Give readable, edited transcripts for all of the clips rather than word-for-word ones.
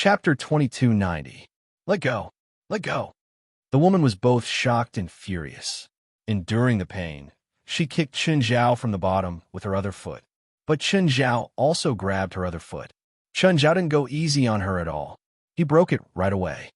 Chapter 2290. Let go. Let go. The woman was both shocked and furious. Enduring the pain, she kicked Chen Zhao from the bottom with her other foot. But Chen Zhao also grabbed her other foot. Chen Zhao didn't go easy on her at all. He broke it right away.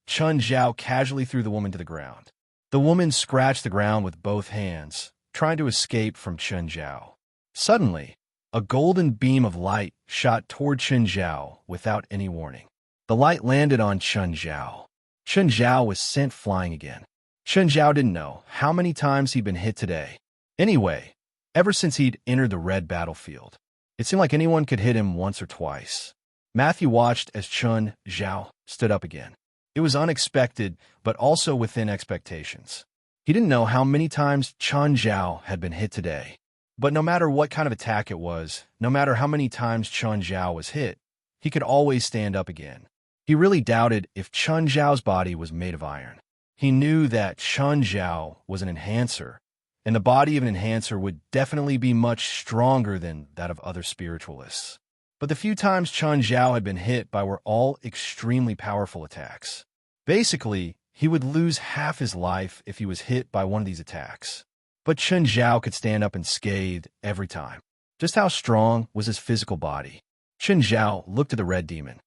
Chen Zhao casually threw the woman to the ground. The woman scratched the ground with both hands, trying to escape from Chen Zhao. Suddenly, a golden beam of light shot toward Chen Zhao without any warning. The light landed on Chen Zhao. Chen Zhao was sent flying again. Chen Zhao didn't know how many times he'd been hit today. Anyway, ever since he'd entered the red battlefield, it seemed like anyone could hit him once or twice. Matthew watched as Chen Zhao stood up again. It was unexpected, but also within expectations. He didn't know how many times Chen Zhao had been hit today. But no matter what kind of attack it was, no matter how many times Chen Zhao was hit, he could always stand up again. He really doubted if Chen Zhao's body was made of iron. He knew that Chen Zhao was an enhancer, and the body of an enhancer would definitely be much stronger than that of other spiritualists. But the few times Chen Zhao had been hit by were all extremely powerful attacks. Basically, he would lose half his life if he was hit by one of these attacks. But Chen Zhao could stand up unscathed every time. Just how strong was his physical body? Chen Zhao looked at the red demon.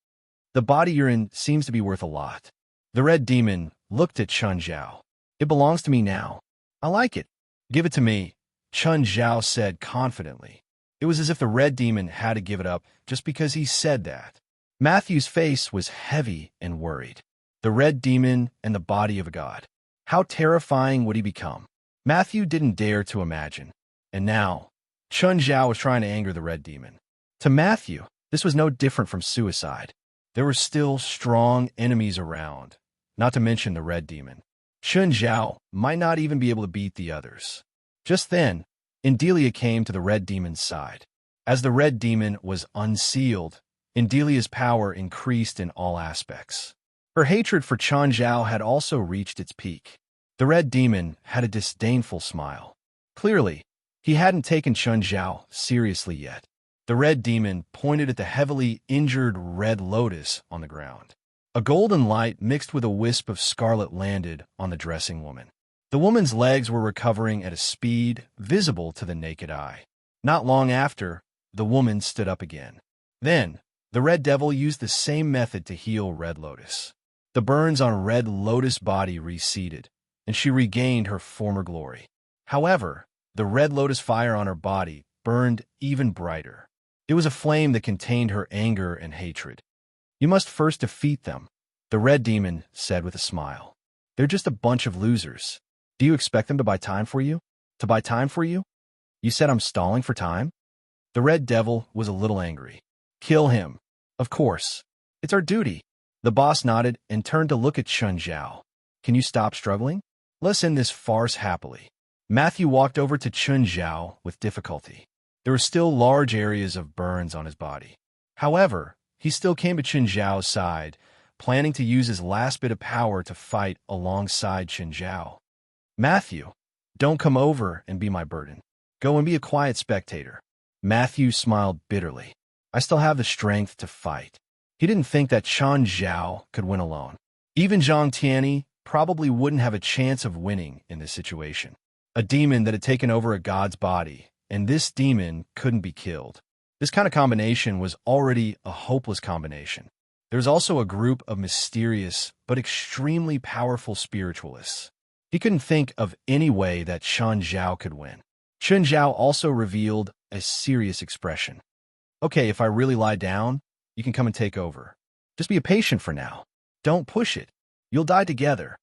The body you're in seems to be worth a lot. The red demon looked at Chen Zhao. It belongs to me now. I like it. Give it to me, Chen Zhao said confidently. It was as if the red demon had to give it up just because he said that. Matthew's face was heavy and worried. The red demon and the body of a god. How terrifying would he become? Matthew didn't dare to imagine. And now, Chen Zhao was trying to anger the red demon. To Matthew, this was no different from suicide. There were still strong enemies around, not to mention the red demon. Chen Zhao might not even be able to beat the others. Just then, Indelia came to the red demon's side. As the red demon was unsealed, Indelia's power increased in all aspects. Her hatred for Chen Zhao had also reached its peak. The red demon had a disdainful smile. Clearly, he hadn't taken Chen Zhao seriously yet. The red demon pointed at the heavily injured red lotus on the ground. A golden light mixed with a wisp of scarlet landed on the dressing woman. The woman's legs were recovering at a speed visible to the naked eye. Not long after, the woman stood up again. Then, the red devil used the same method to heal Red Lotus. The burns on Red Lotus' body receded, and she regained her former glory. However, the Red Lotus fire on her body burned even brighter. It was a flame that contained her anger and hatred. You must first defeat them, the red demon said with a smile. They're just a bunch of losers. Do you expect them to buy time for you? To buy time for you? You said I'm stalling for time? The red devil was a little angry. Kill him. Of course. It's our duty. The boss nodded and turned to look at Chen Zhao. Can you stop struggling? Let's end this farce happily. Matthew walked over to Chen Zhao with difficulty. There were still large areas of burns on his body. However, he still came to Chen Zhao's side, planning to use his last bit of power to fight alongside Chen Zhao. Matthew, don't come over and be my burden. Go and be a quiet spectator. Matthew smiled bitterly. I still have the strength to fight. He didn't think that Chen Zhao could win alone. Even Zhang Tianyi probably wouldn't have a chance of winning in this situation. A demon that had taken over a god's body, and this demon couldn't be killed. This kind of combination was already a hopeless combination. There's also a group of mysterious but extremely powerful spiritualists. He couldn't think of any way that Chen Zhao could win. Chen Zhao also revealed a serious expression. Okay, if I really lie down, you can come and take over. Just be patient for now. Don't push it. You'll die together.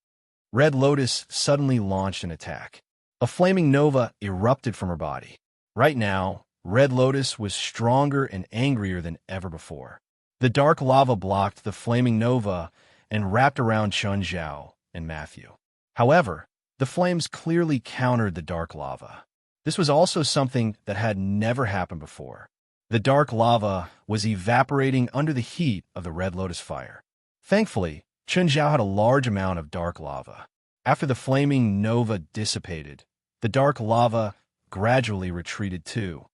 Red Lotus suddenly launched an attack. A flaming nova erupted from her body. Right now, Red Lotus was stronger and angrier than ever before. The dark lava blocked the flaming nova and wrapped around Chen Zhao and Matthew. However, the flames clearly countered the dark lava. This was also something that had never happened before. The dark lava was evaporating under the heat of the Red Lotus fire. Thankfully, Chen Zhao had a large amount of dark lava. After the flaming nova dissipated, the dark lava gradually retreated too.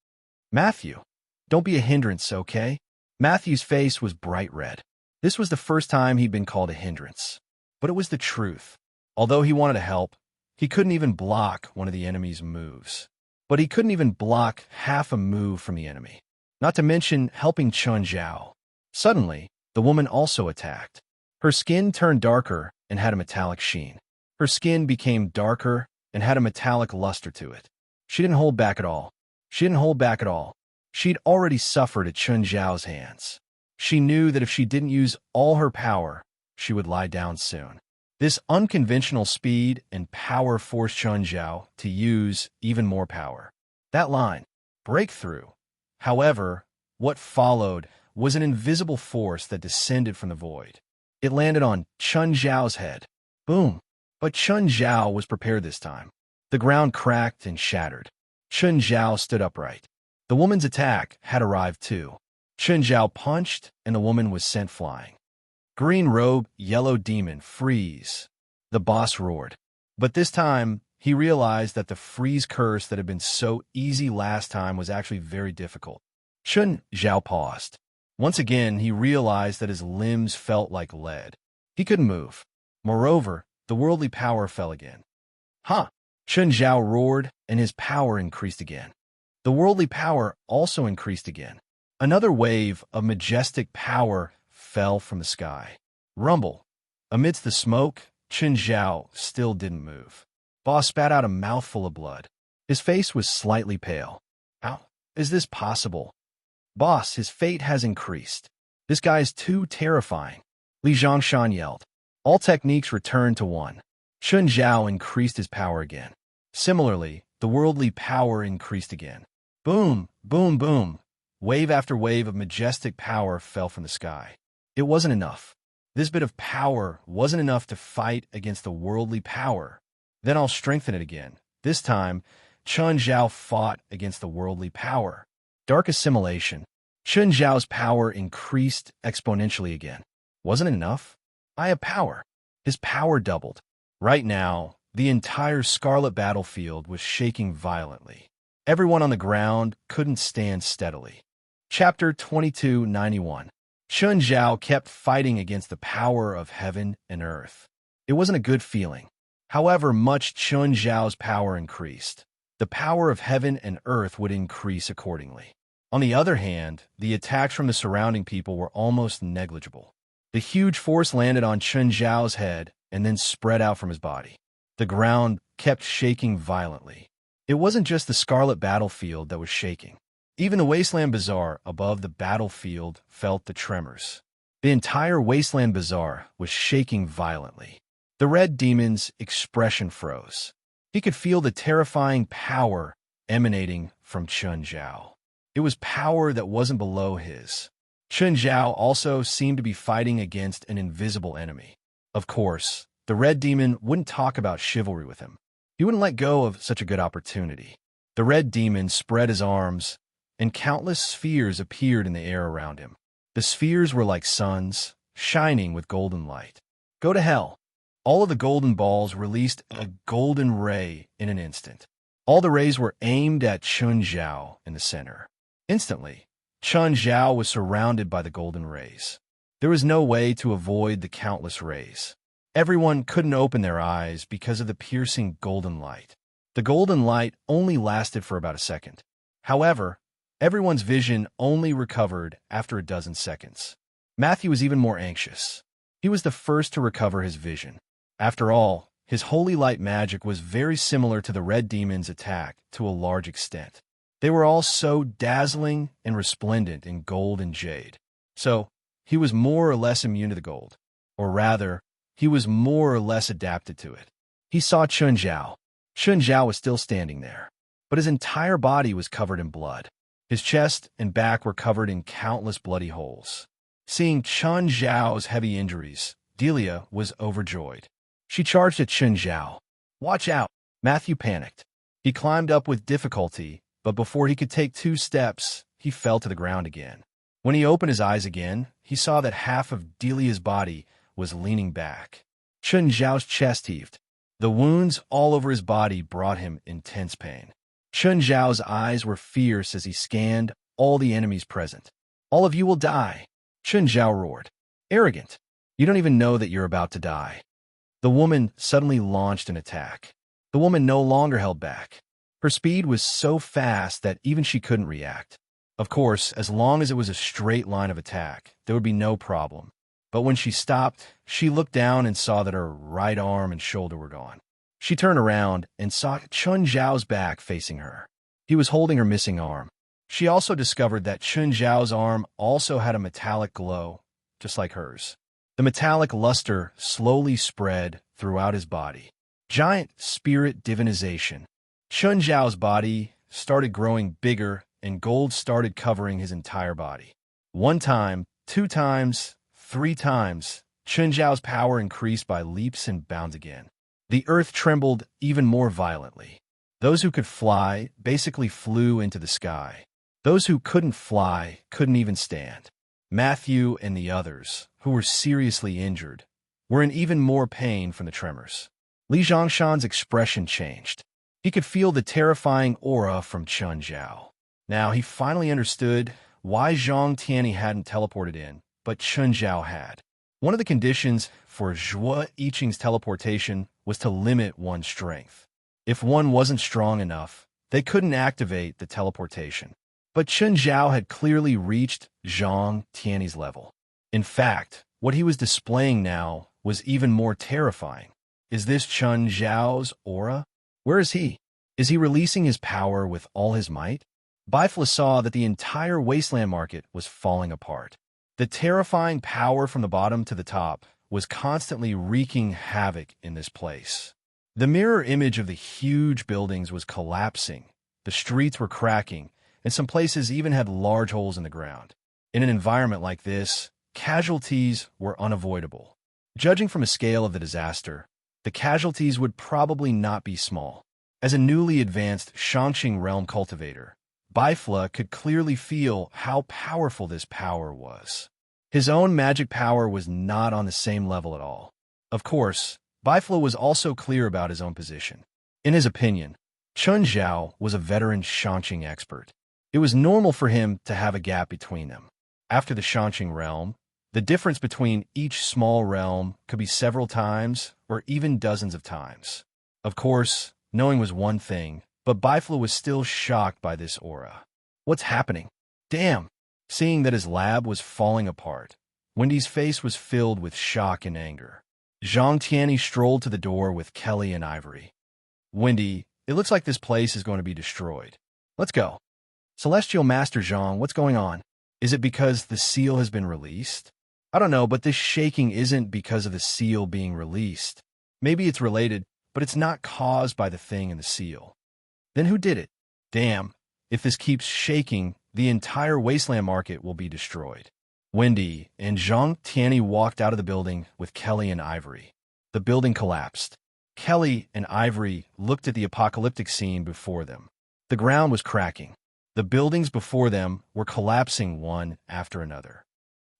Matthew, don't be a hindrance, okay? Matthew's face was bright red. This was the first time he'd been called a hindrance. But it was the truth. Although he wanted to help, he couldn't even block one of the enemy's moves. But he couldn't even block half a move from the enemy. Not to mention helping Chun Zhao. Suddenly, the woman also attacked. Her skin turned darker and had a metallic sheen. Her skin became darker and had a metallic luster to it. She didn't hold back at all. She didn't hold back at all. She'd already suffered at Chun Zhao's hands. She knew that if she didn't use all her power, she would lie down soon. This unconventional speed and power forced Chun Zhao to use even more power. That line, breakthrough. However, what followed was an invisible force that descended from the void. It landed on Chun Zhao's head. Boom! But Chun Zhao was prepared this time. The ground cracked and shattered. Chun Zhao stood upright. The woman's attack had arrived too. Chun Zhao punched, and the woman was sent flying. Green robe, yellow demon, freeze. The boss roared. But this time, he realized that the freeze curse that had been so easy last time was actually very difficult. Chun Zhao paused. Once again, he realized that his limbs felt like lead. He couldn't move. Moreover, the worldly power fell again. Huh! Chun Zhao roared, and his power increased again. The worldly power also increased again. Another wave of majestic power fell from the sky. Rumble. Amidst the smoke, Chun Zhao still didn't move. Boss spat out a mouthful of blood. His face was slightly pale. How is this possible? Boss, his fate has increased. This guy is too terrifying. Li Zhongshan yelled. All techniques returned to one. Chun Zhao increased his power again. Similarly, the worldly power increased again. Boom, boom, boom. Wave after wave of majestic power fell from the sky. It wasn't enough. This bit of power wasn't enough to fight against the worldly power. Then I'll strengthen it again. This time, Chun Zhao fought against the worldly power. Dark assimilation. Chun Zhao's power increased exponentially again. Wasn't it enough? I have power. His power doubled. Right now, the entire Scarlet battlefield was shaking violently. Everyone on the ground couldn't stand steadily. Chapter 2291. Chun Zhao kept fighting against the power of heaven and earth. It wasn't a good feeling. However much Chun Zhao's power increased, the power of heaven and earth would increase accordingly. On the other hand, the attacks from the surrounding people were almost negligible. The huge force landed on Chun Zhao's head and then spread out from his body. The ground kept shaking violently. It wasn't just the Scarlet battlefield that was shaking. Even the Wasteland Bazaar above the battlefield felt the tremors. The entire Wasteland Bazaar was shaking violently. The Red Demon's expression froze. He could feel the terrifying power emanating from Chun Zhao. It was power that wasn't below his. Chun Zhao also seemed to be fighting against an invisible enemy. Of course, the Red Demon wouldn't talk about chivalry with him. He wouldn't let go of such a good opportunity. The Red Demon spread his arms, and countless spheres appeared in the air around him. The spheres were like suns, shining with golden light. Go to hell. All of the golden balls released a golden ray in an instant. All the rays were aimed at Chun Zhao in the center. Instantly, Chun Zhao was surrounded by the golden rays. There was no way to avoid the countless rays. Everyone couldn't open their eyes because of the piercing golden light. The golden light only lasted for about a second. However, everyone's vision only recovered after a dozen seconds. Matthew was even more anxious. He was the first to recover his vision. After all, his holy light magic was very similar to the Red Demon's attack to a large extent. They were all so dazzling and resplendent in gold and jade. So, he was more or less immune to the gold. Or rather, he was more or less adapted to it. He saw Chun Zhao. Chun Zhao was still standing there, but his entire body was covered in blood. His chest and back were covered in countless bloody holes. Seeing Chun Zhao's heavy injuries, Delia was overjoyed. She charged at Chun Zhao. Watch out! Matthew panicked. He climbed up with difficulty, but before he could take 2 steps, he fell to the ground again. When he opened his eyes again, he saw that half of Delia's body was leaning back. Chun Zhao's chest heaved. The wounds all over his body brought him intense pain. Chun Zhao's eyes were fierce as he scanned all the enemies present. All of you will die, Chun Zhao roared. Arrogant. You don't even know that you're about to die. The woman suddenly launched an attack. The woman no longer held back. Her speed was so fast that even she couldn't react. Of course, as long as it was a straight line of attack, there would be no problem. But when she stopped, she looked down and saw that her right arm and shoulder were gone. She turned around and saw Chun Zhao's back facing her. He was holding her missing arm. She also discovered that Chun Zhao's arm also had a metallic glow, just like hers. The metallic luster slowly spread throughout his body. Giant spirit divinization. Chun Zhao's body started growing bigger and gold started covering his entire body. 1 time, 2 times, 3 times, Chun Zhao's power increased by leaps and bounds again. The earth trembled even more violently. Those who could fly basically flew into the sky. Those who couldn't fly couldn't even stand. Matthew and the others, who were seriously injured, were in even more pain from the tremors. Li Zhongshan's expression changed. He could feel the terrifying aura from Chun Zhao. Now he finally understood why Zhang Tianyi hadn't teleported in, but Chun Zhao had. One of the conditions for Zhuo Yiqing's teleportation was to limit one's strength. If one wasn't strong enough, they couldn't activate the teleportation. But Chun Zhao had clearly reached Zhang Tianyi's level. In fact, what he was displaying now was even more terrifying. Is this Chun Zhao's aura? Where is he? Is he releasing his power with all his might? Bifla saw that the entire wasteland market was falling apart. The terrifying power from the bottom to the top was constantly wreaking havoc in this place. The mirror image of the huge buildings was collapsing. The streets were cracking, and some places even had large holes in the ground. In an environment like this, casualties were unavoidable. Judging from a scale of the disaster, the casualties would probably not be small. As a newly advanced Shangqing realm cultivator, Bifla could clearly feel how powerful this power was. His own magic power was not on the same level at all. Of course, Bifla was also clear about his own position. In his opinion, Chun Zhao was a veteran Shangqing expert. It was normal for him to have a gap between them. After the Shangqing realm, the difference between each small realm could be several times or even dozens of times. Of course, knowing was one thing, but Bifla was still shocked by this aura. What's happening? Damn! Seeing that his lab was falling apart, Wendy's face was filled with shock and anger. Zhang Tianyi strolled to the door with Kelly and Ivory. Wendy, it looks like this place is going to be destroyed. Let's go. Celestial Master Zhang, what's going on? Is it because the seal has been released? I don't know, but this shaking isn't because of the seal being released. Maybe it's related, but it's not caused by the thing in the seal. Then who did it? Damn, if this keeps shaking, the entire wasteland market will be destroyed. Wendy and Zhang Tianyi walked out of the building with Kelly and Ivory. The building collapsed. Kelly and Ivory looked at the apocalyptic scene before them. The ground was cracking. The buildings before them were collapsing one after another.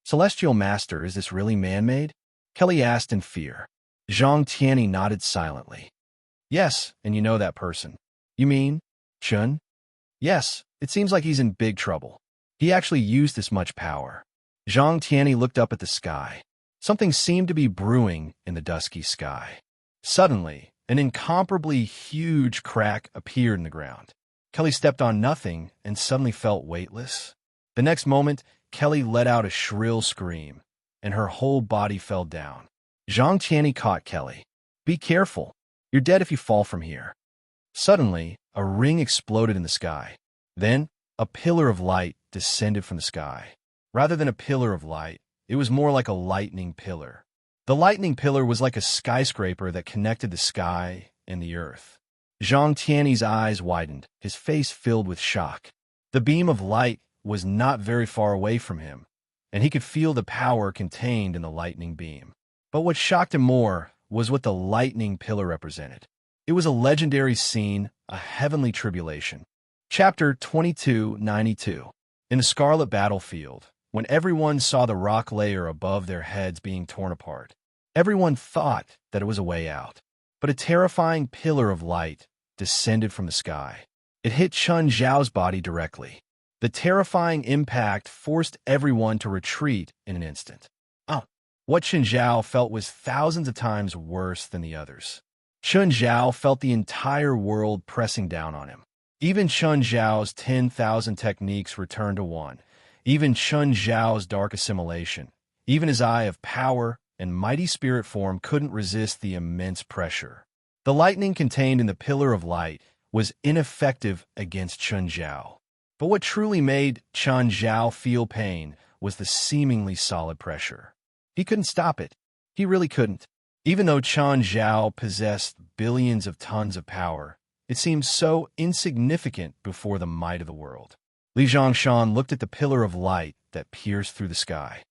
Celestial Master, is this really man-made? Kelly asked in fear. Zhang Tianyi nodded silently. Yes, and you know that person. You mean Chun? Yes, it seems like he's in big trouble. He actually used this much power. Zhang Tianyi looked up at the sky. Something seemed to be brewing in the dusky sky. Suddenly, an incomparably huge crack appeared in the ground. Kelly stepped on nothing and suddenly felt weightless. The next moment, Kelly let out a shrill scream, and her whole body fell down. Zhang Tianyi caught Kelly. Be careful. You're dead if you fall from here. Suddenly, a ring exploded in the sky. Then, a pillar of light descended from the sky. Rather than a pillar of light, it was more like a lightning pillar. The lightning pillar was like a skyscraper that connected the sky and the earth. Zhang Tianyi's eyes widened, his face filled with shock. The beam of light was not very far away from him, and he could feel the power contained in the lightning beam. But what shocked him more was what the lightning pillar represented. It was a legendary scene, a heavenly tribulation. Chapter 2292. In the Scarlet Battlefield, when everyone saw the rock layer above their heads being torn apart, everyone thought that it was a way out. But a terrifying pillar of light descended from the sky. It hit Chun Zhao's body directly. The terrifying impact forced everyone to retreat in an instant. Oh, What Chen Zhao felt was thousands of times worse than the others. Chen Zhao felt the entire world pressing down on him. Even Chen Zhao's 10,000 techniques returned to one. Even Chen Zhao's dark assimilation, even his eye of power and mighty spirit form couldn't resist the immense pressure. The lightning contained in the pillar of light was ineffective against Chen Zhao. But what truly made Chen Zhao feel pain was the seemingly solid pressure. He couldn't stop it. He really couldn't. Even though Chen Zhao possessed billions of tons of power, it seemed so insignificant before the might of the world. Li Zhongshan looked at the pillar of light that pierced through the sky.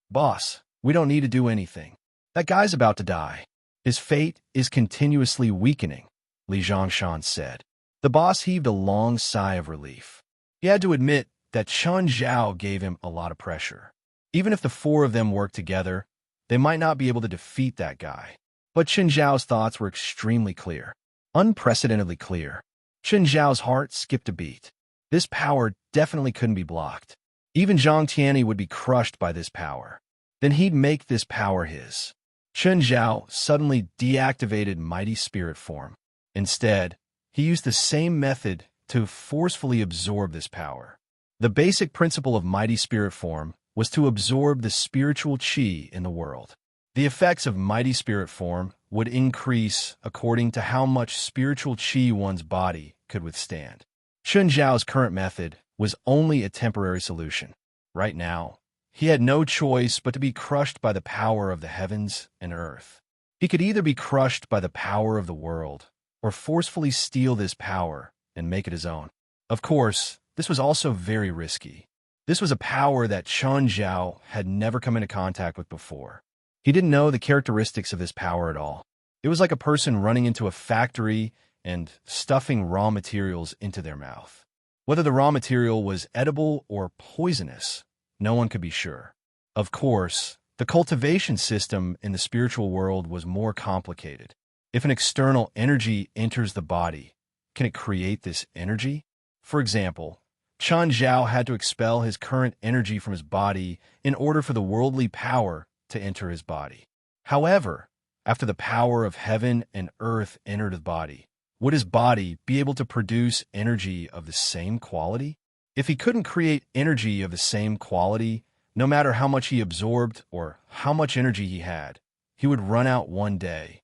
"Boss, we don't need to do anything. That guy's about to die. His fate is continuously weakening," Li Zhongshan said. The boss heaved a long sigh of relief. He had to admit that Chen Zhao gave him a lot of pressure. Even if the four of them worked together, they might not be able to defeat that guy. But Chen Zhao's thoughts were extremely clear. Unprecedentedly clear. Chen Zhao's heart skipped a beat. This power definitely couldn't be blocked. Even Zhang Tianyi would be crushed by this power. Then he'd make this power his. Chen Zhao suddenly deactivated mighty spirit form. Instead, he used the same method to forcefully absorb this power. The basic principle of mighty spirit form was to absorb the spiritual qi in the world. The effects of mighty spirit form would increase according to how much spiritual qi one's body could withstand. Chen Zhao's current method was only a temporary solution. Right now, he had no choice but to be crushed by the power of the heavens and earth. He could either be crushed by the power of the world, or forcefully steal this power and make it his own. Of course, this was also very risky. This was a power that Chen Zhao had never come into contact with before. He didn't know the characteristics of this power at all. It was like a person running into a factory and stuffing raw materials into their mouth. Whether the raw material was edible or poisonous, no one could be sure. Of course, the cultivation system in the spiritual world was more complicated. If an external energy enters the body, can it create this energy? For example, Chen Zhao had to expel his current energy from his body in order for the worldly power to enter his body. However, after the power of heaven and earth entered his body, would his body be able to produce energy of the same quality? If he couldn't create energy of the same quality, no matter how much he absorbed or how much energy he had, he would run out one day.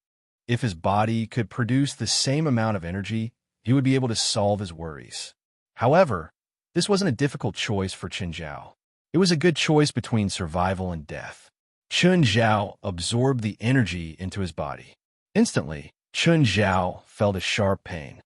If his body could produce the same amount of energy, he would be able to solve his worries. However, this wasn't a difficult choice for Chen Zhao. It was a good choice between survival and death. Chen Zhao absorbed the energy into his body. Instantly, Chen Zhao felt a sharp pain.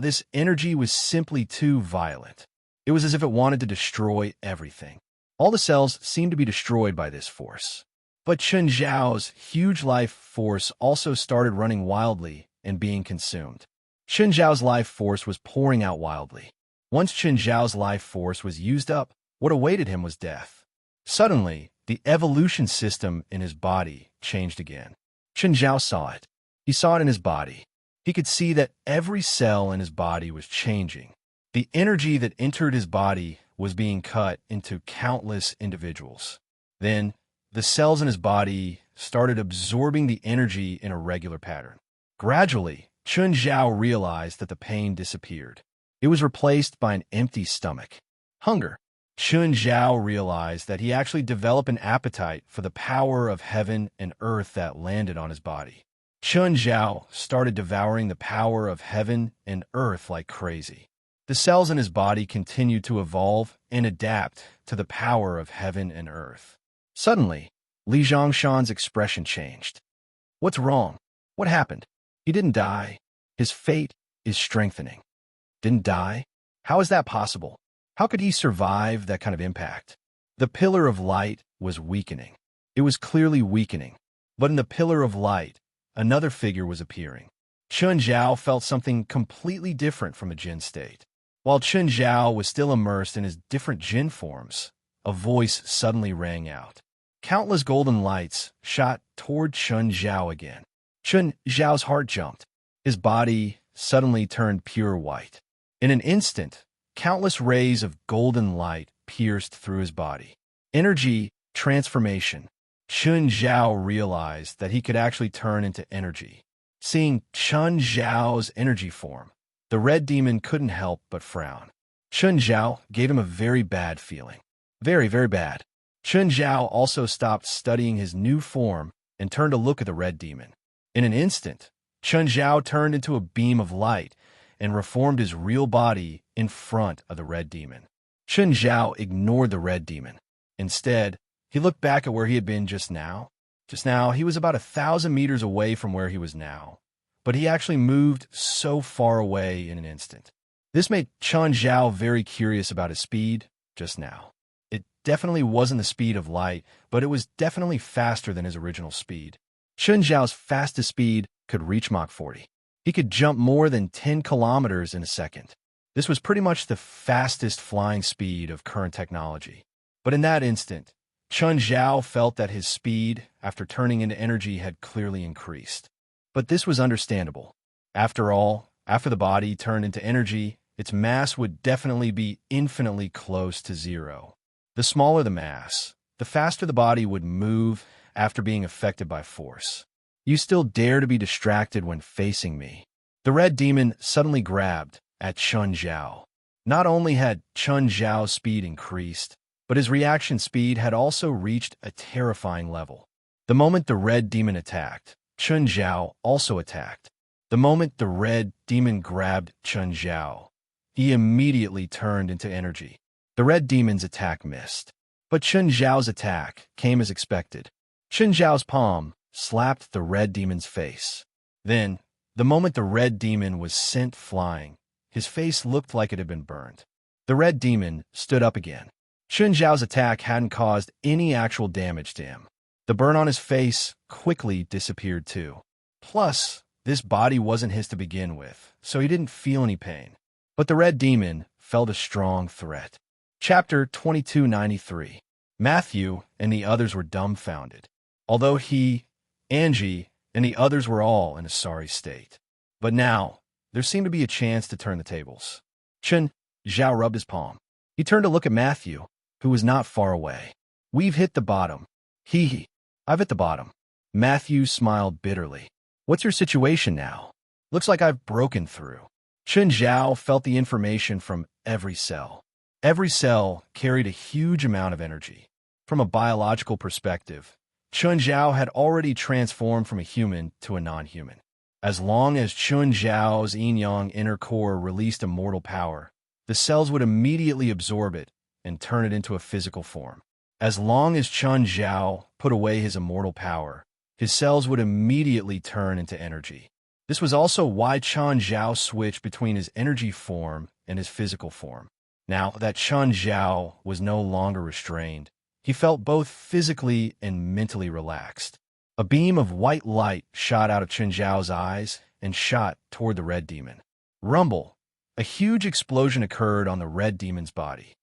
This energy was simply too violent. It was as if it wanted to destroy everything. All the cells seemed to be destroyed by this force. But Chen Zhao's huge life force also started running wildly and being consumed. Chen Zhao's life force was pouring out wildly. Once Chen Zhao's life force was used up, what awaited him was death. Suddenly, the evolution system in his body changed again. Chen Zhao saw it. He saw it in his body. He could see that every cell in his body was changing. The energy that entered his body was being cut into countless individuals. Then, the cells in his body started absorbing the energy in a regular pattern. Gradually, Chen Zhao realized that the pain disappeared. It was replaced by an empty stomach. Hunger. Chen Zhao realized that he actually developed an appetite for the power of heaven and earth that landed on his body. Chen Zhao started devouring the power of heaven and earth like crazy. The cells in his body continued to evolve and adapt to the power of heaven and earth. Suddenly, Li Zhongshan's expression changed. "What's wrong? What happened? He didn't die. His fate is strengthening." Didn't die? How is that possible? How could he survive that kind of impact? The pillar of light was weakening. It was clearly weakening. But in the pillar of light, another figure was appearing. Chen Zhao felt something completely different from a Jin state. While Chen Zhao was still immersed in his different Jin forms, a voice suddenly rang out. Countless golden lights shot toward Chen Zhao again. Chen Zhao's heart jumped. His body suddenly turned pure white. In an instant, countless rays of golden light pierced through his body. Energy, transformation. Chun Zhao realized that he could actually turn into energy. Seeing Chun Zhao's energy form, the red demon couldn't help but frown. Chun Zhao gave him a very bad feeling. Very, very bad. Chun Zhao also stopped studying his new form and turned to look at the red demon. In an instant, Chun Zhao turned into a beam of light and reformed his real body in front of the red demon. Chun Zhao ignored the red demon. Instead, he looked back at where he had been just now. Just now, he was about 1,000 meters away from where he was now, but he actually moved so far away in an instant. This made Chun Zhao very curious about his speed just now. It definitely wasn't the speed of light, but it was definitely faster than his original speed. Chun Zhao's fastest speed could reach Mach 40. He could jump more than 10 kilometers in a second. This was pretty much the fastest flying speed of current technology. But in that instant, Chun Zhao felt that his speed, after turning into energy, had clearly increased. But this was understandable. After all, after the body turned into energy, its mass would definitely be infinitely close to zero. The smaller the mass, the faster the body would move after being affected by force. You still dare to be distracted when facing me. The red demon suddenly grabbed at Chun Zhao. Not only had Chun Zhao's speed increased, but his reaction speed had also reached a terrifying level. The moment the red demon attacked, Chun Zhao also attacked. The moment the red demon grabbed Chun Zhao, he immediately turned into energy. The red demon's attack missed, but Chun Zhao's attack came as expected. Chun Zhao's palm slapped the red demon's face. Then, the moment the red demon was sent flying, his face looked like it had been burned. The red demon stood up again. Chun Zhao's attack hadn't caused any actual damage to him. The burn on his face quickly disappeared too. Plus, this body wasn't his to begin with, so he didn't feel any pain. But the red demon felt a strong threat. Chapter 2293. Matthew and the others were dumbfounded, although he, Angie, and the others were all in a sorry state. But now, there seemed to be a chance to turn the tables. Chun Zhao rubbed his palm. He turned to look at Matthew, who was not far away. We've hit the bottom. I've hit the bottom. Matthew smiled bitterly. What's your situation now? Looks like I've broken through. Chun Zhao felt the information from every cell. Every cell carried a huge amount of energy. From a biological perspective, Chun Zhao had already transformed from a human to a non-human. As long as Chun Zhao's yin-yang inner core released immortal power, the cells would immediately absorb it and turn it into a physical form. As long as Chun Zhao put away his immortal power, his cells would immediately turn into energy. This was also why Chun Zhao switched between his energy form and his physical form. Now that Chun Zhao was no longer restrained, he felt both physically and mentally relaxed. A beam of white light shot out of Chun Zhao's eyes and shot toward the red demon. Rumble! A huge explosion occurred on the red demon's body.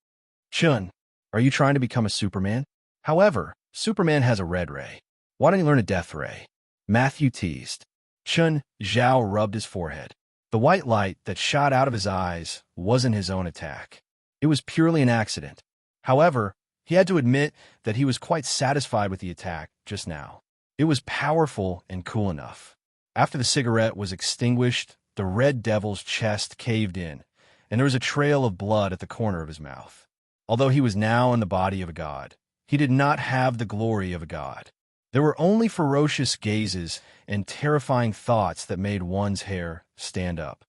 Chun, are you trying to become a Superman? However, Superman has a red ray. Why don't you learn a death ray? Matthew teased. Chun Zhao rubbed his forehead. The white light that shot out of his eyes wasn't his own attack. It was purely an accident. However, he had to admit that he was quite satisfied with the attack just now. It was powerful and cool enough. After the cigarette was extinguished, the red devil's chest caved in, and there was a trail of blood at the corner of his mouth. Although he was now in the body of a god, he did not have the glory of a god. There were only ferocious gazes and terrifying thoughts that made one's hair stand up.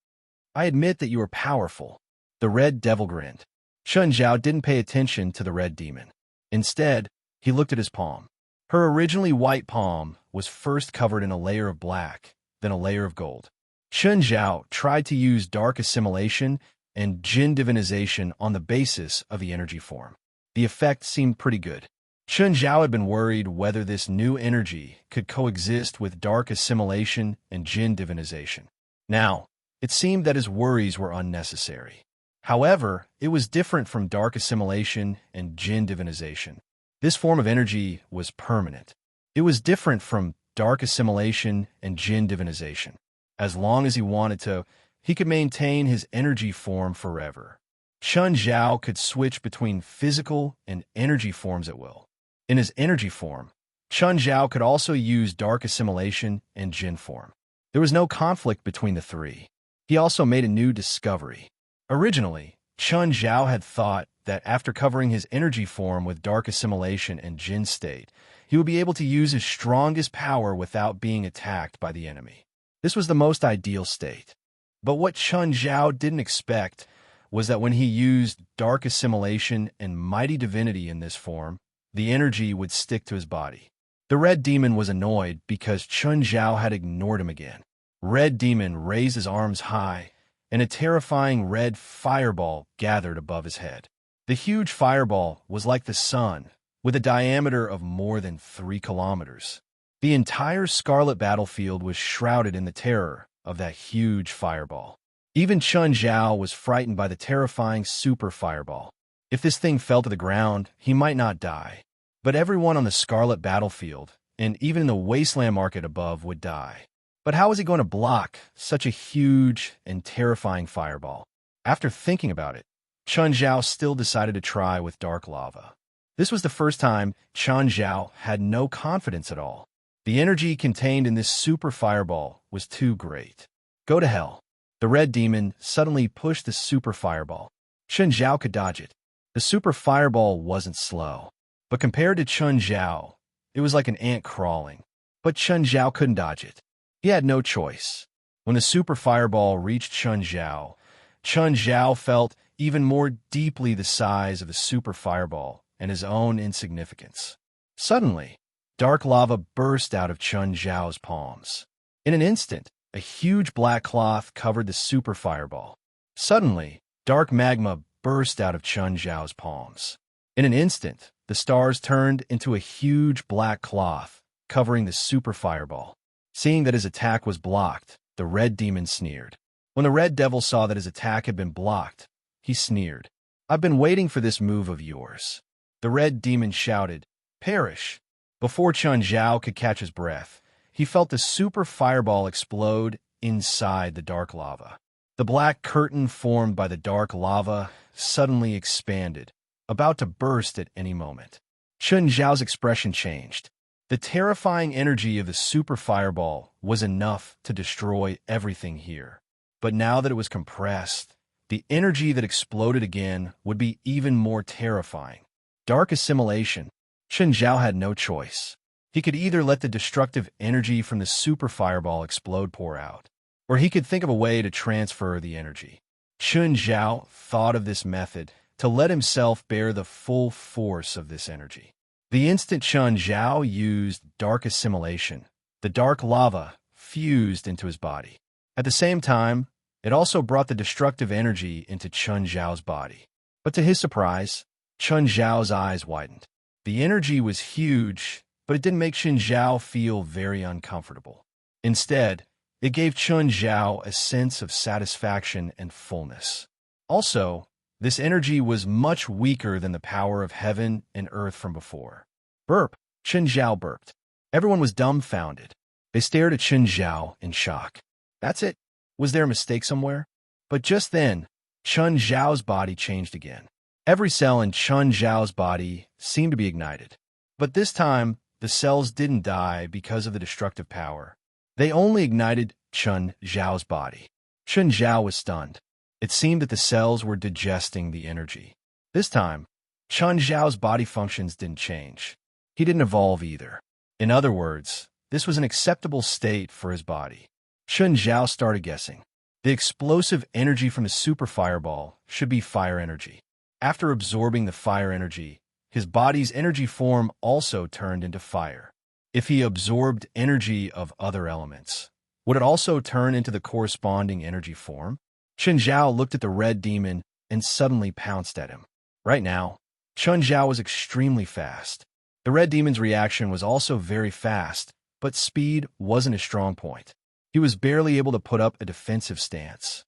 I admit that you are powerful. The red devil grinned. Chun Zhao didn't pay attention to the red demon. Instead, he looked at his palm. Her originally white palm was first covered in a layer of black, then a layer of gold. Chun Zhao tried to use dark assimilation and Jin divinization on the basis of the energy form. The effect seemed pretty good. Chun Zhao had been worried whether this new energy could coexist with dark assimilation and Jin divinization. Now, it seemed that his worries were unnecessary. However, it was different from dark assimilation and Jin divinization. This form of energy was permanent. It was different from dark assimilation and Jin divinization. As long as he wanted to, he could maintain his energy form forever. Chun Zhao could switch between physical and energy forms at will. In his energy form, Chun Zhao could also use dark assimilation and Jin form. There was no conflict between the three. He also made a new discovery. Originally, Chun Zhao had thought that after covering his energy form with dark assimilation and Jin state, he would be able to use his strongest power without being attacked by the enemy. This was the most ideal state. But what Chun Zhao didn't expect was that when he used dark assimilation and mighty divinity in this form, the energy would stick to his body. The Red Demon was annoyed because Chun Zhao had ignored him again. Red Demon raised his arms high, and a terrifying red fireball gathered above his head. The huge fireball was like the sun, with a diameter of more than 3 kilometers. The entire Scarlet battlefield was shrouded in the terror of that huge fireball. Even Chun Zhao was frightened by the terrifying super fireball. If this thing fell to the ground, he might not die. But everyone on the Scarlet battlefield, and even in the wasteland market above, would die. But how was he going to block such a huge and terrifying fireball? After thinking about it, Chun Zhao still decided to try with dark lava. This was the first time Chun Zhao had no confidence at all. The energy contained in this super fireball was too great. Go to hell. The Red Demon suddenly pushed the super fireball. Chun Zhao could dodge it. The super fireball wasn't slow. But compared to Chun Zhao, it was like an ant crawling. But Chun Zhao couldn't dodge it. He had no choice. When the super fireball reached Chun Zhao felt even more deeply the size of the super fireball and his own insignificance. Suddenly, dark lava burst out of Chun Zhao's palms. In an instant, a huge black cloth covered the super fireball. Suddenly, dark magma burst out of Chun Zhao's palms. In an instant, the stars turned into a huge black cloth covering the super fireball. Seeing that his attack was blocked, the Red Demon sneered. When the Red Devil saw that his attack had been blocked, he sneered. "I've been waiting for this move of yours." The Red Demon shouted, "Perish!" Before Chun Zhao could catch his breath, he felt the super fireball explode inside the dark lava. The black curtain formed by the dark lava suddenly expanded, about to burst at any moment. Chun Zhao's expression changed. The terrifying energy of the super fireball was enough to destroy everything here. But now that it was compressed, the energy that exploded again would be even more terrifying. Dark assimilation. Chun Zhao had no choice. He could either let the destructive energy from the super fireball explode pour out, or he could think of a way to transfer the energy. Chun Zhao thought of this method to let himself bear the full force of this energy. The instant Chun Zhao used dark assimilation, the dark lava fused into his body. At the same time, it also brought the destructive energy into Chun Zhao's body. But to his surprise, Chun Zhao's eyes widened. The energy was huge, but it didn't make Chun Zhao feel very uncomfortable. Instead, it gave Chun Zhao a sense of satisfaction and fullness. Also, this energy was much weaker than the power of heaven and earth from before. Burp! Chun Zhao burped. Everyone was dumbfounded. They stared at Chun Zhao in shock. That's it. Was there a mistake somewhere? But just then, Chun Zhao's body changed again. Every cell in Chun Zhao's body seemed to be ignited. But this time, the cells didn't die because of the destructive power. They only ignited Chun Zhao's body. Chun Zhao was stunned. It seemed that the cells were digesting the energy. This time, Chun Zhao's body functions didn't change. He didn't evolve either. In other words, this was an acceptable state for his body. Chun Zhao started guessing. The explosive energy from the super fireball should be fire energy. After absorbing the fire energy, his body's energy form also turned into fire. If he absorbed energy of other elements, would it also turn into the corresponding energy form? Chun Zhao looked at the Red Demon and suddenly pounced at him. Right now, Chun Zhao was extremely fast. The Red Demon's reaction was also very fast, but speed wasn't his strong point. He was barely able to put up a defensive stance.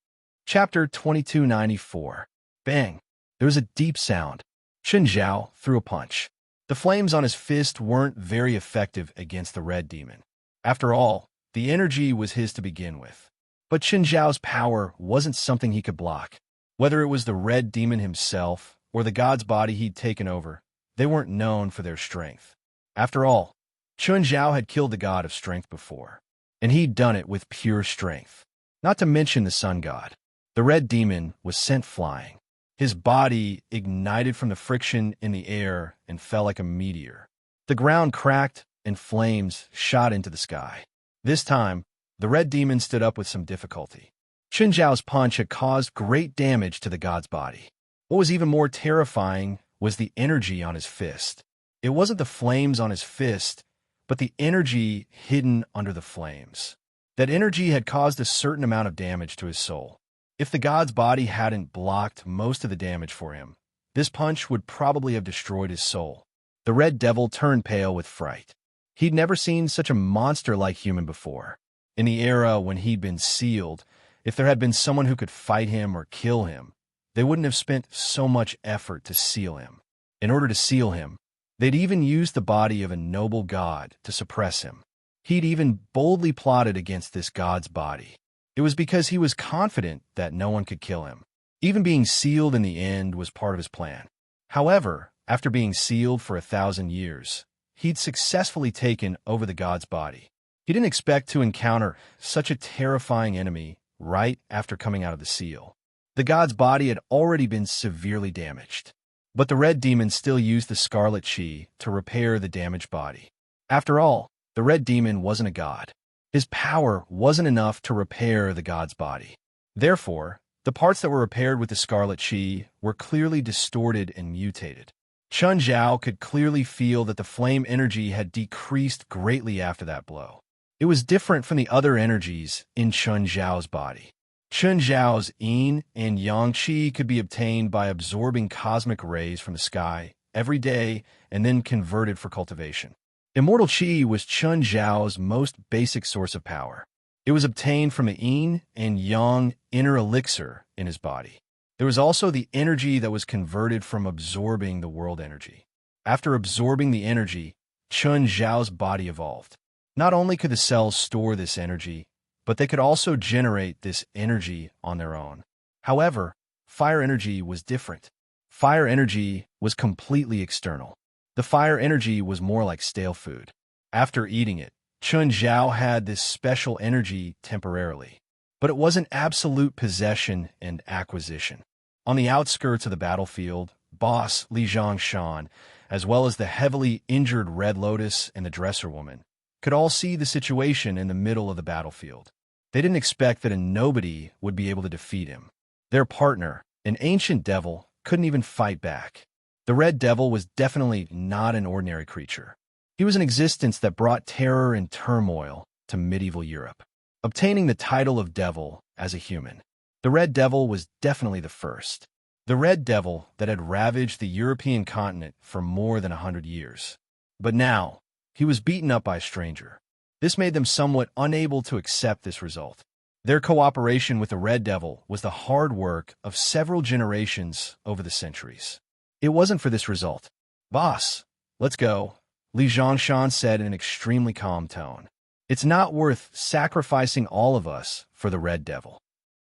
Chapter 2294. Bang! There was a deep sound. Chun Zhao threw a punch. The flames on his fist weren't very effective against the Red Demon. After all, the energy was his to begin with. But Chun Zhao's power wasn't something he could block. Whether it was the Red Demon himself or the god's body he'd taken over, they weren't known for their strength. After all, Chun Zhao had killed the god of strength before, and he'd done it with pure strength. Not to mention the sun god. The red demon was sent flying. His body ignited from the friction in the air and fell like a meteor. The ground cracked and flames shot into the sky. This time, the red demon stood up with some difficulty. Chun Zhao's punch had caused great damage to the god's body. What was even more terrifying was the energy on his fist. It wasn't the flames on his fist, but the energy hidden under the flames. That energy had caused a certain amount of damage to his soul. If the god's body hadn't blocked most of the damage for him, this punch would probably have destroyed his soul. The red devil turned pale with fright. He'd never seen such a monster-like human before. In the era when he'd been sealed, if there had been someone who could fight him or kill him, they wouldn't have spent so much effort to seal him. In order to seal him, they'd even used the body of a noble god to suppress him. He'd even boldly plotted against this god's body. It was because he was confident that no one could kill him. Even being sealed in the end was part of his plan. However, after being sealed for 1,000 years, he'd successfully taken over the god's body. He didn't expect to encounter such a terrifying enemy right after coming out of the seal. The god's body had already been severely damaged, but the red demon still used the scarlet chi to repair the damaged body. After all, the red demon wasn't a god. His power wasn't enough to repair the god's body. Therefore, the parts that were repaired with the scarlet chi were clearly distorted and mutated. Chun Zhao could clearly feel that the flame energy had decreased greatly after that blow. It was different from the other energies in Chun Zhao's body. Chun Zhao's yin and yang qi could be obtained by absorbing cosmic rays from the sky every day and then converted for cultivation. Immortal qi was Chun Zhao's most basic source of power. It was obtained from the yin and yang inner elixir in his body. There was also the energy that was converted from absorbing the world energy. After absorbing the energy, Chun Zhao's body evolved. Not only could the cells store this energy, but they could also generate this energy on their own. However, fire energy was different. Fire energy was completely external. The fire energy was more like stale food. After eating it, Chun Zhao had this special energy temporarily, but it wasn't absolute possession and acquisition. On the outskirts of the battlefield, boss Li Zhongshan, as well as the heavily injured Red Lotus and the dresser woman, could all see the situation in the middle of the battlefield. They didn't expect that a nobody would be able to defeat him. Their partner, an ancient devil, couldn't even fight back. The Red Devil was definitely not an ordinary creature. He was an existence that brought terror and turmoil to medieval Europe. Obtaining the title of devil as a human, the Red Devil was definitely the first. The Red Devil that had ravaged the European continent for more than 100 years. But now, he was beaten up by a stranger. This made them somewhat unable to accept this result. Their cooperation with the Red Devil was the hard work of several generations over the centuries. It wasn't for this result. "Boss, let's go," Li Zhongshan said in an extremely calm tone. "It's not worth sacrificing all of us for the Red Devil."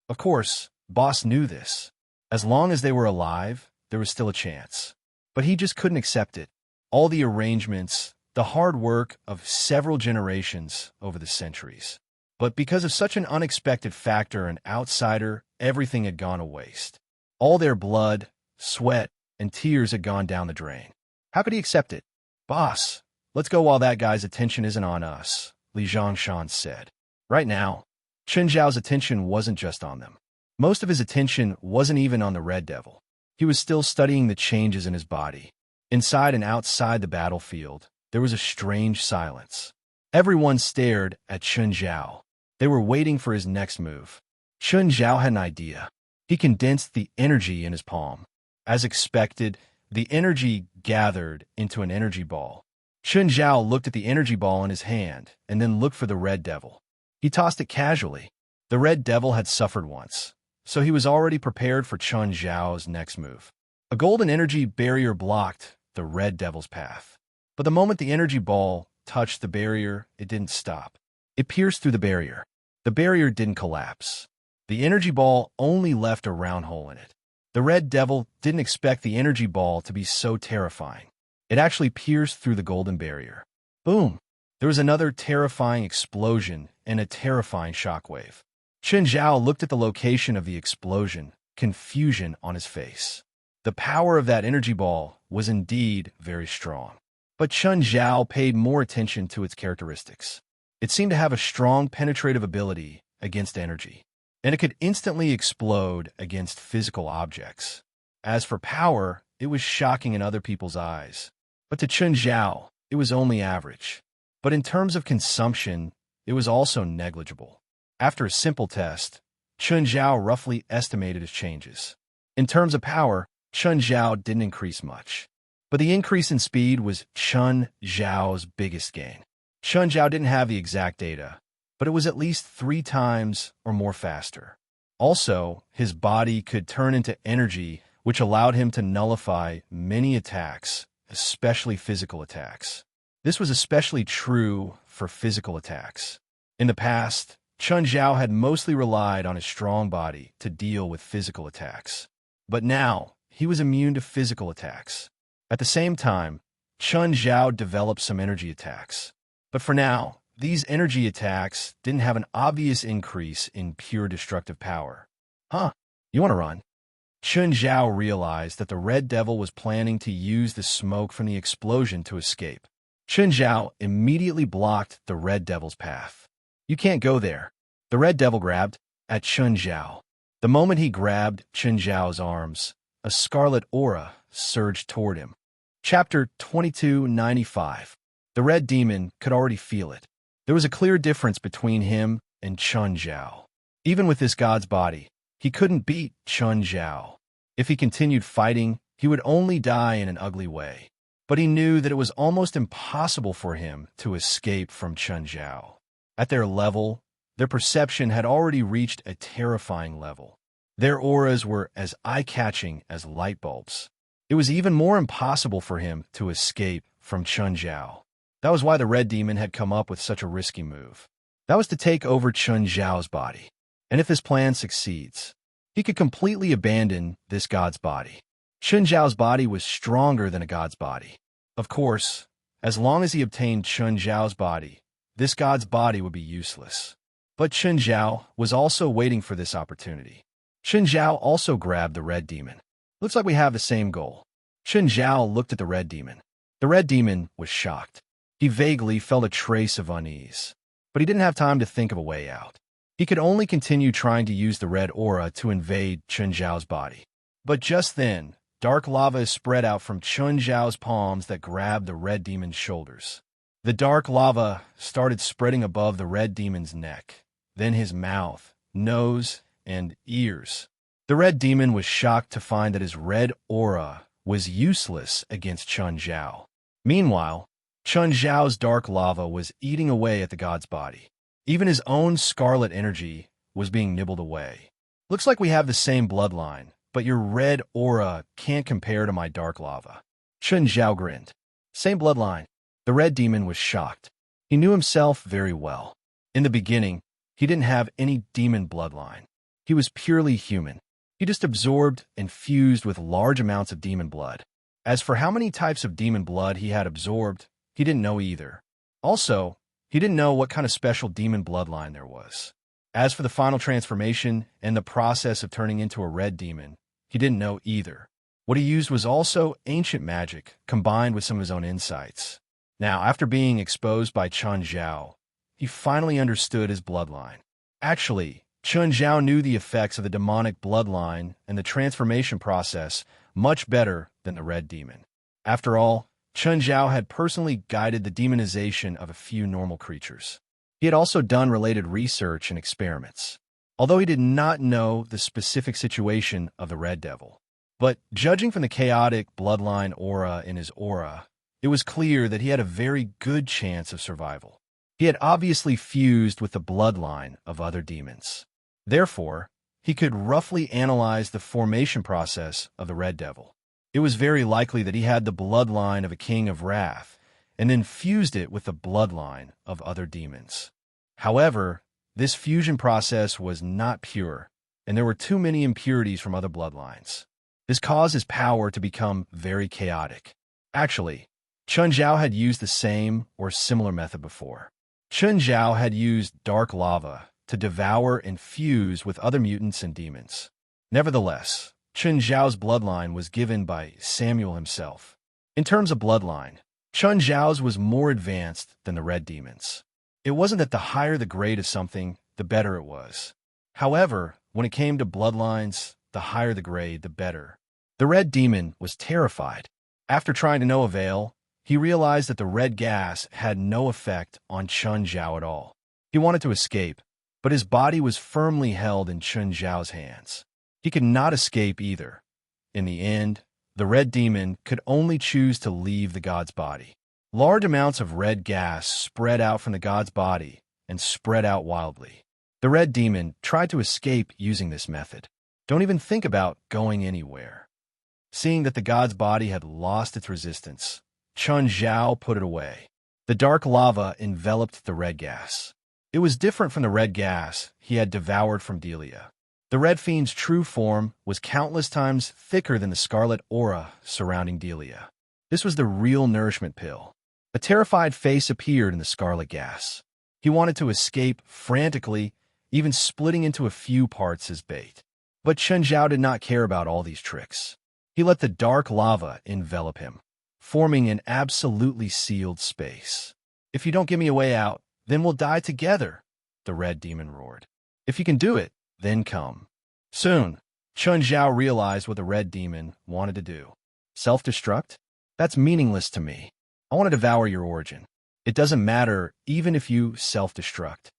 Of course, Boss knew this. As long as they were alive, there was still a chance. But he just couldn't accept it. All the arrangements, the hard work of several generations over the centuries. But because of such an unexpected factor, an outsider, everything had gone to waste. All their blood, sweat, and tears had gone down the drain. How could he accept it? "Boss, let's go while that guy's attention isn't on us," Li Zhongshan said. Right now, Chun Zhao's attention wasn't just on them. Most of his attention wasn't even on the Red Devil. He was still studying the changes in his body. Inside and outside the battlefield, there was a strange silence. Everyone stared at Chun Zhao. They were waiting for his next move. Chun Zhao had an idea. He condensed the energy in his palm. As expected, the energy gathered into an energy ball. Chun Zhao looked at the energy ball in his hand and then looked for the Red Devil. He tossed it casually. The Red Devil had suffered once, so he was already prepared for Chun Zhao's next move. A golden energy barrier blocked the Red Devil's path. But the moment the energy ball touched the barrier, it didn't stop. It pierced through the barrier. The barrier didn't collapse. The energy ball only left a round hole in it. The Red Devil didn't expect the energy ball to be so terrifying. It actually pierced through the golden barrier. Boom! There was another terrifying explosion and a terrifying shockwave. Chen Zhao looked at the location of the explosion, confusion on his face. The power of that energy ball was indeed very strong. But Chen Zhao paid more attention to its characteristics. It seemed to have a strong penetrative ability against energy, and it could instantly explode against physical objects. As for power, it was shocking in other people's eyes. But to Chen Zhao, it was only average. But in terms of consumption, it was also negligible. After a simple test, Chen Zhao roughly estimated his changes. In terms of power, Chen Zhao didn't increase much. But the increase in speed was Chen Zhao's biggest gain. Chen Zhao didn't have the exact data, but it was at least 3 times or more faster. Also, his body could turn into energy, which allowed him to nullify many attacks, especially physical attacks. This was especially true for physical attacks. In the past, Chen Zhao had mostly relied on his strong body to deal with physical attacks. But now, he was immune to physical attacks. At the same time, Chen Zhao developed some energy attacks. But for now, these energy attacks didn't have an obvious increase in pure destructive power. You want to run? Chen Zhao realized that the Red Devil was planning to use the smoke from the explosion to escape. Chen Zhao immediately blocked the Red Devil's path. You can't go there. The Red Devil grabbed at Chen Zhao. The moment he grabbed Chen Zhao's arms, a scarlet aura surged toward him. Chapter 2295. The Red Demon could already feel it. There was a clear difference between him and Chen Zhao. Even with this god's body, he couldn't beat Chen Zhao. If he continued fighting, he would only die in an ugly way. But he knew that it was almost impossible for him to escape from Chen Zhao. At their level, their perception had already reached a terrifying level. Their auras were as eye-catching as light bulbs. It was even more impossible for him to escape from Chen Zhao. That was why the Red Demon had come up with such a risky move. That was to take over Chen Zhao's body. And if his plan succeeds, he could completely abandon this god's body. Chen Zhao's body was stronger than a god's body. Of course, as long as he obtained Chen Zhao's body, this god's body would be useless. But Chen Zhao was also waiting for this opportunity. Chen Zhao also grabbed the Red Demon. Looks like we have the same goal. Chen Zhao looked at the Red Demon. The Red Demon was shocked. He vaguely felt a trace of unease, but he didn't have time to think of a way out. He could only continue trying to use the red aura to invade Chen Zhao's body. But just then, dark lava spread out from Chen Zhao's palms that grabbed the Red Demon's shoulders. The dark lava started spreading above the Red Demon's neck, then his mouth, nose, and ears. The Red Demon was shocked to find that his red aura was useless against Chen Zhao. Meanwhile, Chen Zhao's dark lava was eating away at the god's body. Even his own scarlet energy was being nibbled away. Looks like we have the same bloodline, but your red aura can't compare to my dark lava. Chen Zhao grinned. Same bloodline. The Red Demon was shocked. He knew himself very well. In the beginning, he didn't have any demon bloodline. He was purely human. He just absorbed and fused with large amounts of demon blood. As for how many types of demon blood he had absorbed, he didn't know either. Also, he didn't know what kind of special demon bloodline there was. As for the final transformation and the process of turning into a red demon, he didn't know either. What he used was also ancient magic combined with some of his own insights. Now, after being exposed by Chen Zhao, he finally understood his bloodline. Actually, Chen Zhao knew the effects of the demonic bloodline and the transformation process much better than the Red Demon. After all, Chen Zhao had personally guided the demonization of a few normal creatures. He had also done related research and experiments, although he did not know the specific situation of the Red Devil. But judging from the chaotic bloodline aura in his aura, it was clear that he had a very good chance of survival. He had obviously fused with the bloodline of other demons. Therefore, he could roughly analyze the formation process of the Red Devil. It was very likely that he had the bloodline of a king of wrath, and then fused it with the bloodline of other demons. However, this fusion process was not pure, and there were too many impurities from other bloodlines. This caused his power to become very chaotic. Actually, Chun Zhao had used the same or similar method before. Chun Zhao had used dark lava to devour and fuse with other mutants and demons. Nevertheless, Chun Zhao's bloodline was given by Samuel himself. In terms of bloodline, Chun Zhao's was more advanced than the Red Demon's. It wasn't that the higher the grade of something, the better it was. However, when it came to bloodlines, the higher the grade, the better. The Red Demon was terrified. After trying to no avail, he realized that the red gas had no effect on Chun Zhao at all. He wanted to escape, but his body was firmly held in Chun Zhao's hands. He could not escape either. In the end, the Red Demon could only choose to leave the god's body. Large amounts of red gas spread out from the god's body and spread out wildly. The Red Demon tried to escape using this method. Don't even think about going anywhere. Seeing that the god's body had lost its resistance, Chun Zhao put it away. The dark lava enveloped the red gas. It was different from the red gas he had devoured from Delia. The Red Fiend's true form was countless times thicker than the scarlet aura surrounding Delia. This was the real nourishment pill. A terrified face appeared in the scarlet gas. He wanted to escape frantically, even splitting into a few parts as bait. But Chun Zhao did not care about all these tricks. He let the dark lava envelop him, forming an absolutely sealed space. "If you don't give me a way out, then we'll die together," the Red Demon roared. "If you can do it, then come." Soon, Chun Zhao realized what the Red Demon wanted to do. Self-destruct? That's meaningless to me. I want to devour your origin. It doesn't matter even if you self-destruct.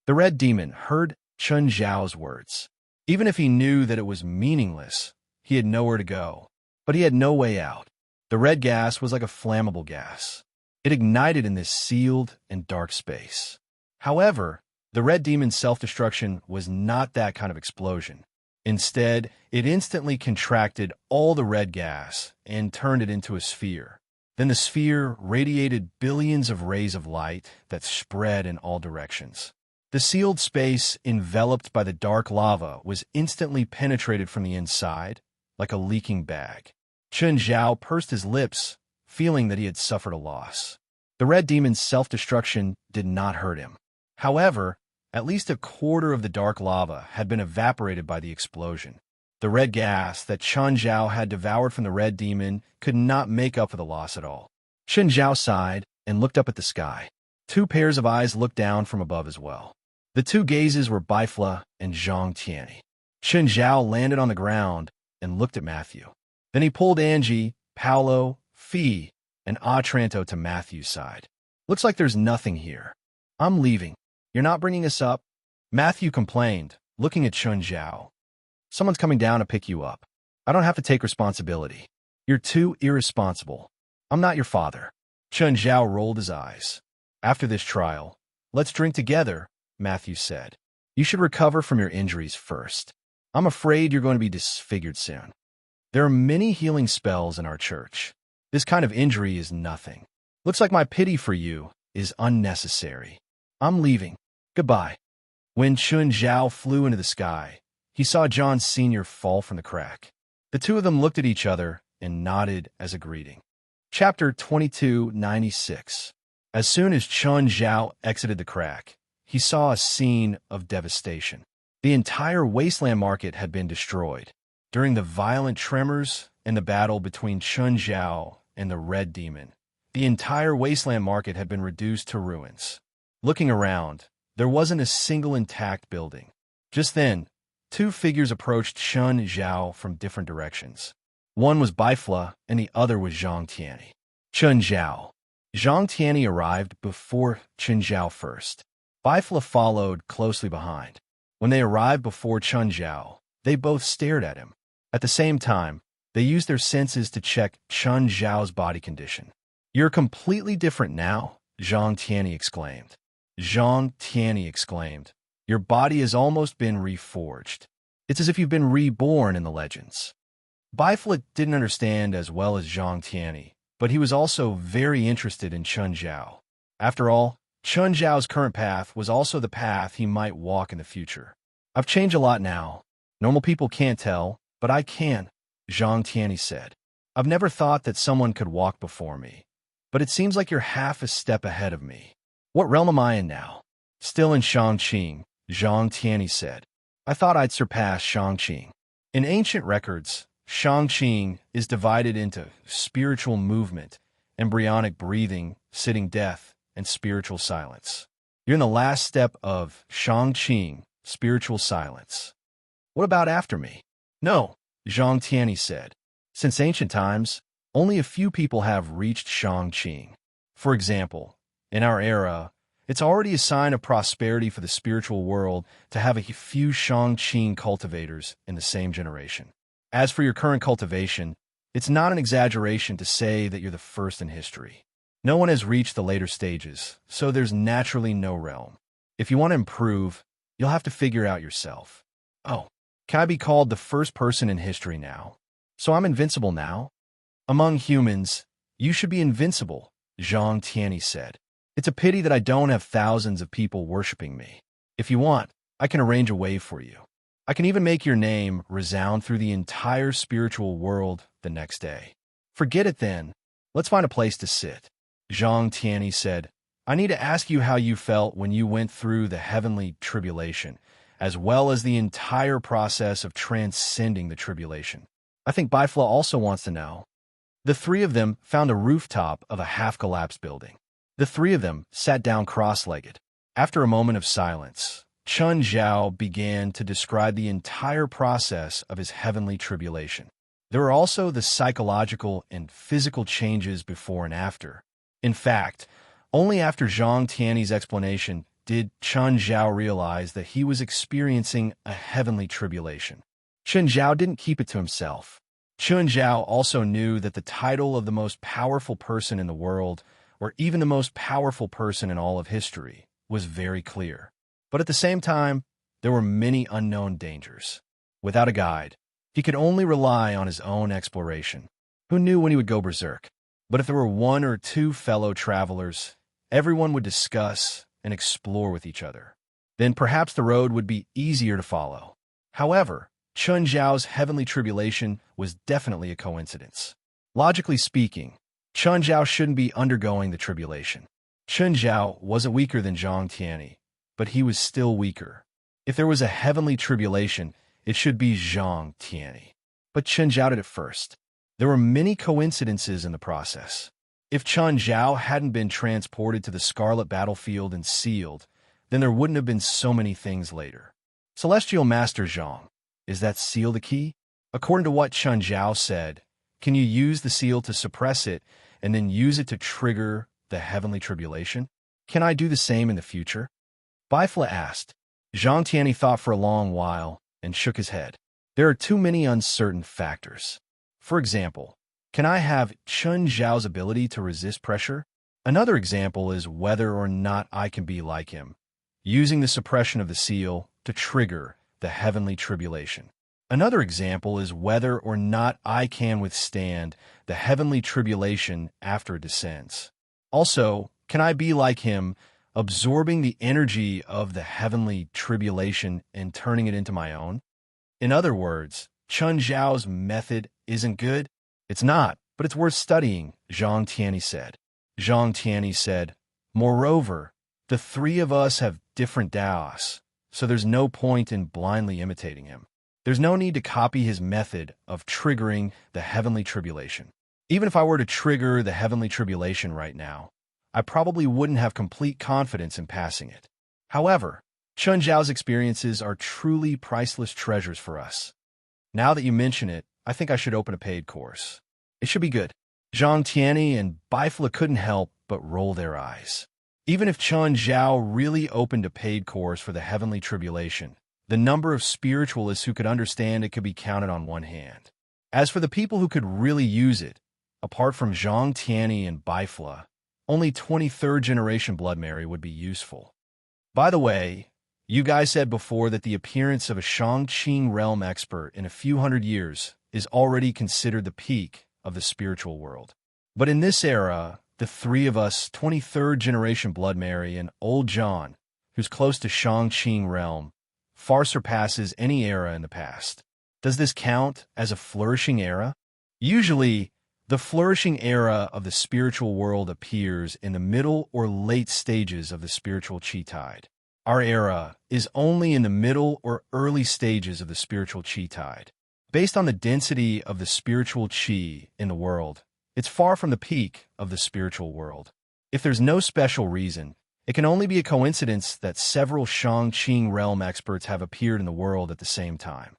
The Red Demon heard Chun Zhao's words. Even if he knew that it was meaningless, he had nowhere to go. But he had no way out. The red gas was like a flammable gas. It ignited in this sealed and dark space. However, the Red Demon's self-destruction was not that kind of explosion. Instead, it instantly contracted all the red gas and turned it into a sphere. Then the sphere radiated billions of rays of light that spread in all directions. The sealed space enveloped by the dark lava was instantly penetrated from the inside, like a leaking bag. Chun Zhao pursed his lips, feeling that he had suffered a loss. The Red Demon's self-destruction did not hurt him. However, at least a quarter of the dark lava had been evaporated by the explosion. The red gas that Chun Zhao had devoured from the Red Demon could not make up for the loss at all. Chun Zhao sighed and looked up at the sky. Two pairs of eyes looked down from above as well. The two gazes were Bifla and Zhang Tianyi. Chun Zhao landed on the ground and looked at Matthew. Then he pulled Angie, Paolo, Fee, and Otranto to Matthew's side. "Looks like there's nothing here. I'm leaving. You're not bringing us up?" Matthew complained, looking at Chun Zhao. "Someone's coming down to pick you up. I don't have to take responsibility. You're too irresponsible. I'm not your father." Chun Zhao rolled his eyes. "After this trial, let's drink together," Matthew said. "You should recover from your injuries first. I'm afraid you're going to be disfigured soon. There are many healing spells in our church. This kind of injury is nothing. Looks like my pity for you is unnecessary. I'm leaving. Goodbye." When Chun Zhao flew into the sky, he saw John Sr. fall from the crack. The two of them looked at each other and nodded as a greeting. Chapter 2296. As soon as Chun Zhao exited the crack, he saw a scene of devastation. The entire wasteland market had been destroyed. During the violent tremors and the battle between Chun Zhao and the Red Demon, the entire wasteland market had been reduced to ruins. Looking around, there wasn't a single intact building. Just then, two figures approached Chun Zhao from different directions. One was Bifla, and the other was Zhang Tianyi. Chun Zhao. Zhang Tianyi arrived before Chun Zhao first. Bifla followed closely behind. When they arrived before Chun Zhao, they both stared at him. At the same time, they used their senses to check Chun Zhao's body condition. "You're completely different now," Zhang Tianyi exclaimed. "Your body has almost been reforged. It's as if you've been reborn in the legends." Bifla didn't understand as well as Zhang Tianyi, but he was also very interested in Chun Zhao. After all, Chun Zhao's current path was also the path he might walk in the future. "I've changed a lot now. Normal people can't tell, but I can," Zhang Tianyi said. "I've never thought that someone could walk before me. but it seems like you're half a step ahead of me. What realm am I in now? Still in Shangqing, Zhang Tianyi said. I thought I'd surpass Shangqing. In ancient records, Shangqing is divided into spiritual movement, embryonic breathing, sitting death, and spiritual silence. You're in the last step of Shangqing, spiritual silence. What about after me? No, Zhang Tianyi said. Since ancient times, only a few people have reached Shangqing. For example, in our era, it's already a sign of prosperity for the spiritual world to have a few Shangqing cultivators in the same generation. As for your current cultivation, it's not an exaggeration to say that you're the first in history. No one has reached the later stages, so there's naturally no realm. If you want to improve, you'll have to figure out yourself. Oh, can I be called the first person in history now? So I'm invincible now? Among humans, you should be invincible, Zhang Tianyi said. It's a pity that I don't have thousands of people worshipping me. If you want, I can arrange a way for you. I can even make your name resound through the entire spiritual world the next day. Forget it then. Let's find a place to sit. Zhang Tianyi said, I need to ask you how you felt when you went through the heavenly tribulation, as well as the entire process of transcending the tribulation. I think Bifla also wants to know. The three of them found a rooftop of a half-collapsed building. The three of them sat down cross-legged. After a moment of silence, Chun Zhao began to describe the entire process of his heavenly tribulation. There were also the psychological and physical changes before and after. In fact, only after Zhang Tianyi's explanation did Chun Zhao realize that he was experiencing a heavenly tribulation. Chun Zhao didn't keep it to himself. Chun Zhao also knew that the title of the most powerful person in the world, or even the most powerful person in all of history, was very clear. But at the same time, there were many unknown dangers. Without a guide, he could only rely on his own exploration. Who knew when he would go berserk? But if there were one or two fellow travelers, everyone would discuss and explore with each other. Then perhaps the road would be easier to follow. However, Chun Zhao's heavenly tribulation was definitely a coincidence. Logically speaking, Chun Zhao shouldn't be undergoing the tribulation. Chun Zhao wasn't weaker than Zhang Tianyi, but he was still weaker. If there was a heavenly tribulation, it should be Zhang Tianyi. But Chun Zhao did it first. There were many coincidences in the process. If Chun Zhao hadn't been transported to the Scarlet Battlefield and sealed, then there wouldn't have been so many things later. Celestial Master Zhang, is that seal the key? According to what Chun Zhao said, can you use the seal to suppress it and then use it to trigger the heavenly tribulation? Can I do the same in the future? Bifla asked. Zhang Tianyi thought for a long while and shook his head. There are too many uncertain factors. For example, can I have Chun Zhao's ability to resist pressure? Another example is whether or not I can be like him, using the suppression of the seal to trigger the heavenly tribulation. Another example is whether or not I can withstand the heavenly tribulation after it descends. Also, can I be like him, absorbing the energy of the heavenly tribulation and turning it into my own? In other words, Chun Zhao's method isn't good? It's not, but it's worth studying, Zhang Tianyi said. Zhang Tianyi said, moreover, the three of us have different Daos, so there's no point in blindly imitating him. There's no need to copy his method of triggering the heavenly tribulation. Even if I were to trigger the heavenly tribulation right now, I probably wouldn't have complete confidence in passing it. However, Chun Zhao's experiences are truly priceless treasures for us. Now that you mention it, I think I should open a paid course. It should be good. Zhang Tianyi and Bifla couldn't help but roll their eyes. Even if Chun Zhao really opened a paid course for the heavenly tribulation, the number of spiritualists who could understand it could be counted on one hand. As for the people who could really use it, apart from Zhang Tianyi and Bifla, only 23rd generation Blood Mary would be useful. By the way, you guys said before that the appearance of a Shangqing realm expert in a few hundred years is already considered the peak of the spiritual world. But in this era, the three of us, 23rd generation Blood Mary and Old John, who's close to Shangqing realm, far surpasses any era in the past. Does this count as a flourishing era? Usually, The flourishing era of the spiritual world appears in the middle or late stages of the spiritual chi tide. Our era is only in the middle or early stages of the spiritual chi tide. Based on the density of the spiritual chi in the world, it's far from the peak of the spiritual world. If there's no special reason, it can only be a coincidence that several Shang-Qing realm experts have appeared in the world at the same time.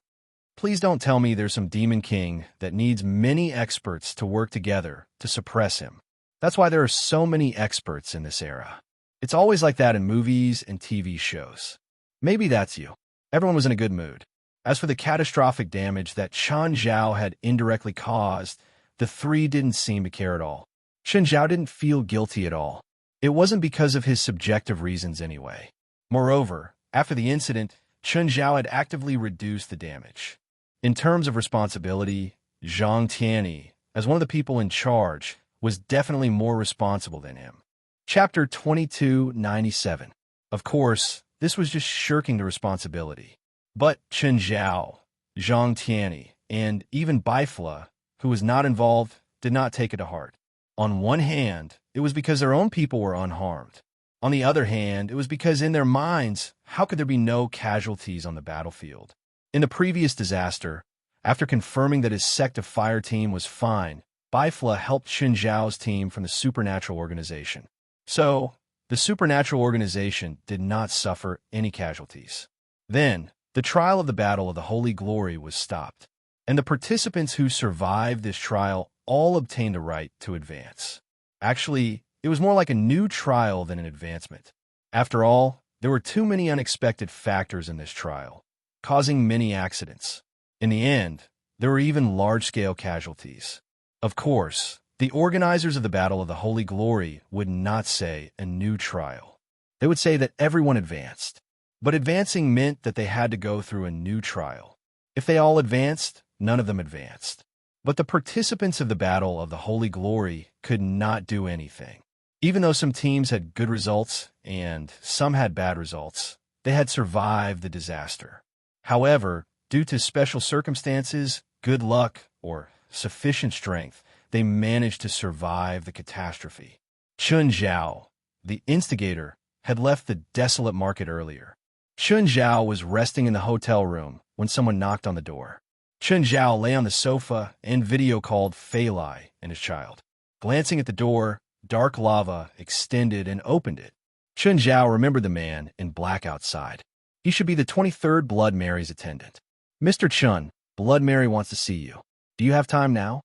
Please don't tell me there's some demon king that needs many experts to work together to suppress him. That's why there are so many experts in this era. It's always like that in movies and TV shows. Maybe that's you. Everyone was in a good mood. As for the catastrophic damage that Chen Zhao had indirectly caused, the three didn't seem to care at all. Chen Zhao didn't feel guilty at all. It wasn't because of his subjective reasons anyway. Moreover, after the incident, Chen Zhao had actively reduced the damage. In terms of responsibility, Zhang Tianyi, as one of the people in charge, was definitely more responsible than him. Chapter 2297. Of course, this was just shirking the responsibility. But Chen Zhao, Zhang Tianyi, and even Baifla, who was not involved, did not take it to heart. On one hand, it was because their own people were unharmed. On the other hand, it was because in their minds, how could there be no casualties on the battlefield? In the previous disaster, after confirming that his sect of fire team was fine, Baifla helped Chen Zhao's team from the supernatural organization. So, the supernatural organization did not suffer any casualties. Then, the trial of the Battle of the Holy Glory was stopped, and the participants who survived this trial all obtained the right to advance. Actually, it was more like a new trial than an advancement. After all, there were too many unexpected factors in this trial, causing many accidents. In the end, there were even large-scale casualties. Of course, the organizers of the Battle of the Holy Glory would not say a new trial. They would say that everyone advanced. But advancing meant that they had to go through a new trial. If they all advanced, none of them advanced. But the participants of the Battle of the Holy Glory could not do anything. Even though some teams had good results and some had bad results, they had survived the disaster. However, due to special circumstances, good luck, or sufficient strength, they managed to survive the catastrophe. Chen Zhao, the instigator, had left the desolate market earlier. Chen Zhao was resting in the hotel room when someone knocked on the door. Chen Zhao lay on the sofa and video called Fei Lai and his child. Glancing at the door, dark lava extended and opened it. Chen Zhao remembered the man in black outside. He should be the 23rd Blood Mary's attendant. Mr. Chen, Blood Mary wants to see you. Do you have time now?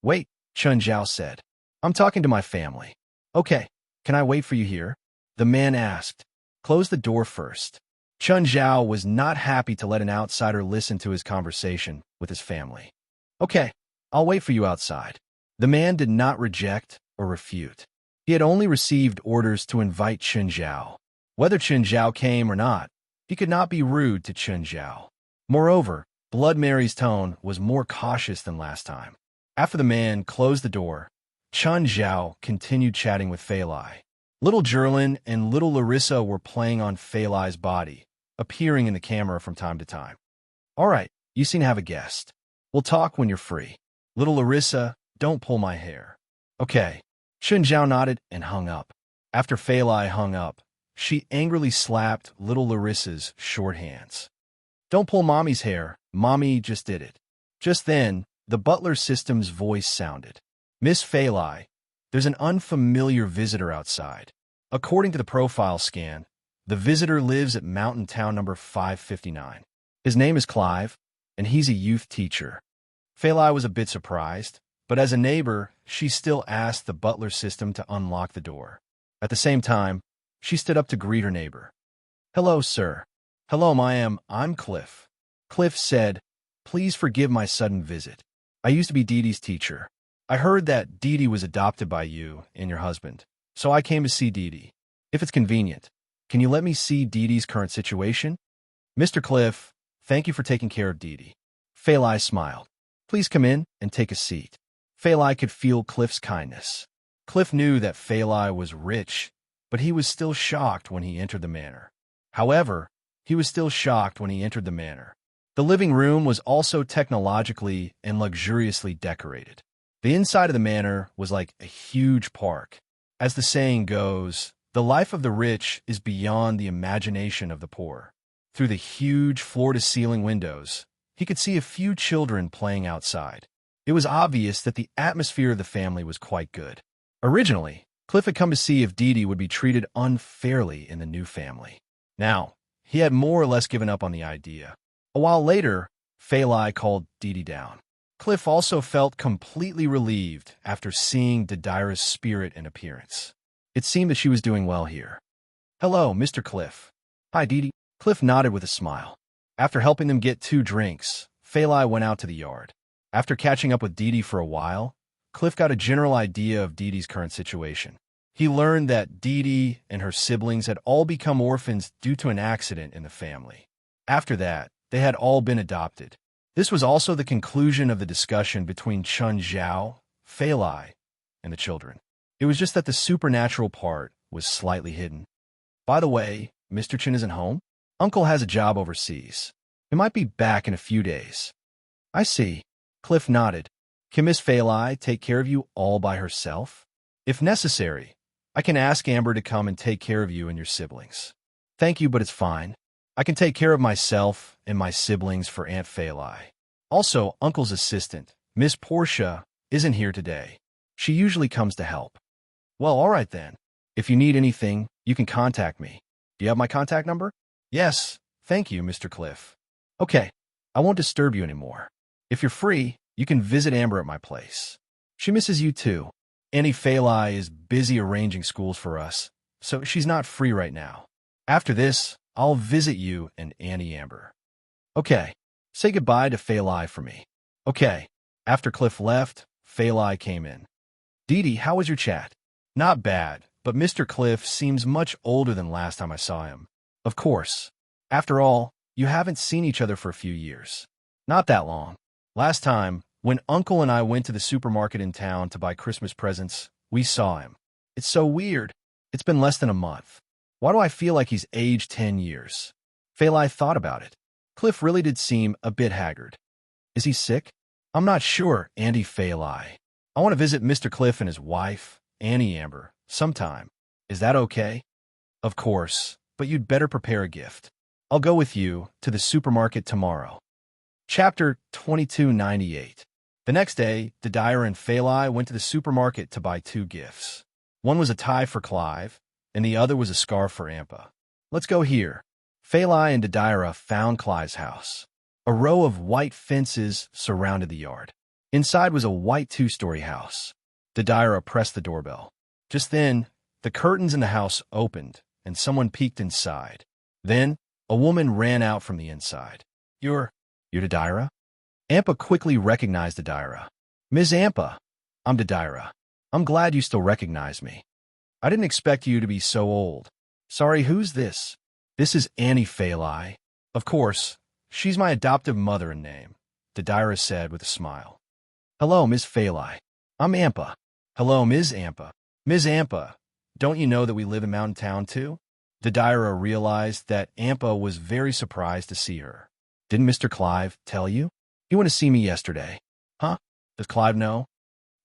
Wait, Chen Zhao said. I'm talking to my family. Okay, can I wait for you here? The man asked. Close the door first. Chen Zhao was not happy to let an outsider listen to his conversation with his family. Okay, I'll wait for you outside. The man did not reject or refute. He had only received orders to invite Chen Zhao. Whether Chen Zhao came or not, he could not be rude to Chen Zhao. Moreover, Blood Mary's tone was more cautious than last time. After the man closed the door, Chen Zhao continued chatting with Fei Lai. Little Jerlin and little Larissa were playing on Fei Lai's body, appearing in the camera from time to time. All right, you seem to have a guest. We'll talk when you're free. Little Larissa, don't pull my hair. Okay. Chen Zhao nodded and hung up. After Fei Lai hung up, she angrily slapped little Larissa's short hands. Don't pull Mommy's hair. Mommy just did it. Just then, the butler system's voice sounded. Miss Fei Lai, there's an unfamiliar visitor outside. According to the profile scan, the visitor lives at Mountain Town number 559. His name is Clive, and he's a youth teacher. Fei Lai was a bit surprised, but as a neighbor, she still asked the butler system to unlock the door. At the same time, she stood up to greet her neighbor. Hello, sir. Hello, I'm Cliff. Cliff said, please forgive my sudden visit. I used to be Dee Dee's teacher. I heard that Dee Dee was adopted by you and your husband, so I came to see Dee Dee. If it's convenient, can you let me see Dee Dee's current situation? Mr. Cliff, thank you for taking care of Dee Dee. Fei Lai smiled. Please come in and take a seat. Fei Lai could feel Cliff's kindness. Cliff knew that Fei Lai was rich, but he was still shocked when he entered the manor. However, he was still shocked when he entered the manor. The living room was also technologically and luxuriously decorated. The inside of the manor was like a huge park. As the saying goes, the life of the rich is beyond the imagination of the poor. Through the huge floor-to-ceiling windows, he could see a few children playing outside. It was obvious that the atmosphere of the family was quite good. Originally, Cliff had come to see if Dee Dee would be treated unfairly in the new family. Now, he had more or less given up on the idea. A while later, Phalai called Dee Dee down. Cliff also felt completely relieved after seeing Didira's spirit and appearance. It seemed that she was doing well here. "Hello, Mr. Cliff." "Hi, Dee Dee." Cliff nodded with a smile. After helping them get 2 drinks, Phalai went out to the yard. After catching up with Dee Dee for a while, Cliff got a general idea of Dee Dee's current situation. He learned that Dee Dee and her siblings had all become orphans due to an accident in the family. After that, they had all been adopted. This was also the conclusion of the discussion between Chun Zhao, Phalai, and the children. It was just that the supernatural part was slightly hidden. "By the way, Mr. Chen isn't home? Uncle has a job overseas. He might be back in a few days." "I see." Cliff nodded. "Can Miss Phalai take care of you all by herself? If necessary, I can ask Amber to come and take care of you and your siblings." "Thank you, but it's fine. I can take care of myself and my siblings for Aunt Phalai. Also, Uncle's assistant, Miss Portia, isn't here today. She usually comes to help." "Well, all right then. If you need anything, you can contact me. Do you have my contact number?" "Yes, thank you, Mr. Cliff." "Okay, I won't disturb you anymore. If you're free, you can visit Amber at my place. She misses you too. Auntie Phalai is busy arranging schools for us, so she's not free right now. After this, I'll visit you and Auntie Amber." "Okay, say goodbye to Phalai for me." "Okay." After Cliff left, Phalai came in. "Dee Dee, how was your chat?" "Not bad, but Mr. Cliff seems much older than last time I saw him." "Of course. After all, you haven't seen each other for a few years." "Not that long. Last time, when Uncle and I went to the supermarket in town to buy Christmas presents, we saw him. It's so weird. It's been less than a month. Why do I feel like he's aged 10 years? Phalai thought about it. Cliff really did seem a bit haggard. "Is he sick?" "I'm not sure, Auntie Phalai. I want to visit Mr. Cliff and his wife, Auntie Amber, sometime. Is that okay?" "Of course, but you'd better prepare a gift. I'll go with you to the supermarket tomorrow." Chapter 2298. The next day, Didira and Phalai went to the supermarket to buy 2 gifts. One was a tie for Clive, and the other was a scarf for Ampa. "Let's go here." Phalai and Didira found Clive's house. A row of white fences surrounded the yard. Inside was a white 2-story house. Didira pressed the doorbell. Just then, the curtains in the house opened, and someone peeked inside. Then, a woman ran out from the inside. You're Didira?" Ampa quickly recognized Didira. "Ms. Ampa, I'm Didira. I'm glad you still recognize me. I didn't expect you to be so old. Sorry, who's this?" "This is Auntie Phalai. Of course, she's my adoptive mother in name," Didira said with a smile. "Hello, Miss Phalai. I'm Ampa." "Hello, Ms. Ampa." "Ms. Ampa, don't you know that we live in Mountain Town too?" Didira realized that Ampa was very surprised to see her. "Didn't Mr. Clive tell you? He went to see me yesterday." "Huh? Does Clive know?"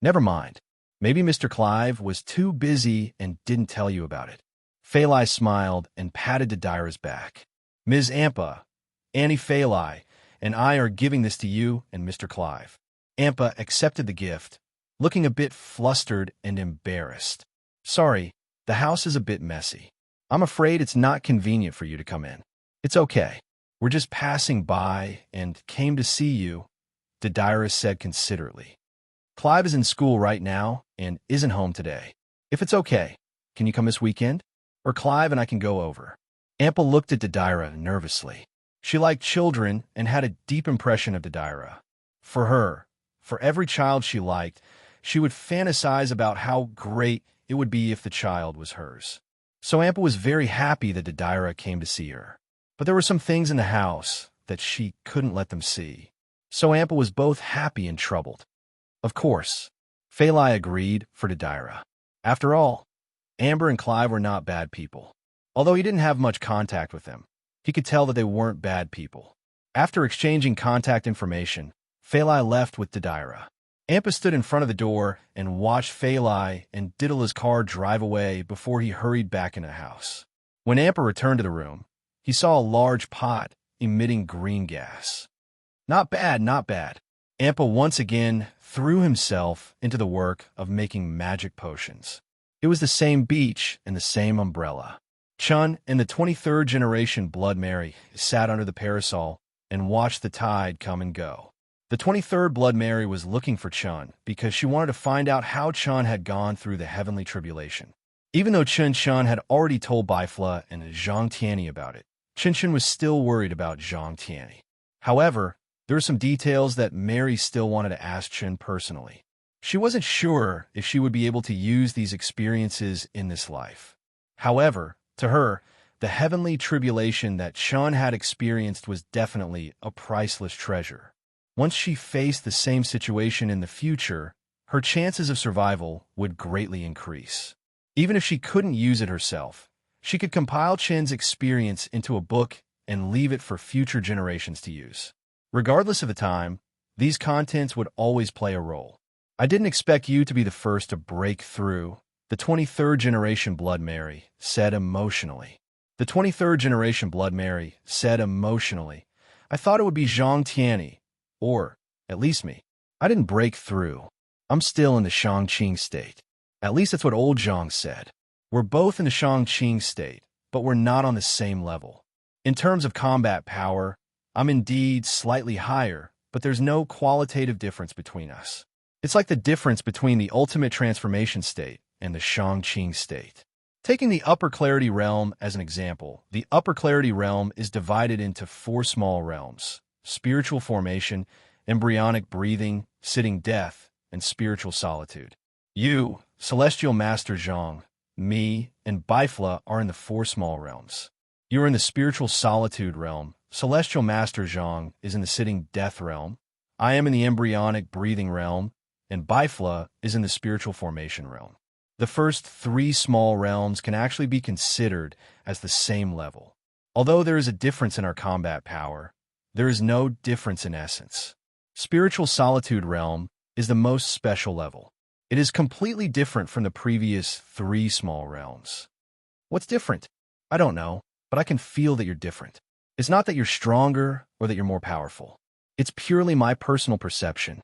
"Never mind. Maybe Mr. Clive was too busy and didn't tell you about it." Phalai smiled and patted Didira's back. "Ms. Ampa, Auntie Phalai, and I are giving this to you and Mr. Clive." Ampa accepted the gift, looking a bit flustered and embarrassed. "Sorry, the house is a bit messy. I'm afraid it's not convenient for you to come in." "It's okay. We're just passing by and came to see you," Didira said considerately. "Clive is in school right now and isn't home today. If it's okay, can you come this weekend? Or Clive and I can go over." Ampa looked at Didira nervously. She liked children and had a deep impression of Didira. For her, for every child she liked, she would fantasize about how great it would be if the child was hers. So Ampa was very happy that Didira came to see her. But there were some things in the house that she couldn't let them see. So Ampa was both happy and troubled. Of course, Phalai agreed for Didira. After all, Amber and Clive were not bad people. Although he didn't have much contact with them, he could tell that they weren't bad people. After exchanging contact information, Phalai left with Didira. Ampa stood in front of the door and watched Fei Lai and Diddla's car drive away before he hurried back into the house. When Ampa returned to the room, he saw a large pot emitting green gas. Not bad, not bad. Ampa once again threw himself into the work of making magic potions. It was the same beach and the same umbrella. Chun and the 23rd generation Blood Mary sat under the parasol and watched the tide come and go. The 23rd Blood Mary was looking for Chun because she wanted to find out how Chun had gone through the heavenly tribulation. Even though Chun had already told Baifla and Zhang Tianyi about it, Chun was still worried about Zhang Tianyi. However, there were some details that Mary still wanted to ask Chun personally. She wasn't sure if she would be able to use these experiences in this life. However, to her, the heavenly tribulation that Chun had experienced was definitely a priceless treasure. Once she faced the same situation in the future, her chances of survival would greatly increase. Even if she couldn't use it herself, she could compile Chen's experience into a book and leave it for future generations to use. Regardless of the time, these contents would always play a role. I didn't expect you to be the first to break through, the 23rd generation Blood Mary said emotionally. The 23rd generation Blood Mary said emotionally, I thought it would be Zhang Tianyi, or at least me. I didn't break through. I'm still in the Shangqing state. At least that's what old Zhang said. We're both in the Shangqing state, but we're not on the same level. In terms of combat power, I'm indeed slightly higher, but there's no qualitative difference between us. It's like the difference between the ultimate transformation state and the Shangqing state. Taking the upper clarity realm as an example, the upper clarity realm is divided into 4 small realms: spiritual formation, embryonic breathing, sitting death, and spiritual solitude. You, Celestial Master Zhang, me, and Baifla are in the 4 small realms. You are in the spiritual solitude realm. Celestial Master Zhang is in the sitting death realm. I am in the embryonic breathing realm, and Baifla is in the spiritual formation realm. The first 3 small realms can actually be considered as the same level. Although there is a difference in our combat power, there is no difference in essence. Spiritual solitude realm is the most special level. It is completely different from the previous 3 small realms. What's different? I don't know, but I can feel that you're different. It's not that you're stronger or that you're more powerful. It's purely my personal perception.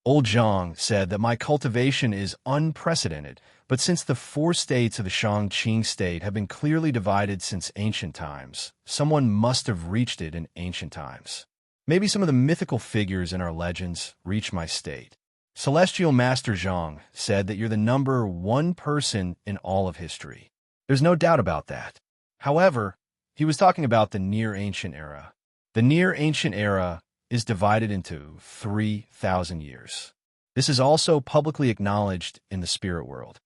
Old Zhang said that my cultivation is unprecedented, but since the 4 states of the Shangqing state have been clearly divided since ancient times, someone must have reached it in ancient times. Maybe some of the mythical figures in our legends reached my state. Celestial Master Zhang said that you're the number 1 person in all of history. There's no doubt about that. However, he was talking about the Near Ancient Era. The Near Ancient Era is divided into 3,000 years. This is also publicly acknowledged in the spirit world.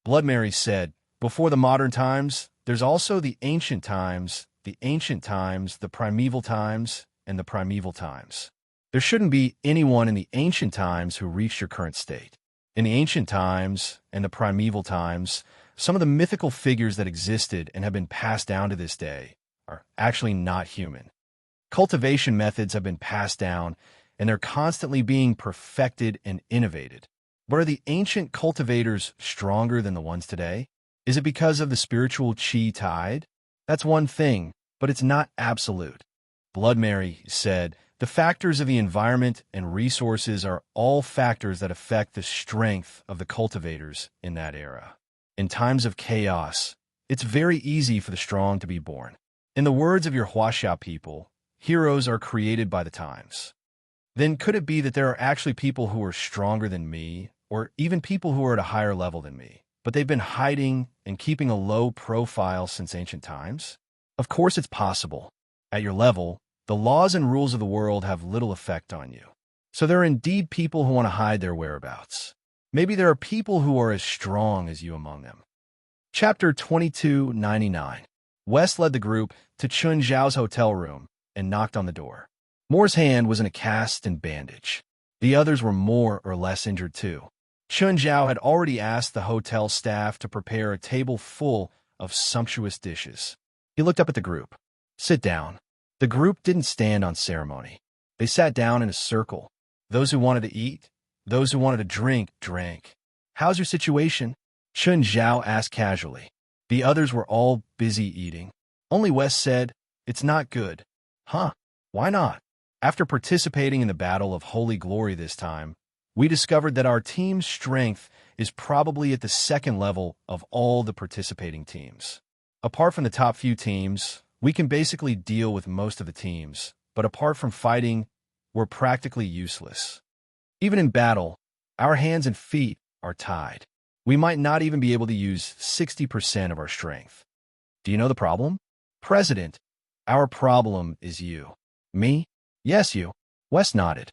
Blood Mary said, before the modern times, there's also the ancient times, the primeval times, and the primeval times. There shouldn't be anyone in the ancient times who reached your current state. In the ancient times and the primeval times, some of the mythical figures that existed and have been passed down to this day are actually not human. Cultivation methods have been passed down, and they're constantly being perfected and innovated. But are the ancient cultivators stronger than the ones today? Is it because of the spiritual chi tide? That's one thing, but it's not absolute. Blood Mary said, the factors of the environment and resources are all factors that affect the strength of the cultivators in that era. In times of chaos, it's very easy for the strong to be born. In the words of your Huaxia people, heroes are created by the times. Then could it be that there are actually people who are stronger than me, or even people who are at a higher level than me, but they've been hiding and keeping a low profile since ancient times? Of course it's possible. At your level, the laws and rules of the world have little effect on you. So there are indeed people who want to hide their whereabouts. Maybe there are people who are as strong as you among them. Chapter 2299. West led the group to Chun Zhao's hotel room and knocked on the door. Moore's hand was in a cast and bandage. The others were more or less injured too. Chun Zhao had already asked the hotel staff to prepare a table full of sumptuous dishes. He looked up at the group. Sit down. The group didn't stand on ceremony. They sat down in a circle. Those who wanted to eat Those who wanted to drink, drank. How's your situation? Chun Zhao asked casually. The others were all busy eating. Only Wes said, "It's not good." Huh? Why not? After participating in the Battle of Holy Glory this time, we discovered that our team's strength is probably at the second level of all the participating teams. Apart from the top few teams, we can basically deal with most of the teams, but apart from fighting, we're practically useless. Even in battle, our hands and feet are tied. We might not even be able to use 60% of our strength. Do you know the problem? President, our problem is you. Me? Yes, you. Wes nodded.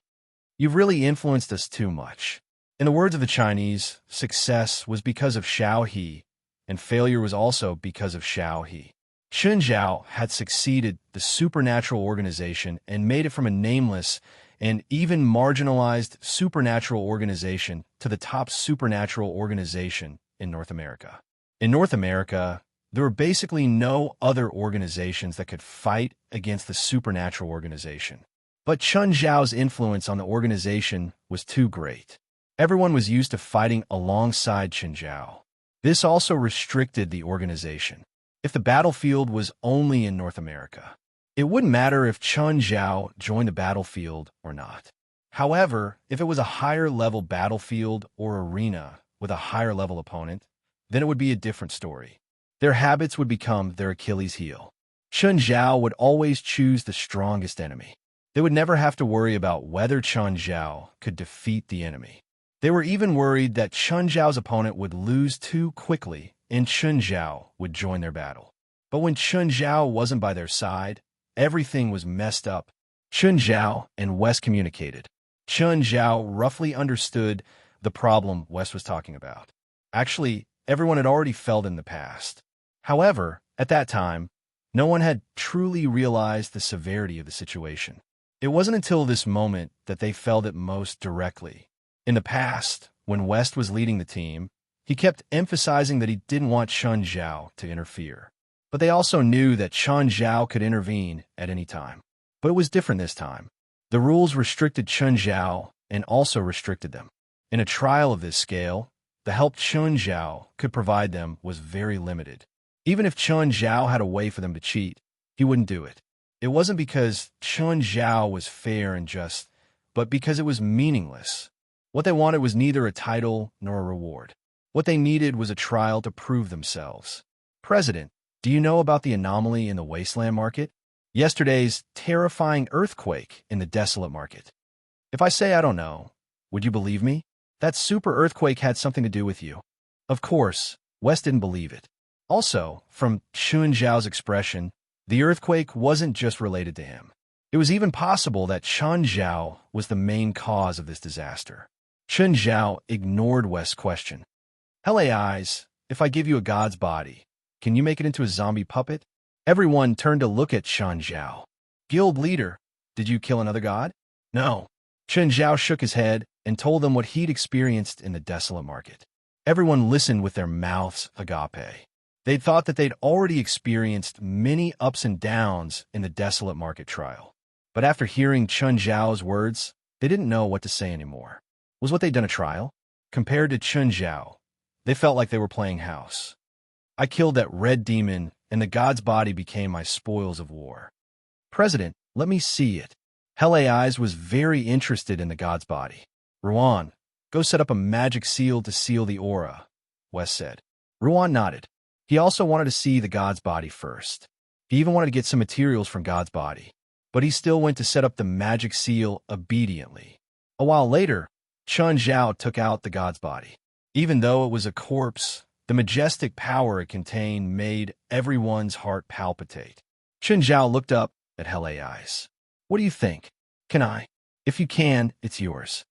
You've really influenced us too much. In the words of the Chinese, success was because of Xiao He, and failure was also because of Xiao He. Chun Zhao had succeeded the supernatural organization and made it from a nameless and even marginalized supernatural organization to the top supernatural organization in North America. In North America, there were basically no other organizations that could fight against the supernatural organization. But Chun Zhao's influence on the organization was too great. Everyone was used to fighting alongside Chun Zhao. This also restricted the organization. If the battlefield was only in North America, it wouldn't matter if Chun Zhao joined the battlefield or not. However, if it was a higher-level battlefield or arena with a higher-level opponent, then it would be a different story. Their habits would become their Achilles heel. Chun Zhao would always choose the strongest enemy. They would never have to worry about whether Chun Zhao could defeat the enemy. They were even worried that Chun Zhao's opponent would lose too quickly and Chun Zhao would join their battle. But when Chun Zhao wasn't by their side, everything was messed up. Chun Zhao and Wes communicated. Chun Zhao roughly understood the problem Wes was talking about. Actually, everyone had already felt in the past. However, at that time, no one had truly realized the severity of the situation. It wasn't until this moment that they felt it most directly. In the past, when West was leading the team, he kept emphasizing that he didn't want Chun Zhao to interfere. But they also knew that Chun Zhao could intervene at any time. But it was different this time. The rules restricted Chun Zhao and also restricted them. In a trial of this scale, the help Chun Zhao could provide them was very limited. Even if Chun Zhao had a way for them to cheat, he wouldn't do it. It wasn't because Chun Zhao was fair and just, but because it was meaningless. What they wanted was neither a title nor a reward. What they needed was a trial to prove themselves. President, do you know about the anomaly in the wasteland market? Yesterday's terrifying earthquake in the desolate market. If I say I don't know, would you believe me? That super earthquake had something to do with you. Of course, Wes didn't believe it. Also, from Chun Zhao's expression, the earthquake wasn't just related to him. It was even possible that Chun Zhao was the main cause of this disaster. Chun Zhao ignored Wes' question. Hell eyes, if I give you a god's body, can you make it into a zombie puppet? Everyone turned to look at Chun Zhao. Guild leader, did you kill another god? No. Chun Zhao shook his head and told them what he'd experienced in the desolate market. Everyone listened with their mouths agape. They'd thought that they'd already experienced many ups and downs in the desolate market trial. But after hearing Chun Zhao's words, they didn't know what to say anymore. Was what they'd done a trial? Compared to Chun Zhao, they felt like they were playing house. I killed that red demon, and the god's body became my spoils of war. President, let me see it. Hell Eyes was very interested in the god's body. Ruan, go set up a magic seal to seal the aura, Wes said. Ruan nodded. He also wanted to see the god's body first. He even wanted to get some materials from God's body. But he still went to set up the magic seal obediently. A while later, Chun Zhao took out the god's body. Even though it was a corpse, the majestic power it contained made everyone's heart palpitate. Chun Zhao looked up at Hell Eyes. What do you think? Can I? If you can, it's yours.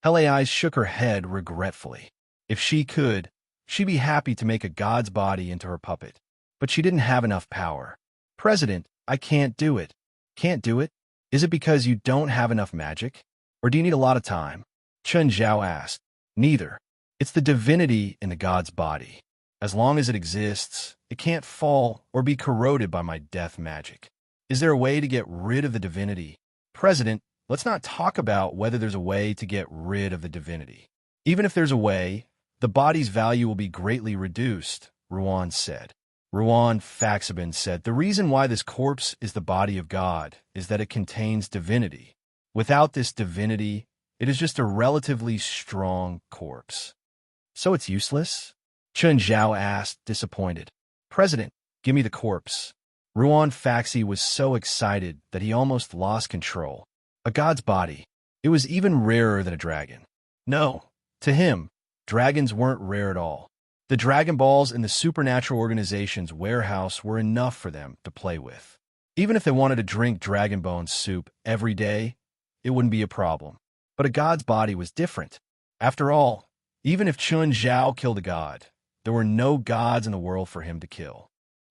Hell Eyes shook her head regretfully. If she could, she'd be happy to make a god's body into her puppet. But she didn't have enough power. President, I can't do it. Can't do it? Is it because you don't have enough magic? Or do you need a lot of time? Chun Zhao asked. Neither. It's the divinity in the god's body. As long as it exists, it can't fall or be corroded by my death magic. Is there a way to get rid of the divinity? President, let's not talk about whether there's a way to get rid of the divinity. Even if there's a way, the body's value will be greatly reduced, Ruan said. Ruan Faxabin said, the reason why this corpse is the body of God is that it contains divinity. Without this divinity, it is just a relatively strong corpse. So it's useless? Chen Zhao asked, disappointed. President, give me the corpse. Ruan Faxi was so excited that he almost lost control. A god's body. It was even rarer than a dragon. No, to him, dragons weren't rare at all. The Dragon Balls in the Supernatural Organization's warehouse were enough for them to play with. Even if they wanted to drink dragon bone soup every day, it wouldn't be a problem. But a god's body was different. After all, even if Chun Zhao killed a god, there were no gods in the world for him to kill.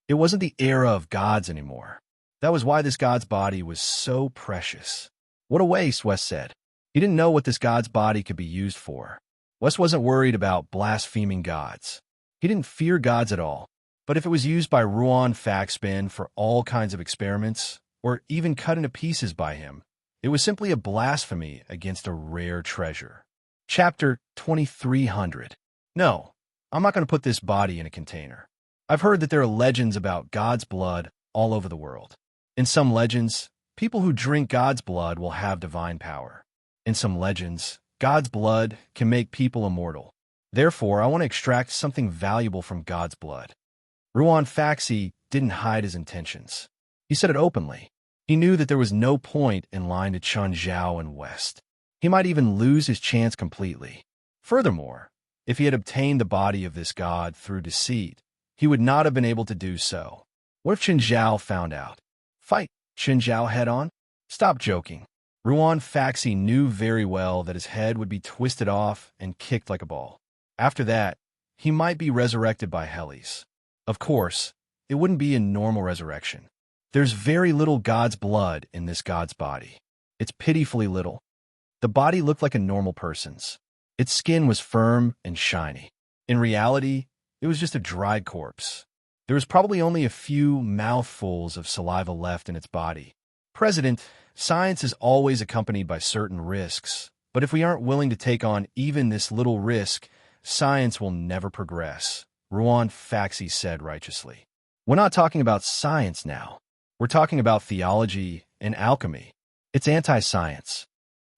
It wasn't the era of gods anymore. That was why this god's body was so precious. What a waste, Wes said. He didn't know what this god's body could be used for. Wes wasn't worried about blaspheming gods. He didn't fear gods at all. But if it was used by Ruan Faxbin for all kinds of experiments, or even cut into pieces by him, it was simply a blasphemy against a rare treasure. Chapter 2300. No, I'm not going to put this body in a container. I've heard that there are legends about God's blood all over the world. In some legends, people who drink God's blood will have divine power. In some legends, God's blood can make people immortal. Therefore, I want to extract something valuable from God's blood. Ruan Faxi didn't hide his intentions. He said it openly. He knew that there was no point in lying to Chun Zhao and West. He might even lose his chance completely. Furthermore, if he had obtained the body of this god through deceit, he would not have been able to do so. What if Chen Zhao found out? Fight Chen Zhao head-on? Stop joking. Ruan Faxi knew very well that his head would be twisted off and kicked like a ball. After that, he might be resurrected by Hellies. Of course, it wouldn't be a normal resurrection. There's very little God's blood in this God's body. It's pitifully little. The body looked like a normal person's. Its skin was firm and shiny. In reality, it was just a dried corpse. There was probably only a few mouthfuls of saliva left in its body. President, science is always accompanied by certain risks, but if we aren't willing to take on even this little risk, science will never progress, Ruan Faxi said righteously. We're not talking about science now. We're talking about theology and alchemy. It's anti-science.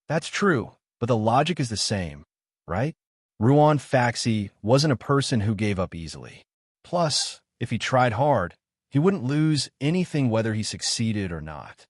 That's true, but the logic is the same, right? Ruan Faxi wasn't a person who gave up easily. Plus, if he tried hard, he wouldn't lose anything whether he succeeded or not.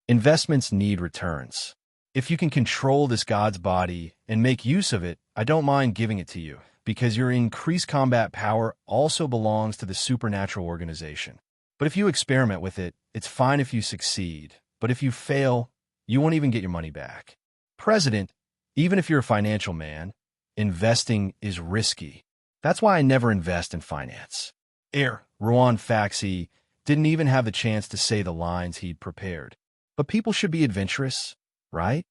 Investments need returns. If you can control this god's body and make use of it, I don't mind giving it to you, because your increased combat power also belongs to the supernatural organization. But if you experiment with it, it's fine if you succeed, but if you fail, you won't even get your money back. President, even if you're a financial man, investing is risky. That's why I never invest in finance. Ruan Faxi didn't even have the chance to say the lines he'd prepared. But people should be adventurous, right?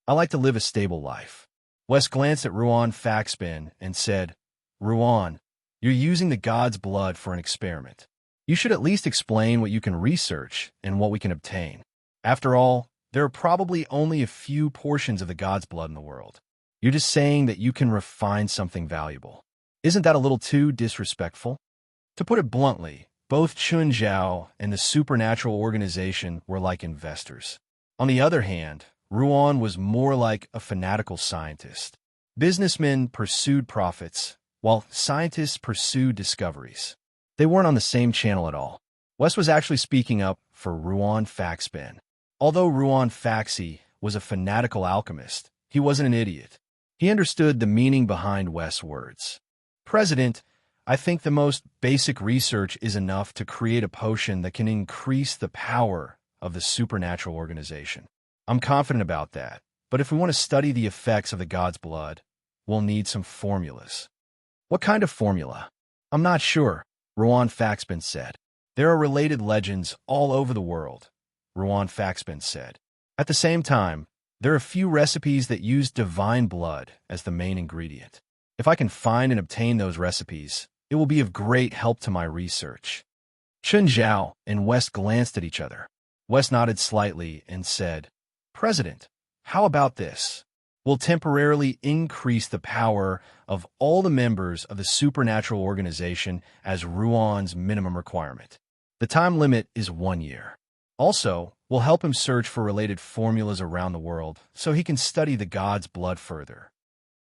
I like to live a stable life. Wes glanced at Ruan Faxbin and said, Ruan, you're using the god's blood for an experiment. You should at least explain what you can research and what we can obtain. After all, there are probably only a few portions of the god's blood in the world. You're just saying that you can refine something valuable. Isn't that a little too disrespectful? To put it bluntly, both Chun Zhao and the supernatural organization were like investors. On the other hand, Ruan was more like a fanatical scientist. Businessmen pursued profits, while scientists pursued discoveries. They weren't on the same channel at all. Wes was actually speaking up for Ruan Faxbin. Although Ruan Faxi was a fanatical alchemist, he wasn't an idiot. He understood the meaning behind Wes' words. President, I think the most basic research is enough to create a potion that can increase the power of the supernatural organization. I'm confident about that, but if we want to study the effects of the god's blood, we'll need some formulas. What kind of formula? I'm not sure, Ruan Faxbin said. There are related legends all over the world, Ruan Faxbin said. At the same time, there are a few recipes that use divine blood as the main ingredient. If I can find and obtain those recipes, it will be of great help to my research. Chen Zhao and West glanced at each other. West nodded slightly and said, President, How about this? We'll temporarily increase the power of all the members of the supernatural organization as Ruan's minimum requirement. The time limit is 1 year. Also, we'll help him search for related formulas around the world so he can study the god's blood further.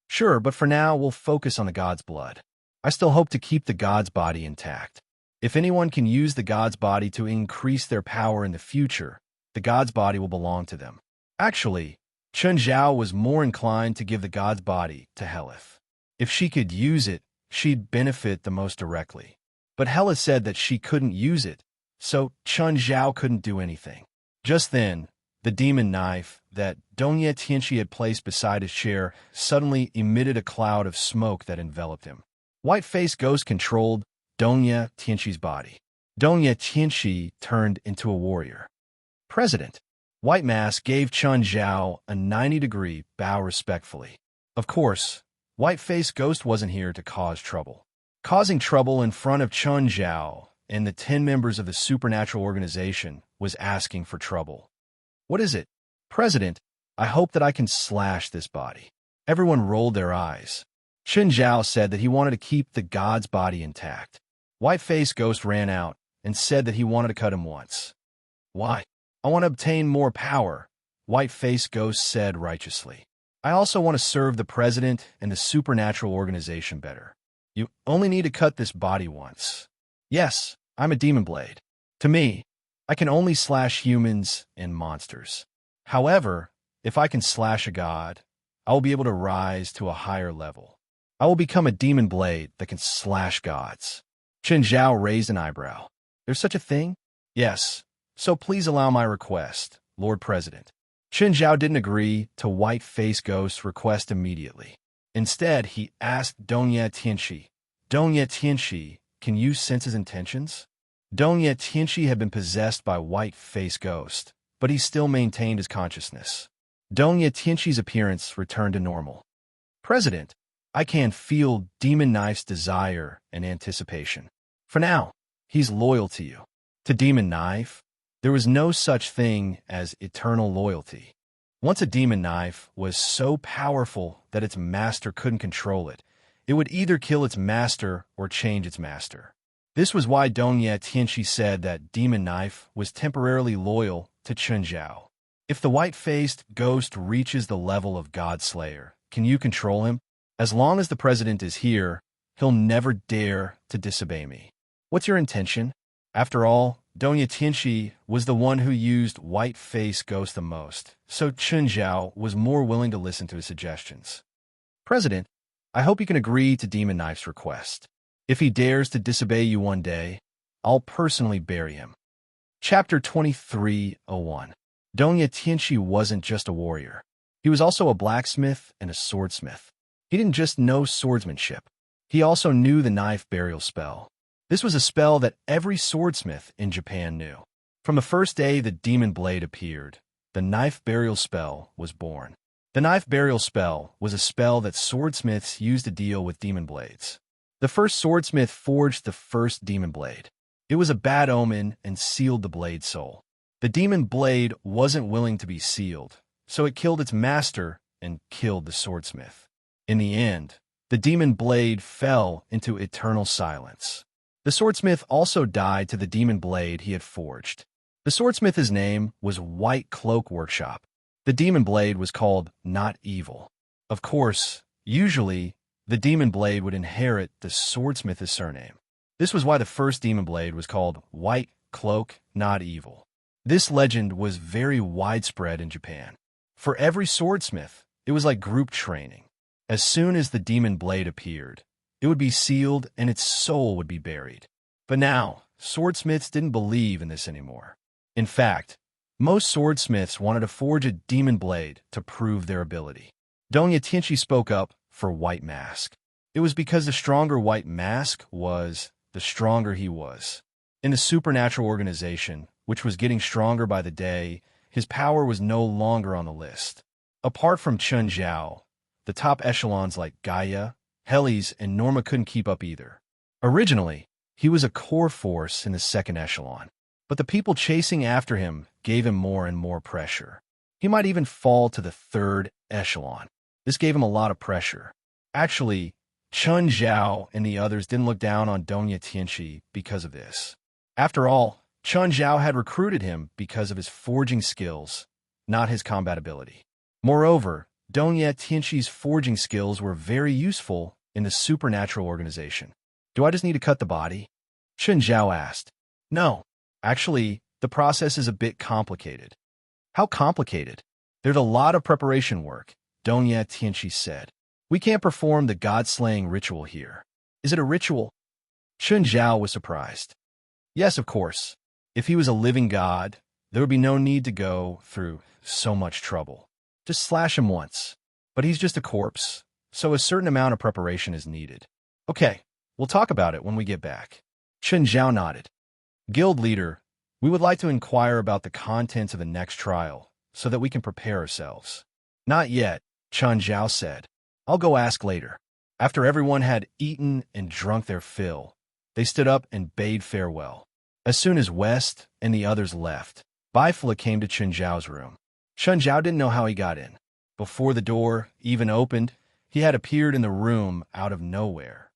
Sure, but for now, we'll focus on the god's blood. I still hope to keep the god's body intact. If anyone can use the god's body to increase their power in the future, the god's body will belong to them. Actually, Chun Zhao was more inclined to give the god's body to Helith. If she could use it, she'd benefit the most directly. But Helith said that she couldn't use it, so Chun Zhao couldn't do anything. Just then, the demon knife that Dongye Tianqi had placed beside his chair suddenly emitted a cloud of smoke that enveloped him. White-faced ghost controlled Dongye Tianqi's body. Dongye Tianqi turned into a warrior. President. White Mask gave Chun Zhao a 90-degree bow respectfully. Of course, White-faced ghost wasn't here to cause trouble. Causing trouble in front of Chun Zhao and the 10 members of the supernatural organization was asking for trouble. What is it? President, I hope that I can slash this body. Everyone rolled their eyes. Chun Zhao said that he wanted to keep the god's body intact. White-faced ghost ran out and said that he wanted to cut him once. Why? I want to obtain more power, White-faced ghost said righteously. I also want to serve the president and the supernatural organization better. You only need to cut this body once. Yes, I'm a demon blade. To me, I can only slash humans and monsters. However, if I can slash a god, I will be able to rise to a higher level. I will become a demon blade that can slash gods. Chun Zhao raised an eyebrow. There's such a thing? Yes, so please allow my request, Lord President. Chun Zhao didn't agree to White-faced Ghost's request immediately. Instead, he asked Dongye Tianqi. Dongye Tianqi, can you sense his intentions? Dongye Tianqi had been possessed by White-faced Ghost, but he still maintained his consciousness. Dongye Tianqi's appearance returned to normal. President, I can feel Demon Knife's desire and anticipation. For now, he's loyal to you. To Demon Knife, there was no such thing as eternal loyalty. Once a demon knife was so powerful that its master couldn't control it, it would either kill its master or change its master. This was why Dongye Tianqi said that demon knife was temporarily loyal to Chun Zhao. If the white-faced ghost reaches the level of God Slayer, can you control him? As long as the president is here, he'll never dare to disobey me. What's your intention? After all, Dongye Tianqi was the one who used white-faced ghost the most, so Chun Zhao was more willing to listen to his suggestions. President, I hope you can agree to Demon Knife's request. If he dares to disobey you one day, I'll personally bury him. Chapter 23:01. Dongye Tianqi wasn't just a warrior. He was also a blacksmith and a swordsmith. He didn't just know swordsmanship. He also knew the knife burial spell. This was a spell that every swordsmith in Japan knew. From the first day the demon blade appeared, the knife burial spell was born. The knife burial spell was a spell that swordsmiths used to deal with demon blades. The first swordsmith forged the first demon blade. It was a bad omen and sealed the blade's soul. The demon blade wasn't willing to be sealed, so it killed its master and killed the swordsmith. In the end, the demon blade fell into eternal silence. The swordsmith also died to the demon blade he had forged. The swordsmith's name was White Cloak Workshop. The demon blade was called Not Evil. Of course, usually, the demon blade would inherit the swordsmith's surname. This was why the first demon blade was called White Cloak Not Evil. This legend was very widespread in Japan. For every swordsmith, it was like group training. As soon as the demon blade appeared, it would be sealed and its soul would be buried. But now, swordsmiths didn't believe in this anymore. In fact, most swordsmiths wanted to forge a demon blade to prove their ability. Dongye Tianqi spoke up for White Mask. It was because the stronger White Mask was, the stronger he was. In the supernatural organization, which was getting stronger by the day, his power was no longer on the list. Apart from Chun Zhao, the top echelons like Gaia, Helles, and Norma couldn't keep up either. Originally, he was a core force in the second echelon, but the people chasing after him gave him more and more pressure. He might even fall to the third echelon. This gave him a lot of pressure. Actually, Chun Zhao and the others didn't look down on Dongye Tianqi because of this. After all, Chun Zhao had recruited him because of his forging skills, not his combat ability. Moreover, Dongye Tianqi's forging skills were very useful in the supernatural organization. Do I just need to cut the body? Chun Zhao asked. No. Actually, the process is a bit complicated. How complicated? There's a lot of preparation work, Dongye Tianqi said. We can't perform the god-slaying ritual here. Is it a ritual? Chun Zhao was surprised. Yes, of course. If he was a living god, there would be no need to go through so much trouble. Just slash him once. But he's just a corpse, so a certain amount of preparation is needed. Okay, we'll talk about it when we get back. Chun Zhao nodded. Guild leader, we would like to inquire about the contents of the next trial, so that we can prepare ourselves. Not yet, Chun Zhao said. I'll go ask later. After everyone had eaten and drunk their fill, they stood up and bade farewell. As soon as West and the others left, Bifla came to Chun Zhao's room. Chun Zhao didn't know how he got in. Before the door even opened, he had appeared in the room out of nowhere.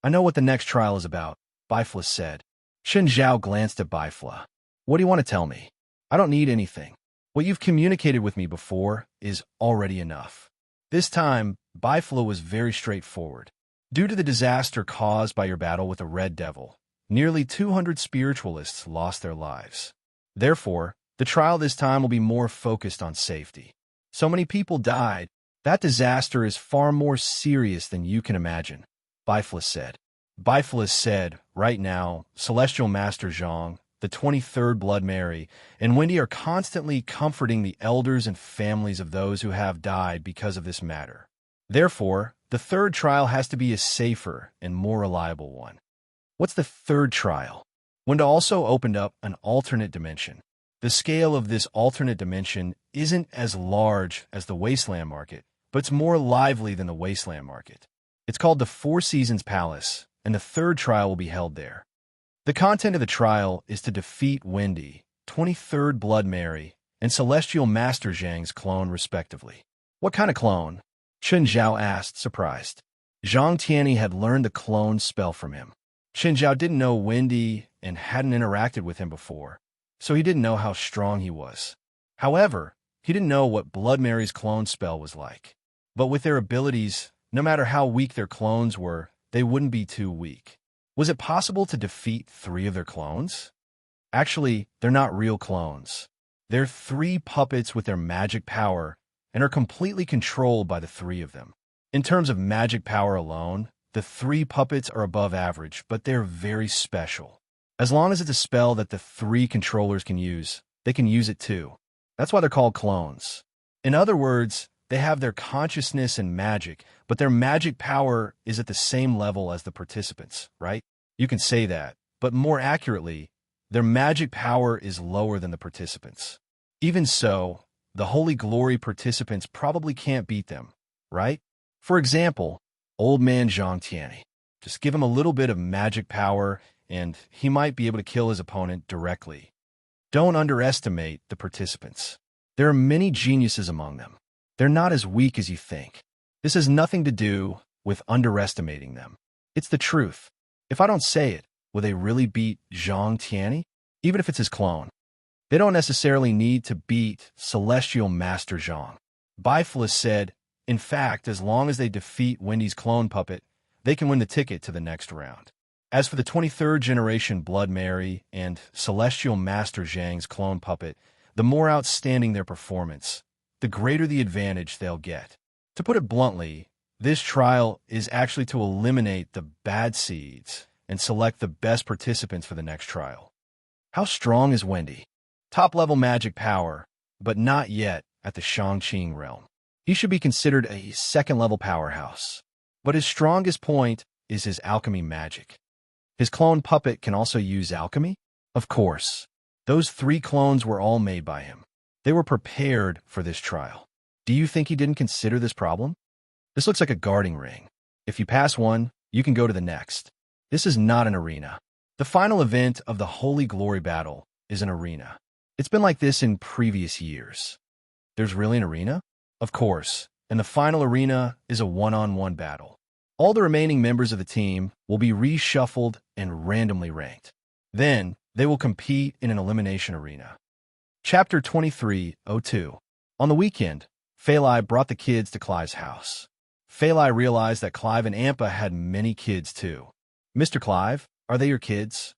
I know what the next trial is about, Bifla said. Chun Zhao glanced at Bifla. What do you want to tell me? I don't need anything. What you've communicated with me before is already enough. This time, Bifla was very straightforward. Due to the disaster caused by your battle with the Red Devil, nearly 200 spiritualists lost their lives. Therefore, the trial this time will be more focused on safety. So many people died. That disaster is far more serious than you can imagine, Bifla said. Bifla said, right now, Celestial Master Zhang, the 23rd Blood Mary, and Wendy are constantly comforting the elders and families of those who have died because of this matter. Therefore, the third trial has to be a safer and more reliable one. What's the third trial? Wenda also opened up an alternate dimension. The scale of this alternate dimension isn't as large as the Wasteland Market, but it's more lively than the Wasteland Market. It's called the Four Seasons Palace, and the third trial will be held there. The content of the trial is to defeat Wendy, 23rd Blood Mary, and Celestial Master Zhang's clone respectively. What kind of clone? Chun Zhao asked, surprised. Zhang Tianyi had learned the clone spell from him. Chun Zhao didn't know Wendy and hadn't interacted with him before, so he didn't know how strong he was. However, he didn't know what Blood Mary's clone spell was like. But with their abilities, no matter how weak their clones were, they wouldn't be too weak. Was it possible to defeat 3 of their clones? Actually, they're not real clones. They're 3 puppets with their magic power and are completely controlled by the 3 of them. In terms of magic power alone, the 3 puppets are above average, but they're very special. As long as it's a spell that the 3 controllers can use, they can use it too. That's why they're called clones. In other words, they have their consciousness and magic, but their magic power is at the same level as the participants, right? You can say that, but more accurately, their magic power is lower than the participants. Even so, the Holy Glory participants probably can't beat them, right? For example, Old Man Zhang Tianyi. Just give him a little bit of magic power, and he might be able to kill his opponent directly. Don't underestimate the participants. There are many geniuses among them. They're not as weak as you think. This has nothing to do with underestimating them. It's the truth. If I don't say it, will they really beat Zhang Tianyi? Even if it's his clone. They don't necessarily need to beat Celestial Master Zhang. Bifla said, in fact, as long as they defeat Wendy's clone puppet, they can win the ticket to the next round. As for the 23rd generation Blood Mary and Celestial Master Zhang's clone puppet, the more outstanding their performance, the greater the advantage they'll get. To put it bluntly, this trial is actually to eliminate the bad seeds and select the best participants for the next trial. How strong is Wendy? Top-level magic power, but not yet at the Shangqing realm. He should be considered a second-level powerhouse. But his strongest point is his alchemy magic. His clone puppet can also use alchemy? Of course. Those 3 clones were all made by him. They were prepared for this trial. Do you think he didn't consider this problem? This looks like a guarding ring. If you pass one, you can go to the next. This is not an arena. The final event of the Holy Glory Battle is an arena. It's been like this in previous years. There's really an arena? Of course, and the final arena is a one-on-one battle. All the remaining members of the team will be reshuffled and randomly ranked. Then, they will compete in an elimination arena. Chapter 23:02. On the weekend, Phalai brought the kids to Clive's house. Phalai realized that Clive and Ampa had many kids too. "Mr. Clive, are they your kids?"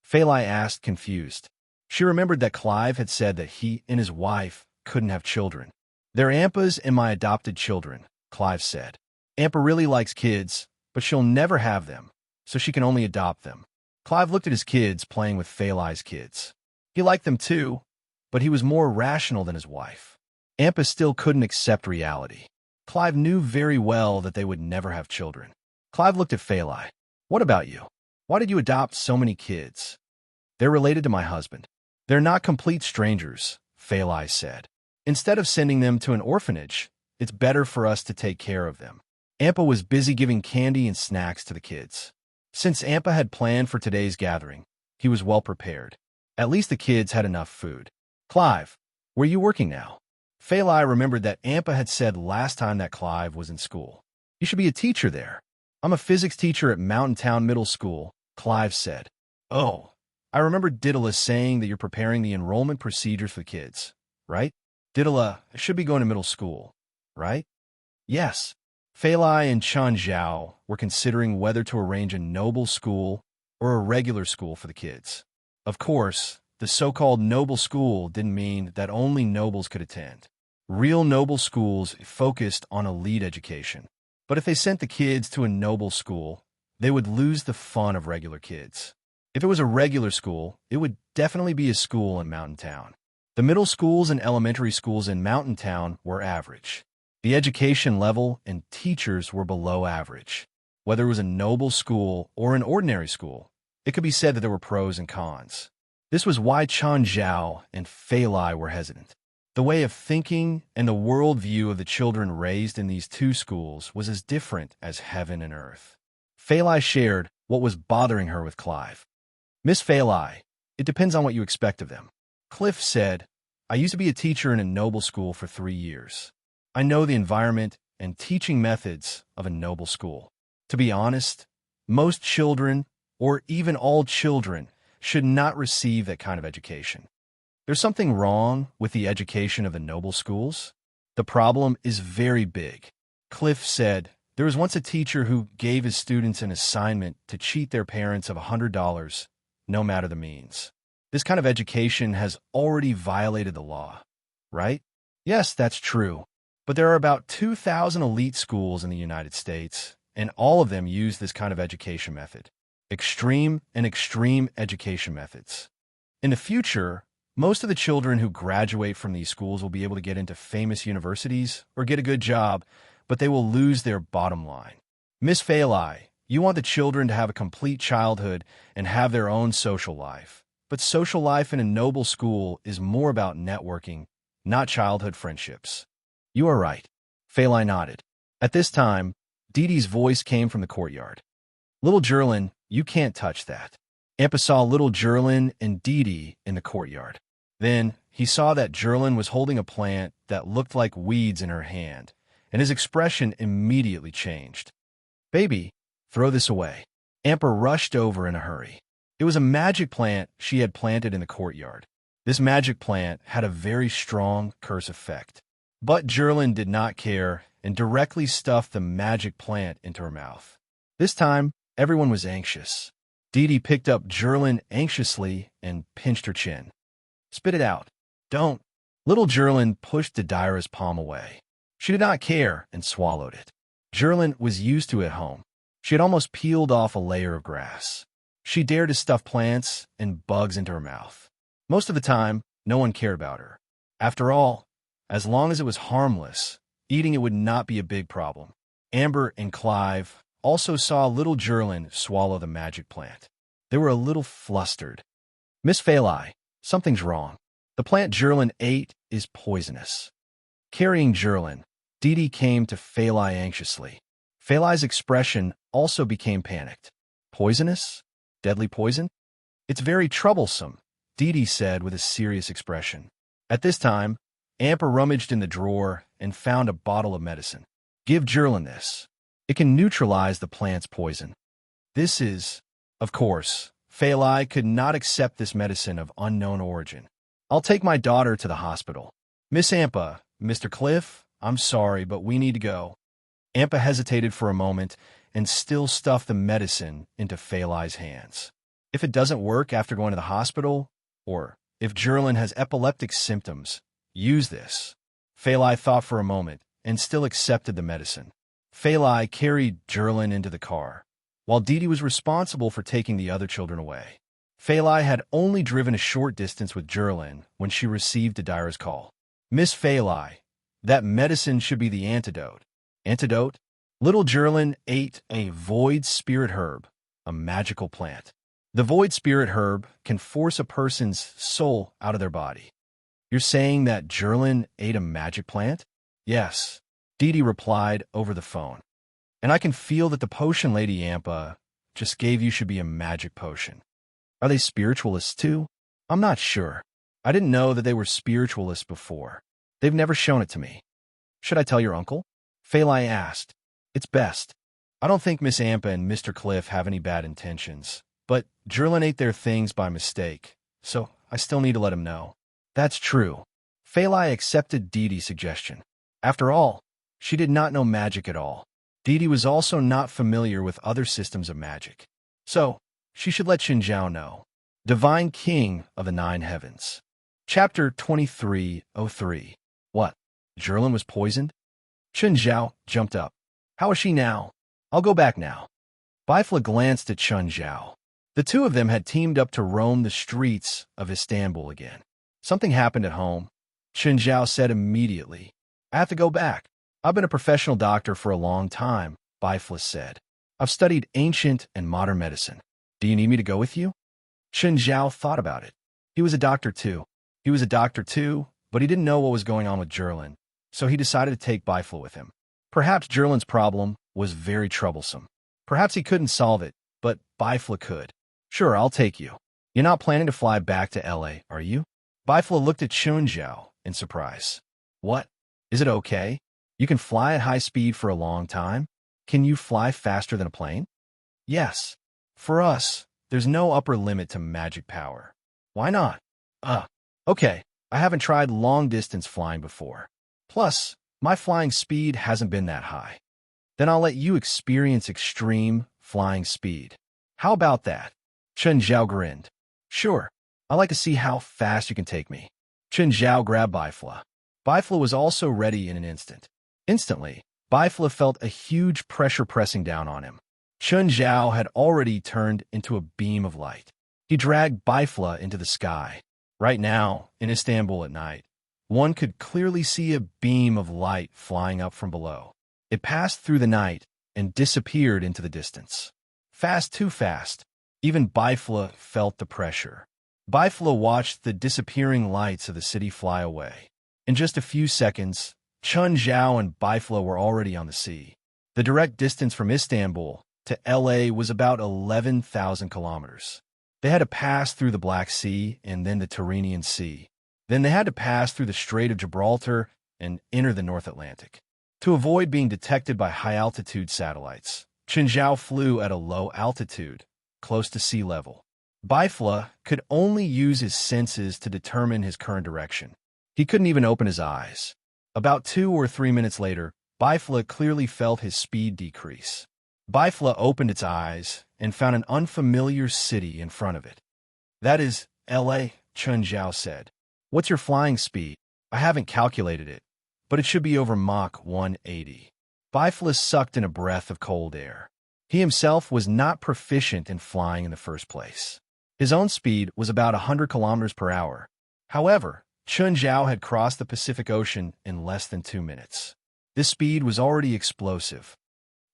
Phalai asked, confused. She remembered that Clive had said that he and his wife couldn't have children. "They're Ampa's and my adopted children," Clive said. "Ampa really likes kids, but she'll never have them, so she can only adopt them." Clive looked at his kids playing with Phalai's kids. He liked them too, but he was more rational than his wife. Ampa still couldn't accept reality. Clive knew very well that they would never have children. Clive looked at Phalai. "What about you? Why did you adopt so many kids?" "They're related to my husband." "They're not complete strangers," Phalai said. "Instead of sending them to an orphanage, it's better for us to take care of them." Ampa was busy giving candy and snacks to the kids. Since Ampa had planned for today's gathering, he was well prepared. At least the kids had enough food. "Clive, where are you working now?" Phalai remembered that Ampa had said last time that Clive was in school. "You should be a teacher there." "I'm a physics teacher at Mountain Town Middle School," Clive said. "Oh, I remember Didala saying that you're preparing the enrollment procedures for the kids, right? Didala should be going to middle school, right?" "Yes." Phalai and Chan Zhao were considering whether to arrange a noble school or a regular school for the kids. Of course, the so-called noble school didn't mean that only nobles could attend. Real noble schools focused on elite education. But if they sent the kids to a noble school, they would lose the fun of regular kids. If it was a regular school, it would definitely be a school in Mountain Town. The middle schools and elementary schools in Mountain Town were average. The education level and teachers were below average. Whether it was a noble school or an ordinary school, it could be said that there were pros and cons. This was why Chan Zhao and Phalai were hesitant. The way of thinking and the worldview of the children raised in these two schools was as different as heaven and earth. Phalai shared what was bothering her with Clive. "Miss Phalai, it depends on what you expect of them." Cliff said, "I used to be a teacher in a noble school for 3 years. I know the environment and teaching methods of a noble school. To be honest, most children, or even all children, should not receive that kind of education. There's something wrong with the education of the noble schools. The problem is very big." Cliff said, "There was once a teacher who gave his students an assignment to cheat their parents of $100, no matter the means. This kind of education has already violated the law, right?" "Yes, that's true. But there are about 2,000 elite schools in the United States, and all of them use this kind of education method. Extreme and extreme education methods. In the future, most of the children who graduate from these schools will be able to get into famous universities or get a good job, but they will lose their bottom line. Miss Phalai, you want the children to have a complete childhood and have their own social life. But social life in a noble school is more about networking, not childhood friendships." "You are right." Phalai nodded. At this time, Didi's voice came from the courtyard. "Little Jerlin, you can't touch that." Ampa saw little Jerlin and Didi in the courtyard. Then he saw that Jerlin was holding a plant that looked like weeds in her hand, and his expression immediately changed. "Baby, throw this away." Ampa rushed over in a hurry. It was a magic plant she had planted in the courtyard. This magic plant had a very strong curse effect. But Jerlin did not care and directly stuffed the magic plant into her mouth. This time, everyone was anxious. Didi picked up Jerlin anxiously and pinched her chin. "Spit it out." "Don't." Little Jerlin pushed Didira's palm away. She did not care and swallowed it. Jerlin was used to it at home. She had almost peeled off a layer of grass. She dared to stuff plants and bugs into her mouth. Most of the time, no one cared about her. After all, as long as it was harmless, eating it would not be a big problem. Amber and Clive also saw little Jerlin swallow the magic plant. They were a little flustered. "Miss Phalai, something's wrong. The plant Jerlin ate is poisonous." Carrying Jerlin, Didi came to Phalai anxiously. Phalai's expression also became panicked. "Poisonous? Deadly poison?" "It's very troublesome," Didi said with a serious expression. At this time, Ampa rummaged in the drawer and found a bottle of medicine. Give Jerlin this. It can neutralize the plant's poison. This is, of course, Phalai could not accept this medicine of unknown origin. I'll take my daughter to the hospital. Miss Ampa, Mr. Cliff, I'm sorry, but we need to go. Ampa hesitated for a moment and still stuffed the medicine into Phalai's hands. If it doesn't work after going to the hospital, or if Jerlin has epileptic symptoms, use this. Phalai thought for a moment and still accepted the medicine. Phalai carried Jerlin into the car, while Dee Dee was responsible for taking the other children away. Phalai had only driven a short distance with Jerlin when she received Adira's call. Miss Phalai, that medicine should be the antidote. Antidote? Little Jerlin ate a void spirit herb, a magical plant. The void spirit herb can force a person's soul out of their body. You're saying that Jerlin ate a magic plant? Yes, Dee Dee replied over the phone. And I can feel that the potion Lady Ampa just gave you should be a magic potion. Are they spiritualists too? I'm not sure. I didn't know that they were spiritualists before. They've never shown it to me. Should I tell your uncle? Phalai asked. It's best. I don't think Miss Ampa and Mr. Cliff have any bad intentions, but Jerlin ate their things by mistake, so I still need to let him know. That's true. Phalai accepted Dee Dee's suggestion. After all, she did not know magic at all. Dee Dee was also not familiar with other systems of magic. So, she should let Xinjiao know. Divine King of the Nine Heavens. Chapter 2303. What? Jerlin was poisoned? Xinjiao jumped up. How is she now? I'll go back now. Bifla glanced at Xinjiao. The two of them had teamed up to roam the streets of Istanbul again. Something happened at home, Xinjiao said immediately. I have to go back. I've been a professional doctor for a long time, Bifla said. I've studied ancient and modern medicine. Do you need me to go with you? Xinjiao thought about it. He was a doctor too. But he didn't know what was going on with Jerlin, so he decided to take Bifla with him. Perhaps Jerlin's problem was very troublesome. Perhaps he couldn't solve it, but Bifla could. Sure, I'll take you. You're not planning to fly back to LA, are you? Bifla looked at Xinjiao in surprise. What? Is it okay? You can fly at high speed for a long time? Can you fly faster than a plane? Yes. For us, there's no upper limit to magic power. Why not? Okay. I haven't tried long-distance flying before. Plus, my flying speed hasn't been that high. Then I'll let you experience extreme flying speed. How about that? Xinjiao grinned. Sure. I like to see how fast you can take me. Xinjiao grabbed Bifla. Bifla was also ready in an instant. Instantly, Bifla felt a huge pressure pressing down on him. Xinjiao had already turned into a beam of light. He dragged Bifla into the sky. Right now, in Istanbul at night, one could clearly see a beam of light flying up from below. It passed through the night and disappeared into the distance. Fast, too fast. Even Bifla felt the pressure. Bifla watched the disappearing lights of the city fly away. In just a few seconds, Xinjiao and Bifla were already on the sea. The direct distance from Istanbul to LA was about 11,000 kilometers. They had to pass through the Black Sea and then the Tyrrhenian Sea. Then they had to pass through the Strait of Gibraltar and enter the North Atlantic. To avoid being detected by high-altitude satellites, Xinjiao flew at a low altitude, close to sea level. Bifla could only use his senses to determine his current direction. He couldn't even open his eyes. About 2 or 3 minutes later, Bifla clearly felt his speed decrease. Bifla opened its eyes and found an unfamiliar city in front of it. That is L.A., Xinjiao said. What's your flying speed? I haven't calculated it, but it should be over Mach 180. Bifla sucked in a breath of cold air. He himself was not proficient in flying in the first place. His own speed was about 100 kilometers per hour. However, Xinjiao had crossed the Pacific Ocean in less than 2 minutes. This speed was already explosive.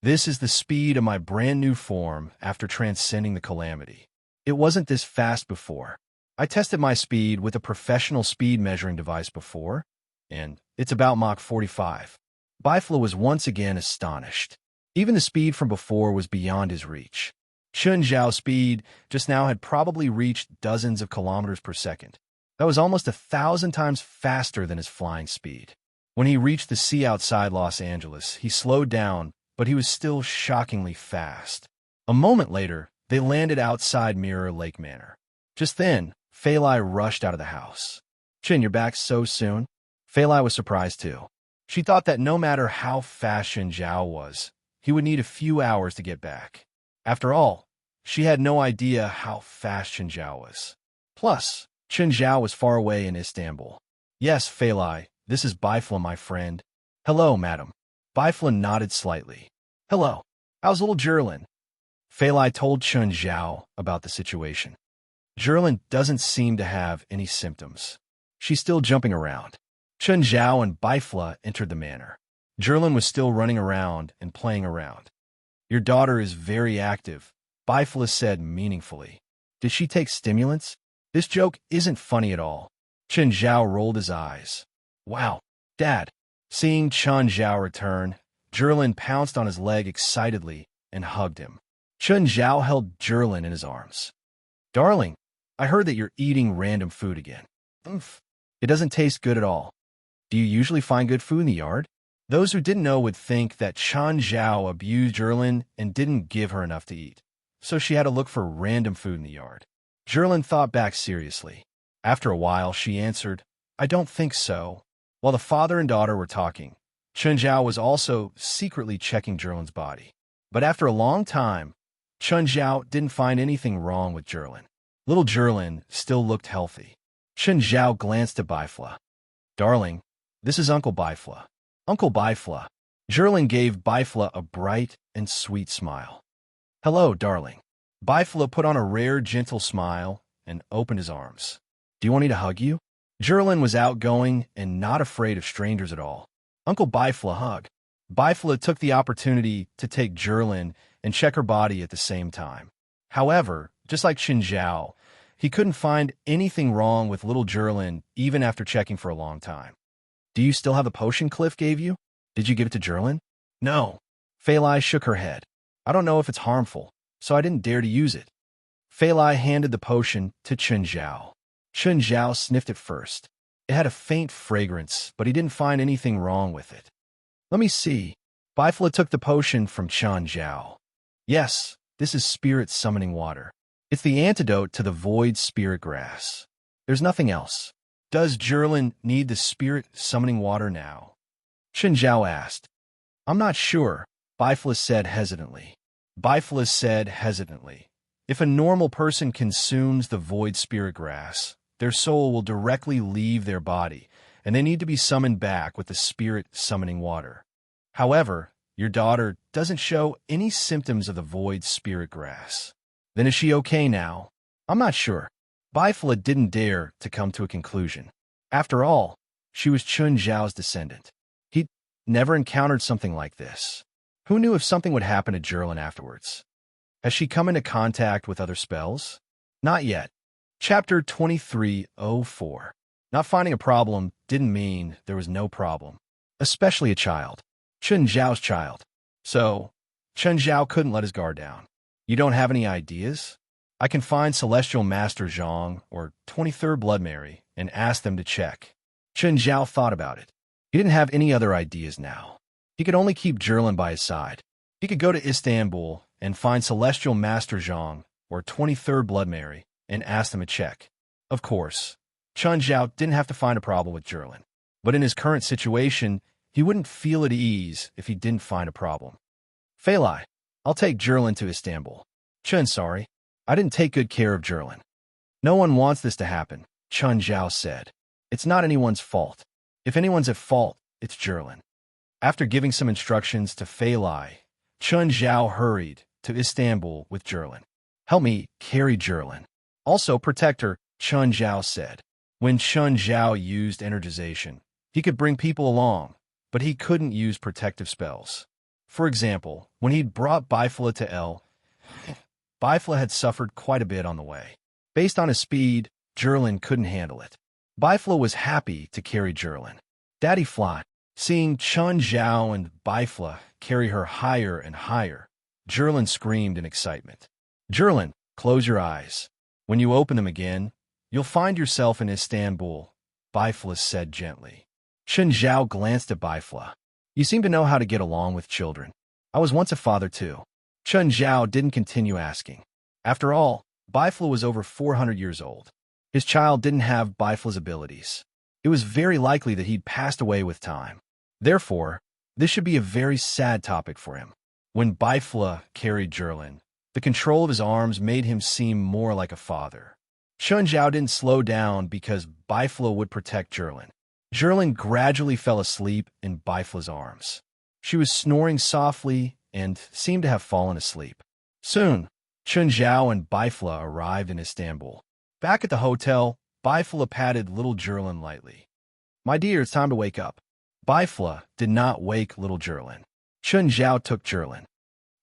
This is the speed of my brand new form after transcending the calamity. It wasn't this fast before. I tested my speed with a professional speed measuring device before, and it's about Mach 45. Bifla was once again astonished. Even the speed from before was beyond his reach. Xinjiao's speed just now had probably reached dozens of kilometers per second. That was almost 1,000 times faster than his flying speed. When he reached the sea outside Los Angeles, he slowed down, but he was still shockingly fast. A moment later, they landed outside Mirror Lake Manor. Just then, Feilai rushed out of the house. Chin, you're back so soon? Feilai was surprised too. She thought that no matter how fast Shen Zhao was, he would need a few hours to get back. After all, she had no idea how fast Shen Zhao was. Plus, Chen Zhao was far away in Istanbul. Yes, Feilai, this is Bifla, my friend. Hello, madam. Bifla nodded slightly. Hello. How's little Jerlin? Feilai told Chen Zhao about the situation. Jerlin doesn't seem to have any symptoms. She's still jumping around. Chen Zhao and Bifla entered the manor. Jerlin was still running around and playing around. Your daughter is very active, Bifla said meaningfully. Did she take stimulants? This joke isn't funny at all. Chen Zhao rolled his eyes. Wow, Dad. Seeing Chen Zhao return, Jerlin pounced on his leg excitedly and hugged him. Chen Zhao held Jerlin in his arms. Darling, I heard that you're eating random food again. Oof. It doesn't taste good at all. Do you usually find good food in the yard? Those who didn't know would think that Chen Zhao abused Jerlin and didn't give her enough to eat, so she had to look for random food in the yard. Jerlin thought back seriously. After a while, she answered, I don't think so. While the father and daughter were talking, Chen Zhao was also secretly checking Jerlin's body. But after a long time, Chen Zhao didn't find anything wrong with Jerlin. Little Jerlin still looked healthy. Chen Zhao glanced at Bifla. Darling, this is Uncle Bifla. Uncle Bifla. Jerlin gave Bifla a bright and sweet smile. Hello, darling. Bifla put on a rare, gentle smile and opened his arms. Do you want me to hug you? Jerlin was outgoing and not afraid of strangers at all. Uncle Bifla hug. Bifla took the opportunity to take Jerlin and check her body at the same time. However, just like Chen Zhao, he couldn't find anything wrong with little Jerlin even after checking for a long time. Do you still have the potion Cliff gave you? Did you give it to Jerlin? No. Feilai shook her head. I don't know if it's harmful, so I didn't dare to use it. Feilai handed the potion to Chen Zhao. Chen Zhao sniffed it first. It had a faint fragrance, but he didn't find anything wrong with it. Let me see. Bifla took the potion from Chen Zhao. Yes, this is spirit summoning water. It's the antidote to the void spirit grass. There's nothing else. Does Jerlin need the spirit summoning water now? Chen Zhao asked. I'm not sure, Bifla said hesitantly. If a normal person consumes the void spirit grass, their soul will directly leave their body, and they need to be summoned back with the spirit summoning water. However, your daughter doesn't show any symptoms of the void spirit grass. Then is she okay now? I'm not sure. Bifla didn't dare to come to a conclusion. After all, she was Chen Zhao's descendant. He'd never encountered something like this. Who knew if something would happen to Jerlin afterwards? Has she come into contact with other spells? Not yet. Chapter 2304. Not finding a problem didn't mean there was no problem, especially a child. Chen Zhao's child. So, Chen Zhao couldn't let his guard down. You don't have any ideas? I can find Celestial Master Zhang or 23rd Blood Mary and ask them to check. Chen Zhao thought about it. He didn't have any other ideas now. He could only keep Jerlin by his side. He could go to Istanbul and find Celestial Master Zhang or 23rd Blood Mary and ask them to check. Of course, Chen Zhao didn't have to find a problem with Jerlin. But in his current situation, he wouldn't feel at ease if he didn't find a problem. Feilai, I'll take Jerlin to Istanbul. Chen, sorry. I didn't take good care of Jerlin. No one wants this to happen, Chen Zhao said. It's not anyone's fault. If anyone's at fault, it's Jerlin. After giving some instructions to Feilai, Chen Zhao hurried to Istanbul with Jerlin. Help me carry Jerlin. Also protect her, Chen Zhao said. When Chen Zhao used energization, he could bring people along, but he couldn't use protective spells. For example, when he'd brought Bifla to El, Bifla had suffered quite a bit on the way. Based on his speed, Jerlin couldn't handle it. Bifla was happy to carry Jerlin. Daddy Fly, seeing Chen Zhao and Bifla carry her higher and higher, Jerlin screamed in excitement. Jerlin, close your eyes. When you open them again, You'll find yourself in Istanbul, Bifla said gently. Chen Zhao glanced at Bifla. You seem to know how to get along with children. I was once a father too. Chen Zhao didn't continue asking. After all, Bifla was over 400 years old. His child didn't have Bifla's abilities. It was very likely that he'd passed away with time. Therefore, this should be a very sad topic for him. When Bifla carried Jerlin, the control of his arms made him seem more like a father. Chen Zhao didn't slow down because Bifla would protect Jerlin. Jerlin gradually fell asleep in Bifla's arms. She was snoring softly and seemed to have fallen asleep. Soon, Chen Zhao and Bifla arrived in Istanbul. Back at the hotel, Bifla patted little Jerlin lightly. My dear, it's time to wake up. Bifla did not wake little Jerlin. Chen Zhao took Jerlin.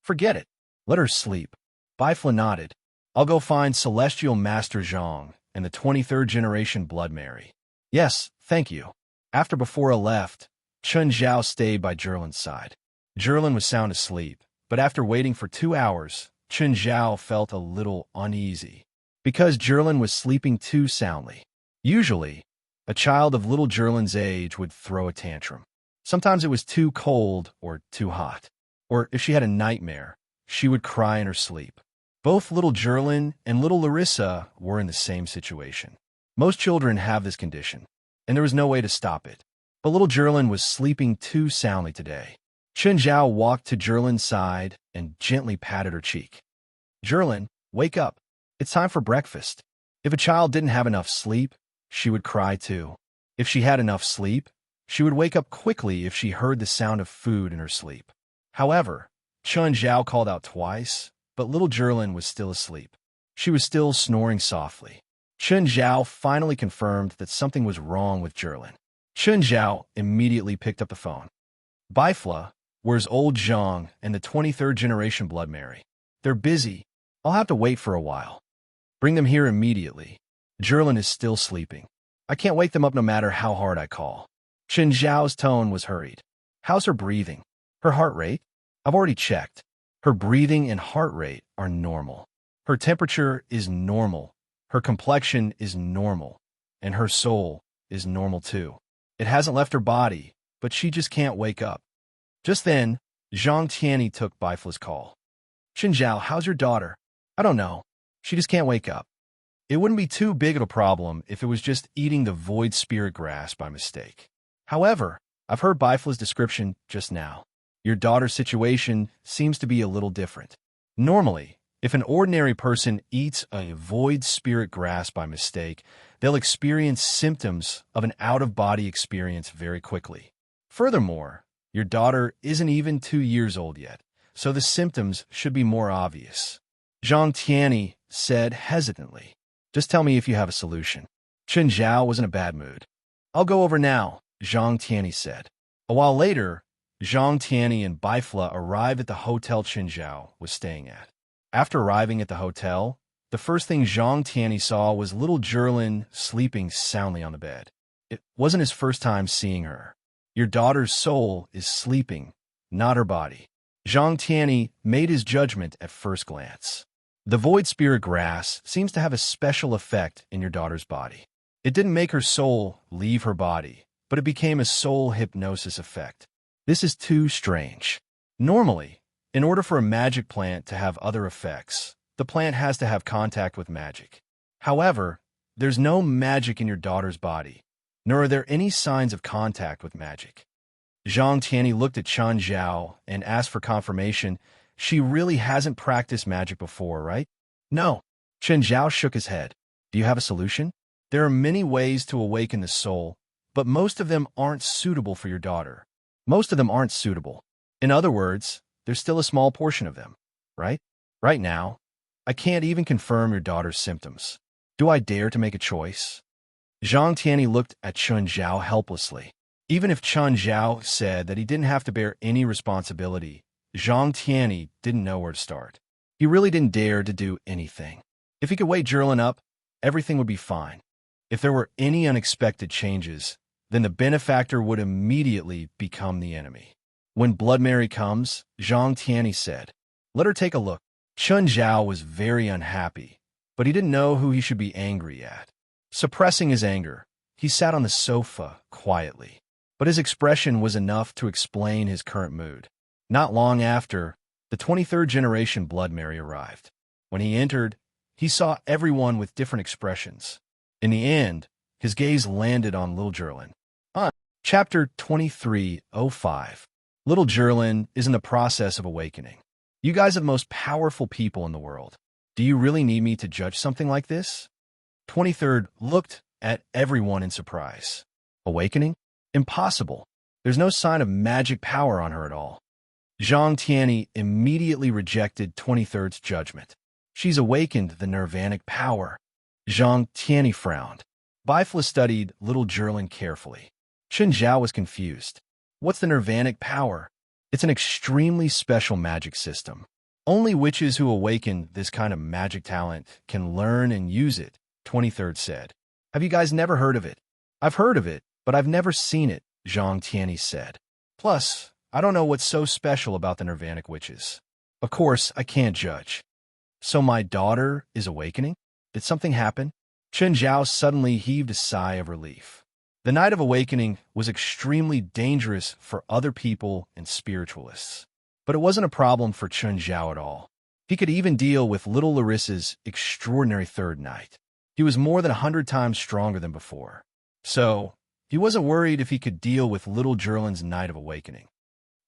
Forget it. Let her sleep. Bifla nodded. I'll go find Celestial Master Zhang and the 23rd generation Blood Mary. Yes, thank you. After Befora left, Chen Zhao stayed by Jerlin's side. Jerlin was sound asleep, but after waiting for 2 hours, Chen Zhao felt a little uneasy because Jerlin was sleeping too soundly. Usually, a child of little Jerlin's age would throw a tantrum. Sometimes it was too cold or too hot. Or if she had a nightmare, she would cry in her sleep. Both little Jerlin and little Larissa were in the same situation. Most children have this condition, and there was no way to stop it. But little Jerlin was sleeping too soundly today. Chen Zhao walked to Jerlin's side and gently patted her cheek. Jerlin, wake up. It's time for breakfast. If a child didn't have enough sleep, she would cry too. If she had enough sleep, she would wake up quickly if she heard the sound of food in her sleep. However, Chen Zhao called out twice, but little Jerlin was still asleep. She was still snoring softly. Chen Zhao finally confirmed that something was wrong with Jerlin. Chen Zhao immediately picked up the phone. Bifla, where's old Zhang and the 23rd generation Blood Mary? They're busy. I'll have to wait for a while. Bring them here immediately. Jerlin is still sleeping. I can't wake them up no matter how hard I call. Chen Zhao's tone was hurried. How's her breathing? Her heart rate? I've already checked. Her breathing and heart rate are normal. Her temperature is normal. Her complexion is normal. And her soul is normal too. It hasn't left her body, but she just can't wake up. Just then, Zhang Tianyi took Bifla's call. Chen Zhao, how's your daughter? I don't know. She just can't wake up. It wouldn't be too big of a problem if it was just eating the void spirit grass by mistake. However, I've heard Bifla's description just now. Your daughter's situation seems to be a little different. Normally, if an ordinary person eats a void spirit grass by mistake, they'll experience symptoms of an out-of-body experience very quickly. Furthermore, your daughter isn't even 2 years old yet, so the symptoms should be more obvious. Zhang Tianyi said hesitantly. Just tell me if you have a solution. Chen Zhao was in a bad mood. I'll go over now, Zhang Tianyi said. A while later, Zhang Tianyi and Bifla arrived at the hotel Chen Zhao was staying at. After arriving at the hotel, the first thing Zhang Tianyi saw was little Jerlin sleeping soundly on the bed. It wasn't his first time seeing her. Your daughter's soul is sleeping, not her body. Zhang Tianyi made his judgment at first glance. The void spirit grass seems to have a special effect in your daughter's body. It didn't make her soul leave her body, but it became a soul hypnosis effect. This is too strange. Normally, in order for a magic plant to have other effects, the plant has to have contact with magic. However, there's no magic in your daughter's body, nor are there any signs of contact with magic. Zhang Tianyi looked at Chen Zhao and asked for confirmation. She really hasn't practiced magic before, right? No. Chen Zhao shook his head. Do you have a solution? There are many ways to awaken the soul, but most of them aren't suitable for your daughter. Most of them aren't suitable. In other words, there's still a small portion of them, right? Right now, I can't even confirm your daughter's symptoms. Do I dare to make a choice? Zhang Tianyi looked at Chen Zhao helplessly. Even if Chen Zhao said that he didn't have to bear any responsibility, Zhang Tianyi didn't know where to start. He really didn't dare to do anything. If he could wake Jerlin up, everything would be fine. If there were any unexpected changes, then the benefactor would immediately become the enemy. When Blood Mary comes, Zhang Tianyi said, let her take a look. Chen Zhao was very unhappy, but he didn't know who he should be angry at. Suppressing his anger, he sat on the sofa quietly, but his expression was enough to explain his current mood. Not long after, the 23rd generation Blood Mary arrived. When he entered, he saw everyone with different expressions. In the end, his gaze landed on Little Gerlin. Chapter 2305. Little Gerlin is in the process of awakening. You guys are the most powerful people in the world. Do you really need me to judge something like this? 23rd looked at everyone in surprise. Awakening? Impossible. There's no sign of magic power on her at all. Zhang Tianyi immediately rejected 23rd's judgment. She's awakened the nirvanic power. Zhang Tianyi frowned. Bifla studied Little Gerlin carefully. Chen Zhao was confused. What's the nirvanic power? It's an extremely special magic system. Only witches who awaken this kind of magic talent can learn and use it, 23rd said. Have you guys never heard of it? I've heard of it, but I've never seen it, Zhang Tianyi said. Plus, I don't know what's so special about the nirvanic witches. Of course, I can't judge. So my daughter is awakening? Did something happen? Chen Zhao suddenly heaved a sigh of relief. The night of awakening was extremely dangerous for other people and spiritualists. But it wasn't a problem for Chen Zhao at all. He could even deal with little Larissa's extraordinary third night. He was more than 100 times stronger than before. So, he wasn't worried if he could deal with Little Gerlin's night of awakening.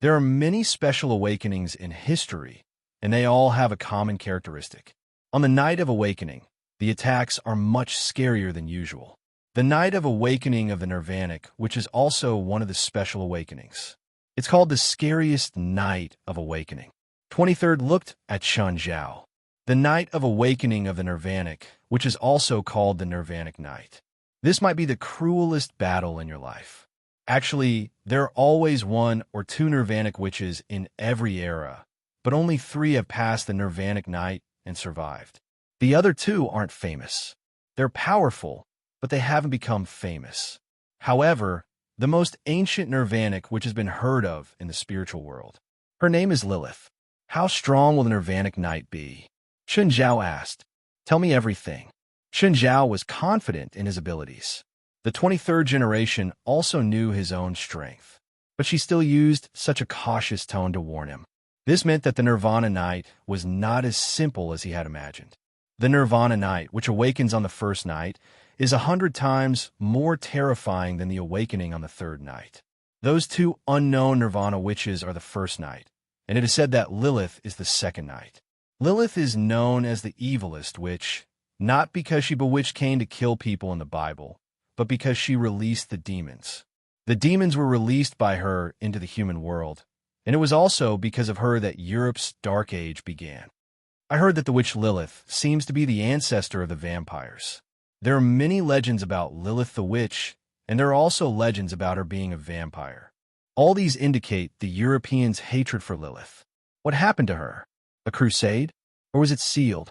There are many special awakenings in history, and they all have a common characteristic. On the night of awakening, the attacks are much scarier than usual. The night of awakening of the Nirvanic, which is also one of the special awakenings. It's called the scariest night of awakening. 23rd looked at Chen Zhao. The night of awakening of the Nirvanic, which is also called the Nirvanic night. This might be the cruelest battle in your life. Actually, there are always 1 or 2 Nirvanic witches in every era, but only 3 have passed the Nirvanic night and survived. The other 2 aren't famous. They're powerful, but they haven't become famous. However, the most ancient Nirvanic which has been heard of in the spiritual world. Her name is Lilith. How strong will the Nirvanic night be? Chen Zhao asked. Tell me everything. Chen Zhao was confident in his abilities. The 23rd generation also knew his own strength, but she still used such a cautious tone to warn him. This meant that the Nirvana night was not as simple as he had imagined. The Nirvana night, which awakens on the first night, is 100 times more terrifying than the awakening on the third night. Those 2 unknown Nirvana witches are the first night, and it is said that Lilith is the second night. Lilith is known as the evilest witch, not because she bewitched Cain to kill people in the Bible, but because she released the demons. The demons were released by her into the human world, and it was also because of her that Europe's Dark Age began. I heard that the witch Lilith seems to be the ancestor of the vampires. There are many legends about Lilith the witch, and there are also legends about her being a vampire. All these indicate the Europeans' hatred for Lilith. What happened to her? A crusade? Or was it sealed?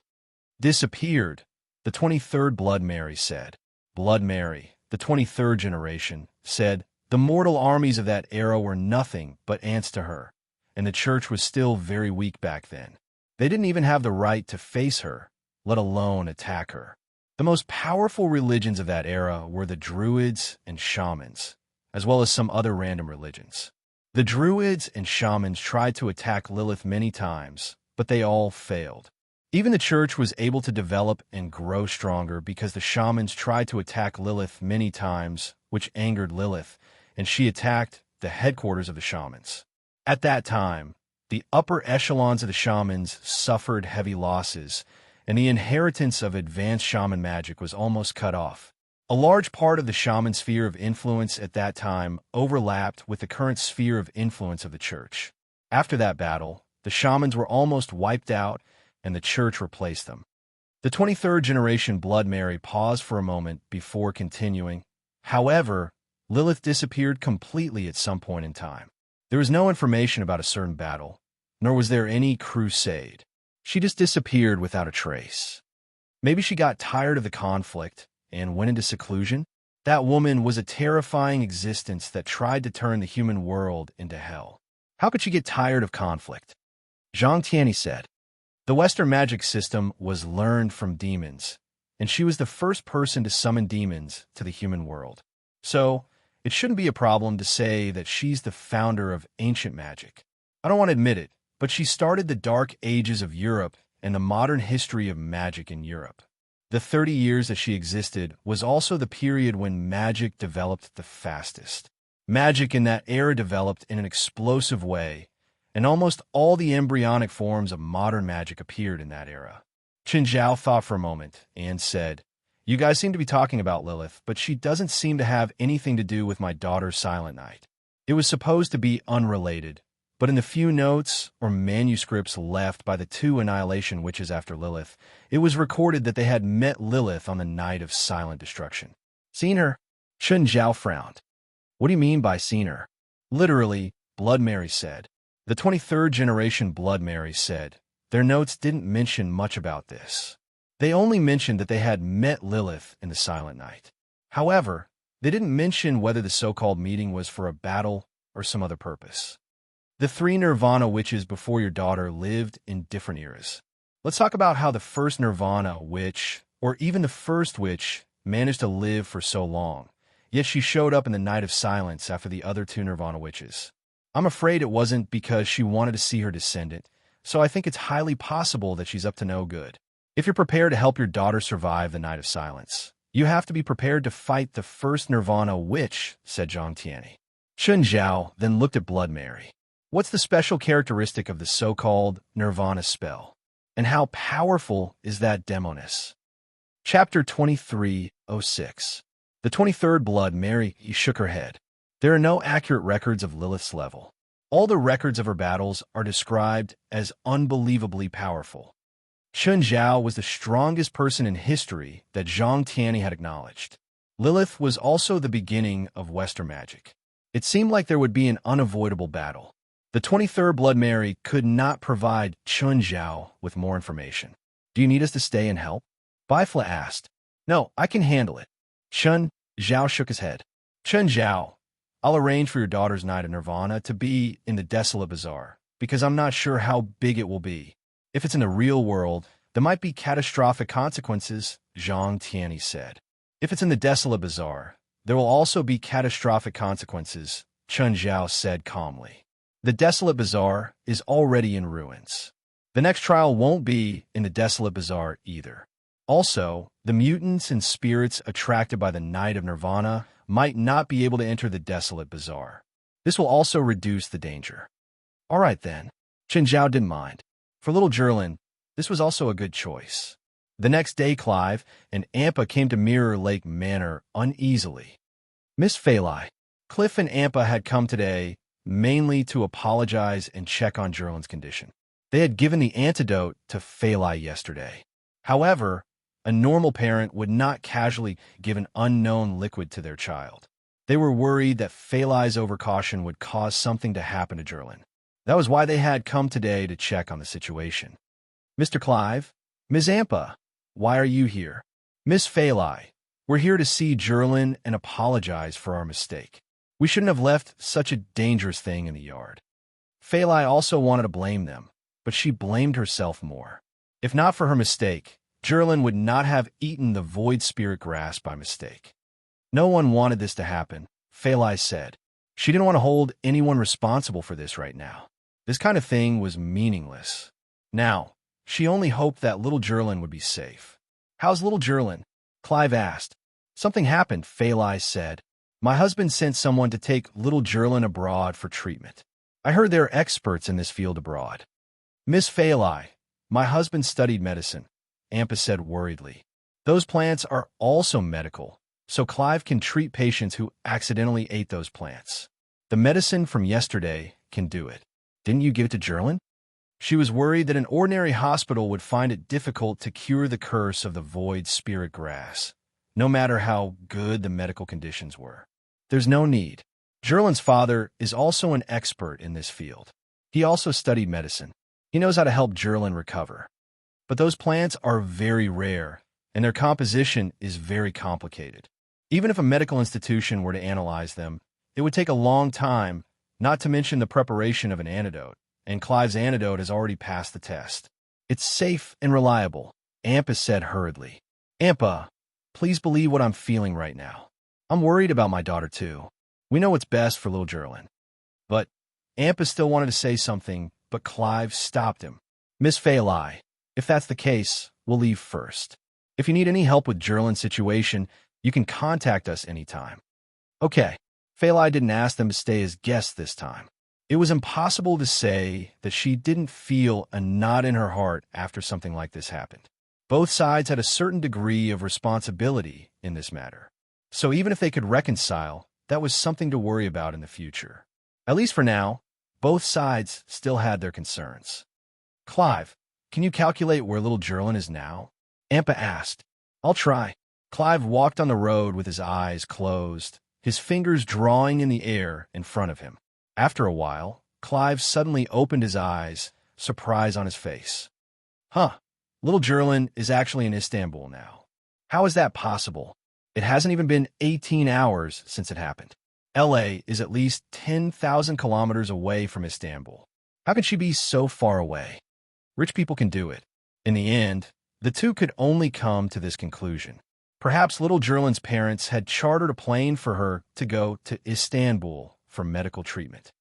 Disappeared, the 23rd Blood Mary said. Blood Mary, the 23rd generation, said, the mortal armies of that era were nothing but ants to her, and the church was still very weak back then. They didn't even have the right to face her, let alone attack her. The most powerful religions of that era were the Druids and Shamans, as well as some other random religions. The Druids and Shamans tried to attack Lilith many times, but they all failed. Even the church was able to develop and grow stronger because the Shamans tried to attack Lilith many times, which angered Lilith, and she attacked the headquarters of the Shamans. At that time, the upper echelons of the Shamans suffered heavy losses, and the inheritance of advanced shaman magic was almost cut off. A large part of the shaman sphere of influence at that time overlapped with the current sphere of influence of the church. After that battle, the shamans were almost wiped out, and the church replaced them. The 23rd generation Blood Mary paused for a moment before continuing. However, Lilith disappeared completely at some point in time. There was no information about a certain battle, nor was there any crusade. She just disappeared without a trace. Maybe she got tired of the conflict and went into seclusion? That woman was a terrifying existence that tried to turn the human world into hell. How could she get tired of conflict? Zhang Tianyi said, the Western magic system was learned from demons, and she was the first person to summon demons to the human world. So, it shouldn't be a problem to say that she's the founder of ancient magic. I don't want to admit it, but she started the dark ages of Europe and the modern history of magic in Europe. The 30 years that she existed was also the period when magic developed the fastest. Magic in that era developed in an explosive way, and almost all the embryonic forms of modern magic appeared in that era. Qin Zhao thought for a moment and said, "You guys seem to be talking about Lilith, but she doesn't seem to have anything to do with my daughter's Silent Night." It was supposed to be unrelated, but in the few notes or manuscripts left by the two Annihilation Witches after Lilith, it was recorded that they had met Lilith on the night of silent destruction. "Seen her?" Qin Zhao frowned. "What do you mean by seen her?" "Literally," Blood Mary said. The 23rd generation Blood Mary said. Their notes didn't mention much about this. They only mentioned that they had met Lilith in the Silent Night. However, they didn't mention whether the so-called meeting was for a battle or some other purpose. The three Nirvana witches before your daughter lived in different eras. Let's talk about how the first Nirvana witch, or even the first witch, managed to live for so long, yet she showed up in the Night of Silence after the other two Nirvana witches. I'm afraid it wasn't because she wanted to see her descendant, so I think it's highly possible that she's up to no good. If you're prepared to help your daughter survive the Night of Silence, you have to be prepared to fight the first Nirvana witch, said Zhang Tianyi. Qin Zhao then looked at Blood Mary. What's the special characteristic of the so-called Nirvana spell? And how powerful is that demoness? Chapter 2306. The 23rd Blood Mary shook her head. There are no accurate records of Lilith's level. All the records of her battles are described as unbelievably powerful. Qin Zhao was the strongest person in history that Zhang Tianyi had acknowledged. Lilith was also the beginning of Western magic. It seemed like there would be an unavoidable battle. The 23rd Blood Mary could not provide Qin Zhao with more information. Do you need us to stay and help? Bifla asked. No, I can handle it. Qin Zhao shook his head. Qin Zhao, I'll arrange for your daughter's Night of Nirvana to be in the Desolate Bazaar, because I'm not sure how big it will be. If it's in the real world, there might be catastrophic consequences, Zhang Tianyi said. If it's in the Desolate Bazaar, there will also be catastrophic consequences, Qin Zhao said calmly. The Desolate Bazaar is already in ruins. The next trial won't be in the Desolate Bazaar either. Also, the mutants and spirits attracted by the Night of Nirvana might not be able to enter the Desolate Bazaar. This will also reduce the danger. All right then. Qin Zhao didn't mind. For little Jerlin, this was also a good choice. The next day, Clive and Ampa came to Mirror Lake Manor uneasily. Miss Phalai, Cliff and Ampa had come today mainly to apologize and check on Jerlin's condition. They had given the antidote to Phalai yesterday. However, a normal parent would not casually give an unknown liquid to their child. They were worried that Phalai's overcaution would cause something to happen to Jerlin. That was why they had come today to check on the situation. Mr. Clive, Ms. Ampa, why are you here? Miss Phalai, we're here to see Jerlin and apologize for our mistake. We shouldn't have left such a dangerous thing in the yard. Phalai also wanted to blame them, but she blamed herself more. If not for her mistake, Jerlin would not have eaten the void spirit grass by mistake. No one wanted this to happen, Phalai said. She didn't want to hold anyone responsible for this right now. This kind of thing was meaningless. Now, she only hoped that little Jerlin would be safe. How's little Jerlin? Clive asked. Something happened, Phalai said. My husband sent someone to take little Jerlin abroad for treatment. I heard there are experts in this field abroad. Miss Phalai, my husband studied medicine, Ampa said worriedly. Those plants are also medical, so Clive can treat patients who accidentally ate those plants. The medicine from yesterday can do it. Didn't you give it to Jerlin? She was worried that an ordinary hospital would find it difficult to cure the curse of the void spirit grass, no matter how good the medical conditions were. There's no need. Jerlin's father is also an expert in this field. He also studied medicine. He knows how to help Jerlin recover. But those plants are very rare, and their composition is very complicated. Even if a medical institution were to analyze them, it would take a long time, not to mention the preparation of an antidote, and Clive's antidote has already passed the test. It's safe and reliable, Ampa said hurriedly. Ampa, please believe what I'm feeling right now. I'm worried about my daughter too. We know what's best for little Gerlin. But Ampa still wanted to say something, but Clive stopped him. Miss Phelan, if that's the case, we'll leave first. If you need any help with Gerlin's situation, you can contact us anytime. Okay. Phelan didn't ask them to stay as guests this time. It was impossible to say that she didn't feel a knot in her heart after something like this happened. Both sides had a certain degree of responsibility in this matter. So even if they could reconcile, that was something to worry about in the future. At least for now, both sides still had their concerns. Clive, can you calculate where little Gerlin is now? Ampa asked. I'll try. Clive walked on the road with his eyes closed, his fingers drawing in the air in front of him. After a while, Clive suddenly opened his eyes, surprise on his face. Huh, little Gerlin is actually in Istanbul now. How is that possible? It hasn't even been 18 hours since it happened. LA is at least 10,000 kilometers away from Istanbul. How can she be so far away? Rich people can do it. In the end, the two could only come to this conclusion. Perhaps little Gerlin's parents had chartered a plane for her to go to Istanbul for medical treatment.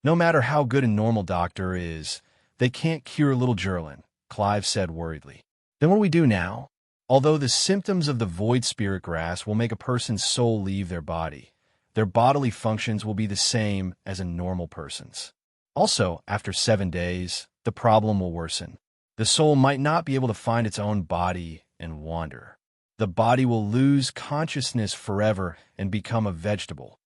No matter how good a normal doctor is, they can't cure little Gerlin, Clive said worriedly. Then what do we do now? Although the symptoms of the void spirit grass will make a person's soul leave their body, their bodily functions will be the same as a normal person's. Also, after 7 days, the problem will worsen. The soul might not be able to find its own body and wander. The body will lose consciousness forever and become a vegetable.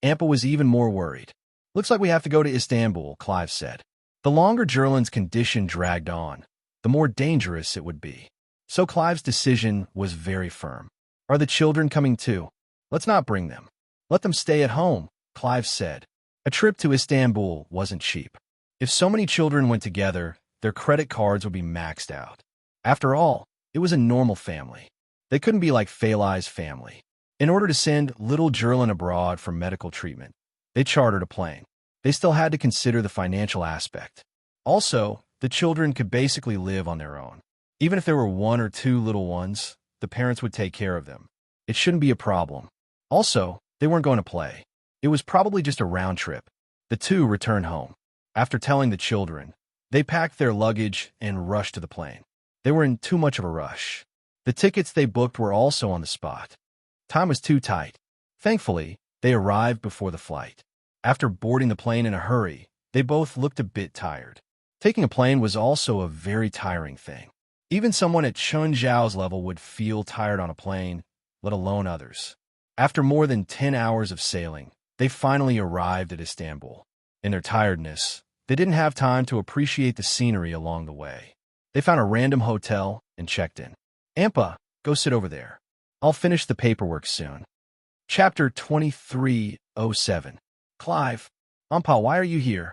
Ampa was even more worried. Looks like we have to go to Istanbul, Clive said. The longer Gerlin's condition dragged on, the more dangerous it would be. So Clive's decision was very firm. Are the children coming too? Let's not bring them. Let them stay at home, Clive said. A trip to Istanbul wasn't cheap. If so many children went together, their credit cards would be maxed out. After all, it was a normal family. They couldn't be like Phelan's family. In order to send little Gerlin abroad for medical treatment, they chartered a plane. They still had to consider the financial aspect. Also, the children could basically live on their own. Even if there were 1 or 2 little ones, the parents would take care of them. It shouldn't be a problem. Also, they weren't going to play. It was probably just a round trip. The two returned home. After telling the children, they packed their luggage and rushed to the plane. They were in too much of a rush. The tickets they booked were also on the spot. Time was too tight. Thankfully, they arrived before the flight. After boarding the plane in a hurry, they both looked a bit tired. Taking a plane was also a very tiring thing. Even someone at Chun Zhao's level would feel tired on a plane, let alone others. After more than 10 hours of sailing, they finally arrived at Istanbul. In their tiredness, they didn't have time to appreciate the scenery along the way. They found a random hotel and checked in. Ampa, go sit over there. I'll finish the paperwork soon. Chapter 2307. Clive, Ampa, why are you here?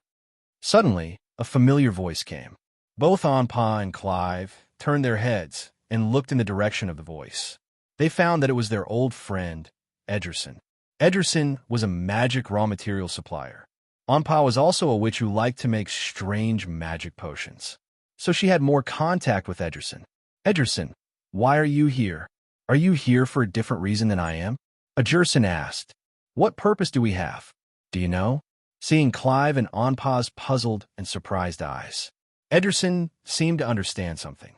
Suddenly, a familiar voice came. Both Ampa and Clive turned their heads and looked in the direction of the voice. They found that it was their old friend, Ederson. Ederson was a magic raw material supplier. Ampa was also a witch who liked to make strange magic potions. So she had more contact with Ederson. Ederson, why are you here? Are you here for a different reason than I am? Ederson asked. What purpose do we have? Do you know? Seeing Clive and Ampa's puzzled and surprised eyes, Ederson seemed to understand something.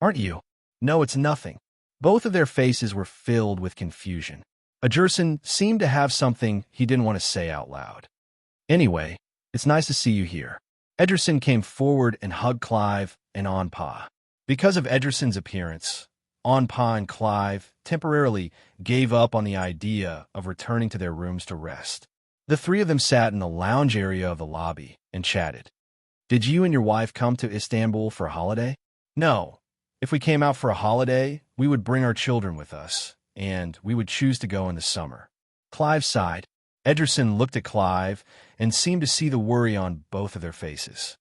Aren't you? No, it's nothing. Both of their faces were filled with confusion. Ederson seemed to have something he didn't want to say out loud. Anyway, it's nice to see you here. Ederson came forward and hugged Clive and Ampa. Because of Ederson's appearance, Ampa and Clive temporarily gave up on the idea of returning to their rooms to rest. The three of them sat in the lounge area of the lobby and chatted. Did you and your wife come to Istanbul for a holiday? No. If we came out for a holiday, we would bring our children with us, and we would choose to go in the summer. Clive sighed. Ederson looked at Clive and seemed to see the worry on both of their faces.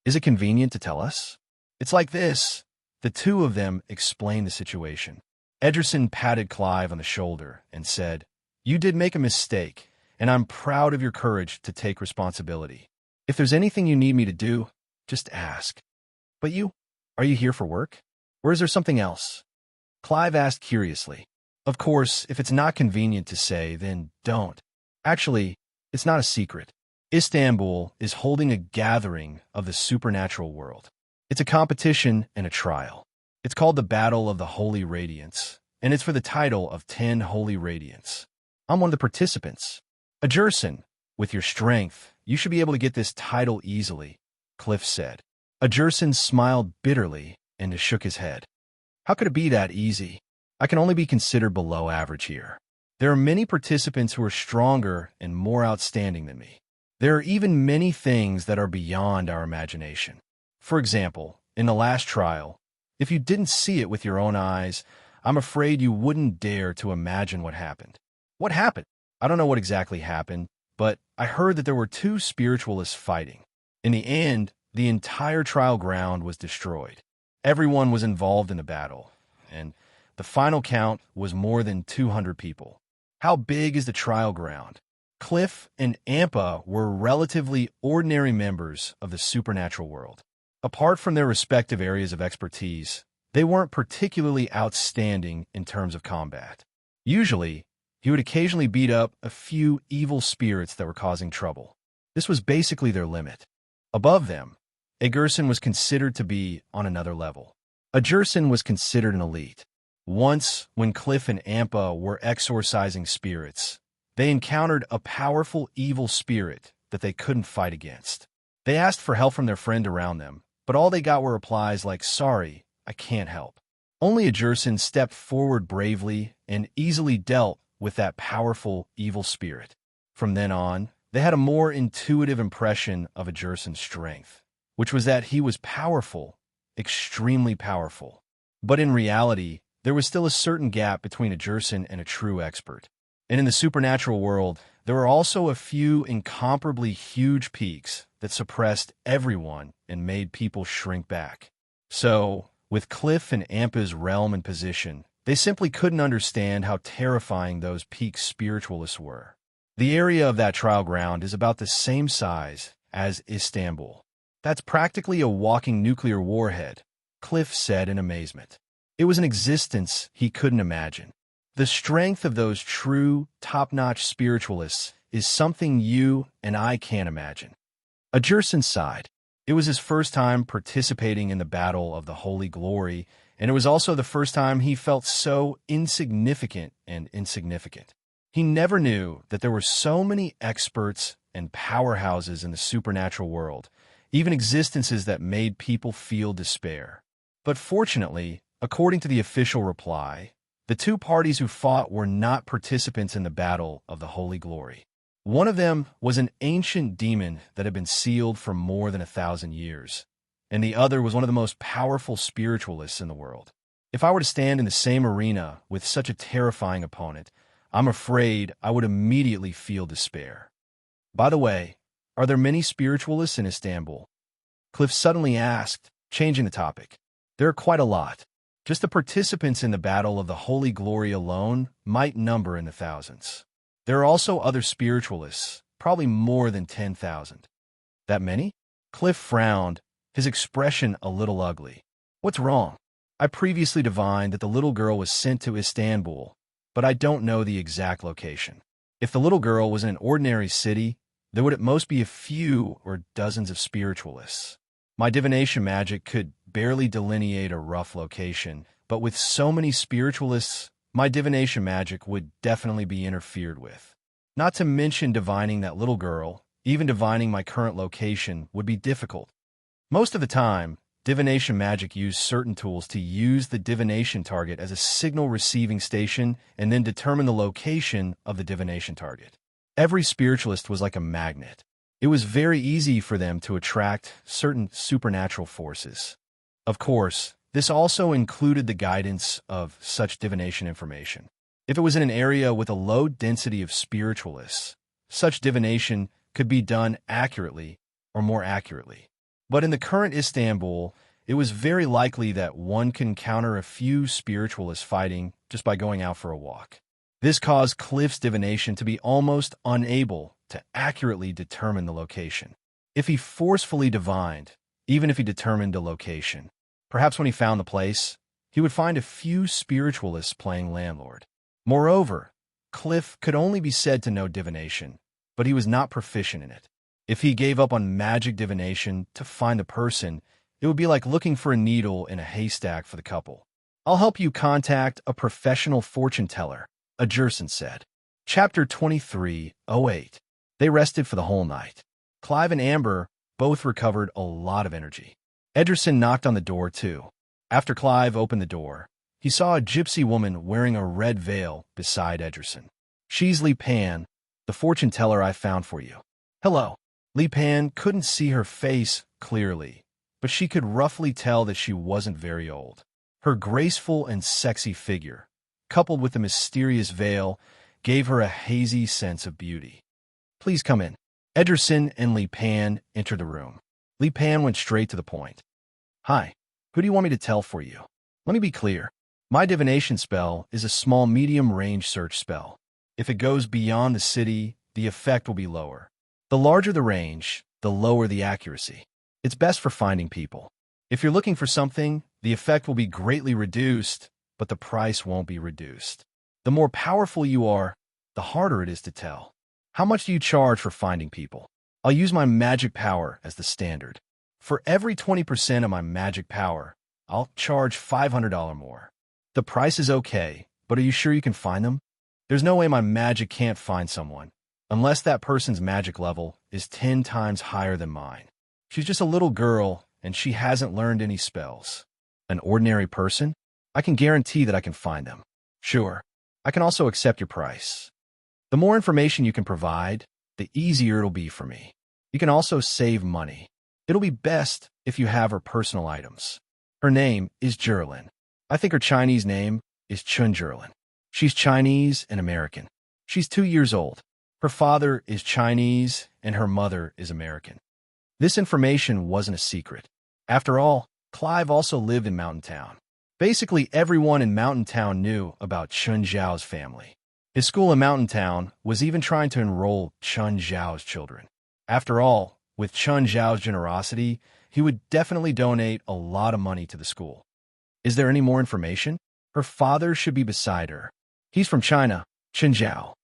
Is it convenient to tell us? It's like this. The two of them explained the situation. Ederson patted Clive on the shoulder and said, You did make a mistake, and I'm proud of your courage to take responsibility. If there's anything you need me to do, just ask. But you, are you here for work? Or is there something else? Clive asked curiously. Of course, if it's not convenient to say, then don't. Actually, it's not a secret. Istanbul is holding a gathering of the supernatural world. It's a competition and a trial. It's called the Battle of the Holy Radiance, and it's for the title of 10 Holy Radiants. I'm one of the participants. Ajerson, with your strength, you should be able to get this title easily, Cliff said. Ajerson smiled bitterly and shook his head. How could it be that easy? I can only be considered below average here. There are many participants who are stronger and more outstanding than me. There are even many things that are beyond our imagination. For example, in the last trial, if you didn't see it with your own eyes, I'm afraid you wouldn't dare to imagine what happened. What happened? I don't know what exactly happened, but I heard that there were two spiritualists fighting. In the end, the entire trial ground was destroyed. Everyone was involved in the battle, and the final count was more than 200 people. How big is the trial ground? Cliff and Ampa were relatively ordinary members of the supernatural world. Apart from their respective areas of expertise, they weren't particularly outstanding in terms of combat. Usually, he would occasionally beat up a few evil spirits that were causing trouble. This was basically their limit. Above them, Agerson was considered to be on another level. Ajerson was considered an elite. Once, when Cliff and Ampa were exorcising spirits, they encountered a powerful evil spirit that they couldn't fight against. They asked for help from their friend around them, but all they got were replies like, "Sorry, I can't help." Only Ajerson stepped forward bravely and easily dealt with that powerful evil spirit. From then on, they had a more intuitive impression of Ajerson's strength, which was that he was powerful, extremely powerful. But in reality, there was still a certain gap between Ajerson and a true expert. And in the supernatural world, there were also a few incomparably huge peaks that suppressed everyone and made people shrink back. So, with Cliff and Ampa's realm and position, they simply couldn't understand how terrifying those peak spiritualists were. The area of that trial ground is about the same size as Istanbul. That's practically a walking nuclear warhead, Cliff said in amazement. It was an existence he couldn't imagine. The strength of those true, top-notch spiritualists is something you and I can't imagine. Ajerson sighed. It was his first time participating in the Battle of the Holy Glory, and it was also the first time he felt so insignificant and insignificant. He never knew that there were so many experts and powerhouses in the supernatural world, even existences that made people feel despair. But fortunately, according to the official reply, the two parties who fought were not participants in the Battle of the Holy Glory. One of them was an ancient demon that had been sealed for more than 1,000 years, and the other was one of the most powerful spiritualists in the world. If I were to stand in the same arena with such a terrifying opponent, I'm afraid I would immediately feel despair. By the way, are there many spiritualists in Istanbul? Cliff suddenly asked, changing the topic. There are quite a lot. Just the participants in the Battle of the Holy Glory alone might number in the thousands. There are also other spiritualists, probably more than 10,000. That many? Cliff frowned, his expression a little ugly. What's wrong? I previously divined that the little girl was sent to Istanbul, but I don't know the exact location. If the little girl was in an ordinary city, there would at most be a few or dozens of spiritualists. My divination magic could barely delineate a rough location, but with so many spiritualists, my divination magic would definitely be interfered with. Not to mention divining that little girl, even divining my current location would be difficult. Most of the time, divination magic used certain tools to use the divination target as a signal receiving station and then determine the location of the divination target. Every spiritualist was like a magnet. It was very easy for them to attract certain supernatural forces. Of course, this also included the guidance of such divination information. If it was in an area with a low density of spiritualists, such divination could be done accurately or more accurately. But in the current Istanbul, it was very likely that one could encounter a few spiritualists fighting just by going out for a walk. This caused Cliff's divination to be almost unable to accurately determine the location. If he forcefully divined, even if he determined a location, perhaps when he found the place, he would find a few spiritualists playing landlord. Moreover, Cliff could only be said to know divination, but he was not proficient in it. If he gave up on magic divination to find the person, it would be like looking for a needle in a haystack for the couple. I'll help you contact a professional fortune teller, Ederson said. Chapter 23:08. They rested for the whole night. Clive and Amber both recovered a lot of energy. Ederson knocked on the door, too. After Clive opened the door, he saw a gypsy woman wearing a red veil beside Ederson. She's Li Pan, the fortune teller I found for you. Hello. Li Pan couldn't see her face clearly, but she could roughly tell that she wasn't very old. Her graceful and sexy figure, coupled with the mysterious veil, gave her a hazy sense of beauty. Please come in. Ederson and Li Pan entered the room. Li Pan went straight to the point. Hi, who do you want me to tell for you? Let me be clear. My divination spell is a small medium-range search spell. If it goes beyond the city, the effect will be lower. The larger the range, the lower the accuracy. It's best for finding people. If you're looking for something, the effect will be greatly reduced, but the price won't be reduced. The more powerful you are, the harder it is to tell. How much do you charge for finding people? I'll use my magic power as the standard. For every 20% of my magic power, I'll charge $500 more. The price is okay, but are you sure you can find them? There's no way my magic can't find someone, unless that person's magic level is 10 times higher than mine. She's just a little girl, and she hasn't learned any spells. An ordinary person? I can guarantee that I can find them. Sure, I can also accept your price. The more information you can provide, the easier it'll be for me. You can also save money. It'll be best if you have her personal items. Her name is Jerlin. I think her Chinese name is Chun Jerlin. She's Chinese and American. She's 2 years old. Her father is Chinese and her mother is American. This information wasn't a secret. After all, Clive also lived in Mountain Town. Basically, everyone in Mountain Town knew about Chun Zhao's family. His school in Mountain Town was even trying to enroll Chun Zhao's children. After all, with Chun Zhao's generosity, he would definitely donate a lot of money to the school. Is there any more information? Her father should be beside her. He's from China, Chun Zhao.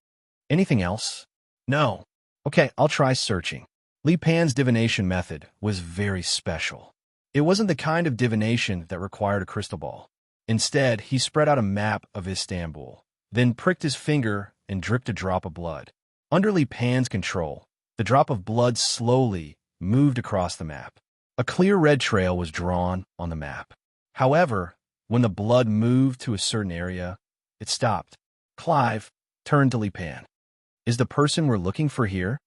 Anything else? No. Okay, I'll try searching. Li Pan's divination method was very special. It wasn't the kind of divination that required a crystal ball. Instead, he spread out a map of Istanbul, then pricked his finger and dripped a drop of blood. Under Li Pan's control, the drop of blood slowly moved across the map. A clear red trail was drawn on the map. However, when the blood moved to a certain area, it stopped. Clive turned to Li Pan. Is the person we're looking for here?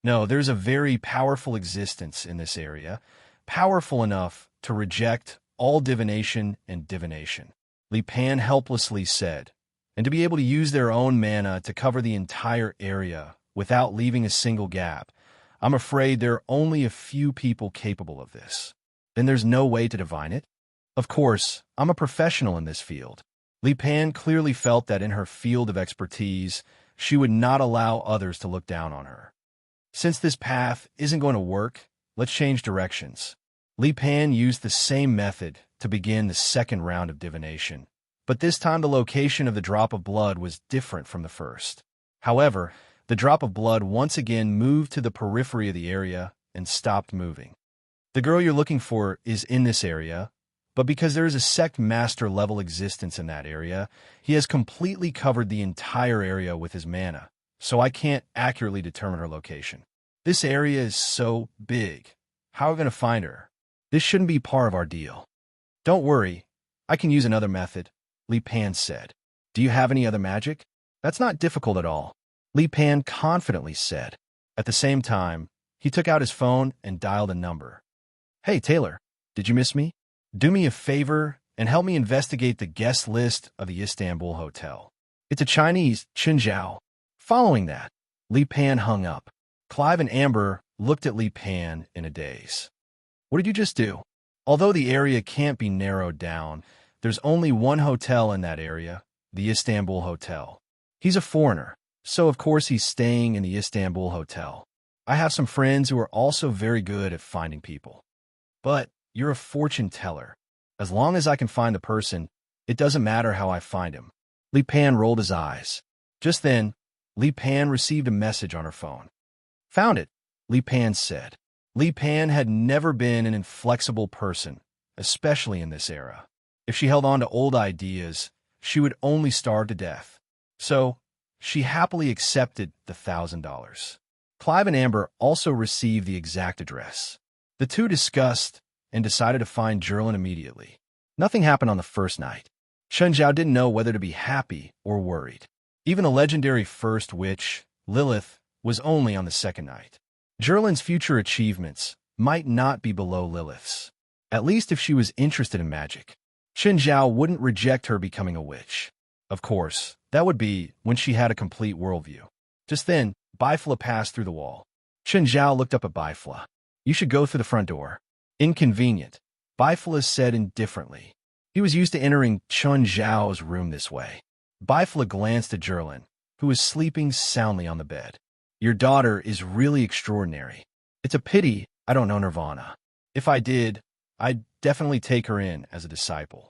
No, there's a very powerful existence in this area, powerful enough to reject all divination and divination, Li Pan helplessly said, and to be able to use their own mana to cover the entire area without leaving a single gap. I'm afraid there are only a few people capable of this. Then there's no way to divine it? Of course, I'm a professional in this field. Li Pan clearly felt that in her field of expertise, she would not allow others to look down on her. Since this path isn't going to work, let's change directions. Li Pan used the same method to begin the second round of divination, but this time the location of the drop of blood was different from the first. However, the drop of blood once again moved to the periphery of the area and stopped moving. The girl you're looking for is in this area, but because there is a sect master level existence in that area, he has completely covered the entire area with his mana, so I can't accurately determine her location. This area is so big. How are we going to find her? This shouldn't be part of our deal. Don't worry, I can use another method, Li Pan said. Do you have any other magic? That's not difficult at all, Li Pan confidently said. At the same time, he took out his phone and dialed a number. Hey, Taylor, did you miss me? Do me a favor and help me investigate the guest list of the Istanbul hotel. It's a Chinese, Chun Zhao. Following that, Li Pan hung up. Clive and Amber looked at Li Pan in a daze. What did you just do? Although the area can't be narrowed down, there's only one hotel in that area, the Istanbul Hotel. He's a foreigner, so of course he's staying in the Istanbul Hotel. I have some friends who are also very good at finding people. But you're a fortune teller. As long as I can find the person, It doesn't matter how I find him. Li Pan rolled his eyes. Just then, Li Pan received a message on her phone. Found it, Li Pan said. Li Pan had never been an inflexible person, especially in this era. If she held on to old ideas, she would only starve to death. So, she happily accepted the $1,000. Clive and Amber also received the exact address. The two discussed and decided to find Jerlin immediately. Nothing happened on the first night. Chen Zhao didn't know whether to be happy or worried. Even the legendary first witch, Lilith, was only on the second night. Jerlin's future achievements might not be below Lilith's, at least if she was interested in magic. Chen Zhao wouldn't reject her becoming a witch. Of course, that would be when she had a complete worldview. Just then, Bifla passed through the wall. Chen Zhao looked up at Bifla. You should go through the front door. Inconvenient, Bifla said indifferently. He was used to entering Chen Zhao's room this way. Bifla glanced at Jerlin, who was sleeping soundly on the bed. Your daughter is really extraordinary. It's a pity I don't know Nirvana. If I did, I'd definitely take her in as a disciple.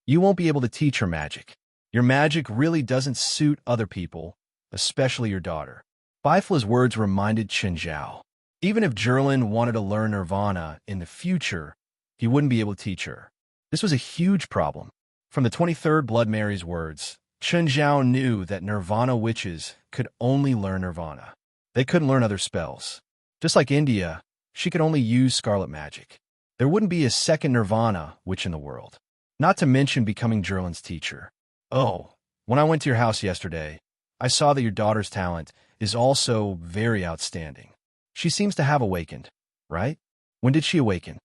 You won't be able to teach her magic. Your magic really doesn't suit other people, especially your daughter. Bifla's words reminded Chen Zhao. Even if Jerlin wanted to learn Nirvana in the future, he wouldn't be able to teach her. This was a huge problem. From the 23rd Blood Mary's words, Chen Zhao knew that Nirvana witches could only learn Nirvana. They couldn't learn other spells. Just like India, she could only use scarlet magic. There wouldn't be a second Nirvana witch in the world. Not to mention becoming Jerlin's teacher. Oh, when I went to your house yesterday, I saw that your daughter's talent is also very outstanding. She seems to have awakened, right? When did she awaken?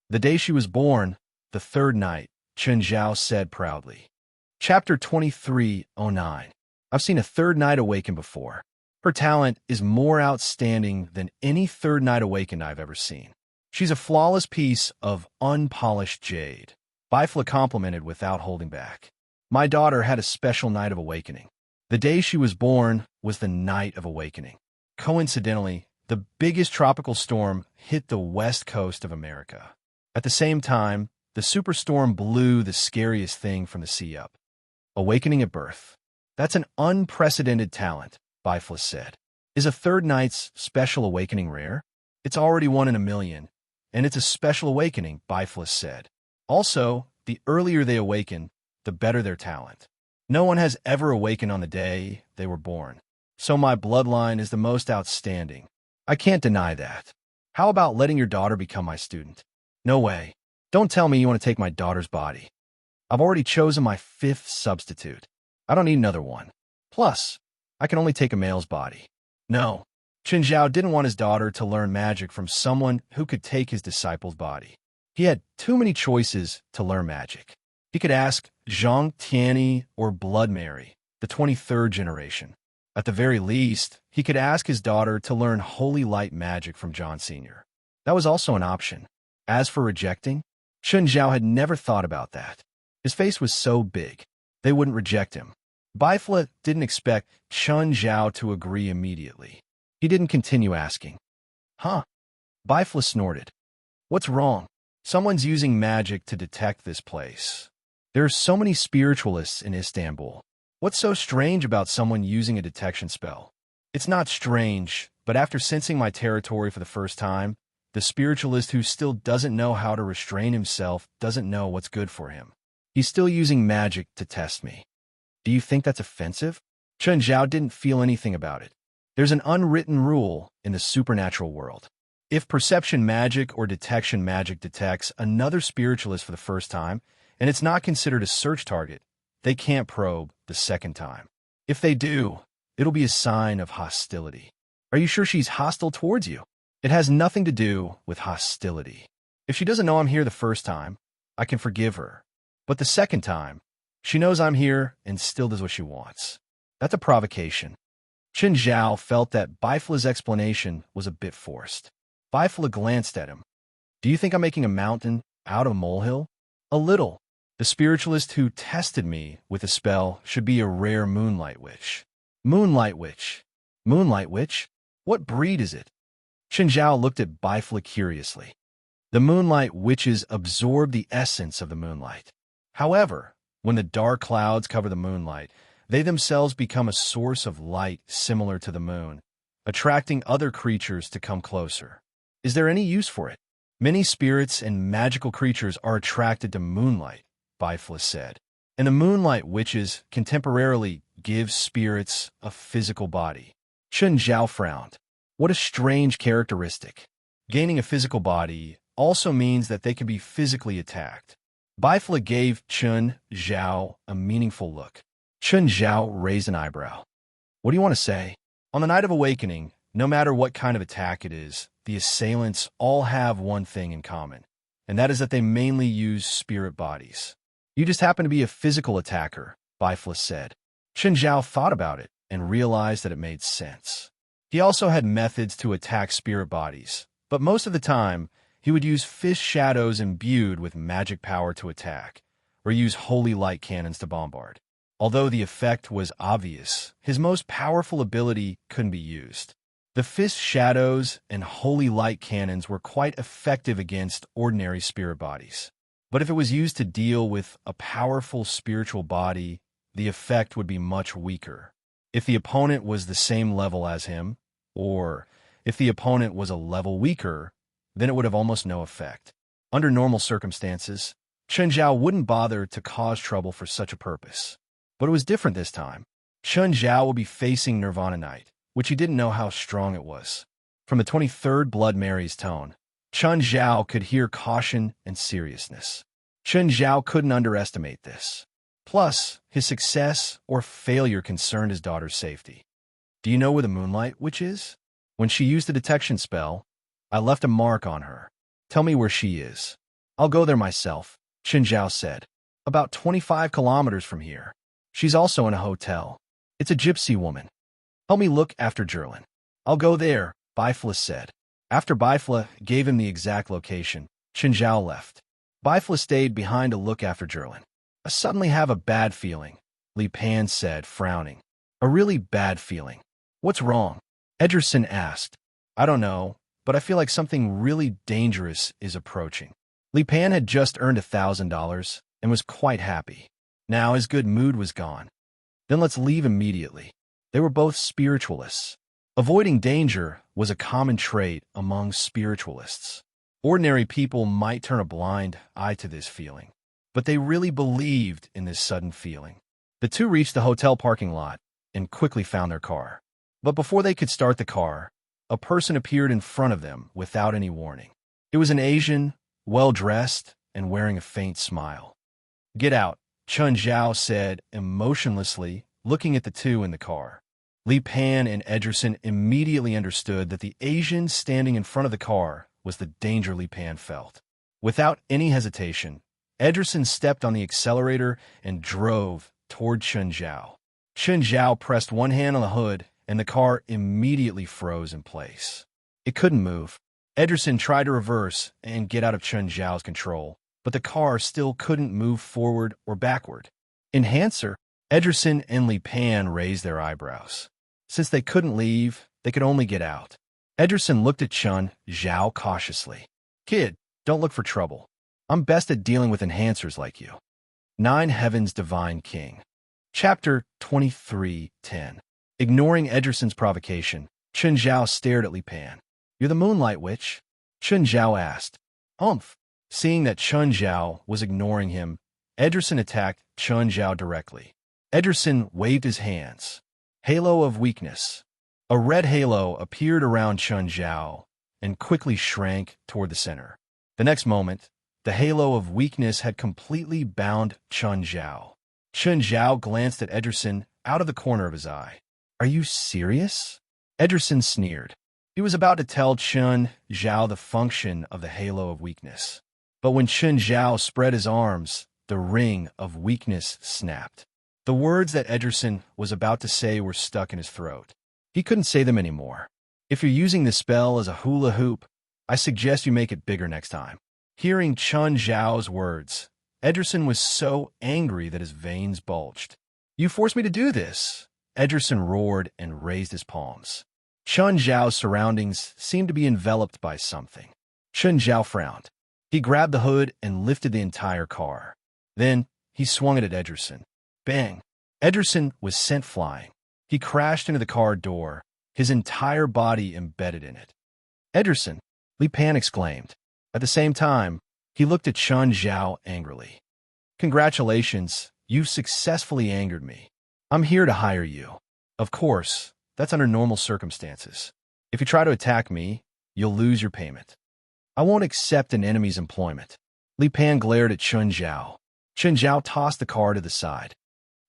The day she was born, the third night, Chen Zhao said proudly. Chapter 2309. I've seen a third night awaken before. Her talent is more outstanding than any third night awakened I've ever seen. She's a flawless piece of unpolished jade. Bifla complimented without holding back. My daughter had a special night of awakening. The day she was born was the night of awakening. Coincidentally, the biggest tropical storm hit the west coast of America. At the same time, the superstorm blew the scariest thing from the sea up. Awakening at birth. That's an unprecedented talent, Bifla said. Is a third night's special awakening rare? It's already one in a million, and it's a special awakening, Bifla said. Also, the earlier they awaken, the better their talent. No one has ever awakened on the day they were born, so my bloodline is the most outstanding. I can't deny that. How about letting your daughter become my student? No way. Don't tell me you want to take my daughter's body. I've already chosen my 5th substitute. I don't need another one. Plus, I can only take a male's body. No. Chen Zhao didn't want his daughter to learn magic from someone who could take his disciple's body. He had too many choices to learn magic. He could ask Zhang Tianyi or Blood Mary, the 23rd generation. At the very least, he could ask his daughter to learn holy light magic from John Sr. That was also an option. As for rejecting, Chen Zhao had never thought about that. His face was so big, they wouldn't reject him. Bifla didn't expect Chen Zhao to agree immediately. He didn't continue asking. Huh? Bifla snorted. What's wrong? Someone's using magic to detect this place. There are so many spiritualists in Istanbul. What's so strange about someone using a detection spell? It's not strange, but after sensing my territory for the first time, the spiritualist who still doesn't know how to restrain himself doesn't know what's good for him. He's still using magic to test me. Do you think that's offensive? Chen Zhao didn't feel anything about it. There's an unwritten rule in the supernatural world. If perception magic or detection magic detects another spiritualist for the first time, and it's not considered a search target, they can't probe the second time. If they do, it'll be a sign of hostility. Are you sure she's hostile towards you? It has nothing to do with hostility. If she doesn't know I'm here the first time, I can forgive her. But the second time, she knows I'm here and still does what she wants. That's a provocation. Chen Zhao felt that Bifla's explanation was a bit forced. Bifla glanced at him. Do you think I'm making a mountain out of a molehill? A little. The spiritualist who tested me with a spell should be a rare moonlight witch. Moonlight witch? Moonlight witch? What breed is it? Chen Zhao looked at Bifla curiously. The moonlight witches absorb the essence of the moonlight. However, When the dark clouds cover the moonlight, they themselves become a source of light similar to the moon, attracting other creatures to come closer. Is there any use for it? Many spirits and magical creatures are attracted to moonlight, Bifla said. And the moonlight witches can temporarily give spirits a physical body. Chun Zhao frowned. What a strange characteristic. Gaining a physical body also means that they can be physically attacked. Bifla gave Chun Zhao a meaningful look. Chun Zhao raised an eyebrow. What do you want to say? On the night of awakening, no matter what kind of attack it is, the assailants all have one thing in common, and that is that they mainly use spirit bodies. You just happen to be a physical attacker, Bifla said. Chun Zhao thought about it and realized that it made sense. He also had methods to attack spirit bodies, but most of the time, he would use fish shadows imbued with magic power to attack, or use holy light cannons to bombard. Although the effect was obvious, his most powerful ability couldn't be used. The fish shadows and holy light cannons were quite effective against ordinary spirit bodies. But if it was used to deal with a powerful spiritual body, the effect would be much weaker. If the opponent was the same level as him, or if the opponent was a level weaker, then it would have almost no effect. Under normal circumstances, Chun Zhao wouldn't bother to cause trouble for such a purpose. But it was different this time. Chun Zhao will be facing Nirvana Knight, which he didn't know how strong it was. From the 23rd Blood Mary's tone, Chun Zhao could hear caution and seriousness. Chun Zhao couldn't underestimate this. Plus, his success or failure concerned his daughter's safety. Do you know where the Moonlight Witch is? When she used the detection spell, I left a mark on her. Tell me where she is. I'll go there myself, Chun Zhao said. About 25 kilometers from here. She's also in a hotel. It's a gypsy woman. Help me look after Jerlin. I'll go there, Bifla said. After Bifla gave him the exact location, Chun Zhao left. Bifla stayed behind to look after Jerlin. I suddenly have a bad feeling, Li Pan said, frowning. A really bad feeling. What's wrong? Ederson asked. I don't know, but I feel like something really dangerous is approaching. Li Pan had just earned $1,000 and was quite happy. Now his good mood was gone. Then let's leave immediately. They were both spiritualists. Avoiding danger was a common trait among spiritualists. Ordinary people might turn a blind eye to this feeling, but they really believed in this sudden feeling. The two reached the hotel parking lot and quickly found their car. But before they could start the car, a person appeared in front of them without any warning. It was an Asian, well-dressed, and wearing a faint smile. Get out, Chun Zhao said emotionlessly, looking at the two in the car. Li Pan and Ederson immediately understood that the Asian standing in front of the car was the danger Li Pan felt. Without any hesitation, Ederson stepped on the accelerator and drove toward Chun Zhao. Chun Zhao pressed one hand on the hood, and the car immediately froze in place. It couldn't move. Ederson tried to reverse and get out of Chun Zhao's control, but the car still couldn't move forward or backward. Enhancer, Ederson and Li Pan raised their eyebrows. Since they couldn't leave, they could only get out. Ederson looked at Chun Zhao cautiously. Kid, don't look for trouble. I'm best at dealing with enhancers like you. 9 Heaven's Divine King. Chapter 23:10. Ignoring Ederson's provocation, Chun Zhao stared at Li Pan. You're the Moonlight Witch? Chun Zhao asked. Umph. Seeing that Chun Zhao was ignoring him, Ederson attacked Chun Zhao directly. Ederson waved his hands. Halo of Weakness. A red halo appeared around Chun Zhao and quickly shrank toward the center. The next moment, the Halo of Weakness had completely bound Chun Zhao. Chun Zhao glanced at Ederson out of the corner of his eye. Are you serious? Ederson sneered. He was about to tell Chun Zhao the function of the Halo of Weakness. But when Chun Zhao spread his arms, the ring of weakness snapped. The words that Ederson was about to say were stuck in his throat. He couldn't say them anymore. If you're using this spell as a hula hoop, I suggest you make it bigger next time. Hearing Chun Zhao's words, Ederson was so angry that his veins bulged. You forced me to do this, Ederson roared and raised his palms. Chun Zhao's surroundings seemed to be enveloped by something. Chun Zhao frowned. He grabbed the hood and lifted the entire car. Then, he swung it at Ederson. Bang! Ederson was sent flying. He crashed into the car door, his entire body embedded in it. Ederson, Li Pan exclaimed. At the same time, he looked at Chun Zhao angrily. Congratulations, you've successfully angered me. I'm here to hire you. Of course, that's under normal circumstances. If you try to attack me, you'll lose your payment. I won't accept an enemy's employment. Li Pan glared at Chun Zhao. Chun Zhao tossed the car to the side.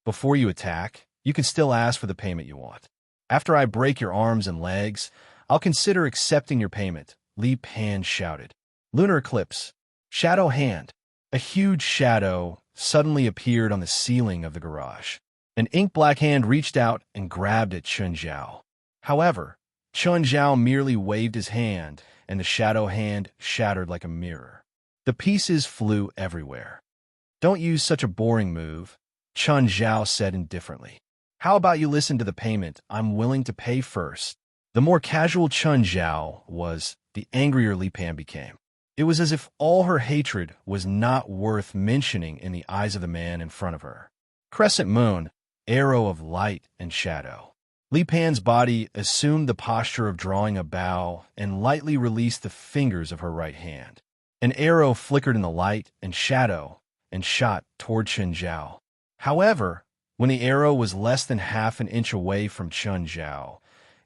Before you attack, you can still ask for the payment you want. After I break your arms and legs, I'll consider accepting your payment, Li Pan shouted. Lunar eclipse. Shadow hand. A huge shadow suddenly appeared on the ceiling of the garage. An ink-black hand reached out and grabbed at Chun Zhao. However, Chun Zhao merely waved his hand, and the shadow hand shattered like a mirror. The pieces flew everywhere. Don't use such a boring move, Chun Zhao said indifferently. How about you listen to the payment I'm willing to pay first? The more casual Chun Zhao was, the angrier Li Pan became. It was as if all her hatred was not worth mentioning in the eyes of the man in front of her. Crescent moon, arrow of light and shadow. Li Pan's body assumed the posture of drawing a bow and lightly released the fingers of her right hand. An arrow flickered in the light and shadow and shot toward Chun Zhao. However, when the arrow was less than half an inch away from Chun Zhao,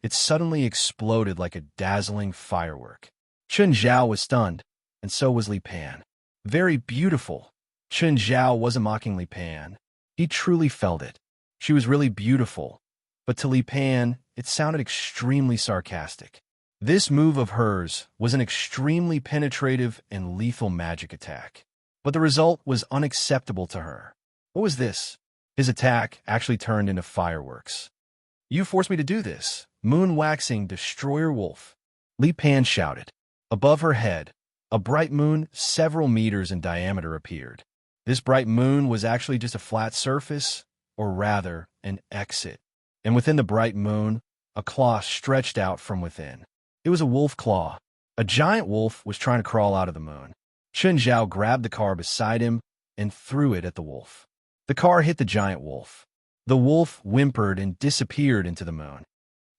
it suddenly exploded like a dazzling firework. Chun Zhao was stunned, and so was Li Pan. Very beautiful. Chun Zhao wasn't mocking Li Pan. He truly felt it. She was really beautiful, but to Li Pan, it sounded extremely sarcastic. This move of hers was an extremely penetrative and lethal magic attack, but the result was unacceptable to her. What was this? His attack actually turned into fireworks. You forced me to do this, moon-waxing destroyer wolf, Li Pan shouted. Above her head, a bright moon several meters in diameter appeared. This bright moon was actually just a flat surface, or rather, an exit. And within the bright moon, a claw stretched out from within. It was a wolf claw. A giant wolf was trying to crawl out of the moon. Chun Zhao grabbed the car beside him and threw it at the wolf. The car hit the giant wolf. The wolf whimpered and disappeared into the moon.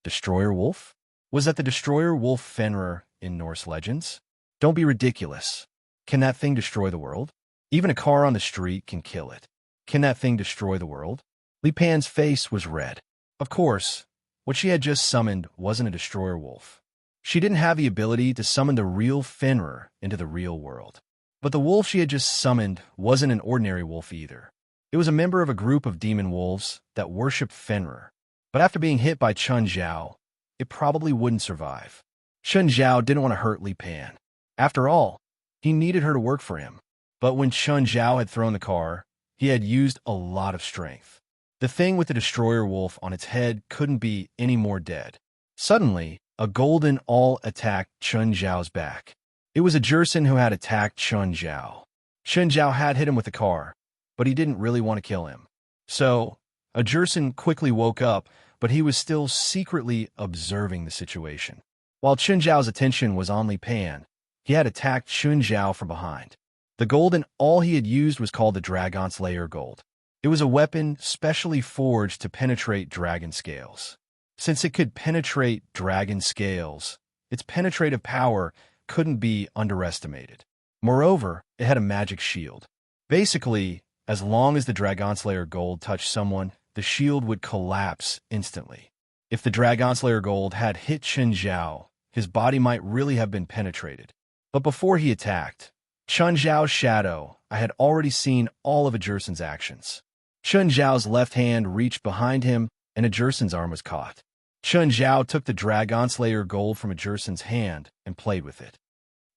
Destroyer wolf? Was that the destroyer wolf Fenrir in Norse legends? Don't be ridiculous. Can that thing destroy the world? Even a car on the street can kill it. Can that thing destroy the world? Li Pan's face was red. Of course, what she had just summoned wasn't a destroyer wolf. She didn't have the ability to summon the real Fenrir into the real world. But the wolf she had just summoned wasn't an ordinary wolf either. It was a member of a group of demon wolves that worshipped Fenrir. But after being hit by Chun Zhao, it probably wouldn't survive. Chun Zhao didn't want to hurt Li Pan. After all, he needed her to work for him. But when Chun Zhao had thrown the car, he had used a lot of strength. The thing with the destroyer wolf on its head couldn't be any more dead. Suddenly, a golden awl attacked Chun Zhao's back. It was a Jerson who had attacked Chun Zhao. Chun Zhao had hit him with the car, but he didn't really want to kill him. So, a Jerson quickly woke up, but he was still secretly observing the situation. While Chun Zhao's attention was on Li Pan, he had attacked Chun Zhao from behind. The golden awl he had used was called the Dragon Slayer Gold. It was a weapon specially forged to penetrate dragon scales. Since it could penetrate dragon scales, its penetrative power couldn't be underestimated. Moreover, it had a magic shield. Basically, as long as the Dragon Slayer Gold touched someone, the shield would collapse instantly. If the Dragon Slayer Gold had hit Chun Zhao, his body might really have been penetrated. But before he attacked, Chun Zhao's shadow, I had already seen all of a Jerson's actions. Chun Zhao's left hand reached behind him, and a Jerson's arm was caught. Chun Zhao took the Dragon Slayer Gold from a Jerson's hand and played with it.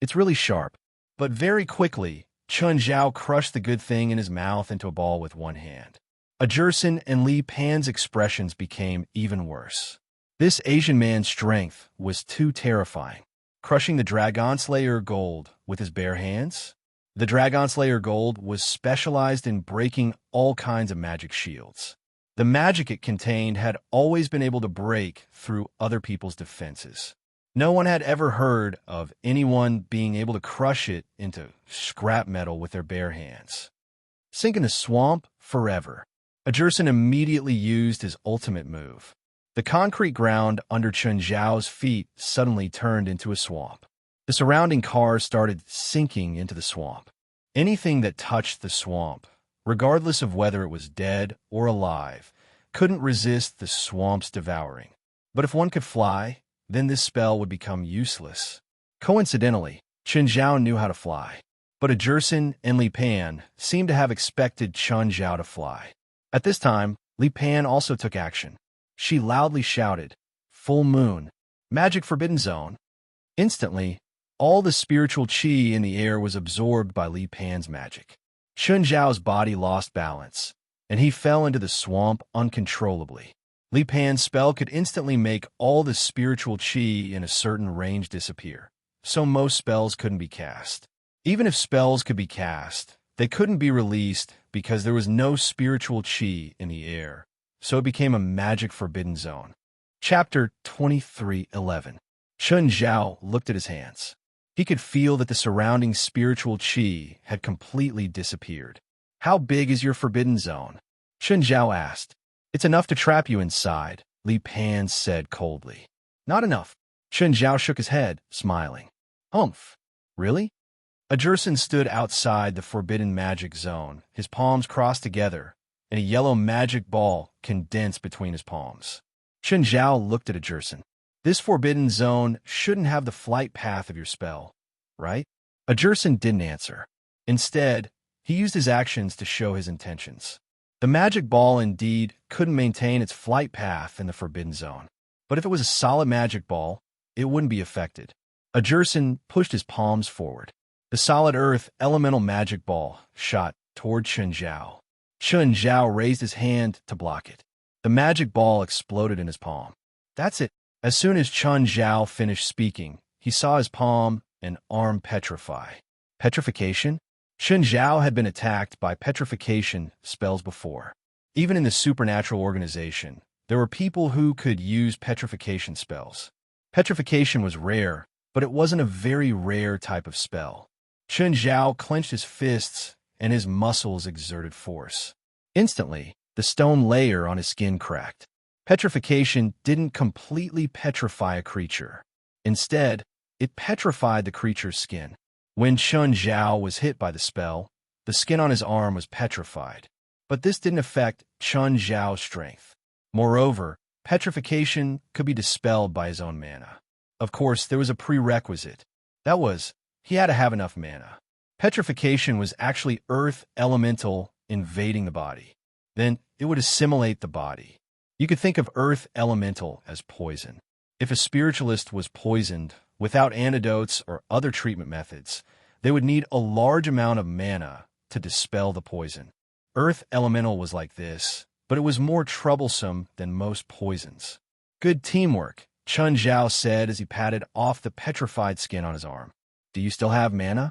It's really sharp, but very quickly, Chun Zhao crushed the good thing in his mouth into a ball with one hand. A Jerson and Li Pan's expressions became even worse. This Asian man's strength was too terrifying. Crushing the Dragon Slayer Gold with his bare hands? The Dragon Slayer Gold was specialized in breaking all kinds of magic shields. The magic it contained had always been able to break through other people's defenses. No one had ever heard of anyone being able to crush it into scrap metal with their bare hands. Sink in the swamp forever. Ajerson immediately used his ultimate move. The concrete ground under Chun Zhao's feet suddenly turned into a swamp. The surrounding cars started sinking into the swamp. Anything that touched the swamp, regardless of whether it was dead or alive, couldn't resist the swamp's devouring. But if one could fly, then this spell would become useless. Coincidentally, Chun Zhao knew how to fly, but Ajerson and Li Pan seemed to have expected Chun Zhao to fly. At this time, Li Pan also took action. She loudly shouted, "Full moon! Magic Forbidden Zone!" Instantly, all the spiritual qi in the air was absorbed by Li Pan's magic. Chun Zhao's body lost balance, and he fell into the swamp uncontrollably. Li Pan's spell could instantly make all the spiritual qi in a certain range disappear, so most spells couldn't be cast. Even if spells could be cast, they couldn't be released because there was no spiritual qi in the air, so it became a magic forbidden zone. Chapter 23:11. Chun Zhao looked at his hands. He could feel that the surrounding spiritual qi had completely disappeared. "How big is your forbidden zone?" Chun Zhao asked. "It's enough to trap you inside," Li Pan said coldly. "Not enough." Chun Zhao shook his head, smiling. "Humph. Really?" Ajerson stood outside the forbidden magic zone, his palms crossed together, and a yellow magic ball condensed between his palms. Chun Zhao looked at Ajerson. "This forbidden zone shouldn't have the flight path of your spell, right?" Ajerson didn't answer. Instead, he used his actions to show his intentions. The magic ball indeed couldn't maintain its flight path in the forbidden zone, but if it was a solid magic ball, it wouldn't be affected. Ajerson pushed his palms forward. The solid earth elemental magic ball shot toward Chun Zhao. Chun Zhao raised his hand to block it. The magic ball exploded in his palm. "That's it." As soon as Chun Zhao finished speaking, he saw his palm and arm petrify. Petrification? Chun Zhao had been attacked by petrification spells before. Even in the supernatural organization, there were people who could use petrification spells. Petrification was rare, but it wasn't a very rare type of spell. Chun Zhao clenched his fists and his muscles exerted force. Instantly, the stone layer on his skin cracked. Petrification didn't completely petrify a creature. Instead, it petrified the creature's skin. When Chun Zhao was hit by the spell, the skin on his arm was petrified. But this didn't affect Chun Zhao's strength. Moreover, petrification could be dispelled by his own mana. Of course, there was a prerequisite. That was, he had to have enough mana. Petrification was actually earth elemental invading the body. Then it would assimilate the body. You could think of earth elemental as poison. If a spiritualist was poisoned without antidotes or other treatment methods, they would need a large amount of mana to dispel the poison. Earth elemental was like this, but it was more troublesome than most poisons. "Good teamwork," Chun Zhao said as he patted off the petrified skin on his arm. "Do you still have mana?"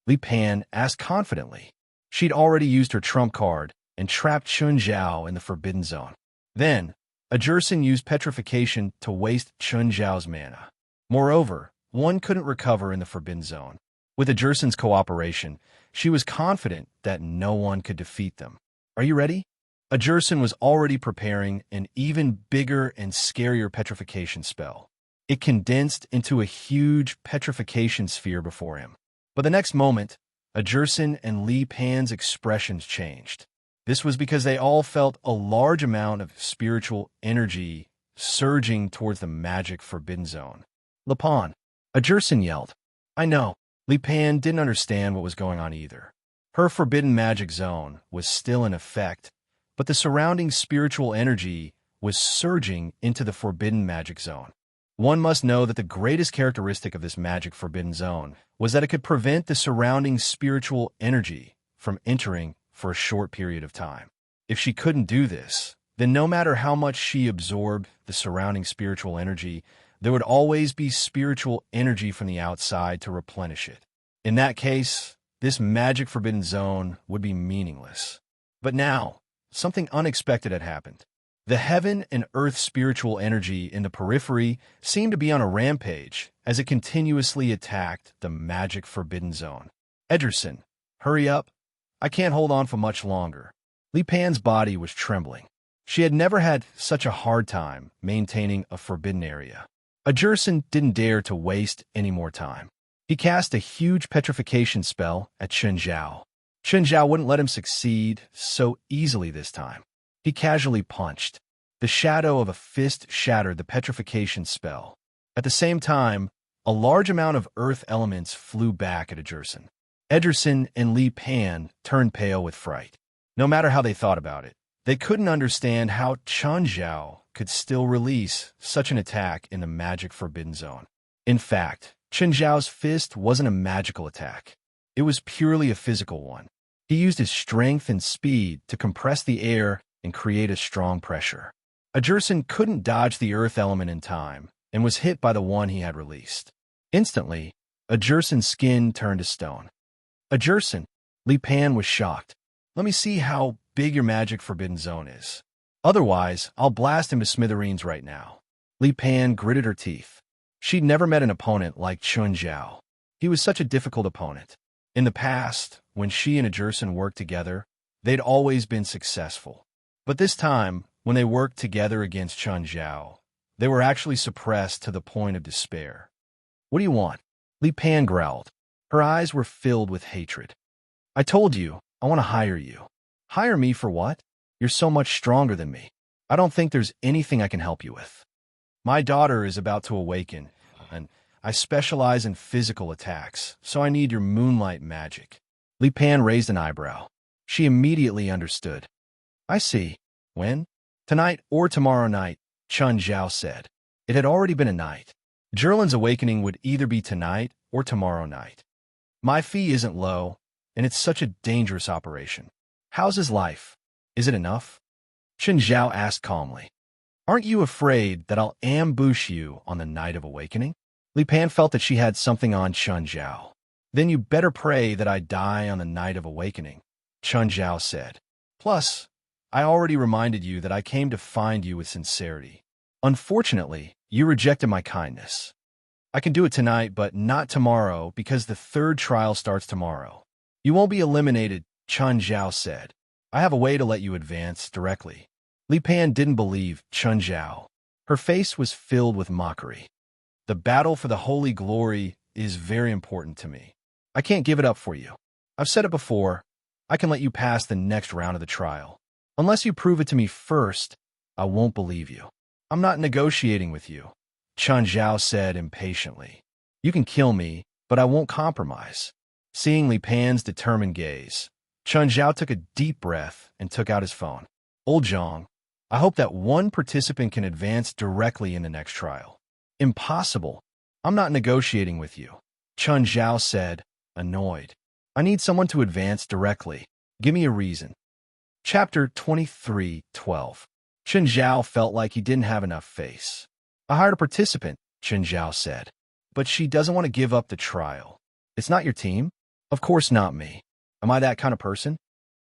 Li Pan asked confidently. She'd already used her trump card and trapped Chun Zhao in the forbidden zone. Then, Ajerson used petrification to waste Chun Zhao's mana. Moreover, one couldn't recover in the forbidden zone. With Ajerson's cooperation, she was confident that no one could defeat them. "Are you ready?" Ajerson was already preparing an even bigger and scarier petrification spell. It condensed into a huge petrification sphere before him. But the next moment, Ajerson and Li Pan's expressions changed. This was because they all felt a large amount of spiritual energy surging towards the magic forbidden zone. "Li Pan," Ajerson yelled. "I know." Li Pan didn't understand what was going on either. Her forbidden magic zone was still in effect, but the surrounding spiritual energy was surging into the forbidden magic zone. One must know that the greatest characteristic of this magic forbidden zone was that it could prevent the surrounding spiritual energy from entering for a short period of time. If she couldn't do this, then no matter how much she absorbed the surrounding spiritual energy, there would always be spiritual energy from the outside to replenish it. In that case, this magic forbidden zone would be meaningless. But now, something unexpected had happened. The heaven and earth spiritual energy in the periphery seemed to be on a rampage as it continuously attacked the magic forbidden zone. "Ajerson, hurry up," I can't hold on for much longer. Li Pan's body was trembling. She had never had such a hard time maintaining a forbidden area. Ajursen didn't dare to waste any more time. He cast a huge petrification spell at Chen Zhao. Chen Zhao wouldn't let him succeed so easily this time. He casually punched. The shadow of a fist shattered the petrification spell. At the same time, a large amount of earth elements flew back at Ajursen. Ajursen and Li Pan turned pale with fright. No matter how they thought about it, they couldn't understand how Chen Zhao could still release such an attack in the magic forbidden zone. In fact, Chen Zhao's fist wasn't a magical attack. It was purely a physical one. He used his strength and speed to compress the air and create a strong pressure. Ajursen couldn't dodge the earth element in time and was hit by the one he had released. Instantly, Ajursen's skin turned to stone. Ajursen, Li Pan was shocked. Let me see how big your magic forbidden zone is. Otherwise, I'll blast him to smithereens right now. Li Pan gritted her teeth. She'd never met an opponent like Chen Zhao. He was such a difficult opponent. In the past, when she and Ajursen worked together, they'd always been successful. But this time, when they worked together against Chen Zhao, they were actually suppressed to the point of despair. What do you want? Li Pan growled. Her eyes were filled with hatred. I told you, I want to hire you. Hire me for what? You're so much stronger than me. I don't think there's anything I can help you with. My daughter is about to awaken, and I specialize in physical attacks, so I need your moonlight magic. Li Pan raised an eyebrow. She immediately understood. I see. When? Tonight or tomorrow night, Chen Zhao said. It had already been a night. Zhilin's awakening would either be tonight or tomorrow night. My fee isn't low, and it's such a dangerous operation. How's his life? Is it enough? Chen Zhao asked calmly. Aren't you afraid that I'll ambush you on the night of awakening? Li Pan felt that she had something on Chen Zhao. Then you better pray that I die on the night of awakening, Chen Zhao said. Plus, I already reminded you that I came to find you with sincerity. Unfortunately, you rejected my kindness. I can do it tonight, but not tomorrow because the third trial starts tomorrow. You won't be eliminated, Chen Zhao said. I have a way to let you advance directly. Li Pan didn't believe Chen Zhao. Her face was filled with mockery. The battle for the holy glory is very important to me. I can't give it up for you. I've said it before. I can let you pass the next round of the trial. Unless you prove it to me first, I won't believe you. I'm not negotiating with you, Chen Zhao said impatiently. You can kill me, but I won't compromise. Seeing Li Pan's determined gaze, Chen Zhao took a deep breath and took out his phone. Old Zhang, I hope that one participant can advance directly in the next trial. Impossible. I'm not negotiating with you, Chen Zhao said, annoyed. I need someone to advance directly. Give me a reason. Chapter 23:12. Chen Zhao felt like he didn't have enough face. I hired a participant, Chen Zhao said. But she doesn't want to give up the trial. It's not your team? Of course not me. Am I that kind of person?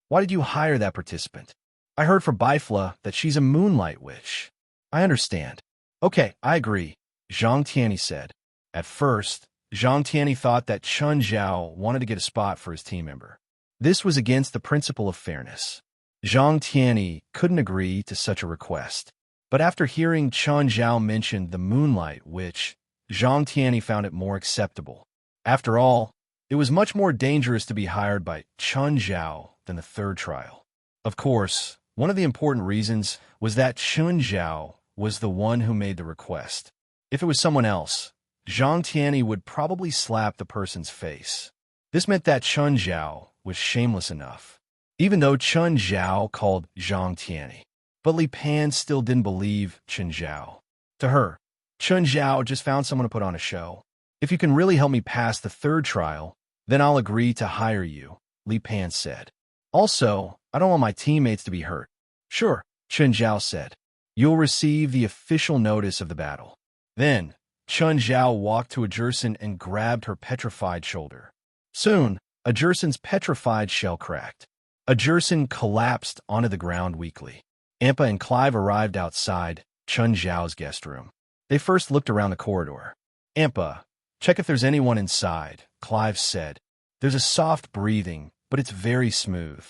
Why did you hire that participant? I heard from Bifla that she's a moonlight witch. I understand. Okay, I agree, Zhang Tianyi said. At first, Zhang Tianyi thought that Chen Zhao wanted to get a spot for his team member. This was against the principle of fairness. Zhang Tianyi couldn't agree to such a request. But after hearing Chen Zhao mention the moonlight witch, Zhang Tianyi found it more acceptable. After all, it was much more dangerous to be hired by Chen Zhao than the third trial. Of course, one of the important reasons was that Chen Zhao was the one who made the request. If it was someone else, Zhang Tianyi would probably slap the person's face. This meant that Chen Zhao was shameless enough, even though Chen Zhao called Zhang Tianyi. But Li Pan still didn't believe Chen Zhao. To her, Chen Zhao just found someone to put on a show. If you can really help me pass the third trial, then I'll agree to hire you, Li Pan said. Also, I don't want my teammates to be hurt. Sure, Chen Zhao said. You'll receive the official notice of the battle. Then, Chen Zhao walked to Ajursen and grabbed her petrified shoulder. Soon, Ajursen's petrified shell cracked. Ajursen collapsed onto the ground weakly. Ampa and Clive arrived outside Chen Zhao's guest room. They first looked around the corridor. Ampa, check if there's anyone inside, Clive said. There's a soft breathing but it's very smooth.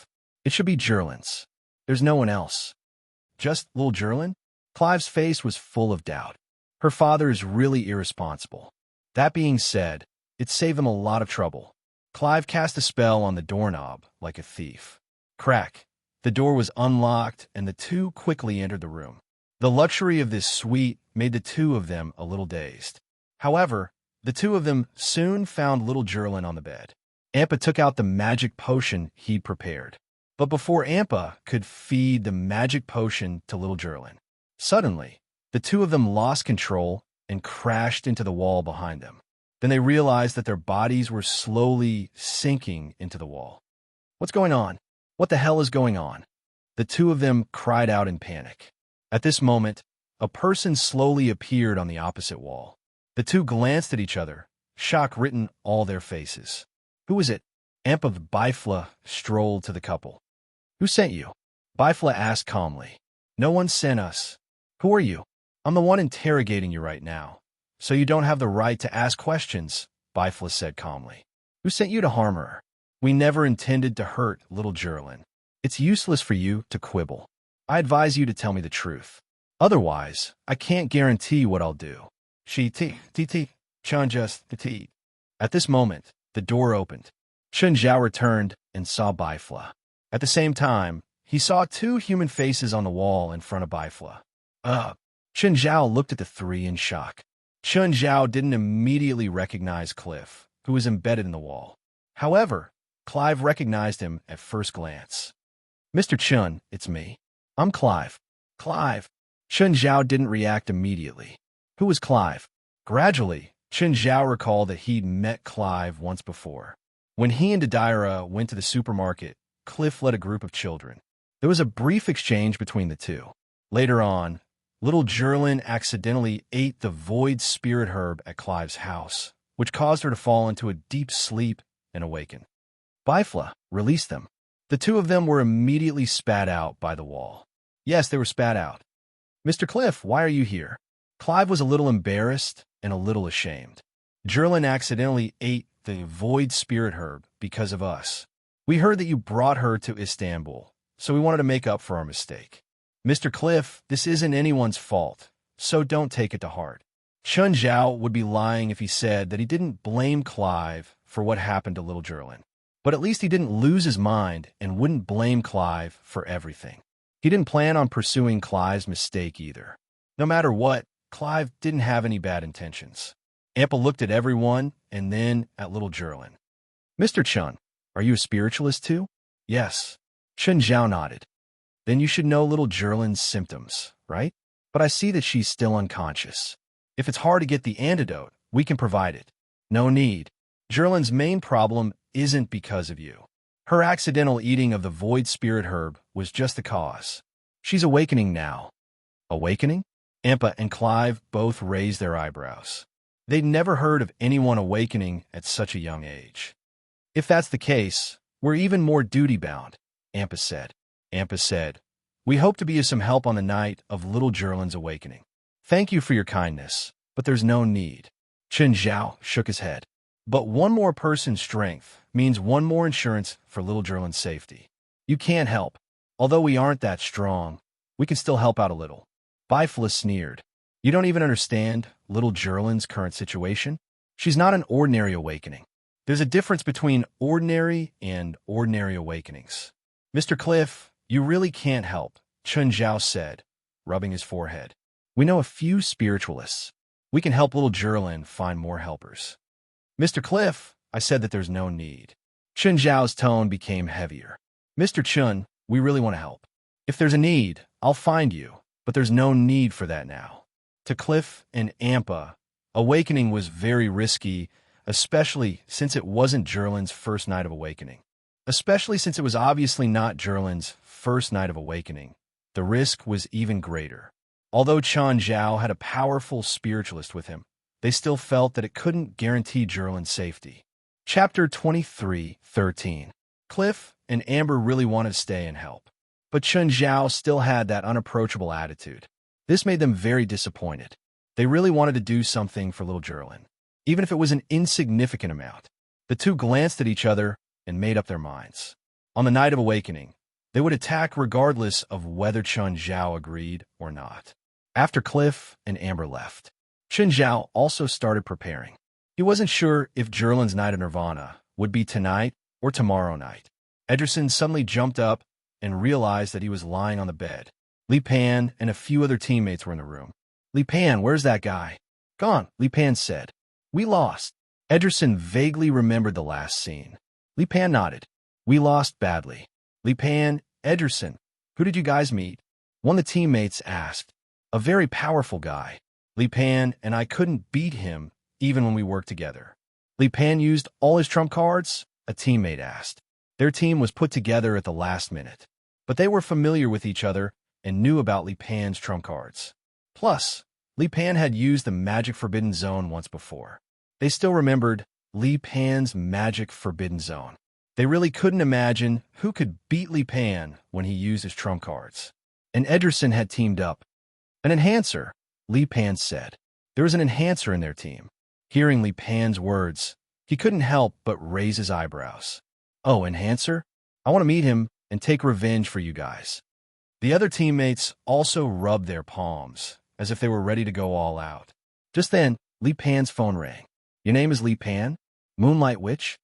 It should be Jerlin's. There's no one else. Just little Jerlin? Clive's face was full of doubt. Her father is really irresponsible. That being said, it saved them a lot of trouble. Clive cast a spell on the doorknob like a thief. Crack. The door was unlocked, and the two quickly entered the room. The luxury of this suite made the two of them a little dazed. However, the two of them soon found little Jerlin on the bed. Ampa took out the magic potion he'd prepared. But before Ampa could feed the magic potion to little Jerlin, suddenly, the two of them lost control and crashed into the wall behind them. Then they realized that their bodies were slowly sinking into the wall. What's going on? What the hell is going on? The two of them cried out in panic. At this moment, a person slowly appeared on the opposite wall. The two glanced at each other, shock written all their faces. Who is it? Amp of Bifla strolled to the couple. Who sent you? Bifla asked calmly. No one sent us. Who are you? I'm the one interrogating you right now, so you don't have the right to ask questions, Bifla said calmly. Who sent you to harm her? We never intended to hurt little Jerlin. It's useless for you to quibble. I advise you to tell me the truth. Otherwise, I can't guarantee what I'll do. Chun just t. At this moment, the door opened. Chun Zhao returned and saw Bifla. At the same time, he saw two human faces on the wall in front of Bifla. Chun Zhao looked at the three in shock. Chun Zhao didn't immediately recognize Cliff, who was embedded in the wall. However, Clive recognized him at first glance. Mr. Chun, it's me. I'm Clive. Clive. Chun Zhao didn't react immediately. Who was Clive? Gradually, Chun Zhao recalled that he'd met Clive once before. When he and Dadaira went to the supermarket, Cliff led a group of children. There was a brief exchange between the two. Later on, little Jerlin accidentally ate the void spirit herb at Clive's house, which caused her to fall into a deep sleep and awaken. Bifla released them. The two of them were immediately spat out by the wall. Yes, they were spat out. Mr. Cliff, why are you here? Clive was a little embarrassed and a little ashamed. Jerlin accidentally ate the void spirit herb because of us. We heard that you brought her to Istanbul, so we wanted to make up for our mistake. Mr. Cliff, this isn't anyone's fault, so don't take it to heart. Chun Zhao would be lying if he said that he didn't blame Clive for what happened to little Jerlin. But at least he didn't lose his mind and wouldn't blame Clive for everything. He didn't plan on pursuing Clive's mistake either. No matter what, Clive didn't have any bad intentions. Ampa looked at everyone and then at little Jerlin. Mr. Chun, are you a spiritualist too? Yes. Chun Zhao nodded. Then you should know little Jerlin's symptoms, right? But I see that she's still unconscious. If it's hard to get the antidote, we can provide it. No need. Jerlin's main problem isn't because of you. Her accidental eating of the void spirit herb was just the cause. She's awakening now. Awakening? Ampa and Clive both raised their eyebrows. They'd never heard of anyone awakening at such a young age. If that's the case, we're even more duty-bound, Ampa said. Ampa said, we hope to be of some help on the night of little Jerlin's awakening. Thank you for your kindness, but there's no need. Chun Zhao shook his head. But one more person's strength means one more insurance for little Jerlin's safety. You can't help. Although we aren't that strong, we can still help out a little. Bifla sneered. You don't even understand little Jerlin's current situation? She's not an ordinary awakening. There's a difference between ordinary and ordinary awakenings. Mr. Cliff, you really can't help, Chun Zhao said, rubbing his forehead. We know a few spiritualists. We can help little Jerlin find more helpers. Mr. Cliff, I said that there's no need. Chun Zhao's tone became heavier. Mr. Chun, we really want to help. If there's a need, I'll find you, but there's no need for that now. To Cliff and Ampa, awakening was very risky, especially since it wasn't Jerlin's first night of awakening. Especially since it was obviously not Jerlin's first night of awakening, the risk was even greater. Although Chun Zhao had a powerful spiritualist with him, they still felt that it couldn't guarantee Jerlin's safety. Chapter 23:13. Cliff and Amber really wanted to stay and help, but Chun Zhao still had that unapproachable attitude. This made them very disappointed. They really wanted to do something for little Jerlin, even if it was an insignificant amount. The two glanced at each other and made up their minds. On the night of awakening, they would attack regardless of whether Chen Zhao agreed or not. After Cliff and Amber left, Chen Zhao also started preparing. He wasn't sure if Jerlin's night of Nirvana would be tonight or tomorrow night. Ederson suddenly jumped up and realized that he was lying on the bed. Li Pan and a few other teammates were in the room. Li Pan, where's that guy? Gone, Li Pan said. We lost. Ederson vaguely remembered the last scene. Li Pan nodded. We lost badly. Li Pan, Ederson, who did you guys meet? One of the teammates asked. A very powerful guy. Li Pan and I couldn't beat him even when we worked together. Li Pan used all his trump cards? A teammate asked. Their team was put together at the last minute, but they were familiar with each other and knew about Li Pan's trump cards. Plus, Li Pan had used the Magic Forbidden Zone once before. They still remembered Li Pan's Magic Forbidden Zone. They really couldn't imagine who could beat Li Pan when he used his trump cards. And Ederson had teamed up. An enhancer, Li Pan said. There was an enhancer in their team. Hearing Li Pan's words, he couldn't help but raise his eyebrows. Oh, enhancer? I want to meet him and take revenge for you guys. The other teammates also rubbed their palms, as if they were ready to go all out. Just then, Li Pan's phone rang. Your name is Li Pan? Moonlight Witch?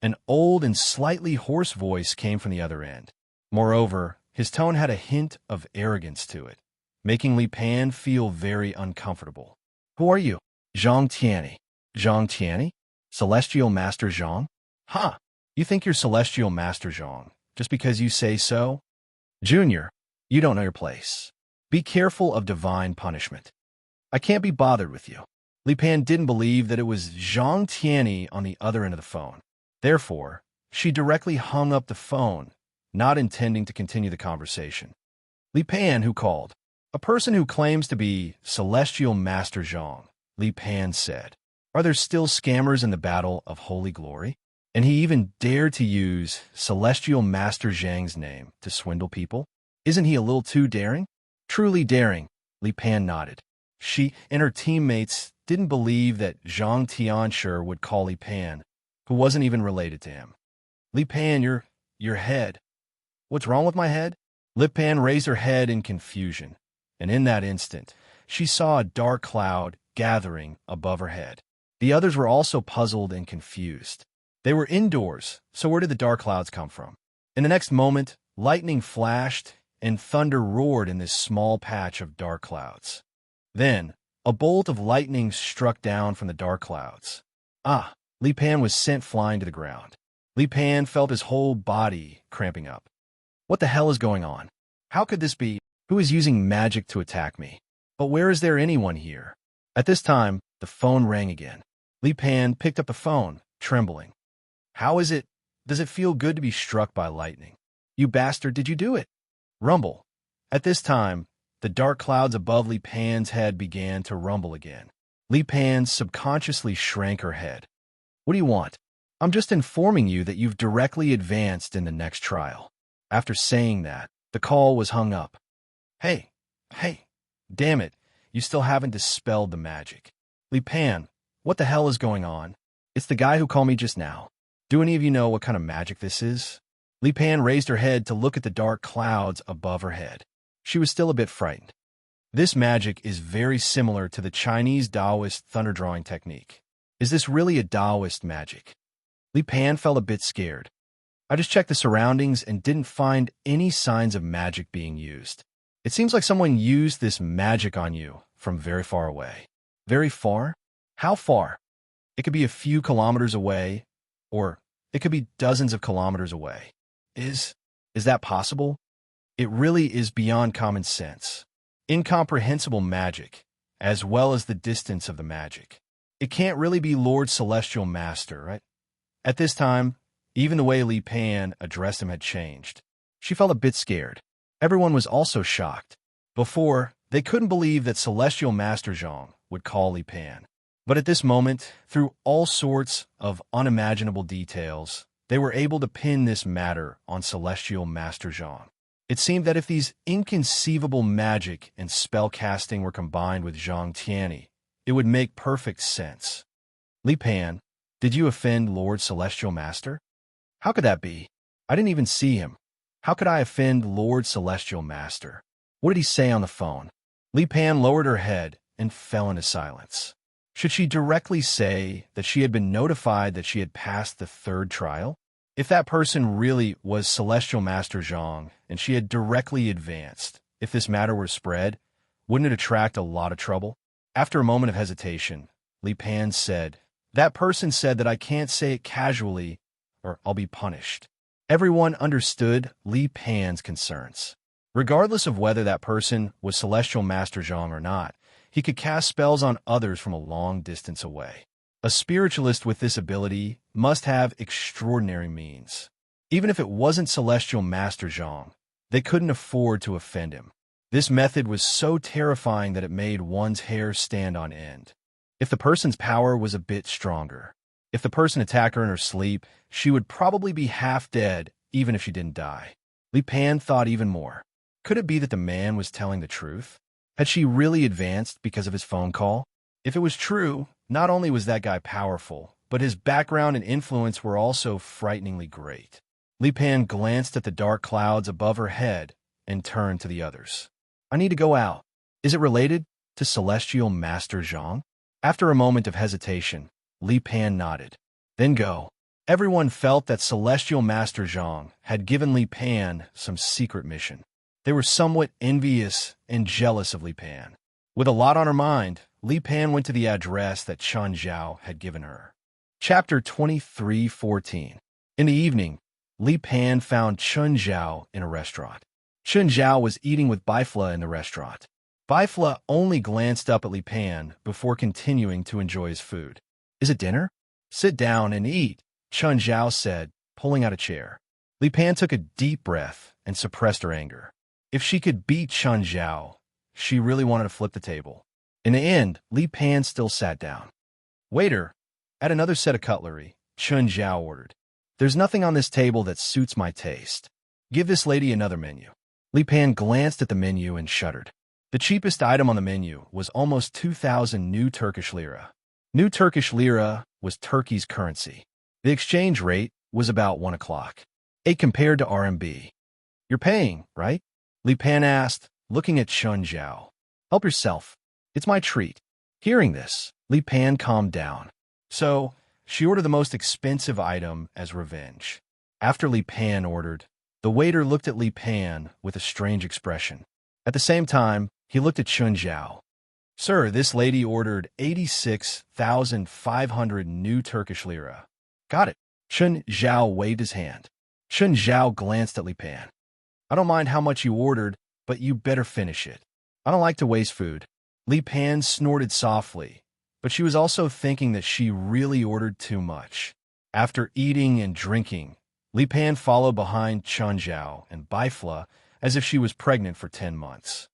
An old and slightly hoarse voice came from the other end. Moreover, his tone had a hint of arrogance to it, making Li Pan feel very uncomfortable. Who are you? Zhang Tianyi. Zhang Tianyi? Celestial Master Zhang? Ha! You think you're Celestial Master Zhang, just because you say so? Junior, you don't know your place. Be careful of divine punishment. I can't be bothered with you. Li Pan didn't believe that it was Zhang Tianyi on the other end of the phone. Therefore, she directly hung up the phone, not intending to continue the conversation. Li Pan, who called? A person who claims to be Celestial Master Zhang, Li Pan said. Are there still scammers in the battle of holy glory? And he even dared to use Celestial Master Zhang's name to swindle people? Isn't he a little too daring? Truly daring, Li Pan nodded. She and her teammates didn't believe that Zhang Tianshi would call Li Pan, who wasn't even related to him. Li Pan, your head. What's wrong with my head? Li Pan raised her head in confusion, and in that instant, she saw a dark cloud gathering above her head. The others were also puzzled and confused. They were indoors, so where did the dark clouds come from? In the next moment, lightning flashed and thunder roared in this small patch of dark clouds. Then, a bolt of lightning struck down from the dark clouds. Ah, Li Pan was sent flying to the ground. Li Pan felt his whole body cramping up. What the hell is going on? How could this be? Who is using magic to attack me? But where is there anyone here? At this time, the phone rang again. Li Pan picked up the phone, trembling. How is it? Does it feel good to be struck by lightning? You bastard, did you do it? Rumble. At this time, the dark clouds above Li Pan's head began to rumble again. Li Pan subconsciously shrank her head. What do you want? I'm just informing you that you've directly advanced in the next trial. After saying that, the call was hung up. Hey, damn it, you still haven't dispelled the magic. Li Pan, what the hell is going on? It's the guy who called me just now. Do any of you know what kind of magic this is? Li Pan raised her head to look at the dark clouds above her head. She was still a bit frightened. This magic is very similar to the Chinese Taoist thunder drawing technique. Is this really a Taoist magic? Li Pan felt a bit scared. I just checked the surroundings and didn't find any signs of magic being used. It seems like someone used this magic on you from very far away. Very far? How far? It could be a few kilometers away, or it could be dozens of kilometers away. Is that possible? It really is beyond common sense. Incomprehensible magic, as well as the distance of the magic. It can't really be Lord Celestial Master, right? At this time, even the way Li Pan addressed him had changed. She felt a bit scared. Everyone was also shocked. Before, they couldn't believe that Celestial Master Zhang would call Li Pan. But at this moment, through all sorts of unimaginable details, they were able to pin this matter on Celestial Master Zhang. It seemed that if these inconceivable magic and spell casting were combined with Zhang Tianyi, it would make perfect sense. Li Pan, did you offend Lord Celestial Master? How could that be? I didn't even see him. How could I offend Lord Celestial Master? What did he say on the phone? Li Pan lowered her head and fell into silence. Should she directly say that she had been notified that she had passed the third trial? If that person really was Celestial Master Zhang and she had directly advanced, if this matter were spread, wouldn't it attract a lot of trouble? After a moment of hesitation, Li Pan said, "That person said that I can't say it casually or I'll be punished." Everyone understood Li Pan's concerns. Regardless of whether that person was Celestial Master Zhang or not, he could cast spells on others from a long distance away. A spiritualist with this ability must have extraordinary means. Even if it wasn't Celestial Master Zhang, they couldn't afford to offend him. This method was so terrifying that it made one's hair stand on end. If the person's power was a bit stronger, if the person attacked her in her sleep, she would probably be half dead even if she didn't die. Li Pan thought even more. Could it be that the man was telling the truth? Had she really advanced because of his phone call? If it was true, not only was that guy powerful, but his background and influence were also frighteningly great. Li Pan glanced at the dark clouds above her head and turned to the others. "I need to go out. Is it related to Celestial Master Zhang?" After a moment of hesitation, Li Pan nodded. "Then go." Everyone felt that Celestial Master Zhang had given Li Pan some secret mission. They were somewhat envious and jealous of Li Pan. With a lot on her mind, Li Pan went to the address that Chun Zhao had given her. Chapter 23:14. In the evening, Li Pan found Chun Zhao in a restaurant. Chun Zhao was eating with Bifla in the restaurant. Bifla only glanced up at Li Pan before continuing to enjoy his food. "Is it dinner? Sit down and eat," Chun Zhao said, pulling out a chair. Li Pan took a deep breath and suppressed her anger. If she could beat Chun Zhao, she really wanted to flip the table. In the end, Li Pan still sat down. "Waiter, add another set of cutlery," Chun Zhao ordered. "There's nothing on this table that suits my taste. Give this lady another menu." Li Pan glanced at the menu and shuddered. The cheapest item on the menu was almost 2,000 new Turkish lira. New Turkish lira was Turkey's currency. The exchange rate was about 1 o'clock. 8 compared to RMB. "You're paying, right?" Li Pan asked, looking at Chun Zhao. "Help yourself. It's my treat." Hearing this, Li Pan calmed down. So, she ordered the most expensive item as revenge. After Li Pan ordered, the waiter looked at Li Pan with a strange expression. At the same time, he looked at Chun Zhao. "Sir, this lady ordered 86,500 new Turkish lira." "Got it." Chun Zhao waved his hand. Chun Zhao glanced at Li Pan. "I don't mind how much you ordered, but you better finish it. I don't like to waste food." Li Pan snorted softly, but she was also thinking that she really ordered too much. After eating and drinking, Li Pan followed behind Chun Zhao and Bifla as if she was pregnant for 10 months.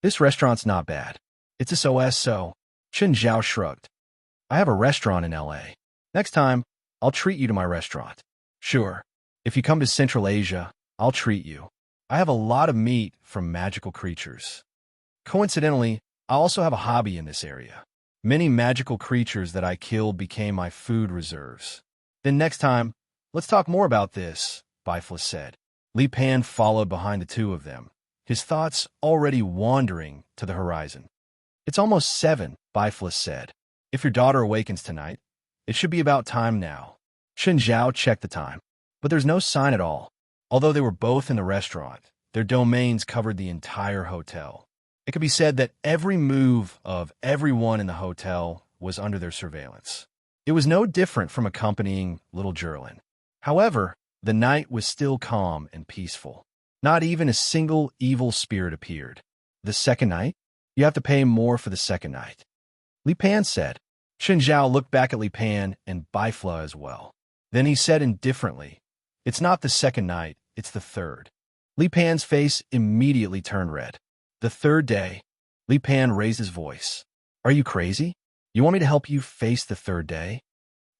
"This restaurant's not bad. It's SOS, so..." Chun Zhao shrugged. "I have a restaurant in LA. Next time, I'll treat you to my restaurant." "Sure. If you come to Central Asia, I'll treat you. I have a lot of meat from magical creatures. Coincidentally, I also have a hobby in this area. Many magical creatures that I killed became my food reserves." "Then next time, let's talk more about this," Bifla said. Li Pan followed behind the two of them, his thoughts already wandering to the horizon. "It's almost 7, Bifla said. "If your daughter awakens tonight, it should be about time now." Chun Zhao checked the time, but there's no sign at all. Although they were both in the restaurant, their domains covered the entire hotel. It could be said that every move of everyone in the hotel was under their surveillance. It was no different from accompanying little Jerlin. However, the night was still calm and peaceful. Not even a single evil spirit appeared. "The second night? You have to pay more for the second night," Li Pan said. Chun Zhao looked back at Li Pan and Bifla as well. Then he said indifferently, "It's not the second night, it's the third." Li Pan's face immediately turned red. "The third day?" Li Pan raised his voice. "Are you crazy? You want me to help you face the third day?"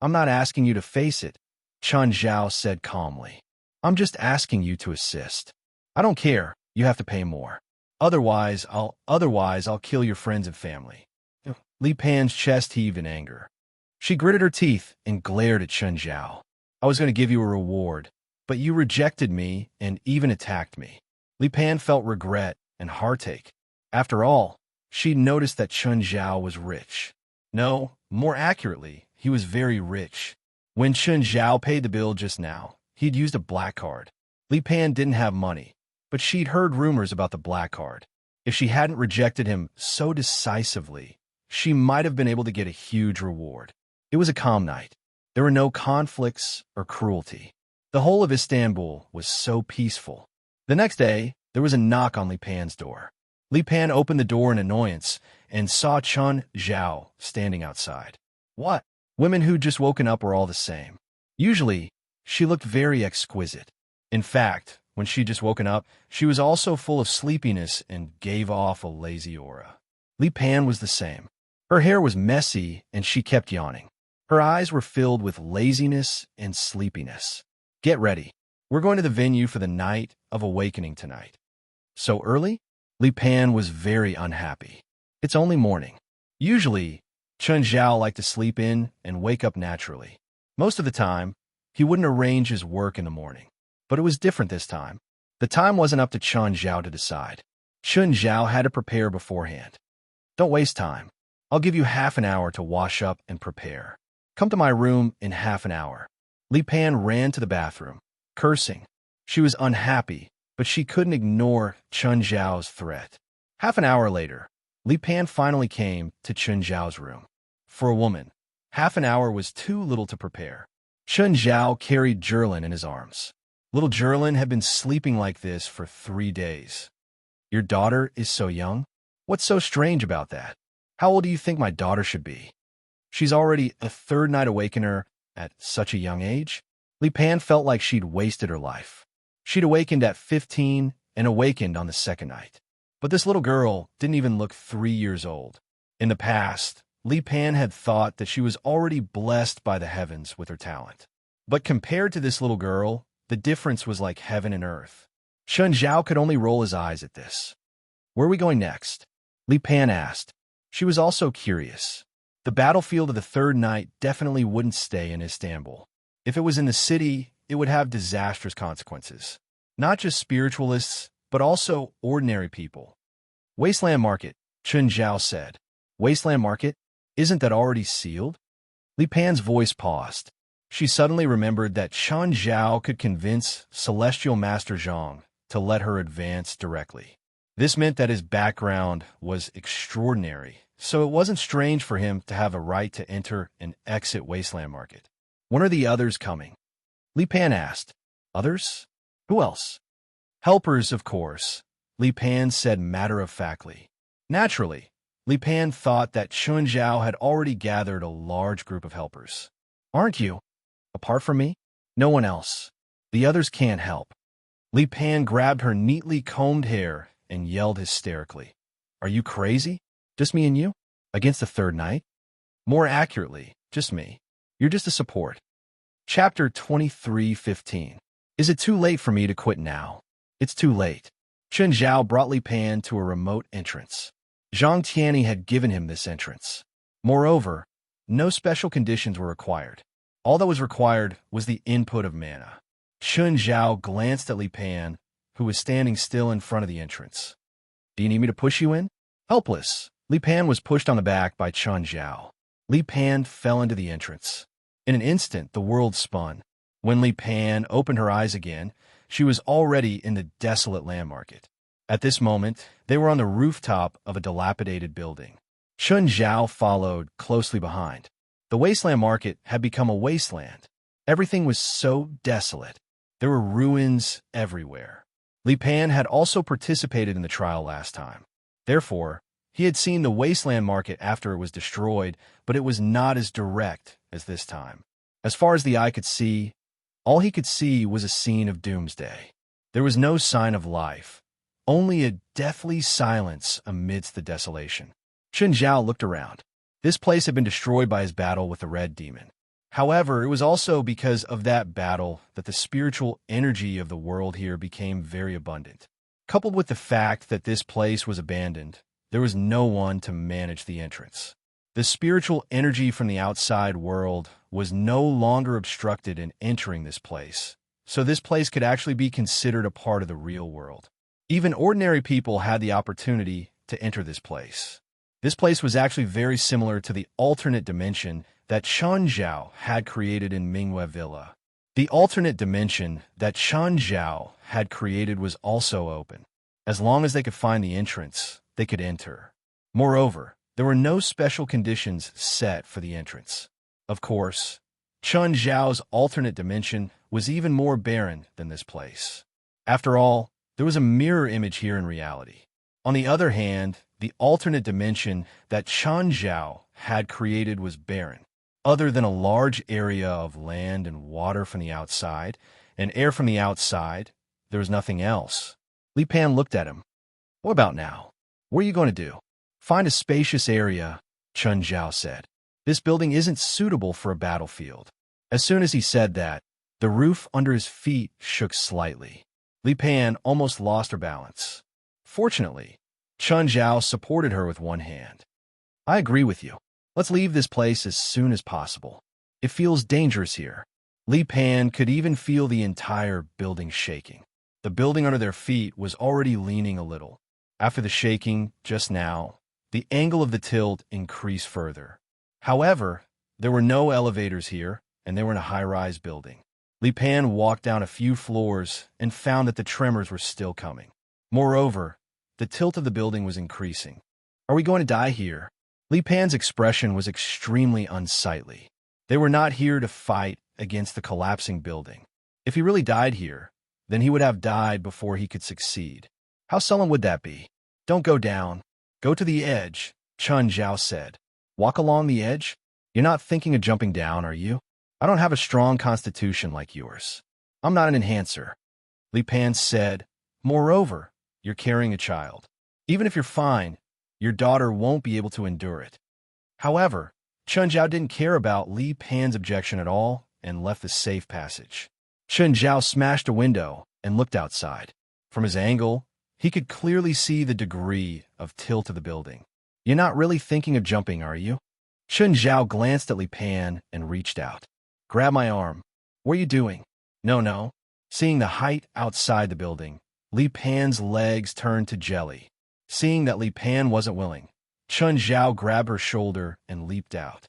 "I'm not asking you to face it," Chun Zhao said calmly. "I'm just asking you to assist. I don't care, you have to pay more. Otherwise I'll kill your friends and family." Li Pan's chest heaved in anger. She gritted her teeth and glared at Chun Zhao. I was going to give you a reward, but you rejected me and even attacked me. Li Pan felt regret and heartache. After all, she'd noticed that Chun Zhao was rich. No, more accurately, he was very rich. When Chun Zhao paid the bill just now, he'd used a black card. Li Pan didn't have money, but she'd heard rumors about the black card. If she hadn't rejected him so decisively, she might have been able to get a huge reward. It was a calm night. There were no conflicts or cruelty. The whole of Istanbul was so peaceful. The next day, there was a knock on Li Pan's door. Li Pan opened the door in annoyance and saw Chun Zhao standing outside. What? Women who'd just woken up were all the same. Usually, she looked very exquisite. In fact, when she'd just woken up, she was also full of sleepiness and gave off a lazy aura. Li Pan was the same. Her hair was messy and she kept yawning. Her eyes were filled with laziness and sleepiness. Get ready. We're going to the venue for the night of awakening tonight. So early? Li Pan was very unhappy. It's only morning. Usually, Chun Zhao liked to sleep in and wake up naturally. Most of the time, he wouldn't arrange his work in the morning. But it was different this time. The time wasn't up to Chun Zhao to decide. Chun Zhao had to prepare beforehand. Don't waste time. I'll give you half an hour to wash up and prepare. Come to my room in half an hour. Li Pan ran to the bathroom, cursing. She was unhappy, but she couldn't ignore Chun Zhao's threat. Half an hour later, Li Pan finally came to Chun Zhao's room. For a woman, half an hour was too little to prepare. Chun Zhao carried Jerlin in his arms. Little Jerlin had been sleeping like this for 3 days. Your daughter is so young? What's so strange about that? How old do you think my daughter should be? She's already a third night awakener at such a young age? Li Pan felt like she'd wasted her life. She'd awakened at 15 and awakened on the second night. But this little girl didn't even look 3 years old. In the past, Li Pan had thought that she was already blessed by the heavens with her talent. But compared to this little girl, the difference was like heaven and earth. Chun Zhao could only roll his eyes at this. Where are we going next? Li Pan asked. She was also curious. The battlefield of the third night definitely wouldn't stay in Istanbul. If it was in the city, it would have disastrous consequences. Not just spiritualists, but also ordinary people. Wasteland Market, Chun Zhao said. Wasteland Market? Isn't that already sealed? Li Pan's voice paused. She suddenly remembered that Chun Zhao could convince Celestial Master Zhang to let her advance directly. This meant that his background was extraordinary, so it wasn't strange for him to have a right to enter and exit Wasteland Market. When are the others coming? Li Pan asked. Others? Who else? Helpers, of course, Li Pan said matter-of-factly. Naturally, Li Pan thought that Chun Zhao had already gathered a large group of helpers. Aren't you? Apart from me? No one else. The others can't help. Li Pan grabbed her neatly combed hair and yelled hysterically. Are you crazy? Just me and you? Against the third night? More accurately, just me. You're just a support. Chapter 23:15. Is it too late for me to quit now? It's too late. Chun Zhao brought Li Pan to a remote entrance. Zhang Tianyi had given him this entrance. Moreover, no special conditions were required. All that was required was the input of mana. Chun Zhao glanced at Li Pan, who was standing still in front of the entrance. Do you need me to push you in? Helpless, Li Pan was pushed on the back by Chun Zhao. Li Pan fell into the entrance. In an instant, the world spun. When Li Pan opened her eyes again, she was already in the desolate land market. At this moment, they were on the rooftop of a dilapidated building. Chun Zhao followed closely behind. The wasteland market had become a wasteland. Everything was so desolate. There were ruins everywhere. Li Pan had also participated in the trial last time. Therefore, he had seen the wasteland market after it was destroyed, but it was not as direct as this time. As far as the eye could see, all he could see was a scene of doomsday. There was no sign of life, only a deathly silence amidst the desolation. Chun Zhao looked around. This place had been destroyed by his battle with the Red Demon. However, it was also because of that battle that the spiritual energy of the world here became very abundant. Coupled with the fact that this place was abandoned, there was no one to manage the entrance. The spiritual energy from the outside world was no longer obstructed in entering this place, so this place could actually be considered a part of the real world. Even ordinary people had the opportunity to enter this place. This place was actually very similar to the alternate dimension that Chen Zhao had created in Mingyue Villa. The alternate dimension that Chen Zhao had created was also open. As long as they could find the entrance, they could enter. Moreover, there were no special conditions set for the entrance. Of course, Chen Zhao's alternate dimension was even more barren than this place. After all, there was a mirror image here in reality. On the other hand, the alternate dimension that Chen Zhao had created was barren. Other than a large area of land and water from the outside, and air from the outside, there was nothing else. Li Pan looked at him. What about now? What are you going to do? Find a spacious area, Chen Zhao said. This building isn't suitable for a battlefield. As soon as he said that, the roof under his feet shook slightly. Li Pan almost lost her balance. Fortunately, Chen Zhao supported her with one hand. I agree with you. Let's leave this place as soon as possible. It feels dangerous here. Li Pan could even feel the entire building shaking. The building under their feet was already leaning a little. After the shaking, just now, the angle of the tilt increased further. However, there were no elevators here, and they were in a high-rise building. Li Pan walked down a few floors and found that the tremors were still coming. Moreover, the tilt of the building was increasing. Are we going to die here? Li Pan's expression was extremely unsightly. They were not here to fight against the collapsing building. If he really died here, then he would have died before he could succeed. How sullen would that be? Don't go down. Go to the edge, Chen Zhao said. Walk along the edge? You're not thinking of jumping down, are you? I don't have a strong constitution like yours. I'm not an enhancer. Li Pan said, moreover, you're carrying a child. Even if you're fine, your daughter won't be able to endure it. However, Chen Zhao didn't care about Li Pan's objection at all and left the safe passage. Chen Zhao smashed a window and looked outside. From his angle, he could clearly see the degree of tilt of the building. You're not really thinking of jumping, are you? Chen Zhao glanced at Li Pan and reached out. Grab my arm. What are you doing? No. Seeing the height outside the building, Li Pan's legs turned to jelly. Seeing that Li Pan wasn't willing, Chen Zhao grabbed her shoulder and leaped out.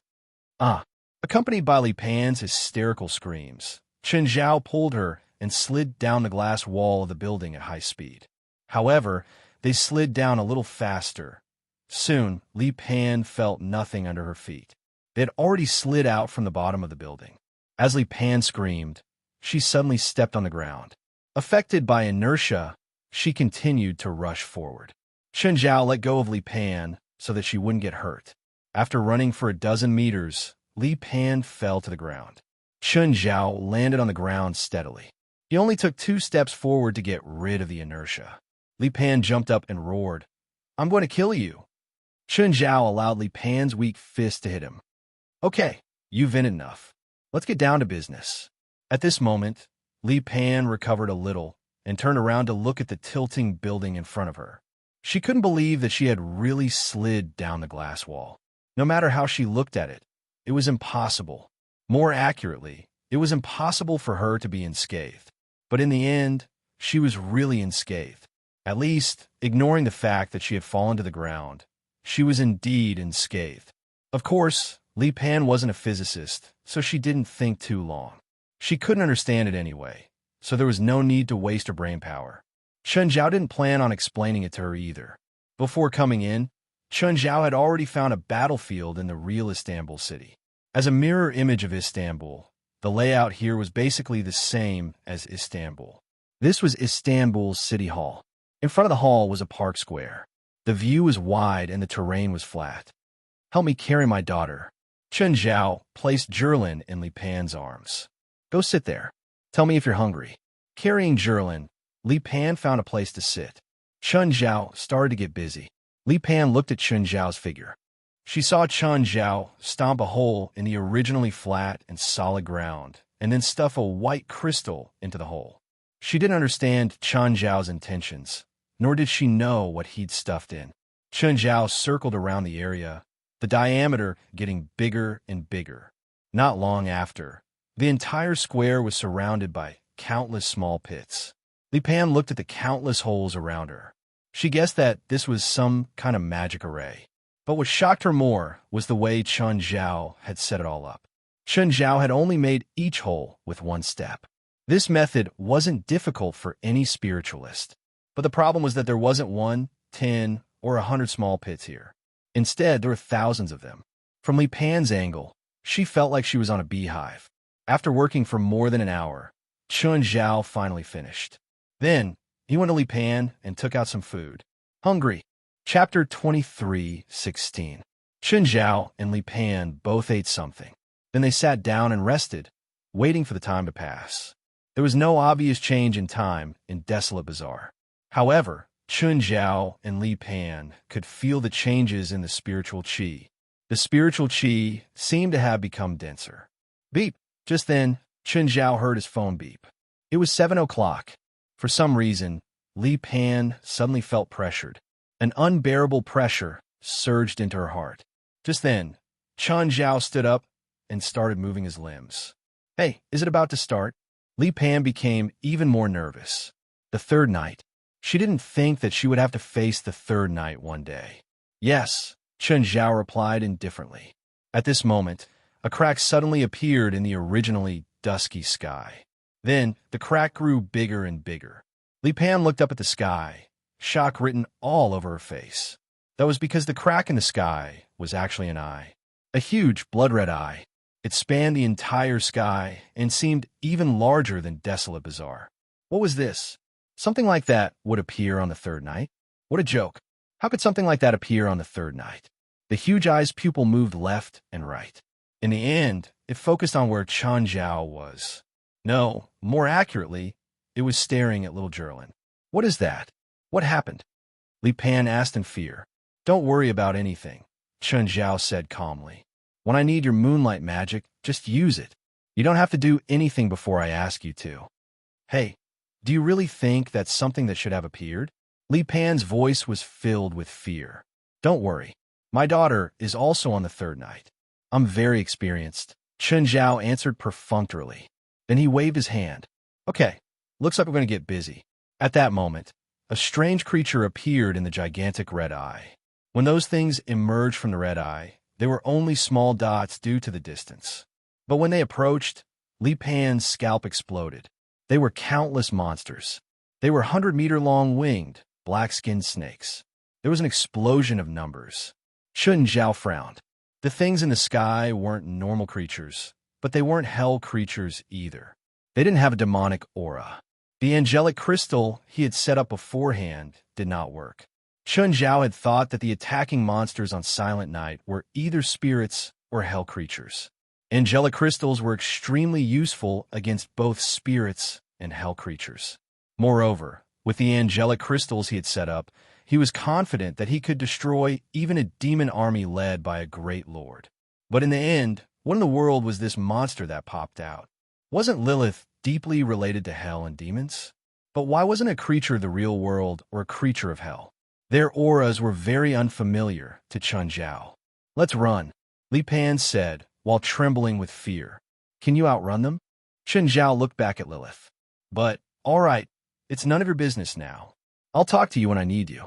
Accompanied by Li Pan's hysterical screams, Chen Zhao pulled her and slid down the glass wall of the building at high speed. However, they slid down a little faster. Soon, Li Pan felt nothing under her feet. They had already slid out from the bottom of the building. As Li Pan screamed, she suddenly stepped on the ground. Affected by inertia, she continued to rush forward. Chen Zhao let go of Li Pan so that she wouldn't get hurt. After running for a dozen meters, Li Pan fell to the ground. Chen Zhao landed on the ground steadily. He only took 2 steps forward to get rid of the inertia. Li Pan jumped up and roared, I'm going to kill you. Chen Zhao allowed Li Pan's weak fist to hit him. Okay, you've been enough. Let's get down to business. At this moment, Li Pan recovered a little and turned around to look at the tilting building in front of her. She couldn't believe that she had really slid down the glass wall. No matter how she looked at it, it was impossible. More accurately, it was impossible for her to be unscathed. But in the end, she was really unscathed. At least, ignoring the fact that she had fallen to the ground, she was indeed unscathed. Of course, Li Pan wasn't a physicist, so she didn't think too long. She couldn't understand it anyway, so there was no need to waste her brain power. Chen Zhao didn't plan on explaining it to her either. Before coming in, Chen Zhao had already found a battlefield in the real Istanbul city. As a mirror image of Istanbul, the layout here was basically the same as Istanbul. This was Istanbul's city hall. In front of the hall was a park square. The view was wide and the terrain was flat. Help me carry my daughter. Chen Zhao placed Zhirlin in Li Pan's arms. Go sit there. Tell me if you're hungry. Carrying Zhirlin, Li Pan found a place to sit. Chen Zhao started to get busy. Li Pan looked at Chen Zhao's figure. She saw Chen Zhao stomp a hole in the originally flat and solid ground, and then stuff a white crystal into the hole. She didn't understand Chen Zhao's intentions, nor did she know what he'd stuffed in. Chen Zhao circled around the area, the diameter getting bigger and bigger. Not long after, the entire square was surrounded by countless small pits. Li Pan looked at the countless holes around her. She guessed that this was some kind of magic array. But what shocked her more was the way Chun Zhao had set it all up. Chun Zhao had only made each hole with one step. This method wasn't difficult for any spiritualist. But the problem was that there wasn't 1, 10, or 100 small pits here. Instead, there were thousands of them. From Li Pan's angle, she felt like she was on a beehive. After working for more than an hour, Chun Zhao finally finished. Then, he went to Li Pan and took out some food. Hungry. Chapter 23:16. Chun Zhao and Li Pan both ate something. Then they sat down and rested, waiting for the time to pass. There was no obvious change in time in Desolate Bazaar. However, Chun Zhao and Li Pan could feel the changes in the spiritual qi. The spiritual qi seemed to have become denser. Beep! Just then, Chun Zhao heard his phone beep. It was 7 o'clock. For some reason, Li Pan suddenly felt pressured. An unbearable pressure surged into her heart. Just then, Chun Zhao stood up and started moving his limbs. Hey, is it about to start? Li Pan became even more nervous. The third night. She didn't think that she would have to face the third night one day. Yes, Chun Zhao replied indifferently. At this moment, a crack suddenly appeared in the originally dusky sky. Then, the crack grew bigger and bigger. Li Pan looked up at the sky, shock written all over her face. That was because the crack in the sky was actually an eye. A huge, blood-red eye. It spanned the entire sky and seemed even larger than Desolate Bazaar. What was this? Something like that would appear on the third night? What a joke. How could something like that appear on the third night? The huge eye's pupil moved left and right. In the end, it focused on where Chun Zhao was. No, more accurately, it was staring at little Jerlin. What is that? What happened? Li Pan asked in fear. Don't worry about anything, Chun Zhao said calmly. When I need your moonlight magic, just use it. You don't have to do anything before I ask you to. Hey, do you really think that's something that should have appeared? Li Pan's voice was filled with fear. Don't worry. My daughter is also on the third night. I'm very experienced, Chun Zhao answered perfunctorily. Then he waved his hand. Okay, looks like we're going to get busy. At that moment, a strange creature appeared in the gigantic red eye. When those things emerged from the red eye, they were only small dots due to the distance. But when they approached, Li Pan's scalp exploded. They were countless monsters. They were 100-meter-long winged, black-skinned snakes. There was an explosion of numbers. Chun Zhao frowned. The things in the sky weren't normal creatures, but they weren't hell creatures either. They didn't have a demonic aura. The angelic crystal he had set up beforehand did not work. Chun Zhao had thought that the attacking monsters on Silent Night were either spirits or hell creatures. Angelic crystals were extremely useful against both spirits and hell creatures. Moreover, with the angelic crystals he had set up, he was confident that he could destroy even a demon army led by a great lord. But in the end, what in the world was this monster that popped out? Wasn't Lilith deeply related to hell and demons? But why wasn't a creature of the real world or a creature of hell? Their auras were very unfamiliar to Chun Zhao. Let's run, Li Pan said, while trembling with fear. Can you outrun them? Chun Zhao looked back at Lilith. But, all right, it's none of your business now. I'll talk to you when I need you.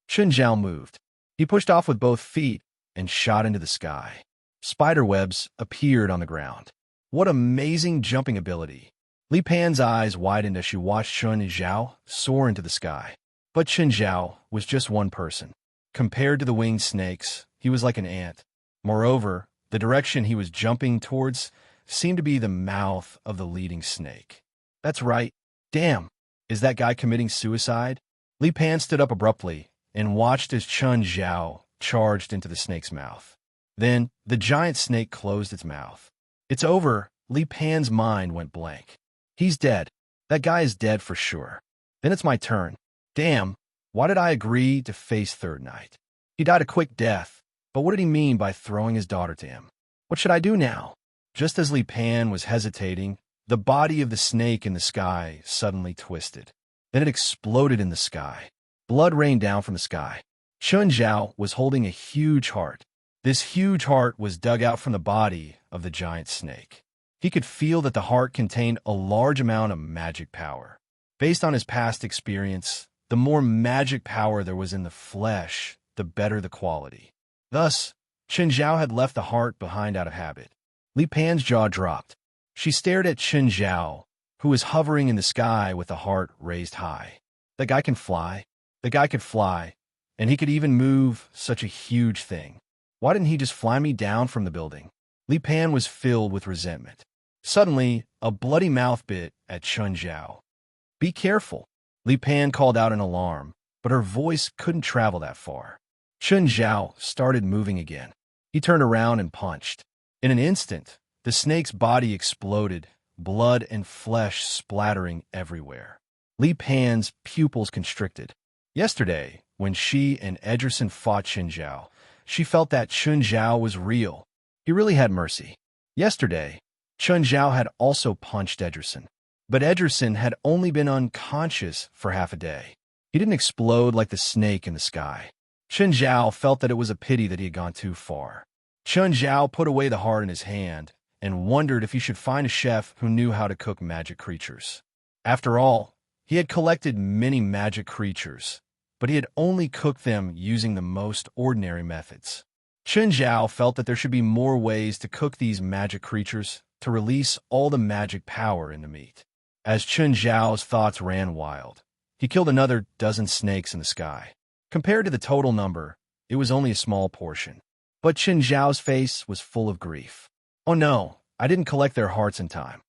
Chun Zhao moved. He pushed off with both feet and shot into the sky. Spiderwebs appeared on the ground. What amazing jumping ability. Li Pan's eyes widened as she watched Chun Zhao soar into the sky. But Chun Zhao was just one person. Compared to the winged snakes, he was like an ant. Moreover, the direction he was jumping towards seemed to be the mouth of the leading snake. That's right. Damn, is that guy committing suicide? Li Pan stood up abruptly and watched as Chun Zhao charged into the snake's mouth. Then, the giant snake closed its mouth. It's over. Li Pan's mind went blank. He's dead. That guy is dead for sure. Then it's my turn. Damn, why did I agree to face third night? He died a quick death, but what did he mean by throwing his daughter to him? What should I do now? Just as Li Pan was hesitating, the body of the snake in the sky suddenly twisted. Then it exploded in the sky. Blood rained down from the sky. Chun Zhao was holding a huge heart. This huge heart was dug out from the body of the giant snake. He could feel that the heart contained a large amount of magic power. Based on his past experience, the more magic power there was in the flesh, the better the quality. Thus, Chen Zhao had left the heart behind out of habit. Li Pan's jaw dropped. She stared at Chen Zhao, who was hovering in the sky with the heart raised high. The guy can fly. The guy could fly, and he could even move such a huge thing. Why didn't he just fly me down from the building? Li Pan was filled with resentment. Suddenly, a bloody mouth bit at Chen Zhao. Be careful. Li Pan called out in alarm, but her voice couldn't travel that far. Chen Zhao started moving again. He turned around and punched. In an instant, the snake's body exploded, blood and flesh splattering everywhere. Li Pan's pupils constricted. Yesterday, when she and Ederson fought Chen Zhao, she felt that Chen Zhao was real. He really had mercy. Yesterday, Chen Zhao had also punched Ederson, but Ederson had only been unconscious for half a day. He didn't explode like the snake in the sky. Chen Zhao felt that it was a pity that he had gone too far. Chen Zhao put away the heart in his hand and wondered if he should find a chef who knew how to cook magic creatures. After all, he had collected many magic creatures, but he had only cooked them using the most ordinary methods. Chen Zhao felt that there should be more ways to cook these magic creatures to release all the magic power in the meat. As Chen Zhao's thoughts ran wild, he killed another dozen snakes in the sky. Compared to the total number, it was only a small portion. But Chen Zhao's face was full of grief. Oh no, I didn't collect their hearts in time.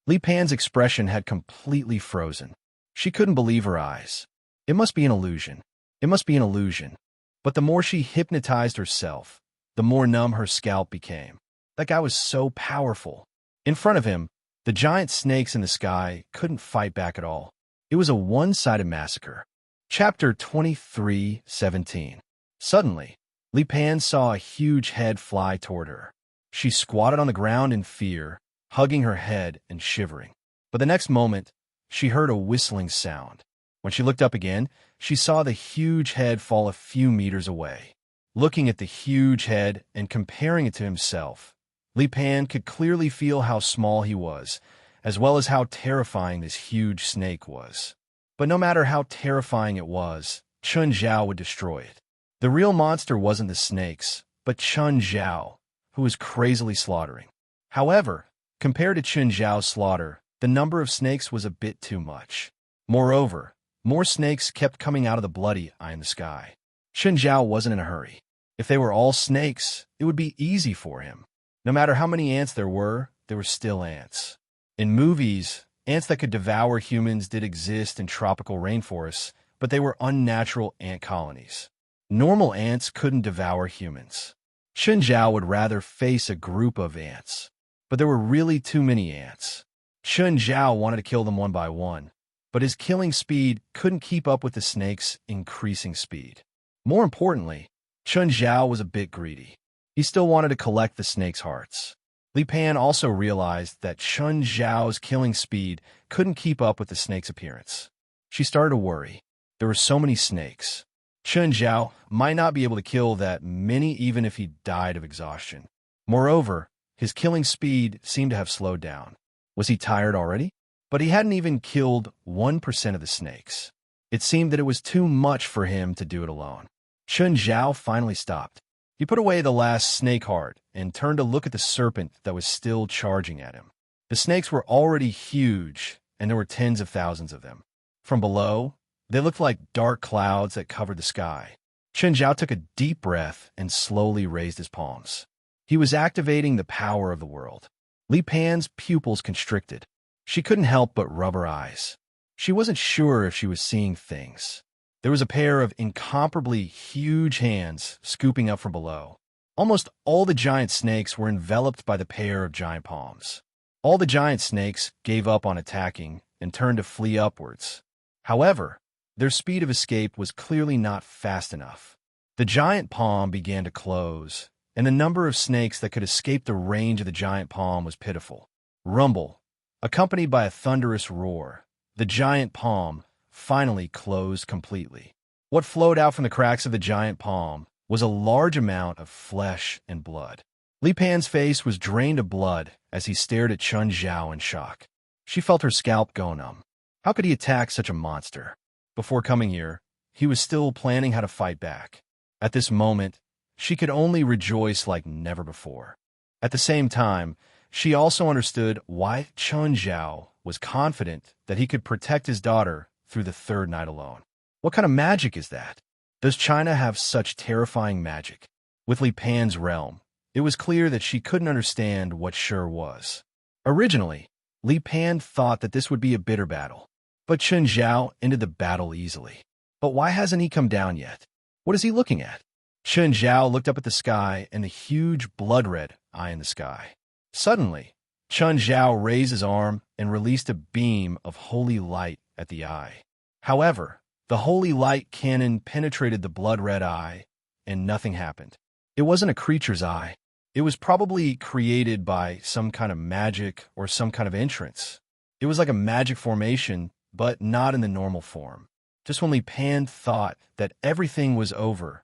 Li Pan's expression had completely frozen. She couldn't believe her eyes. It must be an illusion. It must be an illusion. But the more she hypnotized herself, the more numb her scalp became. That guy was so powerful. In front of him, the giant snakes in the sky couldn't fight back at all. It was a one-sided massacre. Chapter 23:17. Suddenly, Li Pan saw a huge head fly toward her. She squatted on the ground in fear, hugging her head and shivering. But the next moment, she heard a whistling sound. When she looked up again, she saw the huge head fall a few meters away. Looking at the huge head and comparing it to himself, Li Pan could clearly feel how small he was, as well as how terrifying this huge snake was. But no matter how terrifying it was, Chen Zhao would destroy it. The real monster wasn't the snakes, but Chen Zhao, who was crazily slaughtering. However, compared to Chen Zhao's slaughter, the number of snakes was a bit too much. Moreover, more snakes kept coming out of the bloody eye in the sky. Chen Zhao wasn't in a hurry. If they were all snakes, it would be easy for him. No matter how many ants there were still ants. In movies, ants that could devour humans did exist in tropical rainforests, but they were unnatural ant colonies. Normal ants couldn't devour humans. Chen Zhao would rather face a group of ants. But there were really too many ants. Chen Zhao wanted to kill them one by one, but his killing speed couldn't keep up with the snake's increasing speed. More importantly, Chen Zhao was a bit greedy. He still wanted to collect the snake's hearts. Li Pan also realized that Chen Zhao's killing speed couldn't keep up with the snake's appearance. She started to worry. There were so many snakes. Chen Zhao might not be able to kill that many even if he died of exhaustion. Moreover, his killing speed seemed to have slowed down. Was he tired already? But he hadn't even killed 1% of the snakes. It seemed that it was too much for him to do it alone. Chen Zhao finally stopped. He put away the last snake heart and turned to look at the serpent that was still charging at him. The snakes were already huge, and there were tens of thousands of them. From below, they looked like dark clouds that covered the sky. Chen Zhao took a deep breath and slowly raised his palms. He was activating the power of the world. Li Pan's pupils constricted. She couldn't help but rub her eyes. She wasn't sure if she was seeing things. There was a pair of incomparably huge hands scooping up from below. Almost all the giant snakes were enveloped by the pair of giant palms. All the giant snakes gave up on attacking and turned to flee upwards. However, their speed of escape was clearly not fast enough. The giant palm began to close, and the number of snakes that could escape the range of the giant palm was pitiful. Rumble, accompanied by a thunderous roar, the giant palm finally closed completely. What flowed out from the cracks of the giant palm was a large amount of flesh and blood. Li Pan's face was drained of blood as he stared at Chun Zhao in shock. She felt her scalp go numb. How could he attack such a monster? Before coming here, he was still planning how to fight back. At this moment, she could only rejoice like never before. At the same time, she also understood why Chun Zhao was confident that he could protect his daughter through the third night alone. What kind of magic is that? Does China have such terrifying magic? With Li Pan's realm, it was clear that she couldn't understand what sure was. Originally, Li Pan thought that this would be a bitter battle, but Chun Zhao ended the battle easily. But why hasn't he come down yet? What is he looking at? Chun Zhao looked up at the sky and the huge blood-red eye in the sky. Suddenly, Chun Zhao raised his arm and released a beam of holy light at the eye. However, the holy light cannon penetrated the blood-red eye, and nothing happened. It wasn't a creature's eye. It was probably created by some kind of magic or some kind of entrance. It was like a magic formation, but not in the normal form. Just when Li Pan thought that everything was over,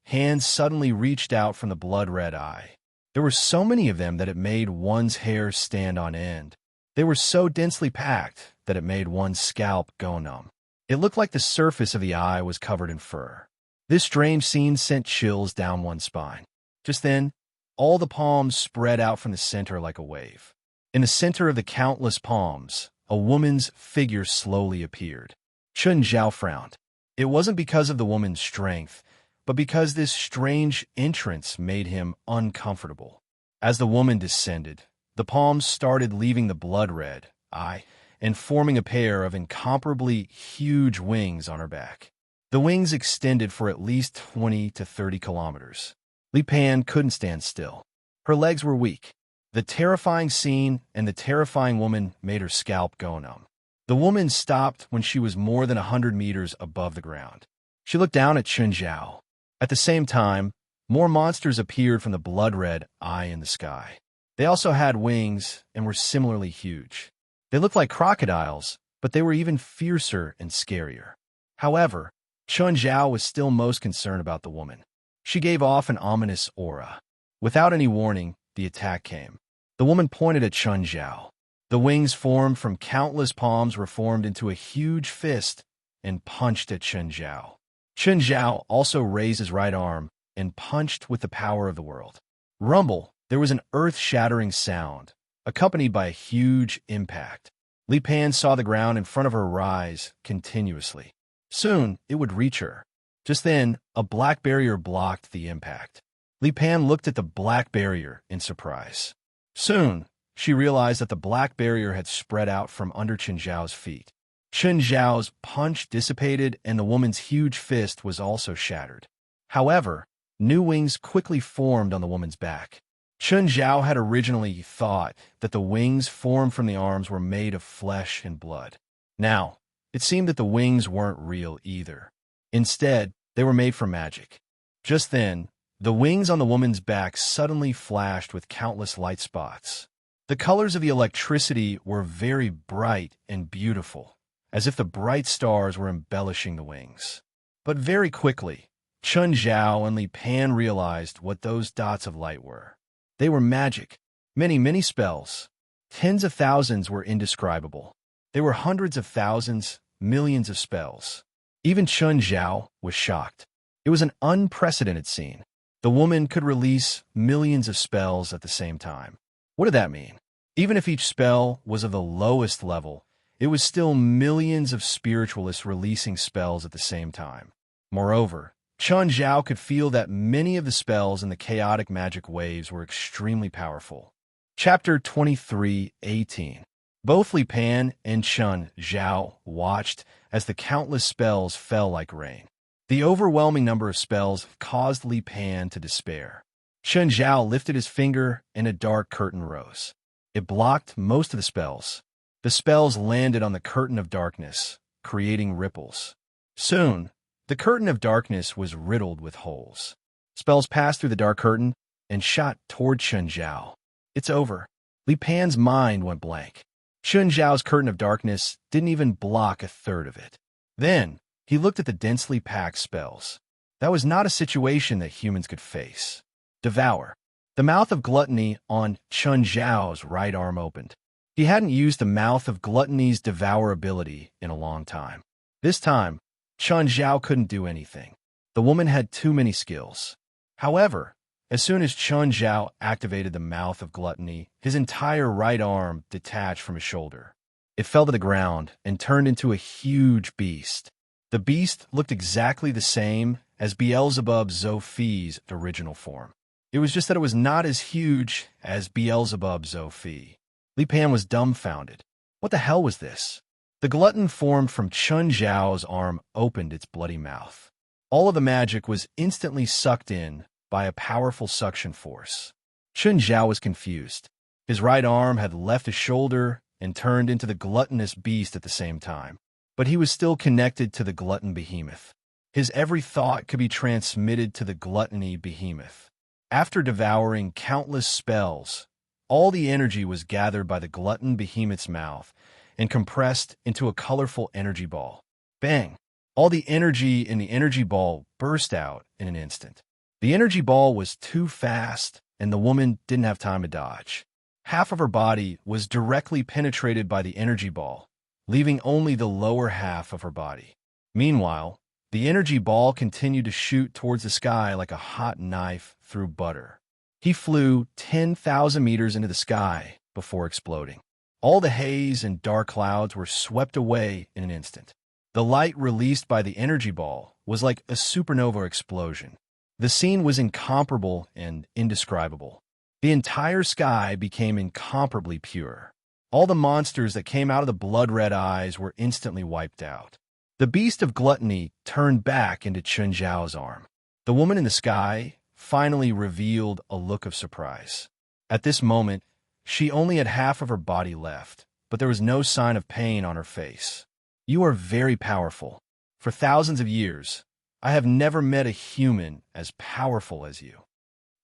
hands suddenly reached out from the blood-red eye. There were so many of them that it made one's hair stand on end. They were so densely packed that it made one's scalp go numb. It looked like the surface of the eye was covered in fur. This strange scene sent chills down one's spine. Just then, all the palms spread out from the center like a wave. In the center of the countless palms, a woman's figure slowly appeared. Chun Zhao frowned. It wasn't because of the woman's strength, but because this strange entrance made him uncomfortable. As the woman descended, the palms started leaving the blood-red eye and forming a pair of incomparably huge wings on her back. The wings extended for at least 20 to 30 kilometers. Li Pan couldn't stand still. Her legs were weak. The terrifying scene and the terrifying woman made her scalp go numb. The woman stopped when she was more than 100 meters above the ground. She looked down at Chun Zhao. At the same time, more monsters appeared from the blood-red eye in the sky. They also had wings and were similarly huge. They looked like crocodiles, but they were even fiercer and scarier. However, Chun Zhao was still most concerned about the woman. She gave off an ominous aura. Without any warning, the attack came. The woman pointed at Chun Zhao. The wings formed from countless palms were formed into a huge fist and punched at Chun Zhao. Chun Zhao also raised his right arm and punched with the power of the world. Rumble, there was an earth-shattering sound, accompanied by a huge impact. Li Pan saw the ground in front of her rise continuously. Soon, it would reach her. Just then, a black barrier blocked the impact. Li Pan looked at the black barrier in surprise. Soon, she realized that the black barrier had spread out from under Chun Zhao's feet. Chun Zhao's punch dissipated and the woman's huge fist was also shattered. However, new wings quickly formed on the woman's back. Chun Zhao had originally thought that the wings formed from the arms were made of flesh and blood. Now, it seemed that the wings weren't real either. Instead, they were made from magic. Just then, the wings on the woman's back suddenly flashed with countless light spots. The colors of the electricity were very bright and beautiful, as if the bright stars were embellishing the wings. But very quickly, Chun Zhao and Li Pan realized what those dots of light were. They were magic. Many spells. Tens of thousands were indescribable. They were hundreds of thousands, millions of spells. Even Chun Zhao was shocked. It was an unprecedented scene. The woman could release millions of spells at the same time. What did that mean? Even if each spell was of the lowest level, it was still millions of spiritualists releasing spells at the same time. Moreover, Chun Zhao could feel that many of the spells in the chaotic magic waves were extremely powerful. Chapter 23:18. Both Li Pan and Chun Zhao watched as the countless spells fell like rain. The overwhelming number of spells caused Li Pan to despair. Chun Zhao lifted his finger and a dark curtain rose. It blocked most of the spells. The spells landed on the curtain of darkness, creating ripples. Soon, the curtain of darkness was riddled with holes. Spells passed through the dark curtain and shot toward Chun Zhao. It's over. Li Pan's mind went blank. Chun Zhao's curtain of darkness didn't even block a third of it. Then, he looked at the densely packed spells. That was not a situation that humans could face. Devour. The mouth of gluttony on Chun Zhao's right arm opened. He hadn't used the mouth of gluttony's devour ability in a long time. This time, Chun Zhao couldn't do anything. The woman had too many skills. However, as soon as Chun Zhao activated the mouth of gluttony, his entire right arm detached from his shoulder. It fell to the ground and turned into a huge beast. The beast looked exactly the same as Beelzebub Zophi's original form. It was just that it was not as huge as Beelzebub Zophi. Li Pan was dumbfounded. What the hell was this? The glutton formed from Chun Zhao's arm opened its bloody mouth. All of the magic was instantly sucked in by a powerful suction force. Chun Zhao was confused. His right arm had left his shoulder and turned into the gluttonous beast at the same time. But he was still connected to the glutton behemoth. His every thought could be transmitted to the gluttony behemoth. After devouring countless spells, all the energy was gathered by the glutton behemoth's mouth and compressed into a colorful energy ball. Bang! All the energy in the energy ball burst out in an instant. The energy ball was too fast, and the woman didn't have time to dodge. Half of her body was directly penetrated by the energy ball, leaving only the lower half of her body. Meanwhile, the energy ball continued to shoot towards the sky like a hot knife through butter. He flew 10,000 meters into the sky before exploding. All the haze and dark clouds were swept away in an instant. The light released by the energy ball was like a supernova explosion. The scene was incomparable and indescribable. The entire sky became incomparably pure. All the monsters that came out of the blood-red eyes were instantly wiped out. The beast of gluttony turned back into Chun Zhao's arm. The woman in the sky finally revealed a look of surprise. At this moment, she only had half of her body left, but there was no sign of pain on her face. You are very powerful. For thousands of years, I have never met a human as powerful as you.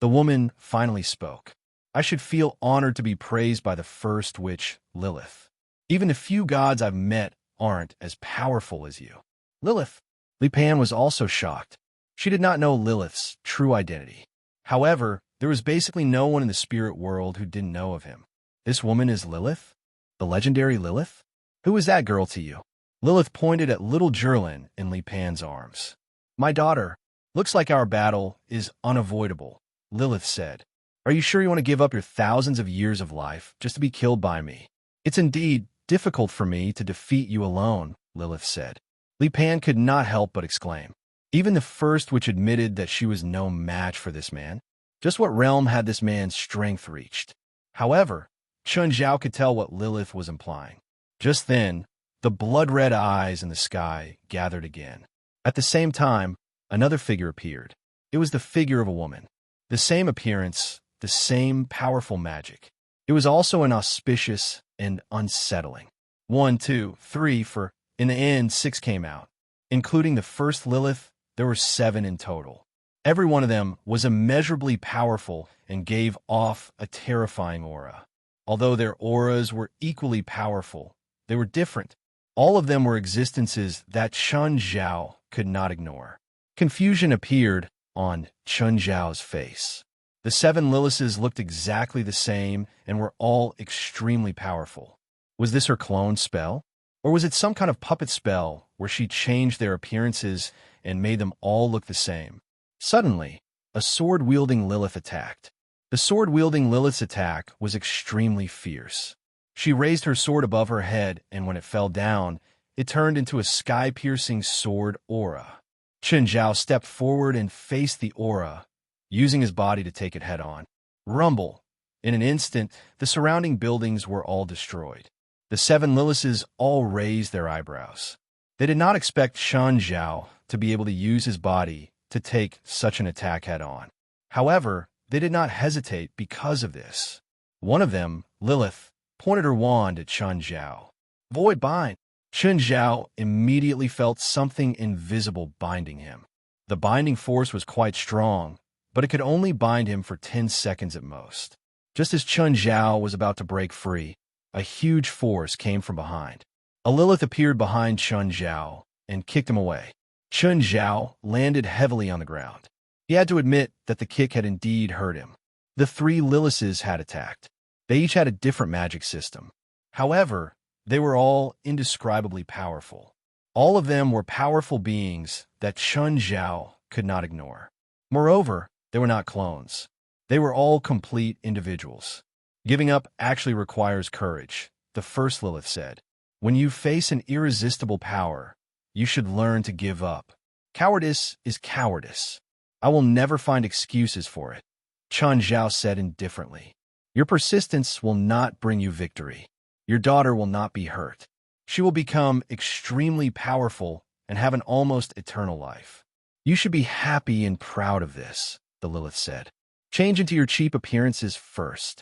The woman finally spoke. I should feel honored to be praised by the first witch, Lilith. Even the few gods I've met aren't as powerful as you. Lilith. Li Pan was also shocked. She did not know Lilith's true identity. However, there was basically no one in the spirit world who didn't know of him. This woman is Lilith? The legendary Lilith? Who is that girl to you? Lilith pointed at little Jerlin in Li Pan's arms. My daughter. Looks like our battle is unavoidable, Lilith said. Are you sure you want to give up your thousands of years of life just to be killed by me? It's indeed difficult for me to defeat you alone, Lilith said. Li Pan could not help but exclaim. Even the first witch admitted that she was no match for this man. Just what realm had this man's strength reached? However, Chun Zhao could tell what Lilith was implying. Just then, the blood-red eyes in the sky gathered again. At the same time, another figure appeared. It was the figure of a woman. The same appearance, the same powerful magic. It was also inauspicious and unsettling. 1, 2, 3, for in the end 6 came out. Including the first Lilith, there were 7 in total. Every one of them was immeasurably powerful and gave off a terrifying aura. Although their auras were equally powerful, they were different. All of them were existences that Chun Zhao could not ignore. Confusion appeared on Chun Zhao's face. The 7 Liliths looked exactly the same and were all extremely powerful. Was this her clone spell? Or was it some kind of puppet spell where she changed their appearances and made them all look the same? Suddenly, a sword-wielding Lilith attacked. The sword-wielding Lilith's attack was extremely fierce. She raised her sword above her head, and when it fell down, it turned into a sky-piercing sword aura. Chun Zhao stepped forward and faced the aura, using his body to take it head-on. Rumble! In an instant, the surrounding buildings were all destroyed. The 7 Liliths all raised their eyebrows. They did not expect Chun Zhao to be able to use his body to take such an attack head-on. However, they did not hesitate because of this. One of them, Lilith, pointed her wand at Chun Zhao. Void bind! Chun Zhao immediately felt something invisible binding him. The binding force was quite strong, but it could only bind him for 10 seconds at most. Just as Chun Zhao was about to break free, a huge force came from behind. A Lilith appeared behind Chun Zhao and kicked him away. Chun Zhao landed heavily on the ground. He had to admit that the kick had indeed hurt him. The three Lilises had attacked. They each had a different magic system. However, they were all indescribably powerful. All of them were powerful beings that Chun Zhao could not ignore. Moreover, they were not clones. They were all complete individuals. Giving up actually requires courage, the first Lilith said. When you face an irresistible power, you should learn to give up. Cowardice is cowardice. I will never find excuses for it, Chun Zhao said indifferently. Your persistence will not bring you victory. Your daughter will not be hurt. She will become extremely powerful and have an almost eternal life. You should be happy and proud of this, the Lilith said. Change into your cheap appearances first.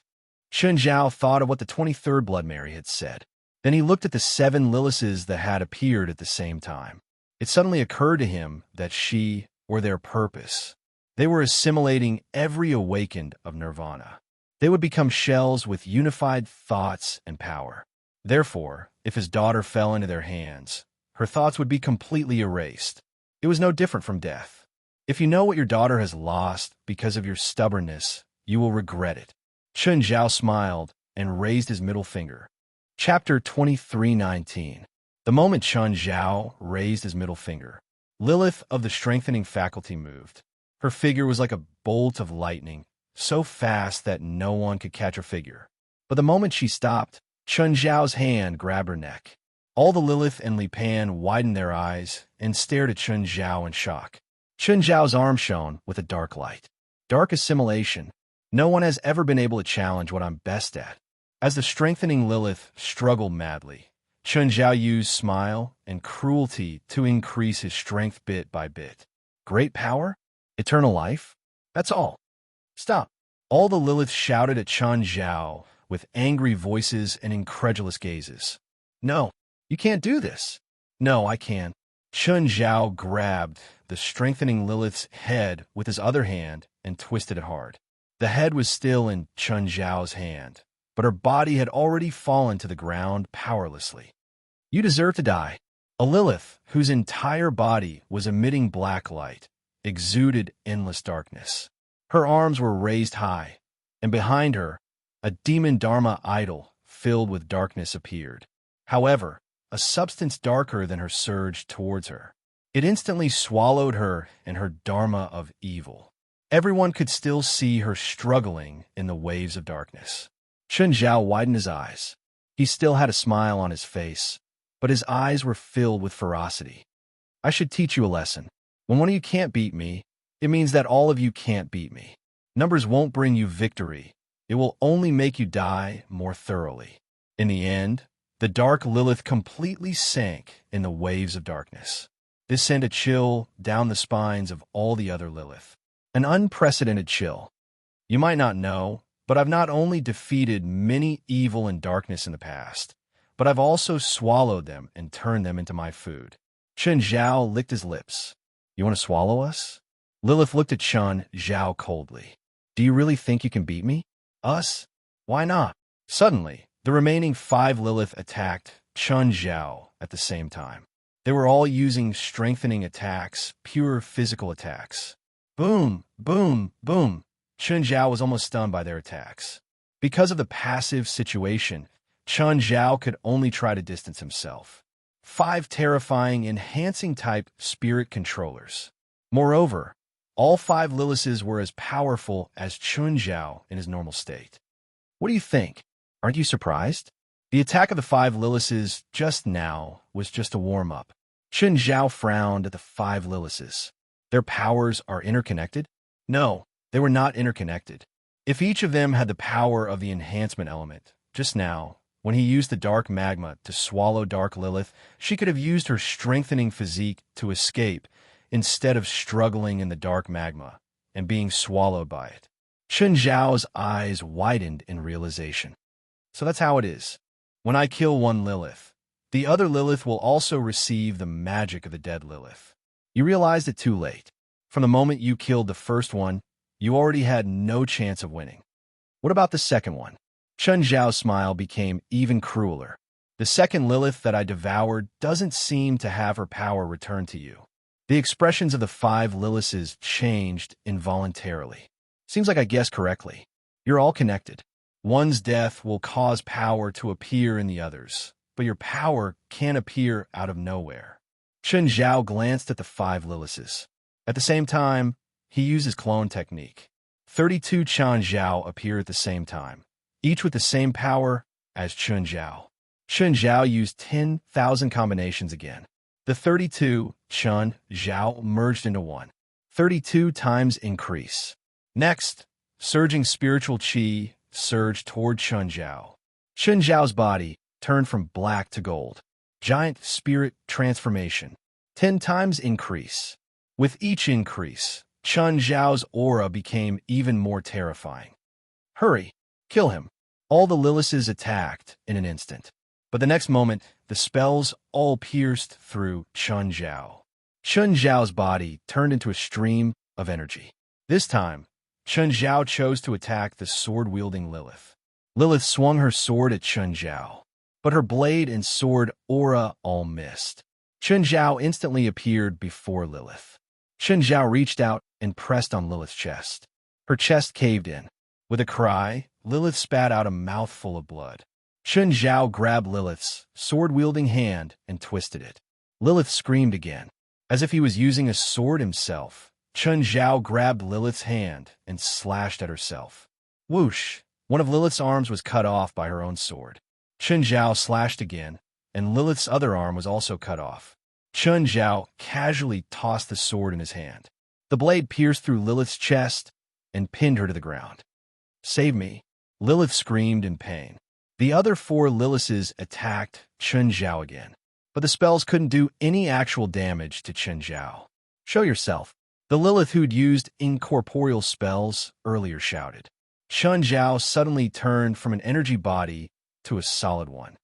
Chun Zhao thought of what the 23rd Blood Mary had said. Then he looked at the 7 Lilises that had appeared at the same time. It suddenly occurred to him that she were their purpose. They were assimilating every awakened of nirvana. They would become shells with unified thoughts and power. Therefore, if his daughter fell into their hands, her thoughts would be completely erased. It was no different from death. If you know what your daughter has lost because of your stubbornness, you will regret it. Chun Zhao smiled and raised his middle finger. Chapter 23:19. The moment Chun Zhao raised his middle finger, Lilith of the strengthening faculty moved. Her figure was like a bolt of lightning, so fast that no one could catch her figure. But the moment she stopped, Chun Zhao's hand grabbed her neck. All the Lilith and Li Pan widened their eyes and stared at Chun Zhao in shock. Chun Zhao's arm shone with a dark light. Dark assimilation. No one has ever been able to challenge what I'm best at. As the strengthening Lilith struggled madly, Chun Zhao used smile and cruelty to increase his strength bit by bit. Great power? Eternal life? That's all. Stop. All the Lilith shouted at Chun Zhao with angry voices and incredulous gazes. No, you can't do this. No, I can. Chun Zhao grabbed the strengthening Lilith's head with his other hand and twisted it hard. The head was still in Chun Zhao's hand, but her body had already fallen to the ground powerlessly. You deserve to die. A Lilith, whose entire body was emitting black light, exuded endless darkness. Her arms were raised high, and behind her, a demon Dharma idol filled with darkness appeared. However, a substance darker than her surged towards her. It instantly swallowed her and her Dharma of evil. Everyone could still see her struggling in the waves of darkness. Chun Zhao widened his eyes. He still had a smile on his face, but his eyes were filled with ferocity. I should teach you a lesson. When one of you can't beat me, it means that all of you can't beat me. Numbers won't bring you victory. It will only make you die more thoroughly. In the end, the dark Lilith completely sank in the waves of darkness. This sent a chill down the spines of all the other Lilith. An unprecedented chill. You might not know, but I've not only defeated many evil and darkness in the past, but I've also swallowed them and turned them into my food. Chun Zhao licked his lips. You want to swallow us? Lilith looked at Chun Zhao coldly. Do you really think you can beat me? Us? Why not? Suddenly, the remaining 5 Lilith attacked Chun Zhao at the same time. They were all using strengthening attacks, pure physical attacks. Boom, boom, boom. Chun Zhao was almost stunned by their attacks. Because of the passive situation, Chun Zhao could only try to distance himself. 5 terrifying, enhancing-type spirit controllers. Moreover, all 5 Lilises were as powerful as Chun Zhao in his normal state. What do you think? Aren't you surprised? The attack of the 5 Lilises just now was just a warm-up. Chun Zhao frowned at the 5 Lilises. Their powers are interconnected? No, they were not interconnected. If each of them had the power of the enhancement element, just now, when he used the dark magma to swallow Dark Lilith, she could have used her strengthening physique to escape instead of struggling in the dark magma and being swallowed by it. Chun Zhao's eyes widened in realization. So that's how it is. When I kill one Lilith, the other Lilith will also receive the magic of the dead Lilith. You realized it too late. From the moment you killed the first one, you already had no chance of winning. What about the second one? Chun Zhao's smile became even crueler. The second Lilith that I devoured doesn't seem to have her power returned to you. The expressions of the 5 Lilises changed involuntarily. Seems like I guessed correctly. You're all connected. One's death will cause power to appear in the others, but your power can't appear out of nowhere. Chen Zhao glanced at the 5 Lilises. At the same time, he used his clone technique. 32 Chen Zhao appear at the same time, each with the same power as Chen Zhao. Chen Zhao used 10,000 combinations again. The 32 Chen Zhao merged into one. 32 times increase. Next, surging spiritual qi surged toward Chen Zhao. Chen Zhao's body turned from black to gold. Giant spirit transformation. 10 times increase. With each increase, Chen Zhao's aura became even more terrifying. Hurry, kill him. All the Lilises attacked in an instant. But the next moment, the spells all pierced through Chen Zhao. Chen Zhao's body turned into a stream of energy. This time, Chen Zhao chose to attack the sword-wielding Lilith. Lilith swung her sword at Chen Zhao, but her blade and sword aura all missed. Chen Zhao instantly appeared before Lilith. Chen Zhao reached out and pressed on Lilith's chest. Her chest caved in. With a cry, Lilith spat out a mouthful of blood. Chen Zhao grabbed Lilith's sword-wielding hand and twisted it. Lilith screamed again. As if he was using a sword himself, Chen Zhao grabbed Lilith's hand and slashed at herself. Whoosh! One of Lilith's arms was cut off by her own sword. Chen Zhao slashed again, and Lilith's other arm was also cut off. Chen Zhao casually tossed the sword in his hand. The blade pierced through Lilith's chest and pinned her to the ground. Save me! Lilith screamed in pain. The other 4 Lilises attacked Chen Zhao again, but the spells couldn't do any actual damage to Chen Zhao. Show yourself. The Lilith who'd used incorporeal spells earlier shouted. Chen Zhao suddenly turned from an energy body to a solid one.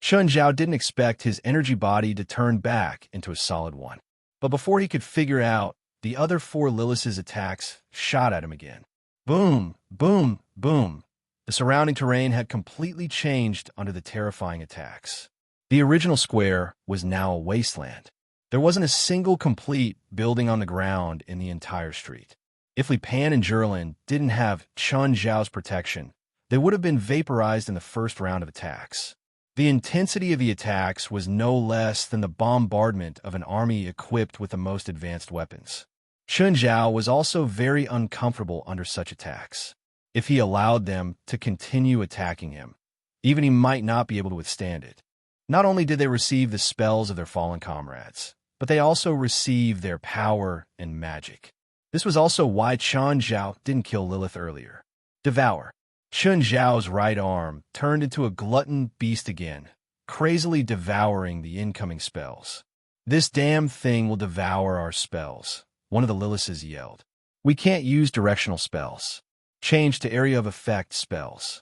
Chen Zhao didn't expect his energy body to turn back into a solid one. But before he could figure out, the other 4 Lilises' attacks shot at him again. Boom, boom, boom. The surrounding terrain had completely changed under the terrifying attacks. The original square was now a wasteland. There wasn't a single complete building on the ground in the entire street. If Li Pan and Zhurlin didn't have Chen Zhao's protection, they would have been vaporized in the first round of attacks. The intensity of the attacks was no less than the bombardment of an army equipped with the most advanced weapons. Chen Zhao was also very uncomfortable under such attacks. If he allowed them to continue attacking him, even he might not be able to withstand it. Not only did they receive the spells of their fallen comrades, but they also received their power and magic. This was also why Chen Zhao didn't kill Lilith earlier. Devour. Chen Zhao's right arm turned into a glutton beast again, crazily devouring the incoming spells. This damn thing will devour our spells, one of the Lilises yelled. We can't use directional spells. Change to area of effect spells.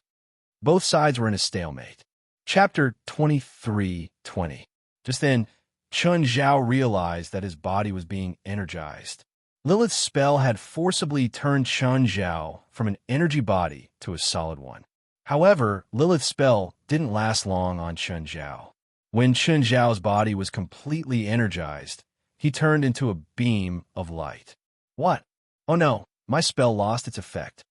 Both sides were in a stalemate. Chapter 23:20. Just then, Chen Zhao realized that his body was being energized. Lilith's spell had forcibly turned Chen Zhao from an energy body to a solid one. However, Lilith's spell didn't last long on Chen Zhao. When Chen Zhao's body was completely energized, he turned into a beam of light. What? Oh no, my spell lost its effect.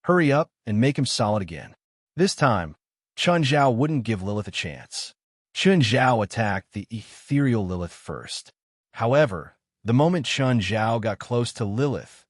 Hurry up and make him solid again. This time, Chen Zhao wouldn't give Lilith a chance. Chen Zhao attacked the ethereal Lilith first. However, the moment Chen Zhao got close to Lilith,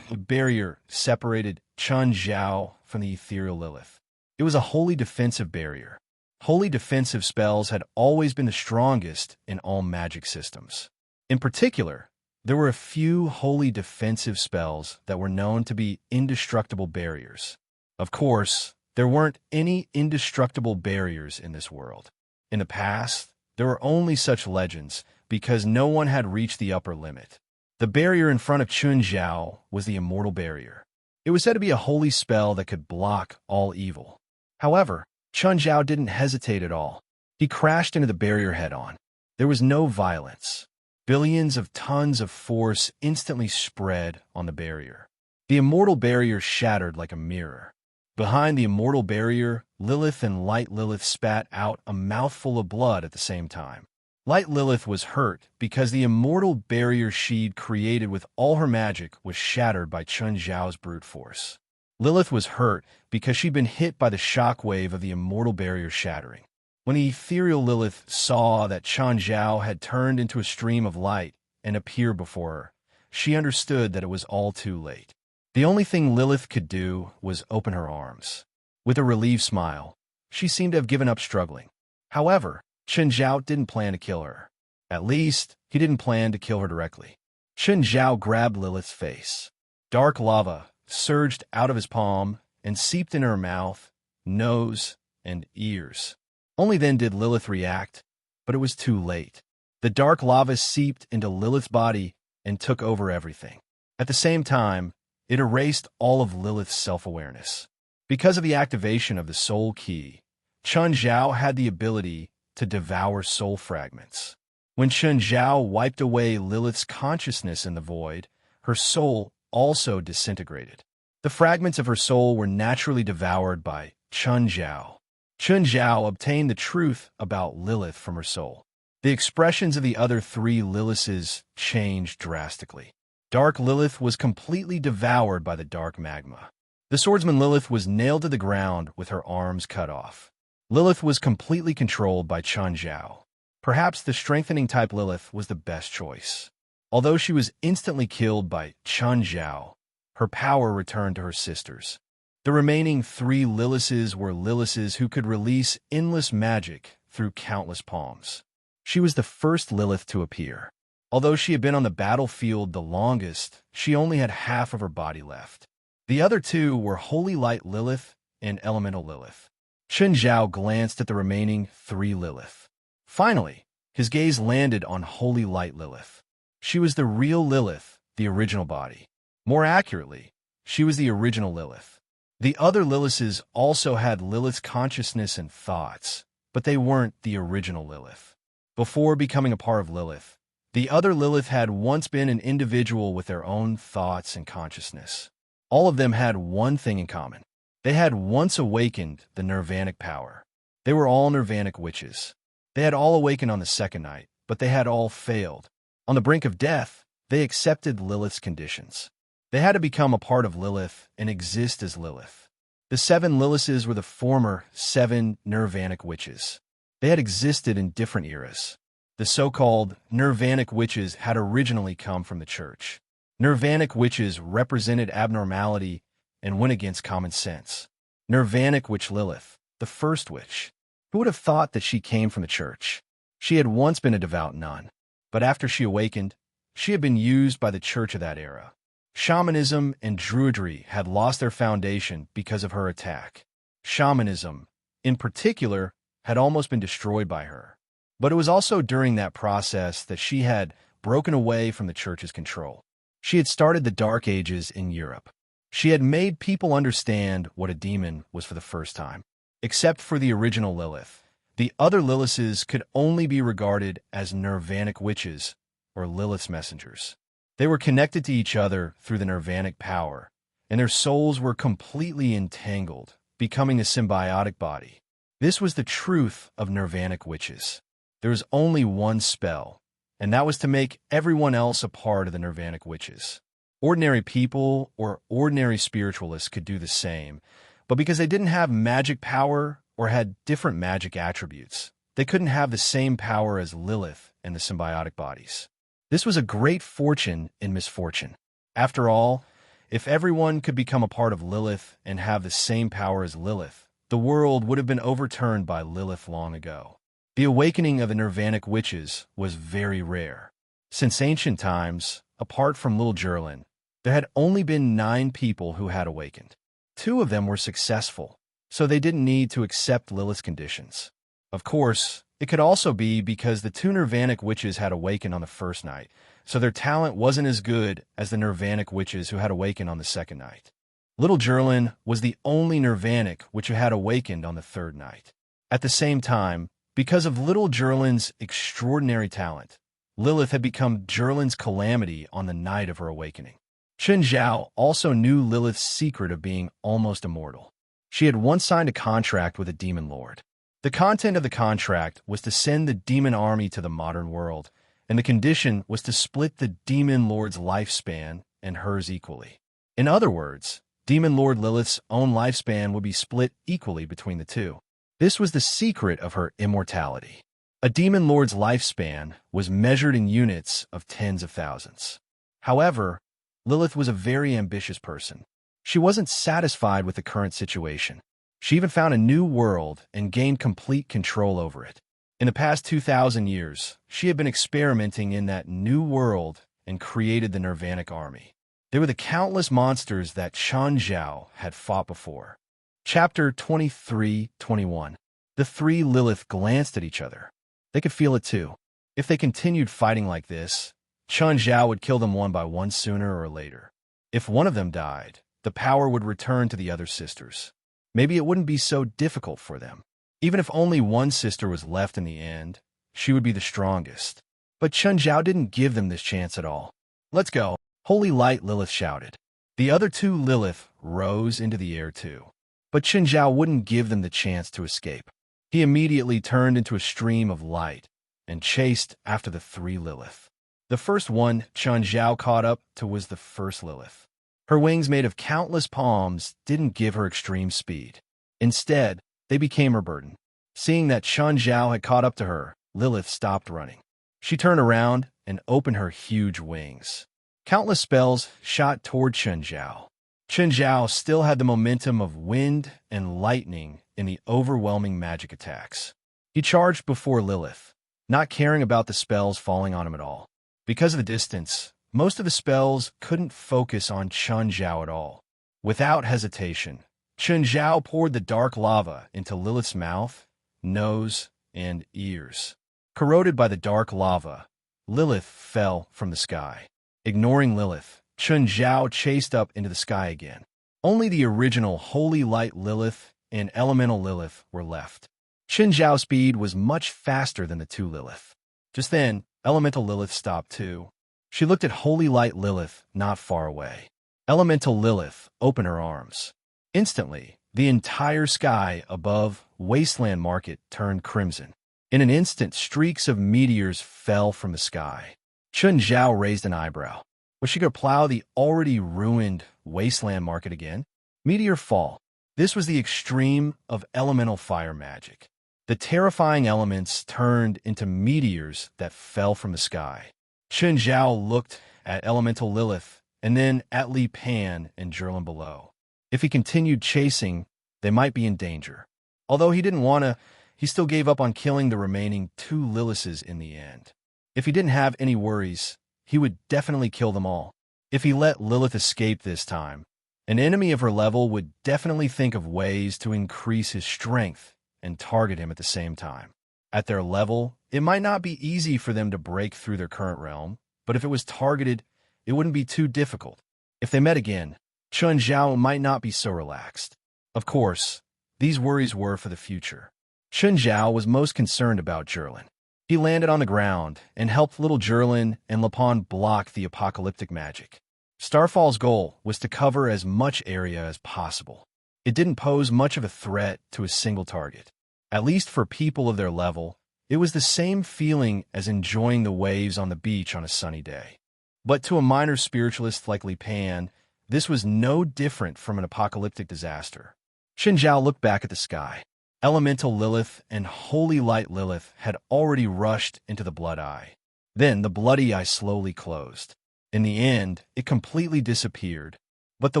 a barrier separated Chen Zhao from the ethereal Lilith. It was a wholly defensive barrier. Wholly defensive spells had always been the strongest in all magic systems. In particular, there were a few wholly defensive spells that were known to be indestructible barriers. Of course, there weren't any indestructible barriers in this world. In the past, there were only such legends because no one had reached the upper limit. The barrier in front of Chen Zhao was the Immortal Barrier. It was said to be a holy spell that could block all evil. However, Chen Zhao didn't hesitate at all. He crashed into the barrier head-on. There was no violence. Billions of tons of force instantly spread on the barrier. The Immortal Barrier shattered like a mirror. Behind the Immortal Barrier, Lilith and Light Lilith spat out a mouthful of blood at the same time. Light Lilith was hurt because the immortal barrier she'd created with all her magic was shattered by Chun Zhao's brute force. Lilith was hurt because she'd been hit by the shockwave of the immortal barrier shattering. When the ethereal Lilith saw that Chun Zhao had turned into a stream of light and appeared before her, she understood that it was all too late. The only thing Lilith could do was open her arms. With a relieved smile, she seemed to have given up struggling. However, Chun Zhao didn't plan to kill her. At least, he didn't plan to kill her directly. Chun Zhao grabbed Lilith's face. Dark lava surged out of his palm and seeped into her mouth, nose, and ears. Only then did Lilith react, but it was too late. The dark lava seeped into Lilith's body and took over everything. At the same time, it erased all of Lilith's self-awareness. Because of the activation of the soul key, Chun Zhao had the ability to devour soul fragments. When Chun Zhao wiped away Lilith's consciousness in the void, her soul also disintegrated. The fragments of her soul were naturally devoured by Chun Zhao. Chun Zhao obtained the truth about Lilith from her soul. The expressions of the other three Liliths changed drastically. Dark Lilith was completely devoured by the dark magma. The swordsman Lilith was nailed to the ground with her arms cut off. Lilith was completely controlled by Chun Zhao. Perhaps the strengthening type Lilith was the best choice. Although she was instantly killed by Chun Zhao, her power returned to her sisters. The remaining three Liliths were Liliths who could release endless magic through countless palms. She was the first Lilith to appear. Although she had been on the battlefield the longest, she only had half of her body left. The other two were Holy Light Lilith and Elemental Lilith. Chun Zhao glanced at the remaining three Lilith. Finally, his gaze landed on Holy Light Lilith. She was the real Lilith, the original body. More accurately, she was the original Lilith. The other Liliths also had Lilith's consciousness and thoughts, but they weren't the original Lilith. Before becoming a part of Lilith, the other Lilith had once been an individual with their own thoughts and consciousness. All of them had one thing in common. They had once awakened the Nirvanic power. They were all Nirvanic witches. They had all awakened on the second night, but they had all failed. On the brink of death, they accepted Lilith's conditions. They had to become a part of Lilith and exist as Lilith. The 7 Liliths were the former 7 Nirvanic witches. They had existed in different eras. The so-called Nirvanic witches had originally come from the church. Nirvanic witches represented abnormality and went against common sense. Nirvanic witch Lilith, the first witch. Who would have thought that she came from the church? She had once been a devout nun, but after she awakened, she had been used by the church of that era. Shamanism and Druidry had lost their foundation because of her attack. Shamanism, in particular, had almost been destroyed by her. But it was also during that process that she had broken away from the church's control. She had started the Dark Ages in Europe. She had made people understand what a demon was for the first time. Except for the original Lilith, the other Liliths could only be regarded as Nirvanic witches or Lilith's messengers. They were connected to each other through the Nirvanic power, and their souls were completely entangled, becoming a symbiotic body. This was the truth of Nirvanic witches. There was only one spell, and that was to make everyone else a part of the Nirvanic witches. Ordinary people or ordinary spiritualists could do the same, but because they didn't have magic power or had different magic attributes, they couldn't have the same power as Lilith and the symbiotic bodies. This was a great fortune in misfortune. After all, if everyone could become a part of Lilith and have the same power as Lilith, the world would have been overturned by Lilith long ago. The awakening of the Nirvanic witches was very rare. Since ancient times, apart from Little Jerlin, there had only been 9 people who had awakened. 2 of them were successful, so they didn't need to accept Lilith's conditions. Of course, it could also be because the 2 Nirvanic witches had awakened on the first night, so their talent wasn't as good as the Nirvanic witches who had awakened on the second night. Little Jerlin was the only Nirvanic which had awakened on the 3rd night. At the same time, because of Little Jerlin's extraordinary talent, Lilith had become Jerlin's calamity on the night of her awakening. Chun Zhao also knew Lilith's secret of being almost immortal. She had once signed a contract with a demon lord. The The content of the contract was to send the demon army to the modern world, and the condition was to split the demon lord's lifespan and hers equally. In other words, Demon Lord Lilith's own lifespan would be split equally between the two. This was the secret of her immortality. A demon lord's lifespan was measured in units of tens of thousands. However, Lilith was a very ambitious person. She wasn't satisfied with the current situation. She even found a new world and gained complete control over it. In the past 2,000 years, she had been experimenting in that new world and created the Nirvanic army. They were the countless monsters that Chen Zhao had fought before. Chapter 23-21. The three Lilith glanced at each other. They could feel it too. If they continued fighting like this, Chen Zhao would kill them one by one sooner or later. If one of them died, the power would return to the other sisters. Maybe it wouldn't be so difficult for them. Even if only one sister was left in the end, she would be the strongest. But Chen Zhao didn't give them this chance at all. "Let's go." Holy Light Lilith shouted. The other two Lilith rose into the air too. But Chen Zhao wouldn't give them the chance to escape. He immediately turned into a stream of light and chased after the three Lilith. The first one Chen Zhao caught up to was the first Lilith. Her wings made of countless palms didn't give her extreme speed. Instead, they became her burden. Seeing that Chen Zhao had caught up to her, Lilith stopped running. She turned around and opened her huge wings. Countless spells shot toward Chen Zhao. Chen Zhao still had the momentum of wind and lightning in the overwhelming magic attacks. He charged before Lilith, not caring about the spells falling on him at all. Because of the distance, most of the spells couldn't focus on Chen Zhao at all. Without hesitation, Chen Zhao poured the dark lava into Lilith's mouth, nose, and ears. Corroded by the dark lava, Lilith fell from the sky. Ignoring Lilith, Chen Zhao chased up into the sky again. Only the original Holy Light Lilith and Elemental Lilith were left. Chen Zhao's speed was much faster than the two Lilith. Just then, Elemental Lilith stopped too. She looked at Holy Light Lilith not far away. Elemental Lilith opened her arms. Instantly, the entire sky above Wasteland Market turned crimson. In an instant, streaks of meteors fell from the sky. Chen Zhao raised an eyebrow. Was she going to plow the already ruined Wasteland Market again? Meteor fall. This was the extreme of elemental fire magic. The terrifying elements turned into meteors that fell from the sky. Chen Zhao looked at Elemental Lilith and then at Li Pan and Zhurlin below. If he continued chasing, they might be in danger. Although he didn't want to, he still gave up on killing the remaining two Liliths in the end. If he didn't have any worries, he would definitely kill them all. If he let Lilith escape this time, an enemy of her level would definitely think of ways to increase his strength and target him at the same time. At their level, it might not be easy for them to break through their current realm, but if it was targeted, it wouldn't be too difficult. If they met again, Chen Zhao might not be so relaxed. Of course, these worries were for the future. Chen Zhao was most concerned about Zhurlin. He landed on the ground and helped little Zhurlin and Lapon block the apocalyptic magic. Starfall's goal was to cover as much area as possible. It didn't pose much of a threat to a single target. At least for people of their level, it was the same feeling as enjoying the waves on the beach on a sunny day. But to a minor spiritualist like Li Pan, this was no different from an apocalyptic disaster. Chen Zhao looked back at the sky. Elemental Lilith and Holy Light Lilith had already rushed into the Blood Eye. Then the Bloody Eye slowly closed. In the end, it completely disappeared, but the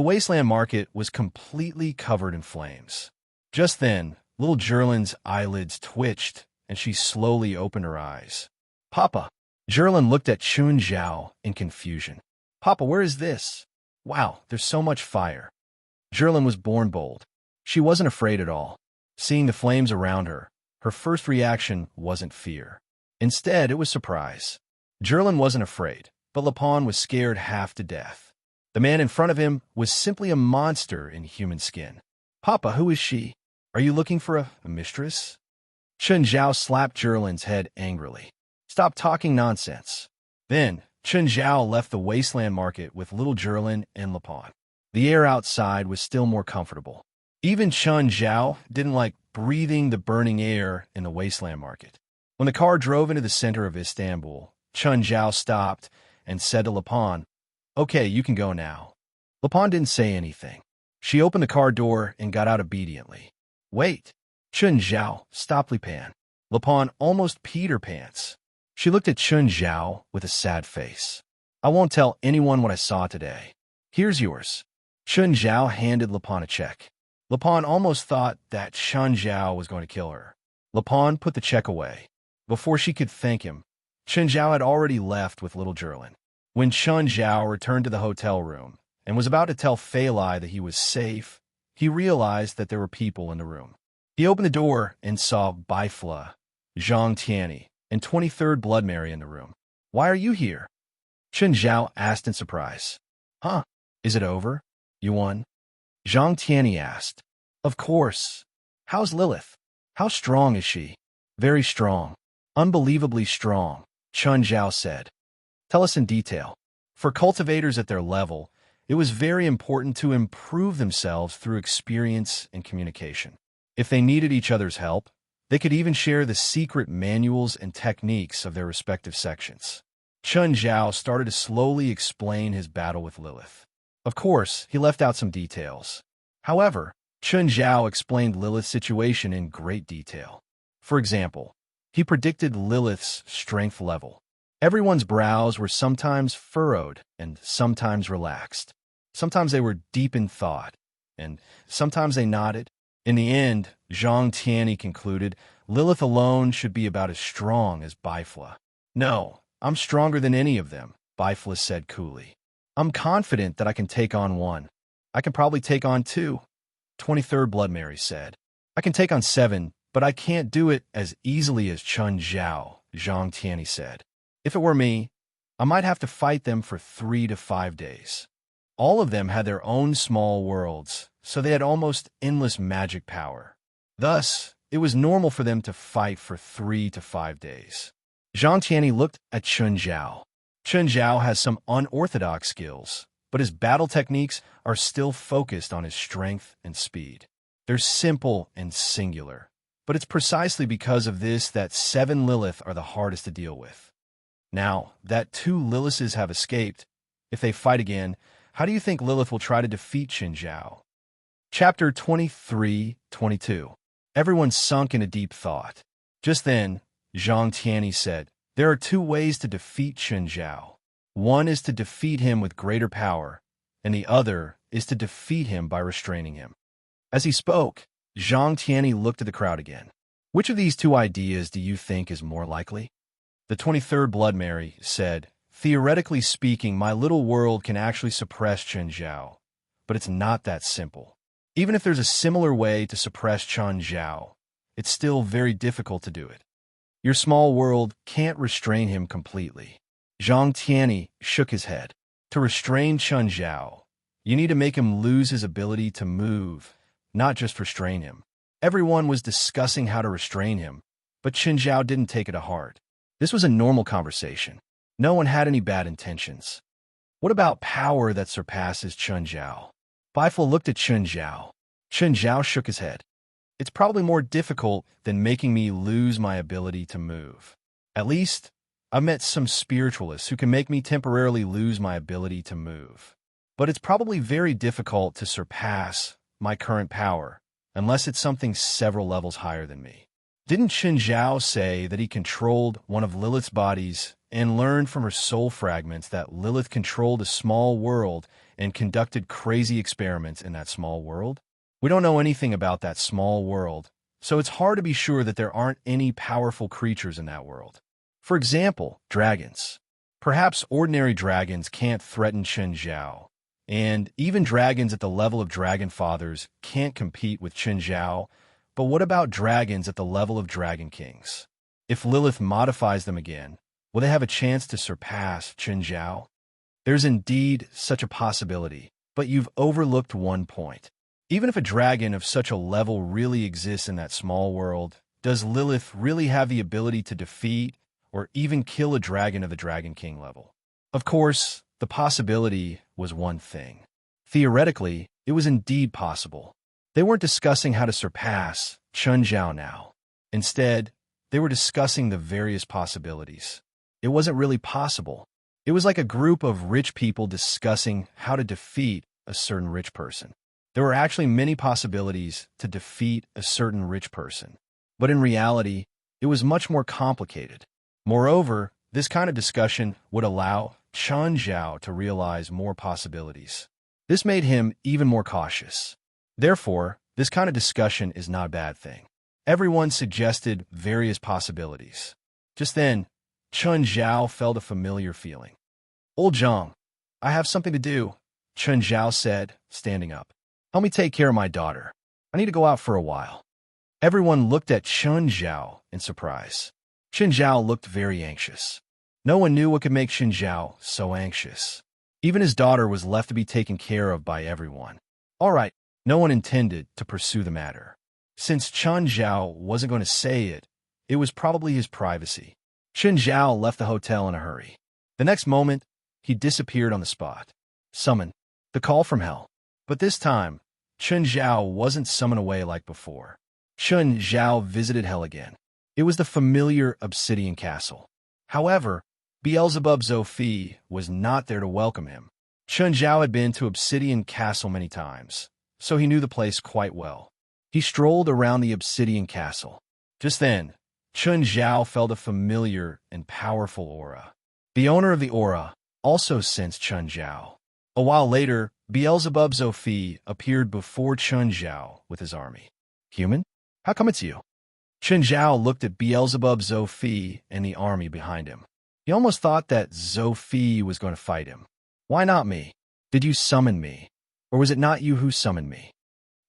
Wasteland Market was completely covered in flames. Just then, little Zhurlin's eyelids twitched, and she slowly opened her eyes. "Papa!" Zhurlin looked at Chen Zhao in confusion. "Papa, where is this? Wow, there's so much fire." Zhurlin was born bold. She wasn't afraid at all. Seeing the flames around her, her first reaction wasn't fear. Instead, it was surprise. Zhurlin wasn't afraid, but Lapon was scared half to death. The man in front of him was simply a monster in human skin. "Papa, who is she? Are you looking for a mistress?" Chen Zhao slapped Zhurlin's head angrily. "Stop talking nonsense." Then, Chen Zhao left the Wasteland Market with little Zhurlin and Lapon. The air outside was still more comfortable. Even Chun Zhao didn't like breathing the burning air in the wasteland market. When the car drove into the center of Istanbul, Chun Zhao stopped and said to Lapon, "Okay, you can go now." Lapon didn't say anything. She opened the car door and got out obediently. "Wait." Chun Zhao stopped Lipan. Lapon almost peed her pants. She looked at Chun Zhao with a sad face. "I won't tell anyone what I saw today. Here's yours." Chun Zhao handed Lapon a check. Lapon almost thought that Chun Zhao was going to kill her. Lapon put the check away. Before she could thank him, Chun Zhao had already left with little Jerlin. When Chun Zhao returned to the hotel room and was about to tell Fei Lai that he was safe, he realized that there were people in the room. He opened the door and saw Baifla, Zhang Tianyi, and 23rd Blood Mary in the room. "Why are you here?" Chun Zhao asked in surprise. "Huh? Is it over? You won?" Zhang Tianyi asked. "Of course. How's Lilith? How strong is she?" "Very strong. Unbelievably strong," Chun Zhao said. "Tell us in detail." For cultivators at their level, it was very important to improve themselves through experience and communication. If they needed each other's help, they could even share the secret manuals and techniques of their respective sections. Chun Zhao started to slowly explain his battle with Lilith. Of course, he left out some details. However, Chun Zhao explained Lilith's situation in great detail. For example, he predicted Lilith's strength level. Everyone's brows were sometimes furrowed and sometimes relaxed. Sometimes they were deep in thought, and sometimes they nodded. In the end, Zhang Tianyi concluded Lilith alone should be about as strong as Baifla. "No, I'm stronger than any of them," Baifla said coolly. "I'm confident that I can take on one. I can probably take on two," 23rd Blood Mary said. "I can take on 7, but I can't do it as easily as Chun Zhao," Zhang Tianyi said. "If it were me, I might have to fight them for 3 to 5 days." All of them had their own small worlds, so they had almost endless magic power. Thus, it was normal for them to fight for 3 to 5 days. Zhang Tianyi looked at Chun Zhao. Chun Zhao has some unorthodox skills, but his battle techniques are still focused on his strength and speed. They're simple and singular, but it's precisely because of this that 7 Lilith are the hardest to deal with. Now, that 2 Liliths have escaped, if they fight again, how do you think Lilith will try to defeat Chun Zhao? Chapter 23-22. Everyone sunk in a deep thought. Just then, Zhang Tianyi said, "There are 2 ways to defeat Chun Zhao. One is to defeat him with greater power, and the other is to defeat him by restraining him." As he spoke, Zhang Tianyi looked at the crowd again. "Which of these 2 ideas do you think is more likely?" The 23rd Blood Mary said, "Theoretically speaking, my little world can actually suppress Chun Zhao, but it's not that simple. Even if there's a similar way to suppress Chun Zhao, it's still very difficult to do it. Your small world can't restrain him completely." Zhang Tianyi shook his head. "To restrain Chun Zhao, you need to make him lose his ability to move, not just restrain him." Everyone was discussing how to restrain him, but Chun Zhao didn't take it to heart. This was a normal conversation. No one had any bad intentions. "What about power that surpasses Chun Zhao?" Baifla looked at Chun Zhao. Chun Zhao shook his head. "It's probably more difficult than making me lose my ability to move. At least, I've met some spiritualists who can make me temporarily lose my ability to move. But it's probably very difficult to surpass my current power, unless it's something several levels higher than me." Didn't Chun Zhao say that he controlled one of Lilith's bodies and learned from her soul fragments that Lilith controlled a small world and conducted crazy experiments in that small world? We don't know anything about that small world, so it's hard to be sure that there aren't any powerful creatures in that world. For example, dragons. Perhaps ordinary dragons can't threaten Chun Zhao, and even dragons at the level of Dragon Fathers can't compete with Chun Zhao. But what about dragons at the level of Dragon Kings? If Lilith modifies them again, will they have a chance to surpass Chun Zhao? There's indeed such a possibility, but you've overlooked one point. Even if a dragon of such a level really exists in that small world, does Lilith really have the ability to defeat or even kill a dragon of the Dragon King level? Of course, the possibility was one thing. Theoretically, it was indeed possible. They weren't discussing how to surpass Chun Zhao now. Instead, they were discussing the various possibilities. It wasn't really possible. It was like a group of rich people discussing how to defeat a certain rich person. There were actually many possibilities to defeat a certain rich person. But in reality, it was much more complicated. Moreover, this kind of discussion would allow Chun Zhao to realize more possibilities. This made him even more cautious. Therefore, this kind of discussion is not a bad thing. Everyone suggested various possibilities. Just then, Chun Zhao felt a familiar feeling. "Old Zhang, I have something to do," Chun Zhao said, standing up. "Help me take care of my daughter. I need to go out for a while." Everyone looked at Chun Zhao in surprise. Chun Zhao looked very anxious. No one knew what could make Chun Zhao so anxious. Even his daughter was left to be taken care of by everyone. All right, no one intended to pursue the matter. Since Chun Zhao wasn't going to say it, it was probably his privacy. Chun Zhao left the hotel in a hurry. The next moment, he disappeared on the spot. Summon. The call from hell. But this time, Chun Zhao wasn't summoned away like before. Chun Zhao visited hell again. It was the familiar obsidian castle. However, Beelzebub Zophi was not there to welcome him. Chun Zhao had been to Obsidian Castle many times, so he knew the place quite well. He strolled around the Obsidian Castle. Just then, Chun Zhao felt a familiar and powerful aura. The owner of the aura also sensed Chun Zhao. A while later, Beelzebub Zophi appeared before Chun Zhao with his army. "Human? How come it's you?" Chun Zhao looked at Beelzebub Zophi and the army behind him. He almost thought that Zophi was going to fight him. "Why not me? Did you summon me? Or was it not you who summoned me?"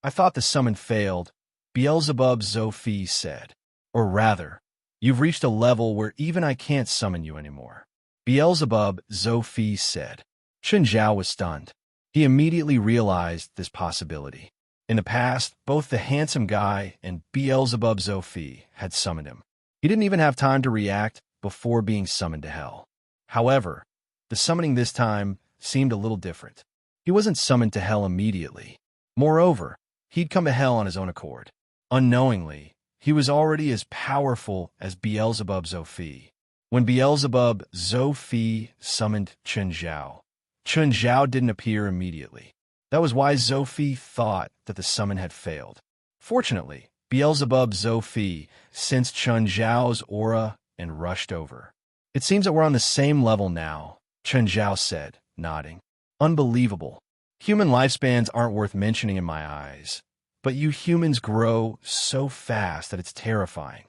"I thought the summon failed," Beelzebub Zophi said. "Or rather, you've reached a level where even I can't summon you anymore," Beelzebub Zophi said. Chun Zhao was stunned. He immediately realized this possibility. In the past, both the handsome guy and Beelzebub Zophi had summoned him. He didn't even have time to react before being summoned to hell. However, the summoning this time seemed a little different. He wasn't summoned to hell immediately. Moreover, he'd come to hell on his own accord. Unknowingly, he was already as powerful as Beelzebub Zophi. When Beelzebub Zophi summoned Chun Zhao didn't appear immediately. That was why Zophi thought that the summon had failed. Fortunately, Beelzebub Zophi sensed Chun Zhao's aura and rushed over. "It seems that we're on the same level now," Chun Zhao said, nodding. "Unbelievable. Human lifespans aren't worth mentioning in my eyes, but you humans grow so fast that it's terrifying."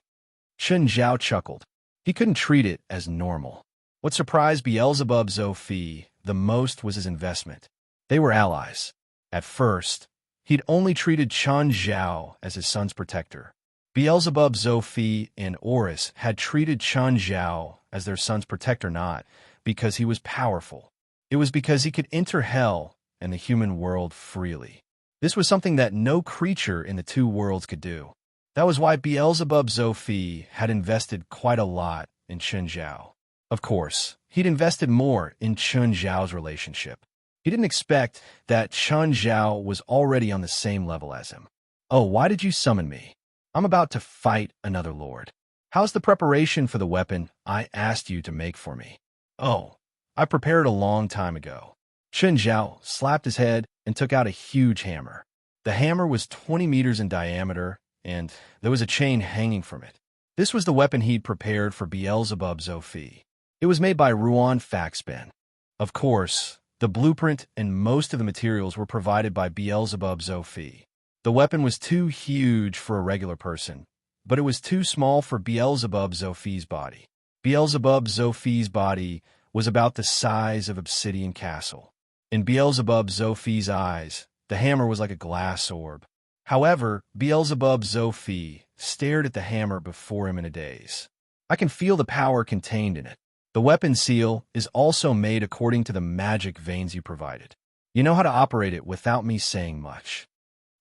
Chun Zhao chuckled. He couldn't treat it as normal. What surprised Beelzebub Zophi the most was his investment. They were allies. At first, he'd only treated Chun Zhao as his son's protector. Beelzebub Zophi and Oris had treated Chun Zhao as their son's protector not because he was powerful. It was because he could enter hell and the human world freely. This was something that no creature in the two worlds could do. That was why Beelzebub Zophi had invested quite a lot in Chun Zhao. Of course, he'd invested more in Chun Zhao's relationship. He didn't expect that Chun Zhao was already on the same level as him. "Oh, why did you summon me? I'm about to fight another lord. How's the preparation for the weapon I asked you to make for me?" "Oh, I prepared a long time ago." Chun Zhao slapped his head and took out a huge hammer. The hammer was 20 meters in diameter, and there was a chain hanging from it. This was the weapon he'd prepared for Beelzebub Zophi. It was made by Ruan Faxpen. Of course, the blueprint and most of the materials were provided by Beelzebub Zophi. The weapon was too huge for a regular person, but it was too small for Beelzebub Zophi's body. Beelzebub Zophi's body was about the size of Obsidian Castle. In Beelzebub Zophi's eyes, the hammer was like a glass orb. However, Beelzebub Zophi stared at the hammer before him in a daze. "I can feel the power contained in it. The weapon seal is also made according to the magic veins you provided. You know how to operate it without me saying much."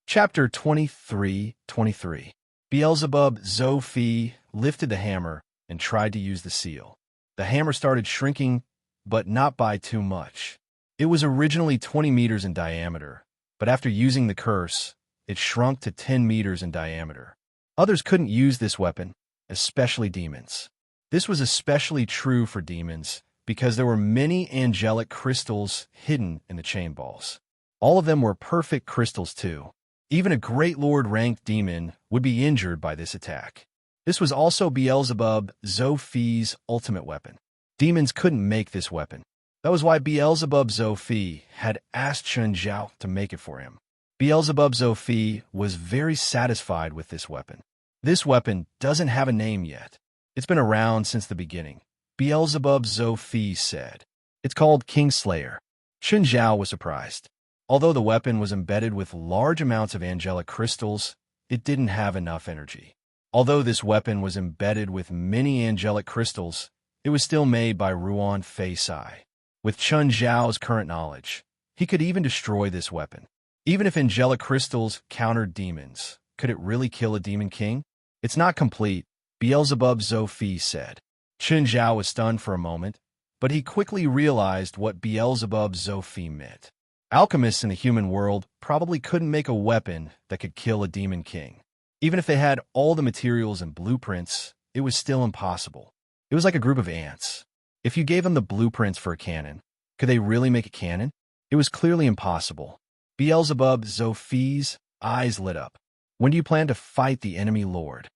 Chapter 23:23. Beelzebub Zophi lifted the hammer and tried to use the seal. The hammer started shrinking, but not by too much. It was originally 20 meters in diameter, but after using the curse, It shrunk to 10 meters in diameter. Others couldn't use this weapon, especially demons. This was especially true for demons because there were many angelic crystals hidden in the chain balls. All of them were perfect crystals too. Even a Great Lord-ranked demon would be injured by this attack. This was also Beelzebub Zophi's ultimate weapon. Demons couldn't make this weapon. That was why Beelzebub Zophi had asked Chen Zhao to make it for him. Beelzebub Zophi was very satisfied with this weapon. This weapon doesn't have a name yet. It's been around since the beginning. Beelzebub Zophi said. It's called Kingslayer. Chen Zhao was surprised. Although the weapon was embedded with large amounts of angelic crystals, it didn't have enough energy. Although this weapon was embedded with many angelic crystals, it was still made by Ruan Fei Sai. With Chen Zhao's current knowledge, he could even destroy this weapon. Even if angelic crystals countered demons, could it really kill a demon king? It's not complete, Beelzebub Zophi said. Chen Zhao was stunned for a moment, but he quickly realized what Beelzebub Zophi meant. Alchemists in the human world probably couldn't make a weapon that could kill a demon king. Even if they had all the materials and blueprints, it was still impossible. It was like a group of ants. If you gave them the blueprints for a cannon, could they really make a cannon? It was clearly impossible. Beelzebub Zophi's eyes lit up. When do you plan to fight the enemy lord?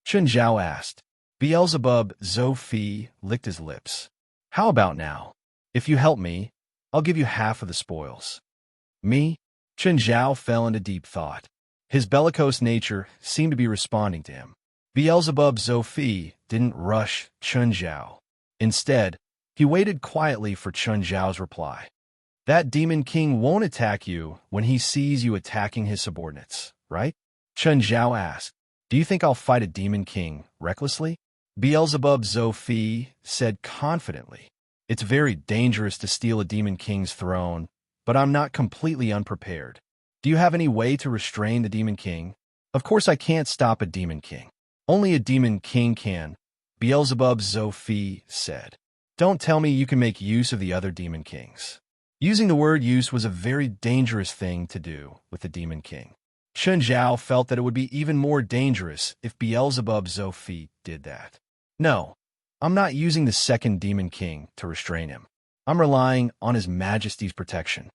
Chen Zhao asked. Beelzebub Zophi licked his lips. How about now? If you help me, I'll give you half of the spoils. Me? Chen Zhao fell into deep thought. His bellicose nature seemed to be responding to him. Beelzebub Zophi didn't rush Chen Zhao. Instead, he waited quietly for Chen Zhao's reply. That demon king won't attack you when he sees you attacking his subordinates, right? Chen Zhao asked. Do you think I'll fight a demon king recklessly? Beelzebub Zophi said confidently. It's very dangerous to steal a demon king's throne, but I'm not completely unprepared. Do you have any way to restrain the demon king? Of course I can't stop a demon king. Only a demon king can, Beelzebub Zophi said. Don't tell me you can make use of the other demon kings. Using the word use was a very dangerous thing to do with the demon king. Chen Zhao felt that it would be even more dangerous if Beelzebub Zophi did that. No, I'm not using the second demon king to restrain him. I'm relying on His Majesty's protection.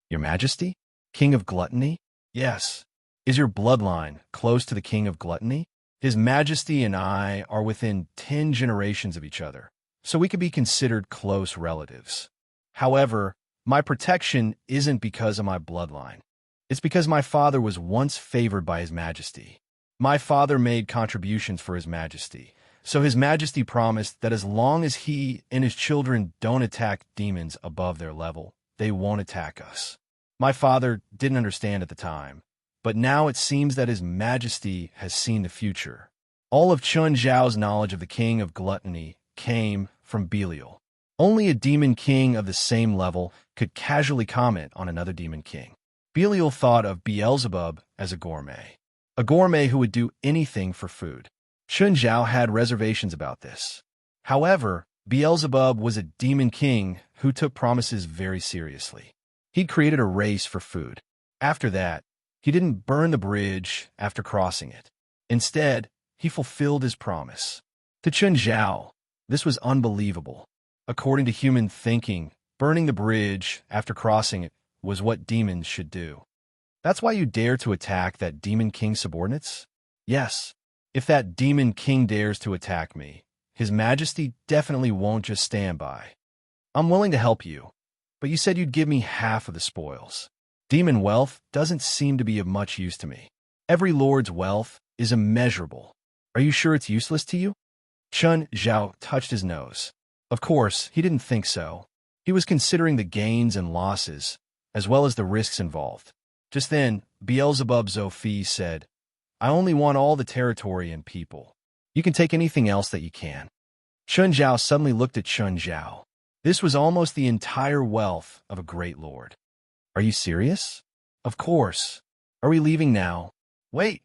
Your Majesty? King of Gluttony? Yes. Is your bloodline close to the King of Gluttony? His Majesty and I are within 10 generations of each other, so we could be considered close relatives. However, my protection isn't because of my bloodline. It's because my father was once favored by His Majesty. My father made contributions for His Majesty, so His Majesty promised that as long as he and his children don't attack demons above their level, they won't attack us. My father didn't understand at the time, but now it seems that His Majesty has seen the future. All of Chen Zhao's knowledge of the King of Gluttony came from Belial. Only a demon king of the same level could casually comment on another demon king. Belial thought of Beelzebub as a gourmet who would do anything for food. Chen Zhao had reservations about this. However, Beelzebub was a demon king who took promises very seriously. He'd created a race for food. After that, he didn't burn the bridge after crossing it. Instead, he fulfilled his promise. To Chen Zhao, this was unbelievable. According to human thinking, burning the bridge after crossing it was what demons should do. That's why you dare to attack that demon king's subordinates? Yes. If that demon king dares to attack me, His Majesty definitely won't just stand by. I'm willing to help you, but you said you'd give me half of the spoils. Demon wealth doesn't seem to be of much use to me. Every lord's wealth is immeasurable. Are you sure it's useless to you? Chen Zhao touched his nose. Of course, he didn't think so. He was considering the gains and losses, as well as the risks involved. Just then, Beelzebub Zophi said, I only want all the territory and people. You can take anything else that you can. Chen Zhao suddenly looked at Chen Zhao. This was almost the entire wealth of a great lord. Are you serious? Of course. Are we leaving now? Wait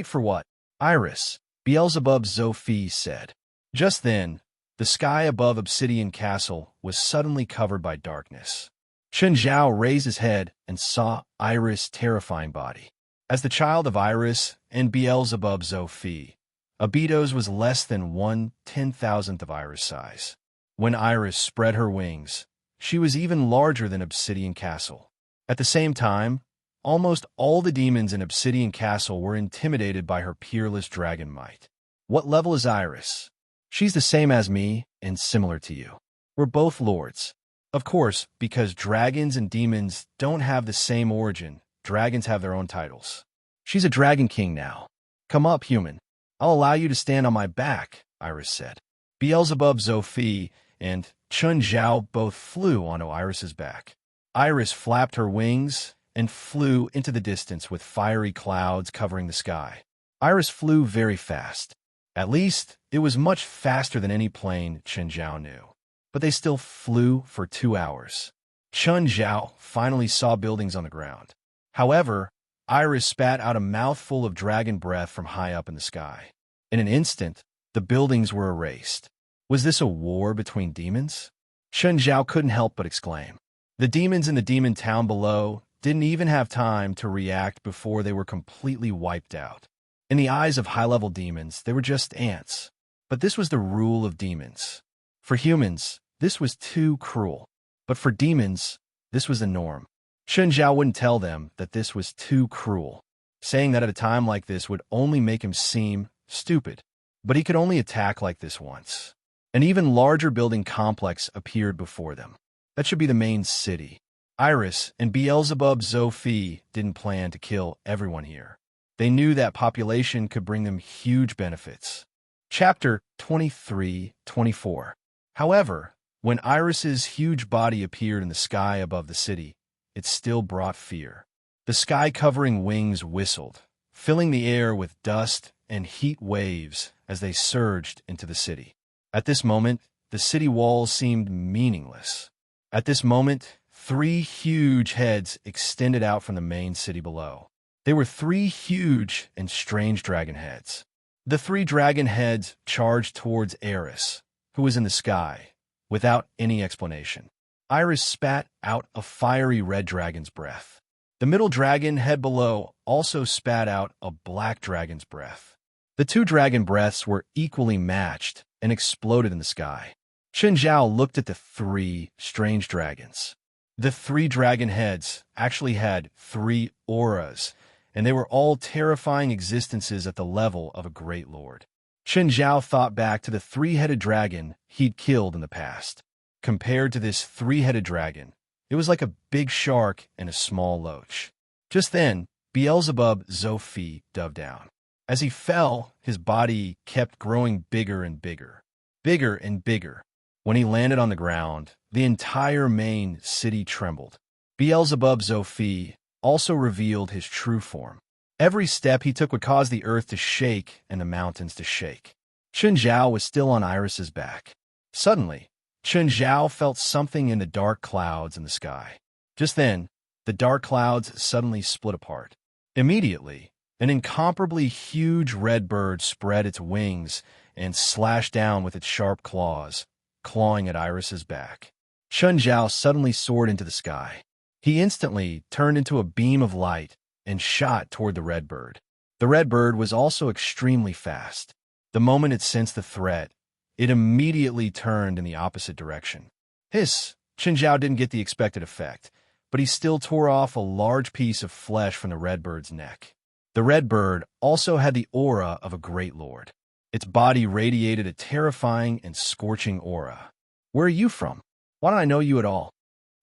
for what? Iris, Beelzebub Zophi said. Just then, the sky above Obsidian Castle was suddenly covered by darkness. Chen Zhao raised his head and saw Iris' terrifying body. As the child of Iris and Beelzebub Zophie, Abydos was less than 1/10,000th of Iris' size. When Iris spread her wings, she was even larger than Obsidian Castle. At the same time, almost all the demons in Obsidian Castle were intimidated by her peerless dragon might. What level is Iris? She's the same as me and similar to you. We're both lords. Of course, because dragons and demons don't have the same origin, dragons have their own titles. She's a dragon king now. Come up, human. I'll allow you to stand on my back, Iris said. Beelzebub Zophie and Chun Zhao both flew onto Iris's back. Iris flapped her wings and flew into the distance with fiery clouds covering the sky. Iris flew very fast. At least, it was much faster than any plane Chun Zhao knew. But they still flew for 2 hours. Chun Zhao finally saw buildings on the ground. However, Iris spat out a mouthful of dragon breath from high up in the sky. In an instant, the buildings were erased. Was this a war between demons? Chun Zhao couldn't help but exclaim. The demons in the demon town below didn't even have time to react before they were completely wiped out. In the eyes of high-level demons, they were just ants. But this was the rule of demons. For humans, this was too cruel. But for demons, this was the norm. Chun Zhao wouldn't tell them that this was too cruel. Saying that at a time like this would only make him seem stupid. But he could only attack like this once. An even larger building complex appeared before them. That should be the main city. Iris and Beelzebub Zophie didn't plan to kill everyone here. They knew that population could bring them huge benefits. Chapter 23-24. However, when Iris's huge body appeared in the sky above the city, it still brought fear. The sky-covering wings whistled, filling the air with dust and heat waves as they surged into the city. At this moment, the city walls seemed meaningless. At this moment, 3 huge heads extended out from the main city below. They were 3 huge and strange dragon heads. The 3 dragon heads charged towards Eris, who was in the sky, without any explanation. Iris spat out a fiery red dragon's breath. The middle dragon head below also spat out a black dragon's breath. The 2 dragon breaths were equally matched and exploded in the sky. Chun Zhao looked at the 3 strange dragons. The 3 dragon heads actually had 3 auras, and they were all terrifying existences at the level of a great lord. Chun Zhao thought back to the 3-headed dragon he'd killed in the past. Compared to this 3-headed dragon, it was like a big shark and a small loach. Just then, Beelzebub Zophie dove down. As he fell, his body kept growing bigger and bigger. Bigger and bigger. When he landed on the ground, the entire main city trembled. Beelzebub Zophie also revealed his true form. Every step he took would cause the earth to shake and the mountains to shake. Chun Zhao was still on Iris's back. Suddenly, Chun Zhao felt something in the dark clouds in the sky. Just then, the dark clouds suddenly split apart. Immediately, an incomparably huge red bird spread its wings and slashed down with its sharp claws, clawing at Iris's back. Chun Zhao suddenly soared into the sky. He instantly turned into a beam of light and shot toward the red bird. The red bird was also extremely fast. The moment it sensed the threat, it immediately turned in the opposite direction. Hiss! Chun Zhao didn't get the expected effect, but he still tore off a large piece of flesh from the red bird's neck. The red bird also had the aura of a great lord. Its body radiated a terrifying and scorching aura. Where are you from? Why don't I know you at all?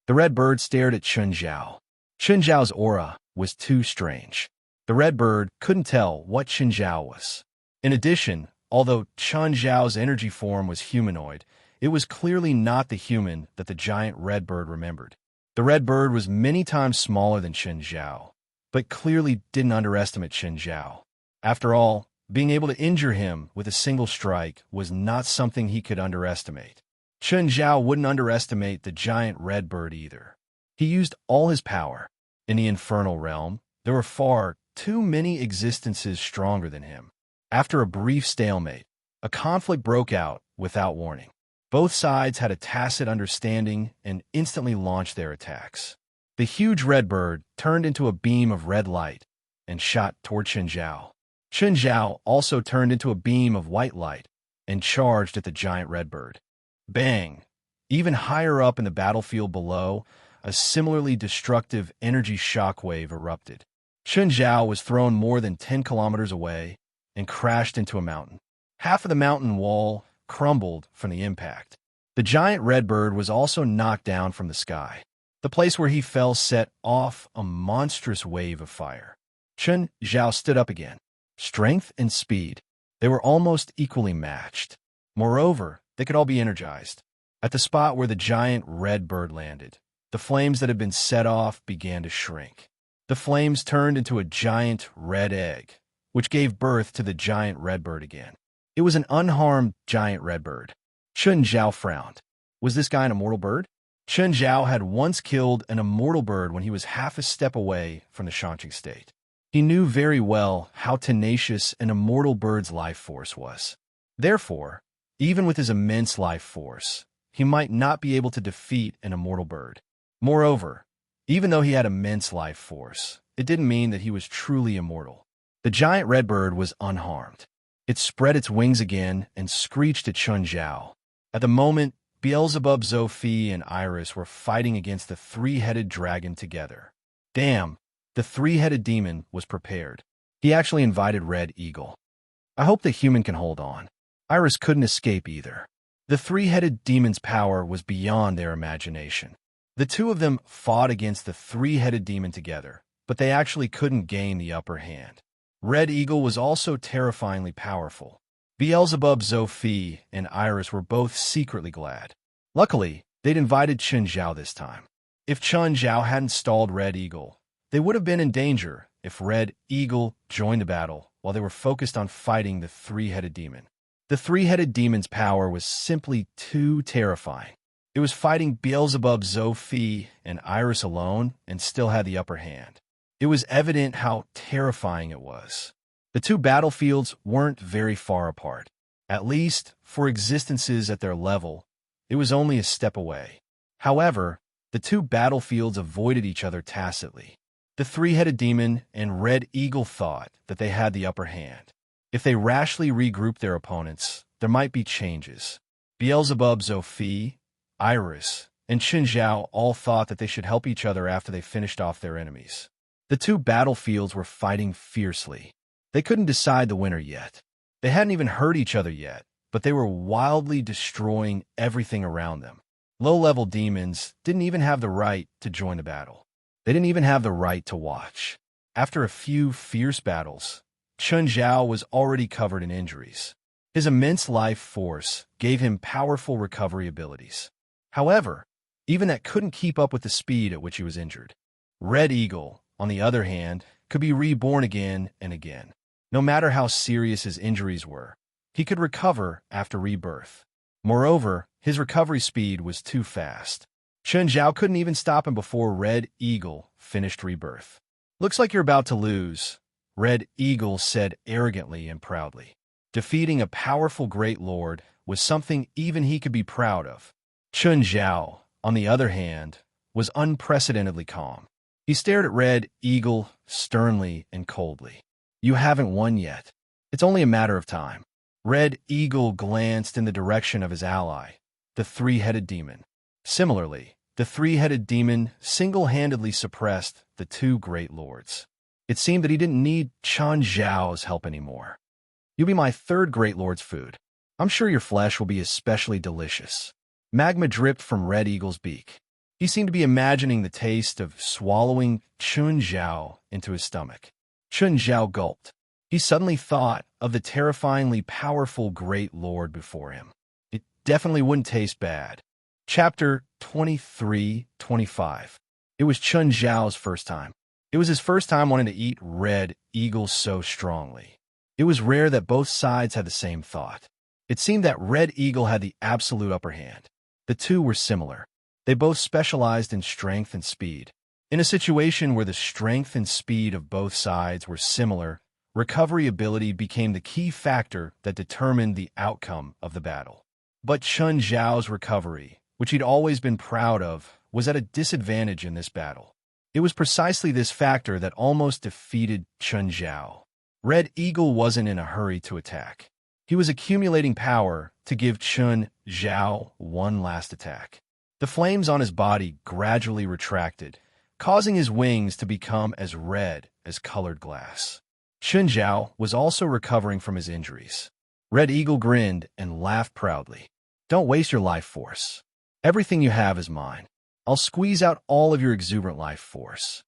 The red bird stared at Chun Zhao. Chun Zhao's aura was too strange. The red bird couldn't tell what Chun Zhao was. In addition, although Chun Zhao's energy form was humanoid, it was clearly not the human that the giant red bird remembered. The red bird was many times smaller than Chun Zhao, but clearly didn't underestimate Chun Zhao. After all, being able to injure him with a single strike was not something he could underestimate. Chun Zhao wouldn't underestimate the giant red bird either. He used all his power. In the infernal realm, there were far too many existences stronger than him. After a brief stalemate, a conflict broke out without warning. Both sides had a tacit understanding and instantly launched their attacks. The huge red bird turned into a beam of red light and shot toward Chen Zhao. Chen Zhao also turned into a beam of white light and charged at the giant redbird. Bang! Even higher up in the battlefield below, a similarly destructive energy shockwave erupted. Chen Zhao was thrown more than 10 kilometers away and crashed into a mountain. Half of the mountain wall crumbled from the impact. The giant redbird was also knocked down from the sky. The place where he fell set off a monstrous wave of fire. Chen Zhao stood up again. Strength and speed. They were almost equally matched. Moreover, they could all be energized. At the spot where the giant red bird landed, the flames that had been set off began to shrink. The flames turned into a giant red egg, which gave birth to the giant red bird again. It was an unharmed giant red bird. Chen Zhao frowned. Was this guy an immortal bird? Chen Zhao had once killed an immortal bird when he was half a step away from the enchanting state. He knew very well how tenacious an immortal bird's life force was. Therefore, even with his immense life force, he might not be able to defeat an immortal bird. Moreover, even though he had immense life force, it didn't mean that he was truly immortal. The giant red bird was unharmed. It spread its wings again and screeched at Chen Zhao. At the moment, Beelzebub, Zophi, and Iris were fighting against the three-headed dragon together. Damn! The three-headed demon was prepared. He actually invited Red Eagle. I hope the human can hold on. Iris couldn't escape either. The three-headed demon's power was beyond their imagination. The two of them fought against the three-headed demon together, but they actually couldn't gain the upper hand. Red Eagle was also terrifyingly powerful. Beelzebub, Zophi, and Iris were both secretly glad. Luckily, they'd invited Chen Zhao this time. If Chen Zhao hadn't stalled Red Eagle, they would have been in danger if Red Eagle joined the battle while they were focused on fighting the three-headed demon. The three-headed demon's power was simply too terrifying. It was fighting Beelzebub, Zophi, and Iris alone and still had the upper hand. It was evident how terrifying it was. The two battlefields weren't very far apart. At least, for existences at their level, it was only a step away. However, the two battlefields avoided each other tacitly. The three-headed demon and Red Eagle thought that they had the upper hand. If they rashly regrouped their opponents, there might be changes. Beelzebub, Zophi, Iris, and Chen Zhao all thought that they should help each other after they finished off their enemies. The two battlefields were fighting fiercely. They couldn't decide the winner yet. They hadn't even hurt each other yet, but they were wildly destroying everything around them. Low-level demons didn't even have the right to join the battle. They didn't even have the right to watch. After a few fierce battles, Chen Zhao was already covered in injuries. His immense life force gave him powerful recovery abilities. However, even that couldn't keep up with the speed at which he was injured. Red Eagle, on the other hand, could be reborn again and again. No matter how serious his injuries were, he could recover after rebirth. Moreover, his recovery speed was too fast. Chen Zhao couldn't even stop him before Red Eagle finished rebirth. "Looks like you're about to lose," Red Eagle said arrogantly and proudly. Defeating a powerful great lord was something even he could be proud of. Chen Zhao, on the other hand, was unprecedentedly calm. He stared at Red Eagle sternly and coldly. "You haven't won yet. It's only a matter of time." Red Eagle glanced in the direction of his ally, the three-headed demon. Similarly, the three-headed demon single-handedly suppressed the two great lords. It seemed that he didn't need Chen Zhao's help anymore. "You'll be my third great lord's food. I'm sure your flesh will be especially delicious." Magma dripped from Red Eagle's beak. He seemed to be imagining the taste of swallowing Chen Zhao into his stomach. Chen Zhao gulped. He suddenly thought of the terrifyingly powerful great lord before him. It definitely wouldn't taste bad. Chapter 23-25. It was Chen Zhao's first time. It was his first time wanting to eat Red Eagle so strongly. It was rare that both sides had the same thought. It seemed that Red Eagle had the absolute upper hand. The two were similar. They both specialized in strength and speed. In a situation where the strength and speed of both sides were similar, recovery ability became the key factor that determined the outcome of the battle. But Chen Zhao's recovery, which he'd always been proud of, was at a disadvantage in this battle. It was precisely this factor that almost defeated Chun Zhao. Red Eagle wasn't in a hurry to attack. He was accumulating power to give Chun Zhao one last attack. The flames on his body gradually retracted, causing his wings to become as red as colored glass. Chun Zhao was also recovering from his injuries. Red Eagle grinned and laughed proudly. Don't waste your life force. Everything you have is mine. I'll squeeze out all of your exuberant life force.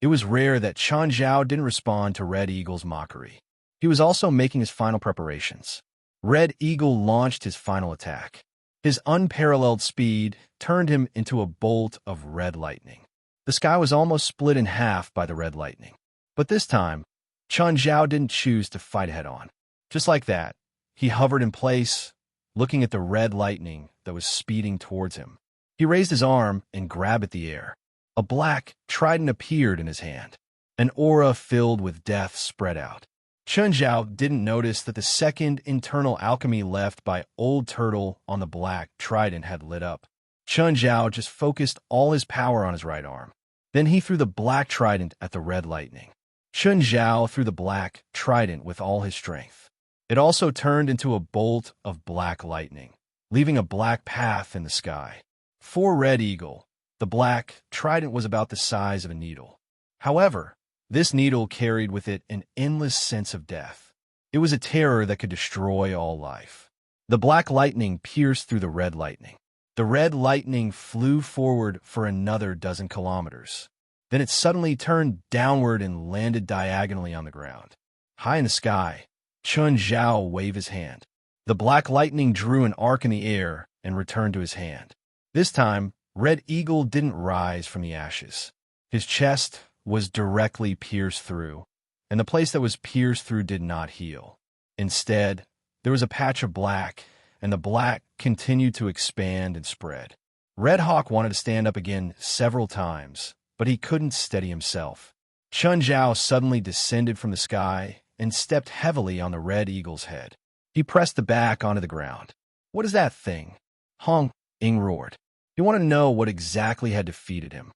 It was rare that Chun Zhao didn't respond to Red Eagle's mockery. He was also making his final preparations. Red Eagle launched his final attack. His unparalleled speed turned him into a bolt of red lightning. The sky was almost split in half by the red lightning. But this time, Chun Zhao didn't choose to fight head-on. Just like that, he hovered in place, looking at the red lightning that was speeding towards him. He raised his arm and grabbed at the air. A black trident appeared in his hand. An aura filled with death spread out. Chun Zhao didn't notice that the second internal alchemy left by Old Turtle on the black trident had lit up. Chun Zhao just focused all his power on his right arm. Then he threw the black trident at the red lightning. Chun Zhao threw the black trident with all his strength. It also turned into a bolt of black lightning, leaving a black path in the sky. For Red Eagle, the black trident was about the size of a needle. However, this needle carried with it an endless sense of death. It was a terror that could destroy all life. The black lightning pierced through the red lightning. The red lightning flew forward for another dozen kilometers. Then it suddenly turned downward and landed diagonally on the ground. High in the sky, Chun Zhao waved his hand. The black lightning drew an arc in the air and returned to his hand. This time, Red Eagle didn't rise from the ashes. His chest was directly pierced through, and the place that was pierced through did not heal. Instead, there was a patch of black, and the black continued to expand and spread. Red Hawk wanted to stand up again several times, but he couldn't steady himself. Chun Zhao suddenly descended from the sky and stepped heavily on the Red Eagle's head. He pressed the back onto the ground. "What is that thing?" Hong Ing roared. He wanted to know what exactly had defeated him.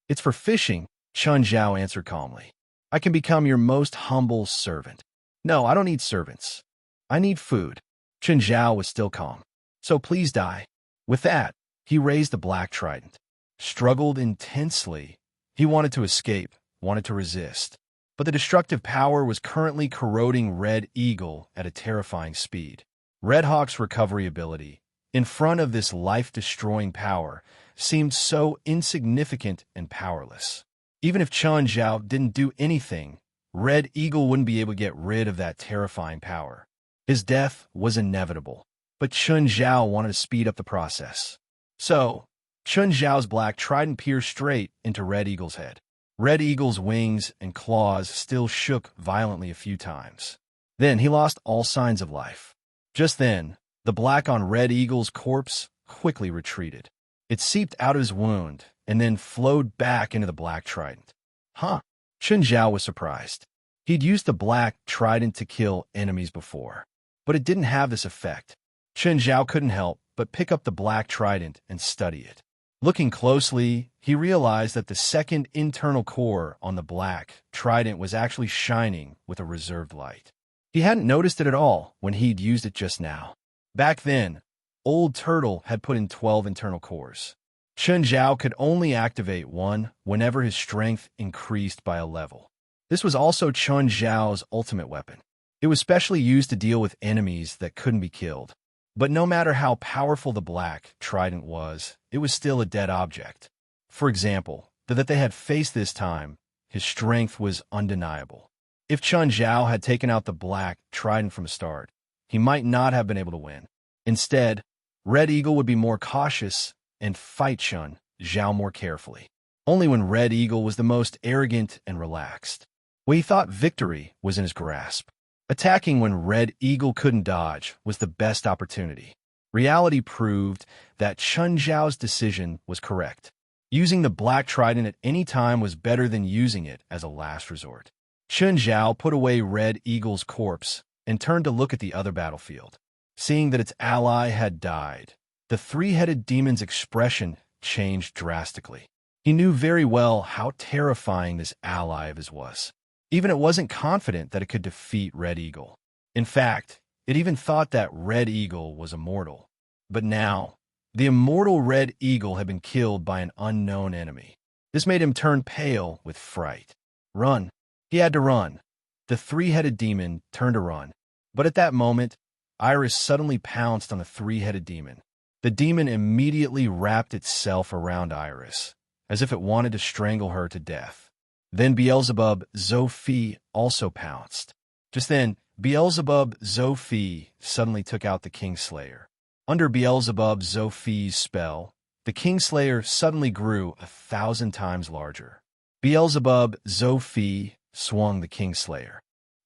"It's for fishing," Chun Zhao answered calmly. "I can become your most humble servant." "No, I don't need servants. I need food." Chun Zhao was still calm. "So please die." With that, he raised the black trident. Struggled intensely. He wanted to escape, wanted to resist. But the destructive power was currently corroding Red Eagle at a terrifying speed. Red Hawk's recovery ability, in front of this life-destroying power, seemed so insignificant and powerless. Even if Chun Zhao didn't do anything, Red Eagle wouldn't be able to get rid of that terrifying power. His death was inevitable, but Chun Zhao wanted to speed up the process. So, Chun Zhao's black trident pierced straight into Red Eagle's head. Red Eagle's wings and claws still shook violently a few times. Then he lost all signs of life. Just then, the black on Red Eagle's corpse quickly retreated. It seeped out of his wound and then flowed back into the black trident. Huh? Chun Zhao was surprised. He'd used the black trident to kill enemies before, but it didn't have this effect. Chun Zhao couldn't help but pick up the black trident and study it. Looking closely, he realized that the second internal core on the black trident was actually shining with a reserved light. He hadn't noticed it at all when he'd used it just now. Back then, Old Turtle had put in 12 internal cores. Chun Zhao could only activate one whenever his strength increased by a level. This was also Chun Zhao's ultimate weapon. It was specially used to deal with enemies that couldn't be killed. But no matter how powerful the black trident was, it was still a dead object. For example, that they had faced this time, his strength was undeniable. If Chun Zhao had taken out the black trident from the start, he might not have been able to win. Instead, Red Eagle would be more cautious and fight Chun Zhao more carefully. Only when Red Eagle was the most arrogant and relaxed, when he thought victory was in his grasp. Attacking when Red Eagle couldn't dodge was the best opportunity. Reality proved that Chun Zhao's decision was correct. Using the black trident at any time was better than using it as a last resort. Chun Zhao put away Red Eagle's corpse and turned to look at the other battlefield. Seeing that its ally had died, the three-headed demon's expression changed drastically. He knew very well how terrifying this ally of his was. Even it wasn't confident that it could defeat Red Eagle. In fact, it even thought that Red Eagle was immortal. But now, the immortal Red Eagle had been killed by an unknown enemy. This made him turn pale with fright. Run. He had to run. The three-headed demon turned to run. But at that moment, Iris suddenly pounced on the three-headed demon. The demon immediately wrapped itself around Iris, as if it wanted to strangle her to death. Then Beelzebub Zophie also pounced. Just then, Beelzebub Zophie suddenly took out the Kingslayer. Under Beelzebub Zophie's spell, the Kingslayer suddenly grew 1,000 times larger. Beelzebub Zophie swung the Kingslayer.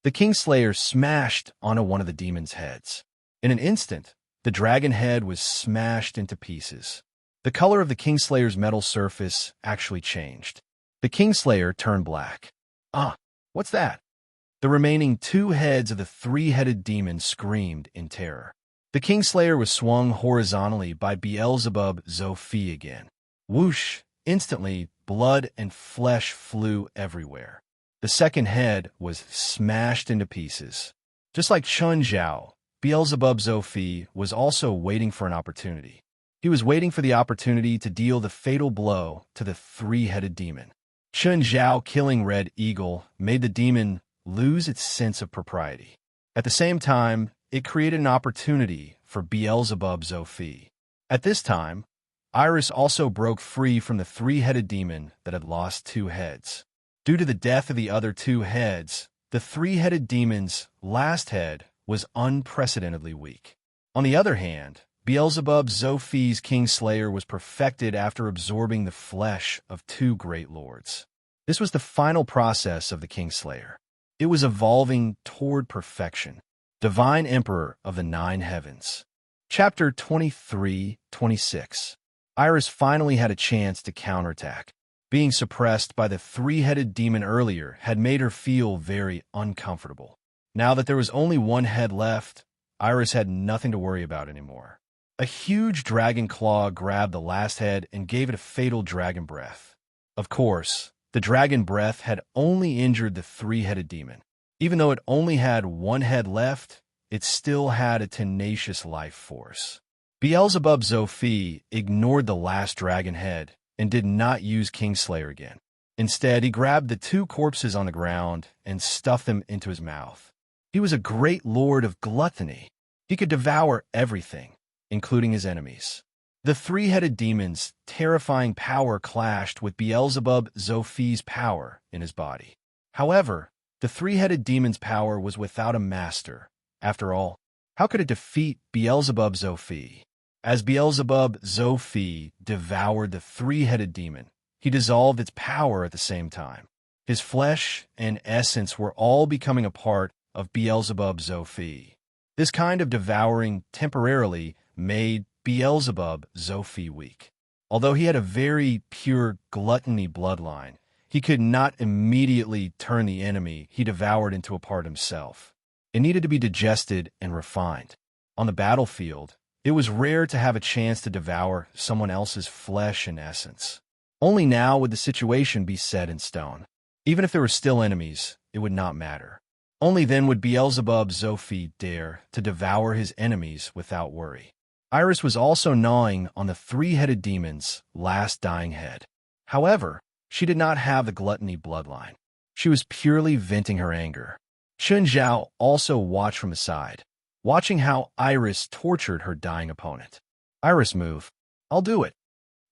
The Kingslayer smashed onto one of the demon's heads. In an instant, the dragon head was smashed into pieces. The color of the Kingslayer's metal surface actually changed. The Kingslayer turned black. Ah, what's that? The remaining two heads of the three-headed demon screamed in terror. The Kingslayer was swung horizontally by Beelzebub Zophie again. Whoosh! Instantly, blood and flesh flew everywhere. The second head was smashed into pieces. Just like Chun Zhao, Beelzebub Zophie was also waiting for an opportunity. He was waiting for the opportunity to deal the fatal blow to the three-headed demon. Chun Zhao killing Red Eagle made the demon lose its sense of propriety. At the same time, it created an opportunity for Beelzebub Zophie. At this time, Iris also broke free from the three-headed demon that had lost two heads. Due to the death of the other two heads, the three-headed demon's last head was unprecedentedly weak. On the other hand, Beelzebub Zophie's Kingslayer was perfected after absorbing the flesh of two great lords. This was the final process of the Kingslayer. It was evolving toward perfection. Divine Emperor of the Nine Heavens. Chapter 23-26. Iris finally had a chance to counterattack. Being suppressed by the three-headed demon earlier had made her feel very uncomfortable. Now that there was only one head left, Iris had nothing to worry about anymore. A huge dragon claw grabbed the last head and gave it a fatal dragon breath. Of course, the dragon breath had only injured the three-headed demon. Even though it only had one head left, it still had a tenacious life force. Beelzebub Zophie ignored the last dragon head and did not use Kingslayer again. Instead, he grabbed the two corpses on the ground and stuffed them into his mouth. He was a great lord of gluttony. He could devour everything, including his enemies. The three-headed demon's terrifying power clashed with Beelzebub Zophie's power in his body. However, the three-headed demon's power was without a master. After all, how could it defeat Beelzebub Zophie? As Beelzebub Zophie devoured the three-headed demon, he dissolved its power at the same time. His flesh and essence were all becoming a part of Beelzebub Zophie. This kind of devouring temporarily made Beelzebub Zophie weak. Although he had a very pure gluttony bloodline, he could not immediately turn the enemy he devoured into a part himself. It needed to be digested and refined. On the battlefield, it was rare to have a chance to devour someone else's flesh and essence. Only now would the situation be set in stone. Even if there were still enemies, it would not matter. Only then would Beelzebub Zophie dare to devour his enemies without worry. Iris was also gnawing on the three-headed demon's last dying head. However, she did not have the gluttony bloodline. She was purely venting her anger. Chun Zhao also watched from the side, watching how Iris tortured her dying opponent. Iris, move. I'll do it.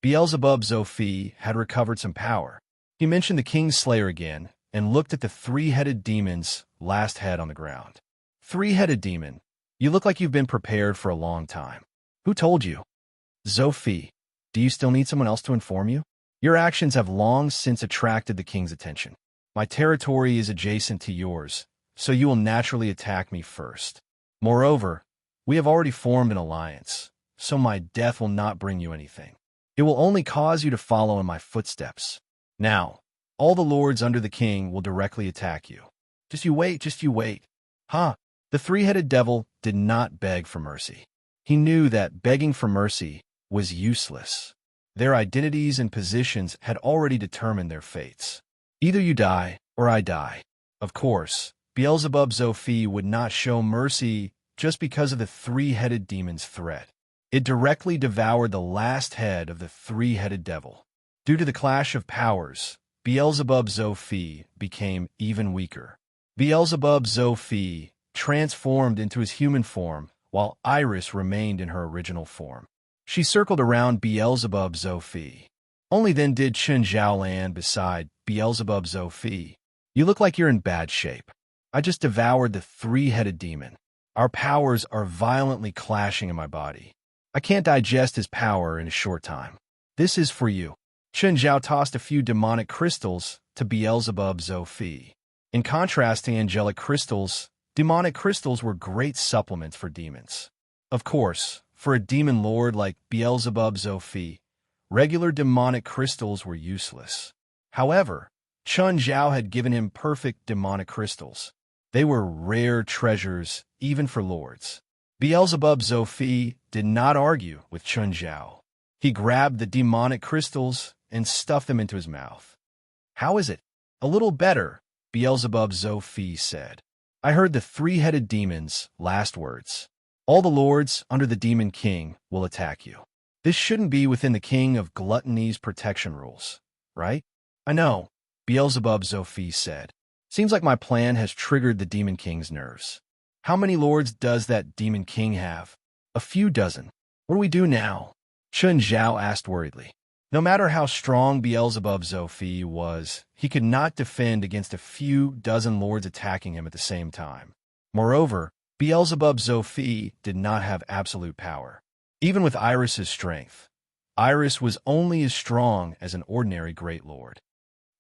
Beelzebub Zophie had recovered some power. He mentioned the Kingslayer again and looked at the three-headed demon's last head on the ground. Three-headed demon, you look like you've been prepared for a long time. Who told you? Zophie, do you still need someone else to inform you? Your actions have long since attracted the king's attention. My territory is adjacent to yours, so you will naturally attack me first. Moreover, we have already formed an alliance, so my death will not bring you anything. It will only cause you to follow in my footsteps. Now, all the lords under the king will directly attack you. Just you wait. Huh? The three-headed devil did not beg for mercy. He knew that begging for mercy was useless. Their identities and positions had already determined their fates. Either you die, or I die. Of course, Beelzebub Zophi would not show mercy just because of the three-headed demon's threat. It directly devoured the last head of the three-headed devil. Due to the clash of powers, Beelzebub Zophi became even weaker. Beelzebub Zophi transformed into his human form, while Iris remained in her original form. She circled around Beelzebub Zophi. Only then did Chen Zhao land beside Beelzebub Zophi. You look like you're in bad shape. I just devoured the three-headed demon. Our powers are violently clashing in my body. I can't digest his power in a short time. This is for you. Chen Zhao tossed a few demonic crystals to Beelzebub Zophi. In contrast to angelic crystals, demonic crystals were great supplements for demons. Of course, for a demon lord like Beelzebub Zophi, regular demonic crystals were useless. However, Chen Zhao had given him perfect demonic crystals. They were rare treasures, even for lords. Beelzebub Zophi did not argue with Chen Zhao. He grabbed the demonic crystals and stuffed them into his mouth. How is it? A little better, Beelzebub Zophi said. I heard the three-headed demon's last words. All the lords under the Demon King will attack you. This shouldn't be within the King of Gluttony's protection rules, right? I know, Beelzebub Zophi said. Seems like my plan has triggered the Demon King's nerves. How many lords does that Demon King have? A few dozen. What do we do now? Chen Zhao asked worriedly. No matter how strong Beelzebub Zophi was, he could not defend against a few dozen lords attacking him at the same time. Moreover, Beelzebub Zophi did not have absolute power. Even with Iris's strength, Iris was only as strong as an ordinary great lord.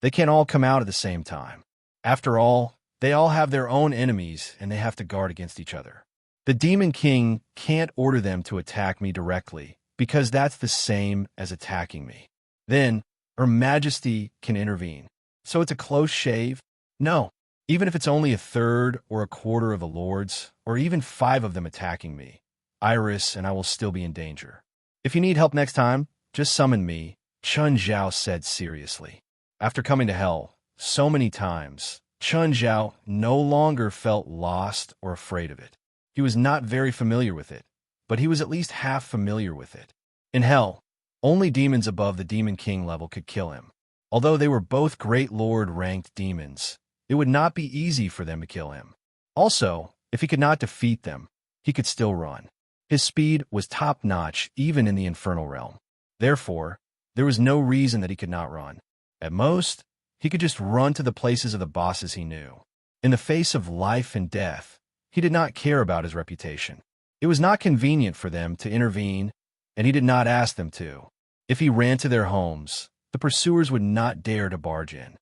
They can't all come out at the same time. After all, they all have their own enemies and they have to guard against each other. The Demon King can't order them to attack me directly, because that's the same as attacking me. Then, Her Majesty can intervene. So it's a close shave? No. Even if it's only a third or a quarter of the lords, or even 5 of them attacking me, Iris and I will still be in danger. If you need help next time, just summon me, Chen Zhao said seriously. After coming to hell so many times, Chen Zhao no longer felt lost or afraid of it. He was not very familiar with it, but he was at least half familiar with it. In hell, only demons above the Demon King level could kill him. Although they were both Great Lord-ranked demons, it would not be easy for them to kill him. Also, if he could not defeat them, he could still run. His speed was top-notch even in the infernal realm. Therefore, there was no reason that he could not run. At most, he could just run to the places of the bosses he knew. In the face of life and death, he did not care about his reputation. It was not convenient for them to intervene, and he did not ask them to. If he ran to their homes, the pursuers would not dare to barge in.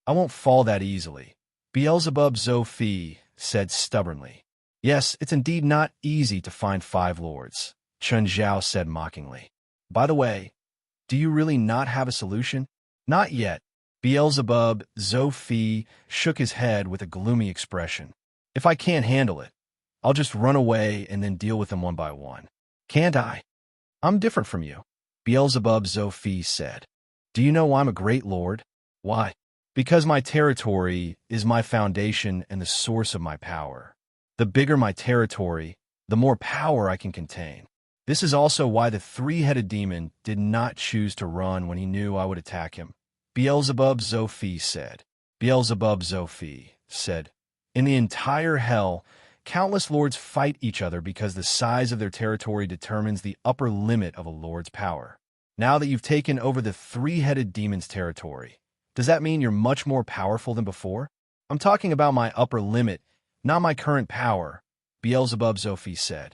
I won't fall that easily, Beelzebub Zophi said stubbornly. Yes, it's indeed not easy to find 5 lords, Chen Zhao said mockingly. By the way, do you really not have a solution? Not yet. Beelzebub Zophi shook his head with a gloomy expression. If I can't handle it, I'll just run away and then deal with them one by one. Can't I? I'm different from you, Beelzebub Zophi said. Do you know I'm a great lord? Why? Because my territory is my foundation and the source of my power. The bigger my territory, the more power I can contain. This is also why the three-headed demon did not choose to run when he knew I would attack him, Beelzebub Zophi said. Beelzebub Zophi said, in the entire hell, countless lords fight each other because the size of their territory determines the upper limit of a lord's power. Now that you've taken over the three-headed demon's territory, does that mean you're much more powerful than before? I'm talking about my upper limit, not my current power, Beelzebub Zophi said.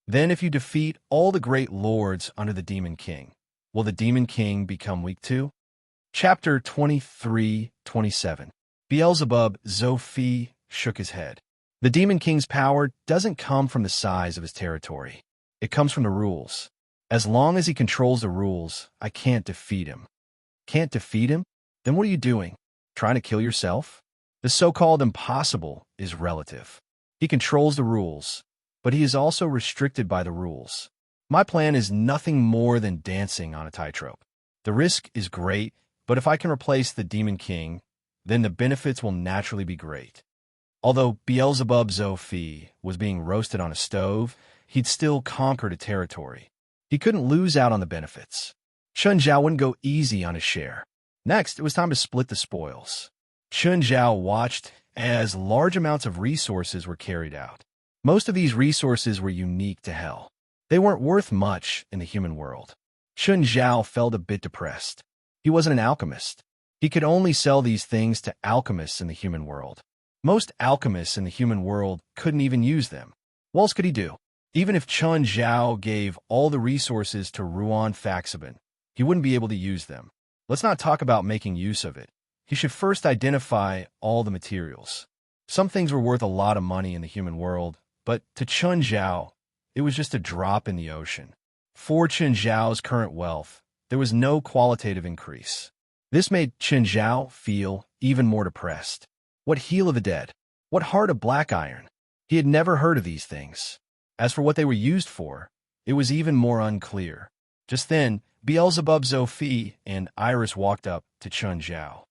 Then if you defeat all the great lords under the Demon King, will the Demon King become weak too? Chapter 23-27. Beelzebub Zophi shook his head. The Demon King's power doesn't come from the size of his territory. It comes from the rules. As long as he controls the rules, I can't defeat him. Can't defeat him? Then what are you doing? Trying to kill yourself? The so-called impossible is relative. He controls the rules, but he is also restricted by the rules. My plan is nothing more than dancing on a tightrope. The risk is great, but if I can replace the Demon King, then the benefits will naturally be great. Although Beelzebub Zophi was being roasted on a stove, he'd still conquered a territory. He couldn't lose out on the benefits. Chun Zhao wouldn't go easy on his share. Next, it was time to split the spoils. Chun Zhao watched as large amounts of resources were carried out. Most of these resources were unique to hell. They weren't worth much in the human world. Chun Zhao felt a bit depressed. He wasn't an alchemist. He could only sell these things to alchemists in the human world. Most alchemists in the human world couldn't even use them. What else could he do? Even if Chun Zhao gave all the resources to Ruan Faxaban, he wouldn't be able to use them. Let's not talk about making use of it. He should first identify all the materials. Some things were worth a lot of money in the human world, but to Chun Zhao, it was just a drop in the ocean. For Chun Zhao's current wealth, there was no qualitative increase. This made Chun Zhao feel even more depressed. What heel of the dead? What heart of black iron? He had never heard of these things. As for what they were used for, it was even more unclear. Just then, Beelzebub Zophi and Iris walked up to Chun Zhao.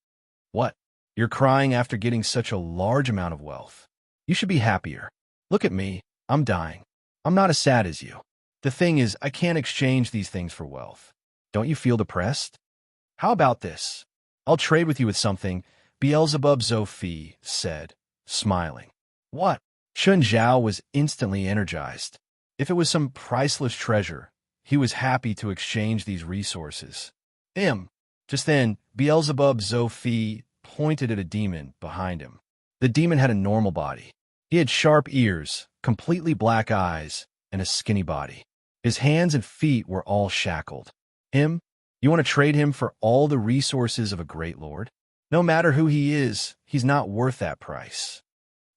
What? You're crying after getting such a large amount of wealth. You should be happier. Look at me. I'm dying. I'm not as sad as you. The thing is, I can't exchange these things for wealth. Don't you feel depressed? How about this? I'll trade with you with something, Beelzebub Zophi said, smiling. What? Chun Zhao was instantly energized. If it was some priceless treasure, he was happy to exchange these resources. Just then, Beelzebub Zophi pointed at a demon behind him. The demon had a normal body. He had sharp ears, completely black eyes, and a skinny body. His hands and feet were all shackled. You want to trade him for all the resources of a great lord? No matter who he is, he's not worth that price.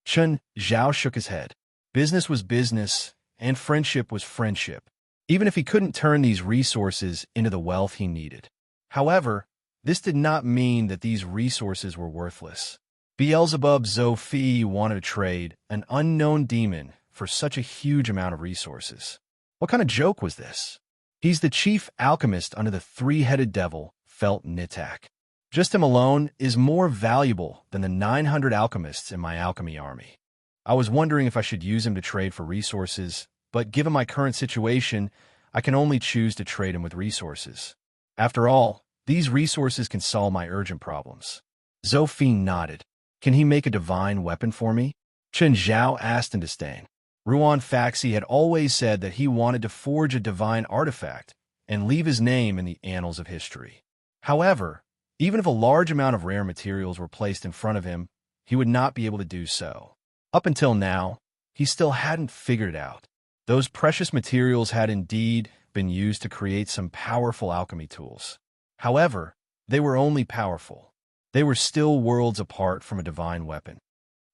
Chun Zhao shook his head. Business was business, and friendship was friendship, even if he couldn't turn these resources into the wealth he needed. However, this did not mean that these resources were worthless. Beelzebub Zophi wanted to trade an unknown demon for such a huge amount of resources. What kind of joke was this? He's the chief alchemist under the three-headed devil, Felt Nitak. Just him alone is more valuable than the 900 alchemists in my alchemy army. I was wondering if I should use him to trade for resources, but given my current situation, I can only choose to trade him with resources. After all, these resources can solve my urgent problems. Zophi nodded. Can he make a divine weapon for me? Chun Zhao asked in disdain. Ruan Faxi had always said that he wanted to forge a divine artifact and leave his name in the annals of history. However, even if a large amount of rare materials were placed in front of him, he would not be able to do so. Up until now, he still hadn't figured it out. Those precious materials had indeed been used to create some powerful alchemy tools. However, they were only powerful. They were still worlds apart from a divine weapon.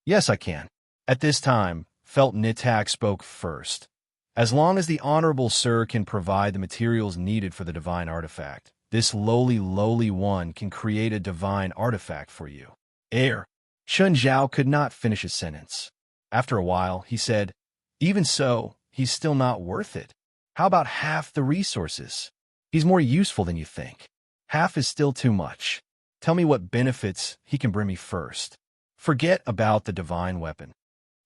Yes, I can. At this time, Felt Nitak spoke first. As long as the Honorable Sir can provide the materials needed for the divine artifact, this lowly one can create a divine artifact for you. Chun Zhao could not finish his sentence. After a while, he said, even so, he's still not worth it. How about half the resources? He's more useful than you think. Half is still too much. Tell me what benefits he can bring me first. Forget about the divine weapon.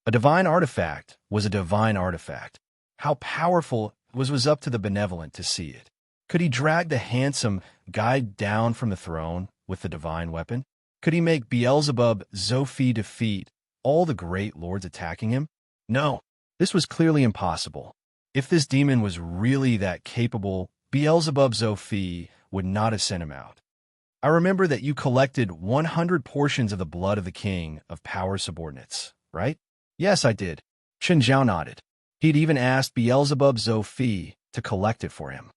A divine artifact was a divine artifact. How powerful it was up to the benevolent to see it. Could he drag the handsome guide down from the throne with the divine weapon? Could he make Beelzebub Zophi defeat all the great lords attacking him? No, this was clearly impossible. If this demon was really that capable, Beelzebub Zophi would not have sent him out. I remember that you collected 100 portions of the blood of the king of power subordinates, right? Yes, I did. Chun Zhao nodded. He'd even asked Beelzebub Zophi to collect it for him.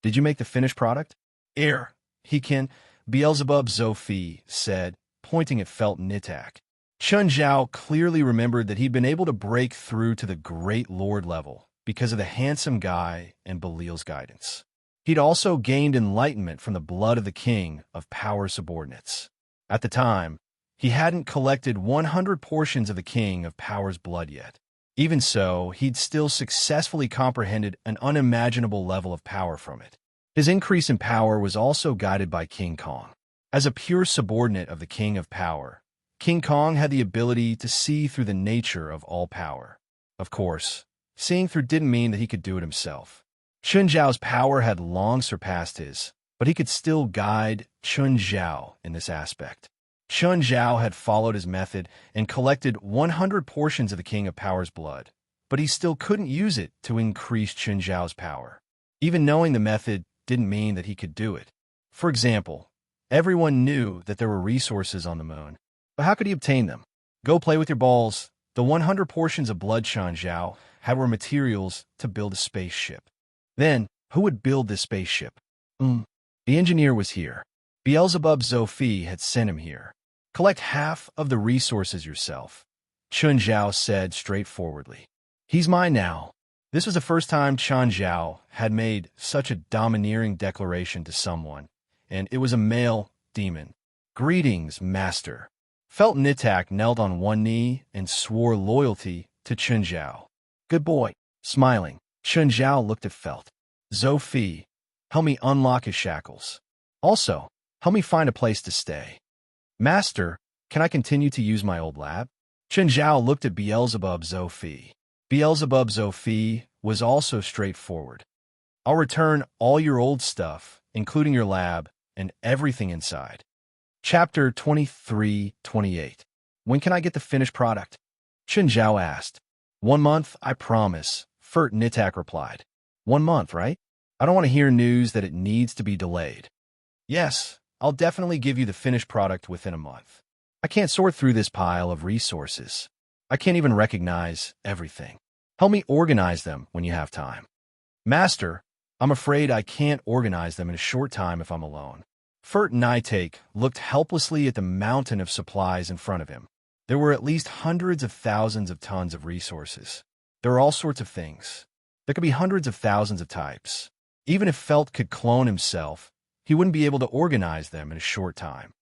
Did you make the finished product? He can, Beelzebub Zophi said, pointing at Felt Nitak. Chun Zhao clearly remembered that he'd been able to break through to the great lord level because of the handsome guy and Belial's guidance. He'd also gained enlightenment from the blood of the king of power subordinates. At the time, he hadn't collected 100 portions of the king of power's blood yet. Even so, he'd still successfully comprehended an unimaginable level of power from it. His increase in power was also guided by King Kong. As a pure subordinate of the King of Power, King Kong had the ability to see through the nature of all power. Of course, seeing through didn't mean that he could do it himself. Chun Zhao's power had long surpassed his, but he could still guide Chun Zhao in this aspect. Chun Zhao had followed his method and collected 100 portions of the King of Power's blood, but he still couldn't use it to increase Chun Zhao's power. Even knowing the method didn't mean that he could do it. For example, everyone knew that there were resources on the moon, but how could he obtain them? Go play with your balls. The 100 portions of blood Chun Zhao had were materials to build a spaceship. Then, who would build this spaceship? The engineer was here. Beelzebub Zophi had sent him here. Collect half of the resources yourself, Chun Zhao said straightforwardly. He's mine now. This was the first time Chun Zhao had made such a domineering declaration to someone, and it was a male demon. Greetings, master. Felt Nitak knelt on one knee and swore loyalty to Chun Zhao. Good boy. Smiling, Chun Zhao looked at Felt. Zophi, help me unlock his shackles. Also, help me find a place to stay. Master, can I continue to use my old lab? Chun Zhao looked at Beelzebub Zophi. Beelzebub Zophi was also straightforward. I'll return all your old stuff, including your lab, and everything inside. Chapter 23-28. When can I get the finished product? Chun Zhao asked. 1 month, I promise, Fert Nitak replied. 1 month, right? I don't want to hear news that it needs to be delayed. Yes, I'll definitely give you the finished product within a month. I can't sort through this pile of resources. I can't even recognize everything. Help me organize them when you have time. Master, I'm afraid I can't organize them in a short time if I'm alone. Fert Nitak looked helplessly at the mountain of supplies in front of him. There were at least hundreds of thousands of tons of resources. There are all sorts of things. There could be hundreds of thousands of types. Even if Felt could clone himself, he wouldn't be able to organize them in a short time.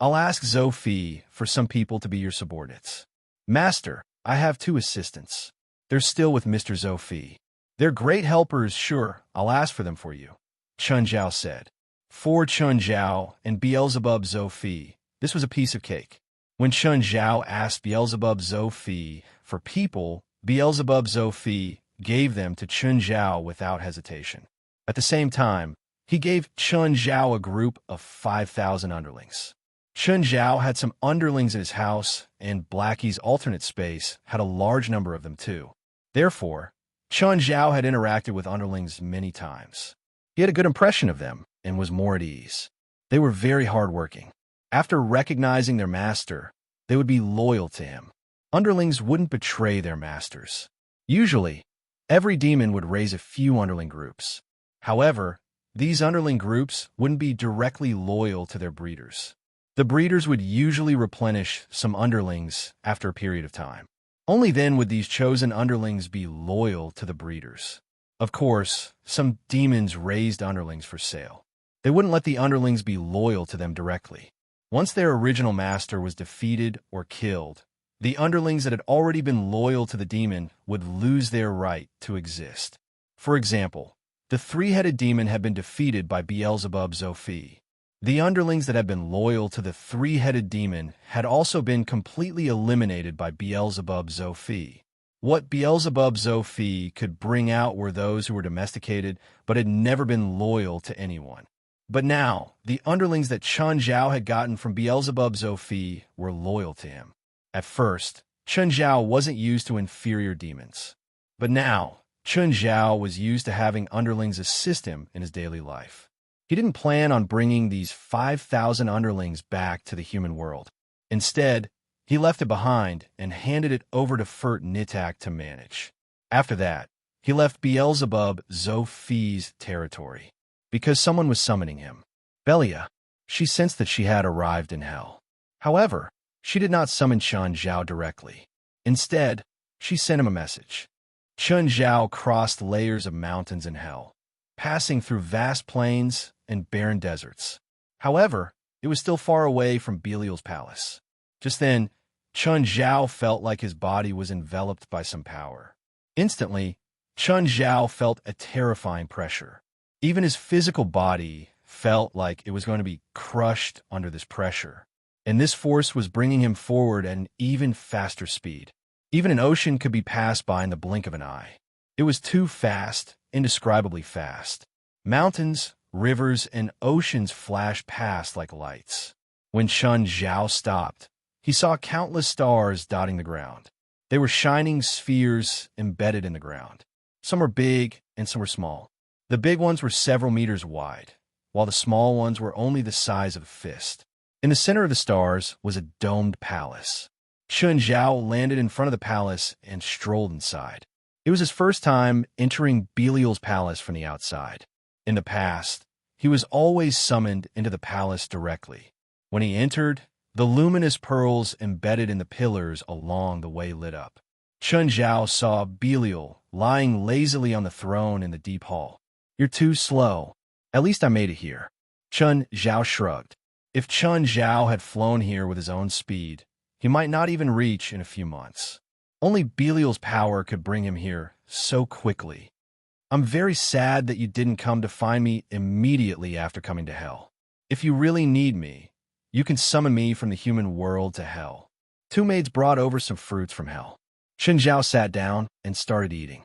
I'll ask Zophi for some people to be your subordinates. Master, I have 2 assistants. They're still with Mr. Zophi. They're great helpers, sure, I'll ask for them for you, Chun Zhao said. For Chun Zhao and Beelzebub Zophi, this was a piece of cake. When Chun Zhao asked Beelzebub Zophi for people, Beelzebub Zophi gave them to Chun Zhao without hesitation. At the same time, he gave Chun Zhao a group of 5,000 underlings. Chun Zhao had some underlings in his house, and Blackie's alternate space had a large number of them too. Therefore, Chun Zhao had interacted with underlings many times. He had a good impression of them and was more at ease. They were very hardworking. After recognizing their master, they would be loyal to him. Underlings wouldn't betray their masters. Usually, every demon would raise a few underling groups. However, these underling groups wouldn't be directly loyal to their breeders. The breeders would usually replenish some underlings after a period of time. Only then would these chosen underlings be loyal to the breeders. Of course, some demons raised underlings for sale. They wouldn't let the underlings be loyal to them directly. Once their original master was defeated or killed, the underlings that had already been loyal to the demon would lose their right to exist. For example, the 3-headed demon had been defeated by Beelzebub Zophi. The underlings that had been loyal to the 3-headed demon had also been completely eliminated by Beelzebub Zophi. What Beelzebub Zophi could bring out were those who were domesticated but had never been loyal to anyone. But now, the underlings that Chun Zhao had gotten from Beelzebub Zophi were loyal to him. At first, Chun Zhao wasn't used to inferior demons. But now, Chun Zhao was used to having underlings assist him in his daily life. He didn't plan on bringing these 5,000 underlings back to the human world. Instead, he left it behind and handed it over to Fert Nitak to manage. After that, he left Beelzebub Zophi's territory, because someone was summoning him. Belia, she sensed that she had arrived in hell. However, she did not summon Chun Zhao directly. Instead, she sent him a message. Chun Zhao crossed layers of mountains in hell, passing through vast plains and barren deserts. However, it was still far away from Belial's palace. Just then, Chun Zhao felt like his body was enveloped by some power. Instantly, Chun Zhao felt a terrifying pressure. Even his physical body felt like it was going to be crushed under this pressure. And this force was bringing him forward at an even faster speed. Even an ocean could be passed by in the blink of an eye. It was too fast, indescribably fast. Mountains, rivers, and oceans flashed past like lights. When Chun Zhao stopped, he saw countless stars dotting the ground. They were shining spheres embedded in the ground. Some were big and some were small. The big ones were several meters wide, while the small ones were only the size of a fist. In the center of the stars was a domed palace. Chun Zhao landed in front of the palace and strolled inside. It was his first time entering Belial's palace from the outside. In the past, he was always summoned into the palace directly. When he entered, the luminous pearls embedded in the pillars along the way lit up. Chun Zhao saw Belial lying lazily on the throne in the deep hall. "You're too slow. At least I made it here." Chun Zhao shrugged. If Chun Zhao had flown here with his own speed, he might not even reach in a few months. Only Belial's power could bring him here so quickly. "I'm very sad that you didn't come to find me immediately after coming to Hell. If you really need me, you can summon me from the human world to Hell." Two maids brought over some fruits from Hell. Chun Zhao sat down and started eating.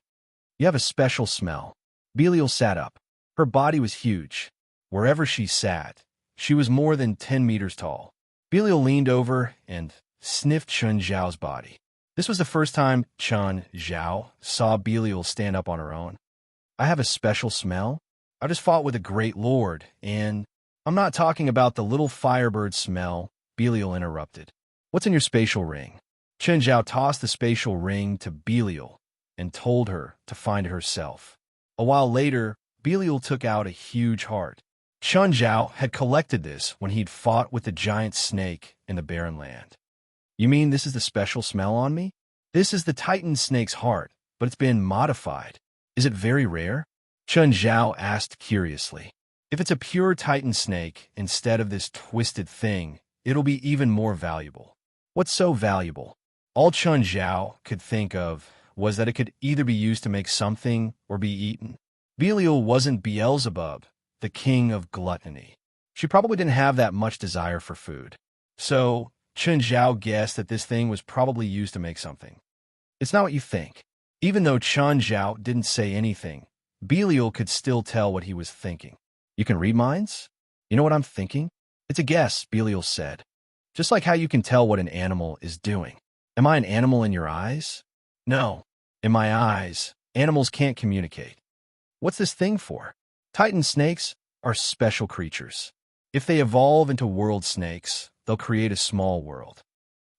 "You have a special smell." Belial sat up. Her body was huge. Wherever she sat, she was more than 10 meters tall. Belial leaned over and sniffed Chun Zhao's body. This was the first time Chun Zhao saw Belial stand up on her own. "I have a special smell? I just fought with a great lord, and—" "I'm not talking about the little firebird smell," Belial interrupted. "What's in your spatial ring?" Chun Zhao tossed the spatial ring to Belial and told her to find it herself. A while later, Belial took out a huge heart. Chun Zhao had collected this when he'd fought with the giant snake in the barren land. "You mean this is the special smell on me?" "This is the Titan snake's heart, but it's been modified." "Is it very rare?" Chun Zhao asked curiously. "If it's a pure Titan snake instead of this twisted thing, it'll be even more valuable." "What's so valuable?" All Chun Zhao could think of was that it could either be used to make something or be eaten. Belial wasn't Beelzebub, the king of gluttony. She probably didn't have that much desire for food. So Chun Zhao guessed that this thing was probably used to make something. "It's not what you think." Even though Chun Zhao didn't say anything, Belial could still tell what he was thinking. "You can read minds?" "You know what I'm thinking?" "It's a guess," Belial said. "Just like how you can tell what an animal is doing." "Am I an animal in your eyes?" "No. In my eyes, animals can't communicate." "What's this thing for?" "Titan snakes are special creatures. If they evolve into world snakes, they'll create a small world."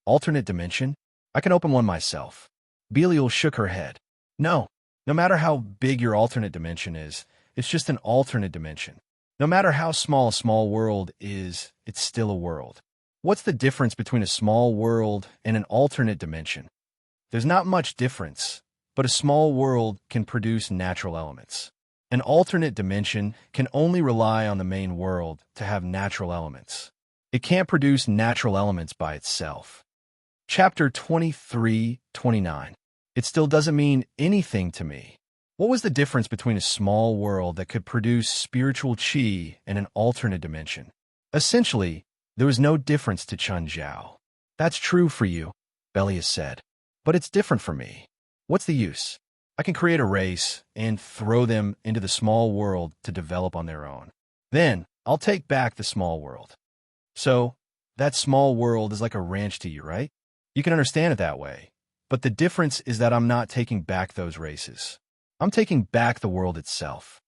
"Alternate dimension? I can open one myself." Belial shook her head. "No. No matter how big your alternate dimension is, it's just an alternate dimension. No matter how small a small world is, it's still a world." "What's the difference between a small world and an alternate dimension?" "There's not much difference, but a small world can produce natural elements. An alternate dimension can only rely on the main world to have natural elements. It can't produce natural elements by itself." Chapter 23-29. "It still doesn't mean anything to me." What was the difference between a small world that could produce spiritual chi and an alternate dimension? Essentially, there was no difference to Chun Zhao. "That's true for you," Belia said. "But it's different for me. What's the use? I can create a race and throw them into the small world to develop on their own. Then I'll take back the small world." "So, that small world is like a ranch to you, right?" "You can understand it that way. But the difference is that I'm not taking back those races. I'm taking back the world itself."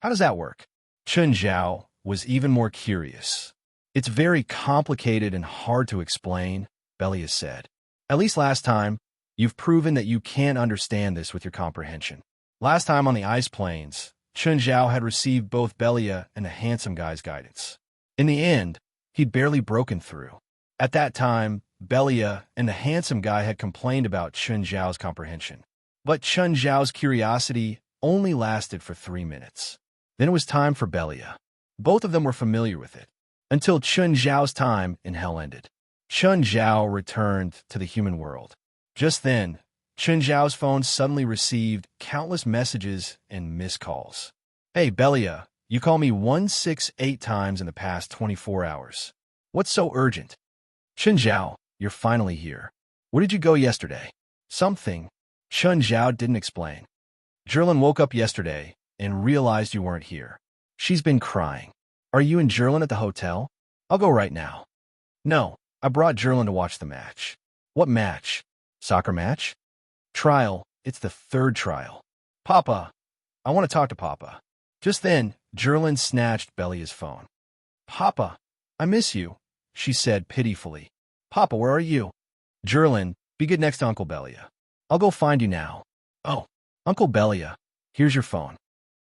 "How does that work?" Chun Zhao was even more curious. "It's very complicated and hard to explain," Belia said. "At least last time, you've proven that you can't understand this with your comprehension." Last time on the ice plains, Chun Zhao had received both Belia and the handsome guy's guidance. In the end, he'd barely broken through. At that time, Belia and the handsome guy had complained about Chun Zhao's comprehension. But Chun Zhao's curiosity only lasted for 3 minutes. Then it was time for Belia. Both of them were familiar with it, until Chun Zhao's time in Hell ended. Chun Zhao returned to the human world. Just then, Chun Zhao's phone suddenly received countless messages and missed calls. "Hey, Belia, You call me 168 times in the past 24 hours. What's so urgent? Chen Zhao, you're finally here. Where did you go yesterday? Something. Chen Zhao didn't explain. Jerlin woke up yesterday and realized you weren't here. She's been crying. Are you and Jerlin at the hotel? I'll go right now. No, I brought Jerlin to watch the match. What match? Soccer match? Trial. It's the third trial. Papa, I want to talk to Papa. Just then, Jerlin snatched Belia's phone. Papa, I miss you, she said pitifully. Papa, where are you? Jerlin, be good next to Uncle Belia. I'll go find you now. Oh, Uncle Belia, here's your phone.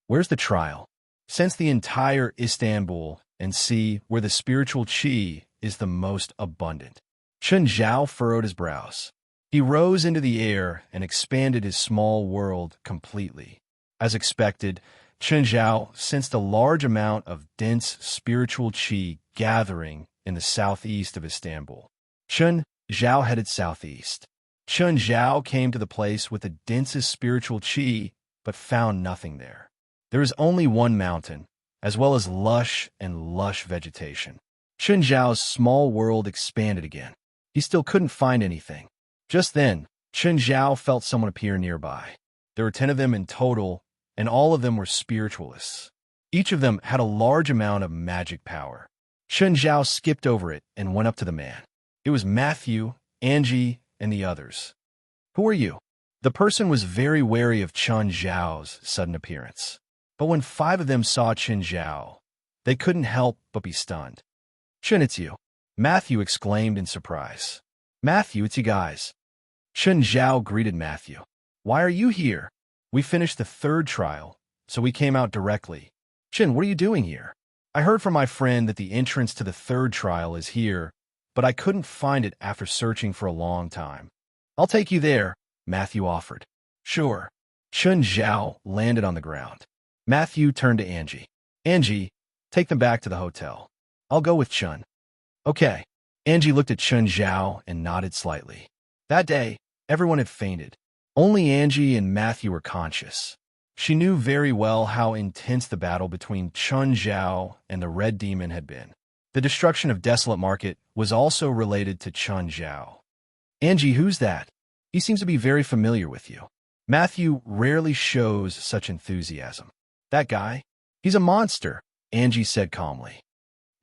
Where's the trial? Sense the entire Istanbul and see where the spiritual qi is the most abundant. Chen Zhao furrowed his brows. He rose into the air and expanded his small world completely. As expected, Chen Zhao sensed a large amount of dense spiritual qi gathering in the southeast of Istanbul. Chen Zhao headed southeast. Chen Zhao came to the place with the densest spiritual qi, but found nothing there. There is only one mountain, as well as lush vegetation. Chen Zhao's small world expanded again. He still couldn't find anything. Just then, Chen Zhao felt someone appear nearby. There were 10 of them in total, and all of them were spiritualists. Each of them had a large amount of magic power. Chen Zhao skipped over it and went up to the man. It was Matthew, Angie, and the others. Who are you? The person was very wary of Chen Zhao's sudden appearance. But when 5 of them saw Chen Zhao, they couldn't help but be stunned. Chen, it's you. Matthew exclaimed in surprise. Matthew, it's you guys. Chen Zhao greeted Matthew. Why are you here? We finished the third trial, so we came out directly. Chen, what are you doing here? I heard from my friend that the entrance to the third trial is here, but I couldn't find it after searching for a long time. I'll take you there, Matthew offered. Sure. Chen Zhao landed on the ground. Matthew turned to Angie. Angie, take them back to the hotel. I'll go with Chen. Okay. Angie looked at Chen Zhao and nodded slightly. That day, everyone had fainted. Only Angie and Matthew were conscious. She knew very well how intense the battle between Chen Zhao and the Red Demon had been. The destruction of Desolate Market was also related to Chen Zhao. Angie, who's that? He seems to be very familiar with you. Matthew rarely shows such enthusiasm. That guy? He's a monster, Angie said calmly.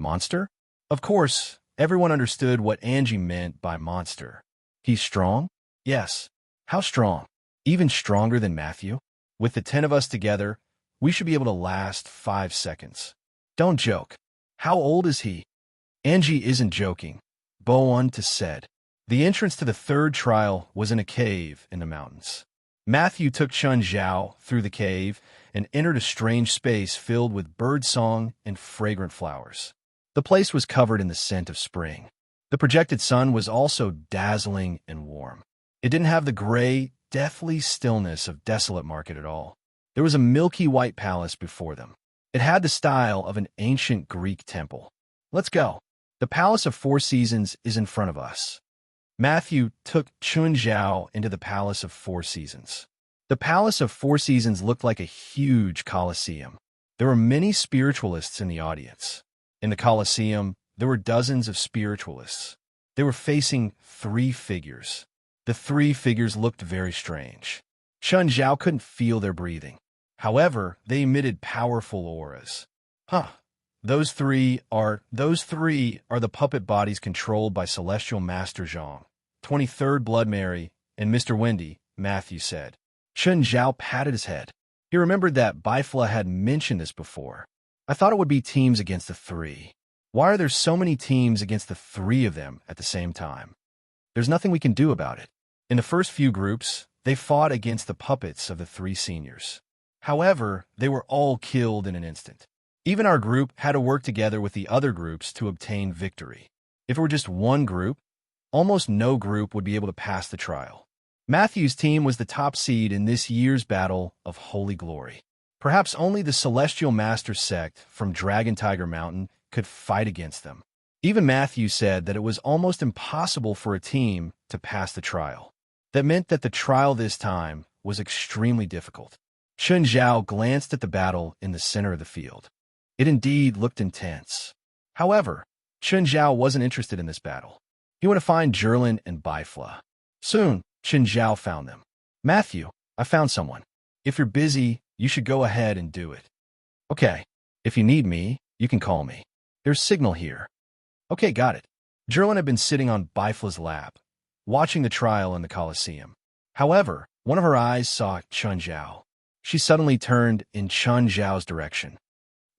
Monster? Of course, everyone understood what Angie meant by monster. He's strong? Yes. How strong? Even stronger than Matthew? With the 10 of us together, we should be able to last 5 seconds. Don't joke. How old is he? Angie isn't joking, Boante said. The entrance to the third trial was in a cave in the mountains. Matthew took Chen Zhao through the cave and entered a strange space filled with birdsong and fragrant flowers. The place was covered in the scent of spring. The projected sun was also dazzling and warm. It didn't have the gray, deathly stillness of Desolate Market at all. There was a milky white palace before them. It had the style of an ancient Greek temple. Let's go. The Palace of 4 Seasons is in front of us. Matthew took Chen Zhao into the Palace of 4 Seasons. The Palace of 4 Seasons looked like a huge coliseum. There were many spiritualists in the audience. In the coliseum, there were dozens of spiritualists. They were facing 3 figures. The 3 figures looked very strange. Chen Zhao couldn't feel their breathing. However, they emitted powerful auras. Those three are the puppet bodies controlled by Celestial Master Zhang, 23rd Blood Mary, and Mr. Wendy, Matthew said. Chen Zhao patted his head. He remembered that Bifla had mentioned this before. I thought it would be teams against the 3. Why are there so many teams against the 3 of them at the same time? There's nothing we can do about it. In the first few groups, they fought against the puppets of the 3 seniors. However, they were all killed in an instant. Even our group had to work together with the other groups to obtain victory. If it were just one group, almost no group would be able to pass the trial. Matthew's team was the top seed in this year's Battle of Holy Glory. Perhaps only the Celestial Master sect from Dragon Tiger Mountain could fight against them. Even Matthew said that it was almost impossible for a team to pass the trial. That meant that the trial this time was extremely difficult. Chen Zhao glanced at the battle in the center of the field. It indeed looked intense. However, Chen Zhao wasn't interested in this battle. He went to find Zhirlin and Bifla. Soon, Chen Zhao found them. Matthew, I found someone. If you're busy, you should go ahead and do it. Okay. If you need me, you can call me. There's signal here. Okay, got it. Zhirlin had been sitting on Bifla's lap, watching the trial in the Colosseum. However, one of her eyes saw Chen Zhao. She suddenly turned in Chen Zhao's direction.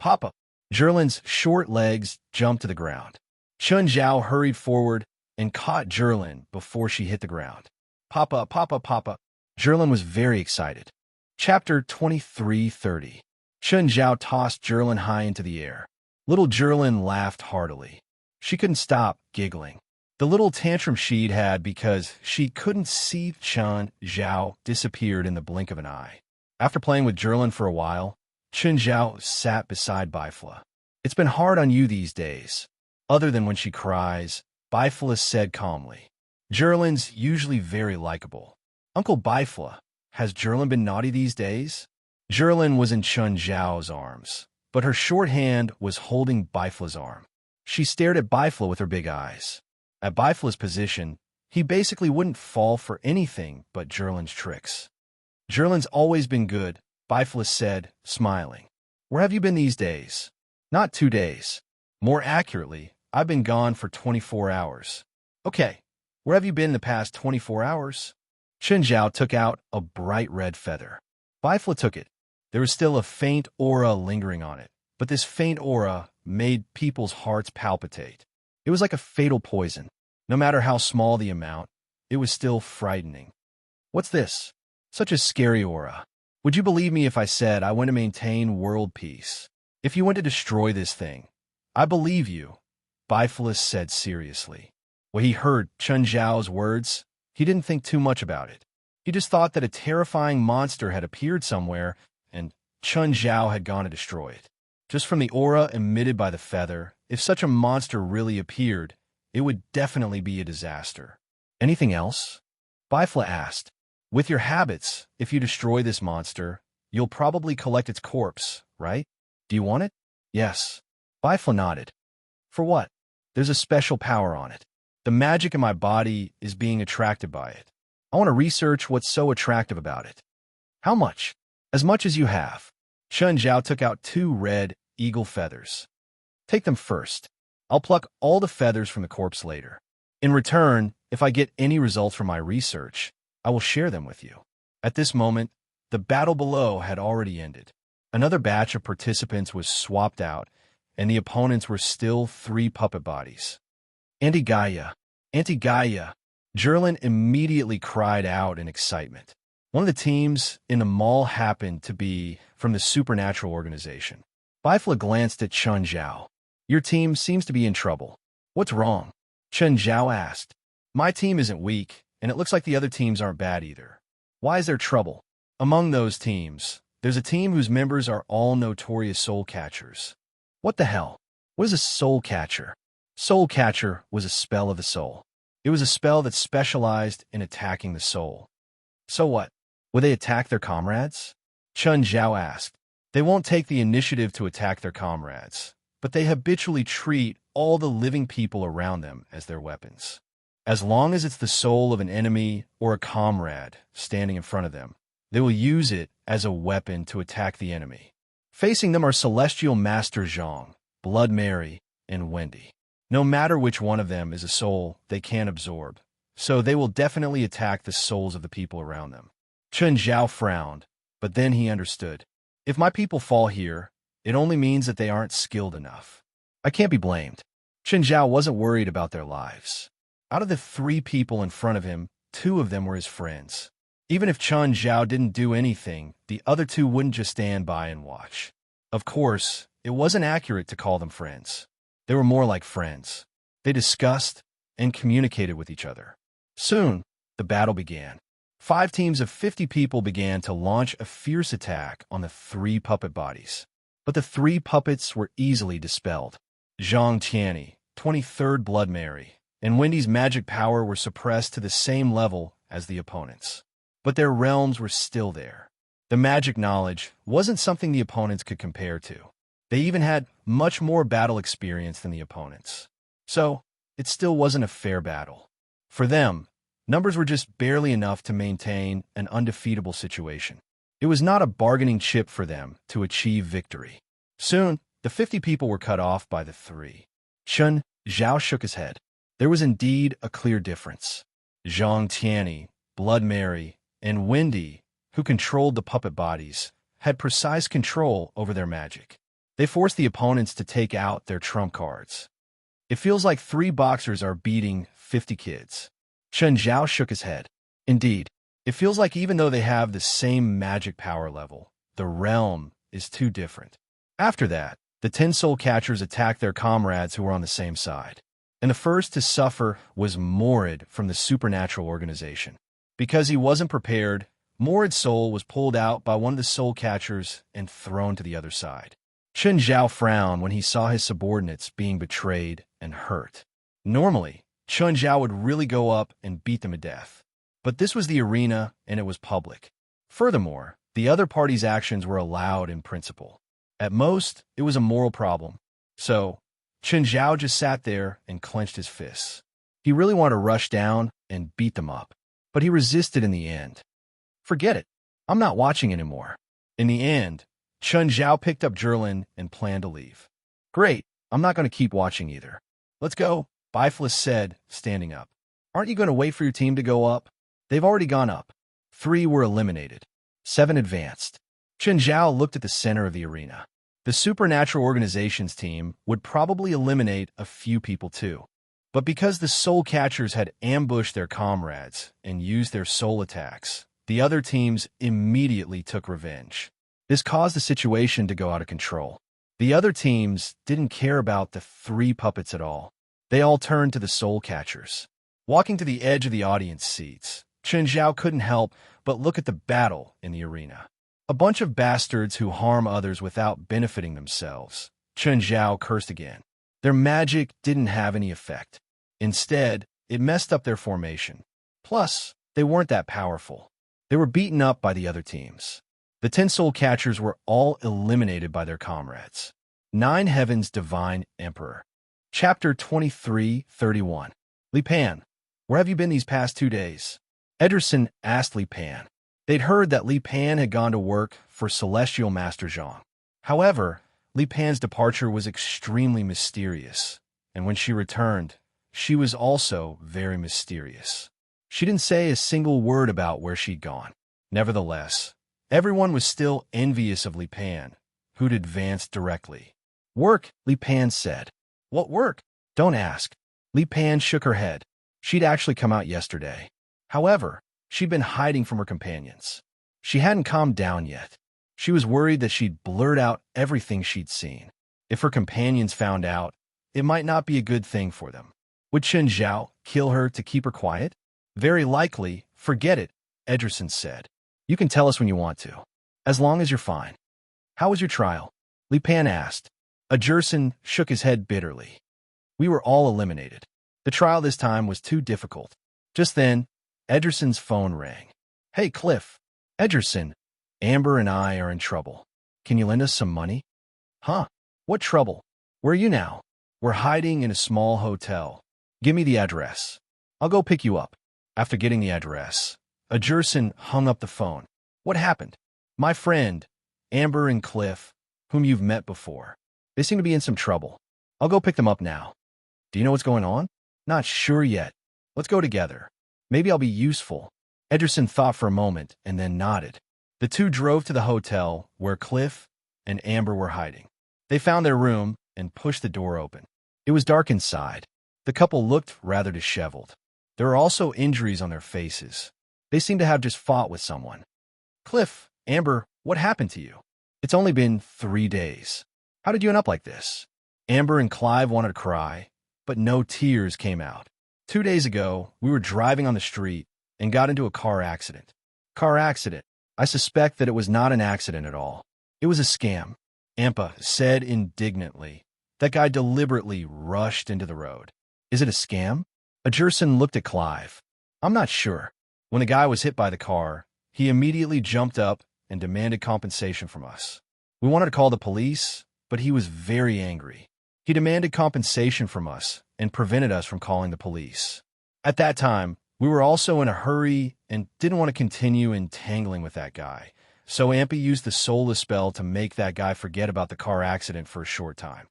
Papa! Zhirlin's short legs jumped to the ground. Chen Zhao hurried forward and caught Zhirlin before she hit the ground. Papa, Papa, Papa! Zhirlin was very excited. Chapter 23:30. Chen Zhao tossed Zhirlin high into the air. Little Zhirlin laughed heartily. She couldn't stop giggling. The little tantrum she'd had because she couldn't see Chen Zhao disappeared in the blink of an eye. After playing with Zhirlin for a while, Chen Zhao sat beside Bifla. It's been hard on you these days. Other than when she cries, Bifla said calmly. Zhirlin's usually very likable. Uncle Bifla, has Zhirlin been naughty these days? Zhirlin was in Chen Zhao's arms, but her short hand was holding Bifla's arm. She stared at Bifla with her big eyes. At Bifla's position, he basically wouldn't fall for anything but Zhirlin's tricks. Zhirlin's always been good, Bifla said, smiling. Where have you been these days? Not 2 days. More accurately, I've been gone for 24 hours. Okay, where have you been the past 24 hours? Chen Zhao took out a bright red feather. Bifla took it. There was still a faint aura lingering on it, but this faint aura made people's hearts palpitate. It was like a fatal poison. No matter how small the amount, it was still frightening. What's this? Such a scary aura. Would you believe me if I said I went to maintain world peace? If you went to destroy this thing, I believe you, Bifla said seriously. When he heard Chen Zhao's words, he didn't think too much about it. He just thought that a terrifying monster had appeared somewhere and Chen Zhao had gone to destroy it. Just from the aura emitted by the feather, if such a monster really appeared, it would definitely be a disaster. Anything else? Bifla asked. With your habits, if you destroy this monster, you'll probably collect its corpse, right? Do you want it? Yes. Bifla nodded. For what? There's a special power on it. The magic in my body is being attracted by it. I want to research what's so attractive about it. How much? As much as you have. Chen Zhao took out 2 red eagle feathers. Take them first. I'll pluck all the feathers from the corpse later. In return, if I get any results from my research, I will share them with you. At this moment, the battle below had already ended. Another batch of participants was swapped out, and the opponents were still 3 puppet bodies. Anti-Gaia! Anti-Gaia! Zhirlin immediately cried out in excitement. One of the teams in the mall happened to be from the supernatural organization. Bifla glanced at Chen Zhao. Your team seems to be in trouble. What's wrong? Chen Zhao asked. My team isn't weak, and it looks like the other teams aren't bad either. Why is there trouble? Among those teams, there's a team whose members are all notorious soul catchers. What the hell? What is a soul catcher? Soul catcher was a spell of the soul. It was a spell that specialized in attacking the soul. So what? Would they attack their comrades? Chen Zhao asked. They won't take the initiative to attack their comrades, but they habitually treat all the living people around them as their weapons. As long as it's the soul of an enemy or a comrade standing in front of them, they will use it as a weapon to attack the enemy. Facing them are Celestial Master Zhang, Blood Mary, and Wendy. No matter which one of them is a soul they can't absorb, so they will definitely attack the souls of the people around them. Chen Zhao frowned, but then he understood. If my people fall here, it only means that they aren't skilled enough. I can't be blamed. Chen Zhao wasn't worried about their lives. Out of the 3 people in front of him, 2 of them were his friends. Even if Chen Zhao didn't do anything, the other 2 wouldn't just stand by and watch. Of course, it wasn't accurate to call them friends. They were more like friends. They discussed and communicated with each other. Soon, the battle began. 5 teams of 50 people began to launch a fierce attack on the 3 puppet bodies. But the 3 puppets were easily dispelled. Zhang Tianyi, 23rd Blood Mary, and Wendy's magic power were suppressed to the same level as the opponents. But their realms were still there. The magic knowledge wasn't something the opponents could compare to. They even had much more battle experience than the opponents. So, it still wasn't a fair battle. For them, numbers were just barely enough to maintain an undefeatable situation. It was not a bargaining chip for them to achieve victory. Soon, the 50 people were cut off by the 3. Chen Zhao shook his head. There was indeed a clear difference. Zhang Tianyi, Blood Mary, and Wendy, who controlled the puppet bodies, had precise control over their magic. They forced the opponents to take out their trump cards. It feels like 3 boxers are beating 50 kids. Chen Zhao shook his head. Indeed, it feels like even though they have the same magic power level, the realm is too different. After that, the 10 soul catchers attacked their comrades who were on the same side. And the first to suffer was Morid from the supernatural organization. Because he wasn't prepared, Morid's soul was pulled out by one of the soul catchers and thrown to the other side. Chen Zhao frowned when he saw his subordinates being betrayed and hurt. Normally, Chen Zhao would really go up and beat them to death. But this was the arena, and it was public. Furthermore, the other party's actions were allowed in principle. At most, it was a moral problem. So, Chen Zhao just sat there and clenched his fists. He really wanted to rush down and beat them up. But he resisted in the end. Forget it. I'm not watching anymore. In the end, Chen Zhao picked up Zhirlin and planned to leave. Great. I'm not going to keep watching either. Let's go, Biflis said, standing up. Aren't you going to wait for your team to go up? They've already gone up. 3 were eliminated. 7 advanced. Chen Zhao looked at the center of the arena. The Supernatural Organizations team would probably eliminate a few people too. But because the soul catchers had ambushed their comrades and used their soul attacks, the other teams immediately took revenge. This caused the situation to go out of control. The other teams didn't care about the 3 puppets at all. They all turned to the soul catchers. Walking to the edge of the audience seats, Chen Zhao couldn't help but look at the battle in the arena. A bunch of bastards who harm others without benefiting themselves. Chen Zhao cursed again. Their magic didn't have any effect. Instead, it messed up their formation. Plus, they weren't that powerful. They were beaten up by the other teams. The 10 soul catchers were all eliminated by their comrades. 9 Heaven's Divine Emperor. Chapter 23:31. Li Pan, where have you been these past 2 days? Ederson asked Li Pan. They'd heard that Li Pan had gone to work for Celestial Master Zhang. However, Li Pan's departure was extremely mysterious, and when she returned, she was also very mysterious. She didn't say a single word about where she'd gone. Nevertheless, everyone was still envious of Li Pan, who'd advanced directly. Work, Li Pan said. What work? Don't ask. Li Pan shook her head. She'd actually come out yesterday. However, she'd been hiding from her companions. She hadn't calmed down yet. She was worried that she'd blurt out everything she'd seen. If her companions found out, it might not be a good thing for them. Would Chen Zhao kill her to keep her quiet? Very likely. Forget it, Ederson said. You can tell us when you want to, as long as you're fine. How was your trial? Li Pan asked. Ederson shook his head bitterly. We were all eliminated. The trial this time was too difficult. Just then, Ederson's phone rang. Hey, Cliff. Ederson, Amber and I are in trouble. Can you lend us some money? Huh? What trouble? Where are you now? We're hiding in a small hotel. Give me the address. I'll go pick you up. After getting the address, Ederson hung up the phone. What happened? My friend, Amber and Cliff, whom you've met before. They seem to be in some trouble. I'll go pick them up now. Do you know what's going on? Not sure yet. Let's go together. Maybe I'll be useful. Ederson thought for a moment and then nodded. The two drove to the hotel where Cliff and Amber were hiding. They found their room and pushed the door open. It was dark inside. The couple looked rather disheveled. There were also injuries on their faces. They seemed to have just fought with someone. Cliff, Amber, what happened to you? It's only been 3 days. How did you end up like this? Amber and Clive wanted to cry, but no tears came out. 2 days ago, we were driving on the street and got into a car accident. Car accident. I suspect that it was not an accident at all. It was a scam. Ampa said indignantly. That guy deliberately rushed into the road. Is it a scam? Ederson looked at Clive. I'm not sure. When the guy was hit by the car, he immediately jumped up and demanded compensation from us. We wanted to call the police, but he was very angry. He demanded compensation from us and prevented us from calling the police. At that time, we were also in a hurry and didn't want to continue entangling with that guy, so Ampy used the soulless spell to make that guy forget about the car accident for a short time.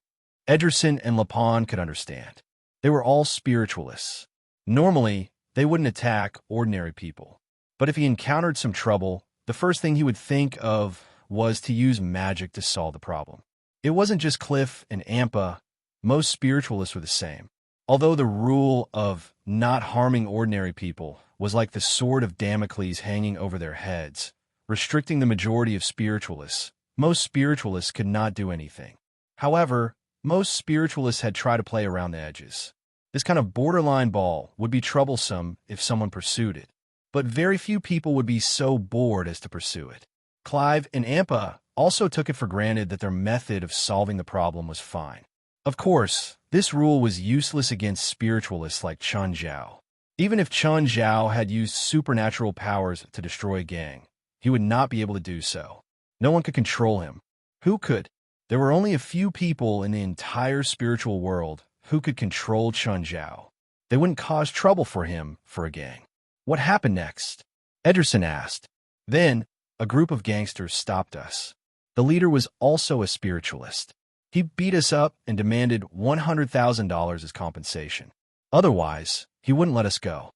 Ederson and Lapon could understand. They were all spiritualists. Normally, they wouldn't attack ordinary people. But if he encountered some trouble, the first thing he would think of was to use magic to solve the problem. It wasn't just Cliff and Ampa. Most spiritualists were the same. Although the rule of not harming ordinary people was like the sword of Damocles hanging over their heads, restricting the majority of spiritualists, most spiritualists could not do anything. However, most spiritualists had tried to play around the edges. This kind of borderline ball would be troublesome if someone pursued it, but very few people would be so bored as to pursue it. Clive and Ampa also took it for granted that their method of solving the problem was fine. Of course, this rule was useless against spiritualists like Chun Zhao. Even if Chun Zhao had used supernatural powers to destroy a gang, he would not be able to do so. No one could control him. Who could? There were only a few people in the entire spiritual world who could control Chun Zhao. They wouldn't cause trouble for him for a gang. What happened next? Ederson asked. Then, a group of gangsters stopped us. The leader was also a spiritualist. He beat us up and demanded $100,000 as compensation. Otherwise, he wouldn't let us go.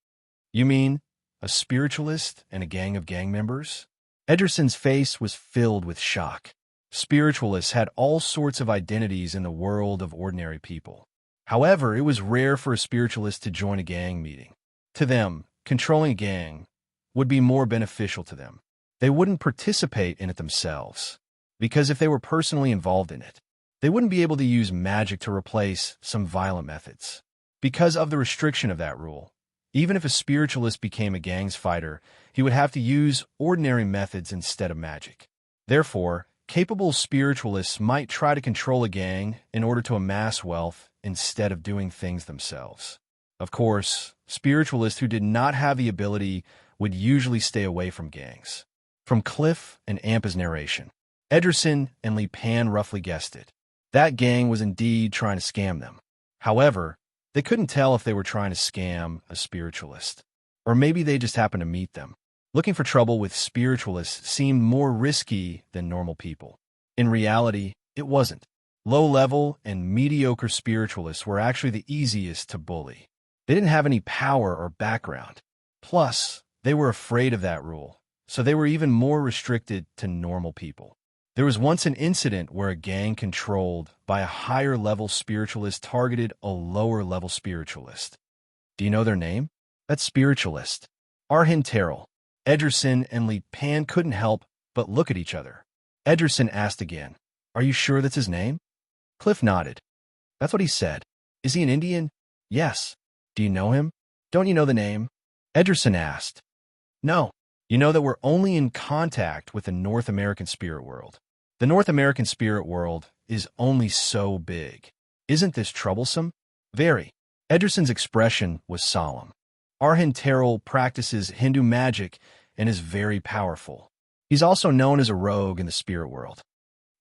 You mean a spiritualist and a gang of gang members? Ederson's face was filled with shock. Spiritualists had all sorts of identities in the world of ordinary people. However, it was rare for a spiritualist to join a gang meeting. To them, controlling a gang would be more beneficial to them. They wouldn't participate in it themselves, because if they were personally involved in it, they wouldn't be able to use magic to replace some violent methods. Because of the restriction of that rule, even if a spiritualist became a gang's fighter, he would have to use ordinary methods instead of magic. Therefore, capable spiritualists might try to control a gang in order to amass wealth instead of doing things themselves. Of course, spiritualists who did not have the ability would usually stay away from gangs. From Cliff and Ampa's narration, Ederson and Li Pan roughly guessed it. That gang was indeed trying to scam them. However, they couldn't tell if they were trying to scam a spiritualist. Or maybe they just happened to meet them. Looking for trouble with spiritualists seemed more risky than normal people. In reality, it wasn't. Low-level and mediocre spiritualists were actually the easiest to bully. They didn't have any power or background. Plus, they were afraid of that rule, so they were even more restricted to normal people. There was once an incident where a gang controlled by a higher-level spiritualist targeted a lower-level spiritualist. Do you know their name? That spiritualist. Arhin Terrell. Ederson and Li Pan couldn't help but look at each other. Ederson asked again, "Are you sure that's his name?" Cliff nodded. "That's what he said." "Is he an Indian?" "Yes." "Do you know him?" "Don't you know the name?" Ederson asked. "No. You know that we're only in contact with the North American spirit world. The North American spirit world is only so big. Isn't this troublesome?" "Very." Ederson's expression was solemn. Arhin Terrell practices Hindu magic and is very powerful. He's also known as a rogue in the spirit world.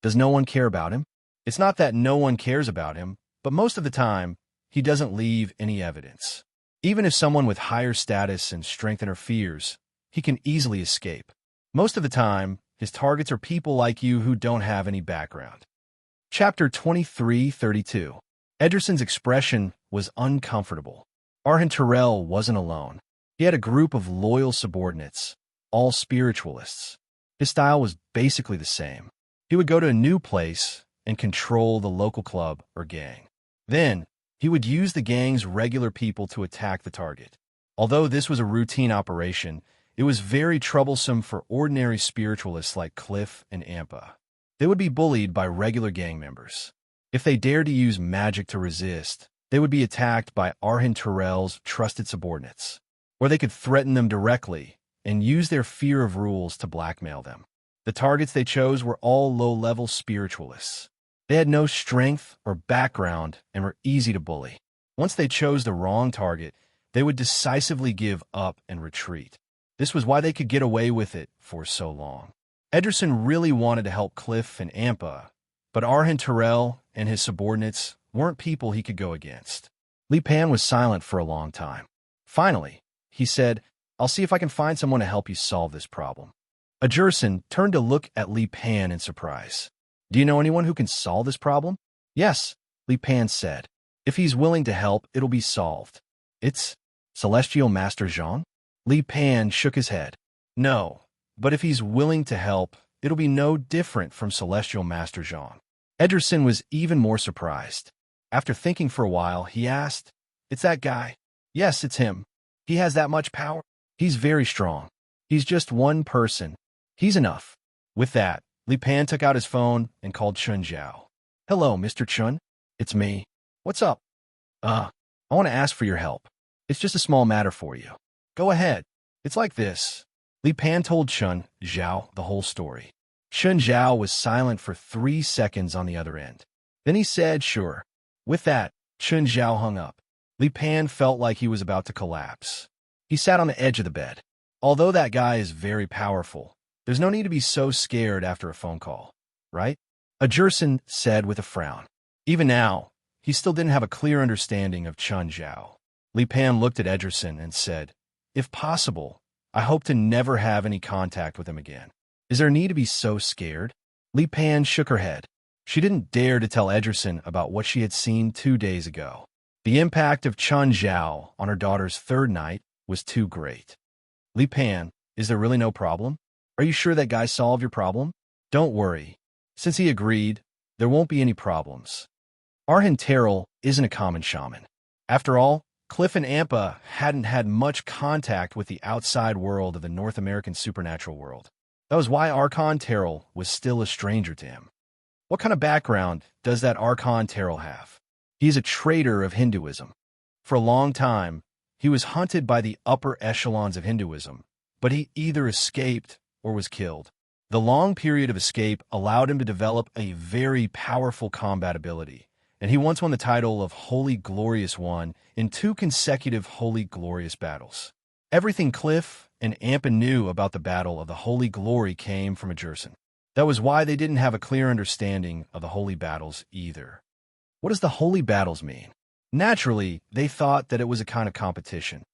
Does no one care about him? It's not that no one cares about him, but most of the time, he doesn't leave any evidence. Even if someone with higher status and strength interferes, he can easily escape. Most of the time, his targets are people like you who don't have any background. Chapter 2332. Ederson's expression was uncomfortable. Arhin Terrell wasn't alone. He had a group of loyal subordinates, all spiritualists. His style was basically the same. He would go to a new place and control the local club or gang. Then, he would use the gang's regular people to attack the target. Although this was a routine operation, it was very troublesome for ordinary spiritualists like Cliff and Ampa. They would be bullied by regular gang members. If they dared to use magic to resist, they would be attacked by Arhin Terrell's trusted subordinates, or they could threaten them directly and use their fear of rules to blackmail them. The targets they chose were all low-level spiritualists. They had no strength or background and were easy to bully. Once they chose the wrong target, they would decisively give up and retreat. This was why they could get away with it for so long. Ederson really wanted to help Cliff and Ampa, But Arhin Terrell and his subordinates weren't people he could go against. Li Pan was silent for a long time. Finally, he said, "I'll see if I can find someone to help you solve this problem." Ajursen turned to look at Li Pan in surprise. "Do you know anyone who can solve this problem?" "Yes," Li Pan said. "If he's willing to help, it'll be solved." "It's Celestial Master Zhang?" Li Pan shook his head. "No, but if he's willing to help, it'll be no different from Celestial Master Zhang." Ederson was even more surprised. After thinking for a while, he asked, "It's that guy?" "Yes, it's him. He has that much power?" "He's very strong. He's just one person. He's enough." With that, Li Pan took out his phone and called Chun Zhao. "Hello, Mr. Chun. It's me. What's up?" I want to ask for your help. It's just a small matter for you." "Go ahead." "It's like this." Li Pan told Chun Zhao the whole story. Chun Zhao was silent for 3 seconds on the other end. Then he said, "Sure." With that, Chun Zhao hung up. Li Pan felt like he was about to collapse. He sat on the edge of the bed. Although that guy is very powerful, there's no need to be so scared after a phone call, right? Ajursen said with a frown. Even now, he still didn't have a clear understanding of Chun Zhao. Li Pan looked at Ederson and said, "If possible, I hope to never have any contact with him again. Is there a need to be so scared?" Li Pan shook her head. She didn't dare to tell Ederson about what she had seen 2 days ago. The impact of Chun Zhao on her daughter's third night was too great. "Li Pan, is there really no problem? Are you sure that guy solved your problem?" "Don't worry. Since he agreed, there won't be any problems. Arhin Terrell isn't a common shaman. After all, Cliff and Ampa hadn't had much contact with the outside world of the North American supernatural world. That was why Archon Terrell was still a stranger to him. What kind of background does that Archon Terrell have? He is a traitor of Hinduism. For a long time, he was hunted by the upper echelons of Hinduism, but he either escaped or was killed. The long period of escape allowed him to develop a very powerful combat ability, and he once won the title of Holy Glorious One in 2 consecutive Holy Glorious battles. Everything Cliff and Ampa knew about the Battle of the Holy Glory came from Ajursen. That was why they didn't have a clear understanding of the Holy Battles either. What does the Holy Battles mean? Naturally, they thought that it was a kind of competition.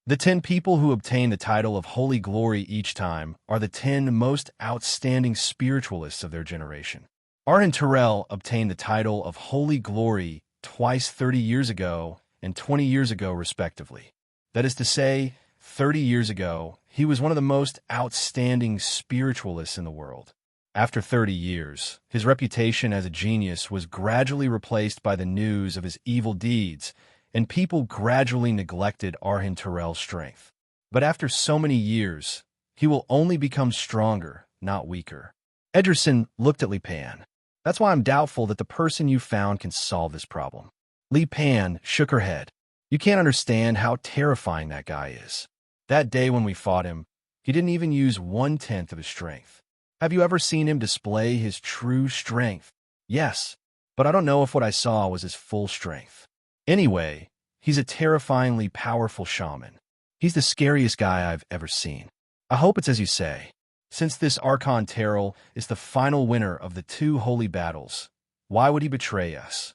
The 10 people who obtain the title of Holy Glory each time are the 10 most outstanding spiritualists of their generation. Arhin Terrell obtained the title of Holy Glory twice 30 years ago and 20 years ago, respectively. That is to say, 30 years ago, he was one of the most outstanding spiritualists in the world. After 30 years, his reputation as a genius was gradually replaced by the news of his evil deeds, and people gradually neglected Arhin Terrell's strength. But after so many years, he will only become stronger, not weaker. Ederson looked at Li Pan. "That's why I'm doubtful that the person you found can solve this problem." Li Pan shook her head. "You can't understand how terrifying that guy is. That day when we fought him, he didn't even use 1/10 of his strength. Have you ever seen him display his true strength?" "Yes, but I don't know if what I saw was his full strength. Anyway, he's a terrifyingly powerful shaman. He's the scariest guy I've ever seen. I hope it's as you say. Since this Archon Terrell is the final winner of the 2 holy battles, why would he betray us?"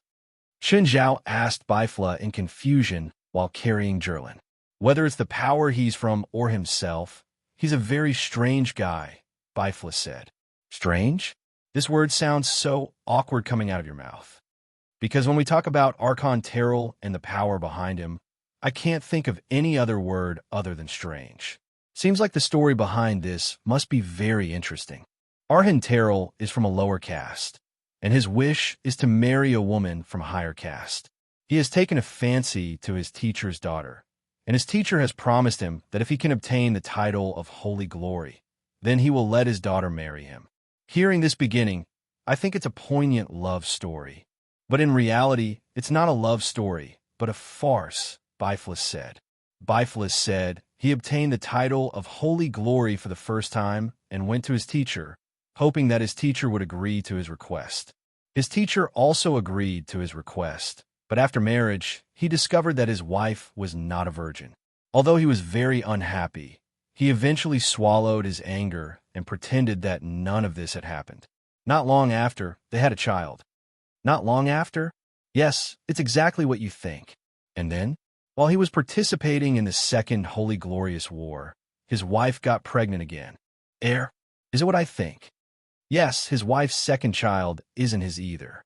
Chun Zhao asked Bifla in confusion while carrying Jerlin. "Whether it's the power he's from or himself, he's a very strange guy," Bifla said. "Strange? This word sounds so awkward coming out of your mouth. Because when we talk about Archon Terrell and the power behind him, I can't think of any other word other than strange. Seems like the story behind this must be very interesting. Arhin Terrell is from a lower caste, and his wish is to marry a woman from a higher caste. He has taken a fancy to his teacher's daughter, and his teacher has promised him that if he can obtain the title of Holy Glory, then he will let his daughter marry him. Hearing this beginning, I think it's a poignant love story. But in reality, it's not a love story, but a farce," Bifla said. Bifla said he obtained the title of Holy Glory for the first time and went to his teacher, hoping that his teacher would agree to his request. His teacher also agreed to his request, but after marriage, he discovered that his wife was not a virgin. Although he was very unhappy, he eventually swallowed his anger and pretended that none of this had happened. Not long after, they had a child. Not long after? Yes, it's exactly what you think. And then, while he was participating in the Second Holy Glorious War, his wife got pregnant again. Is it what I think? Yes, his wife's second child isn't his either.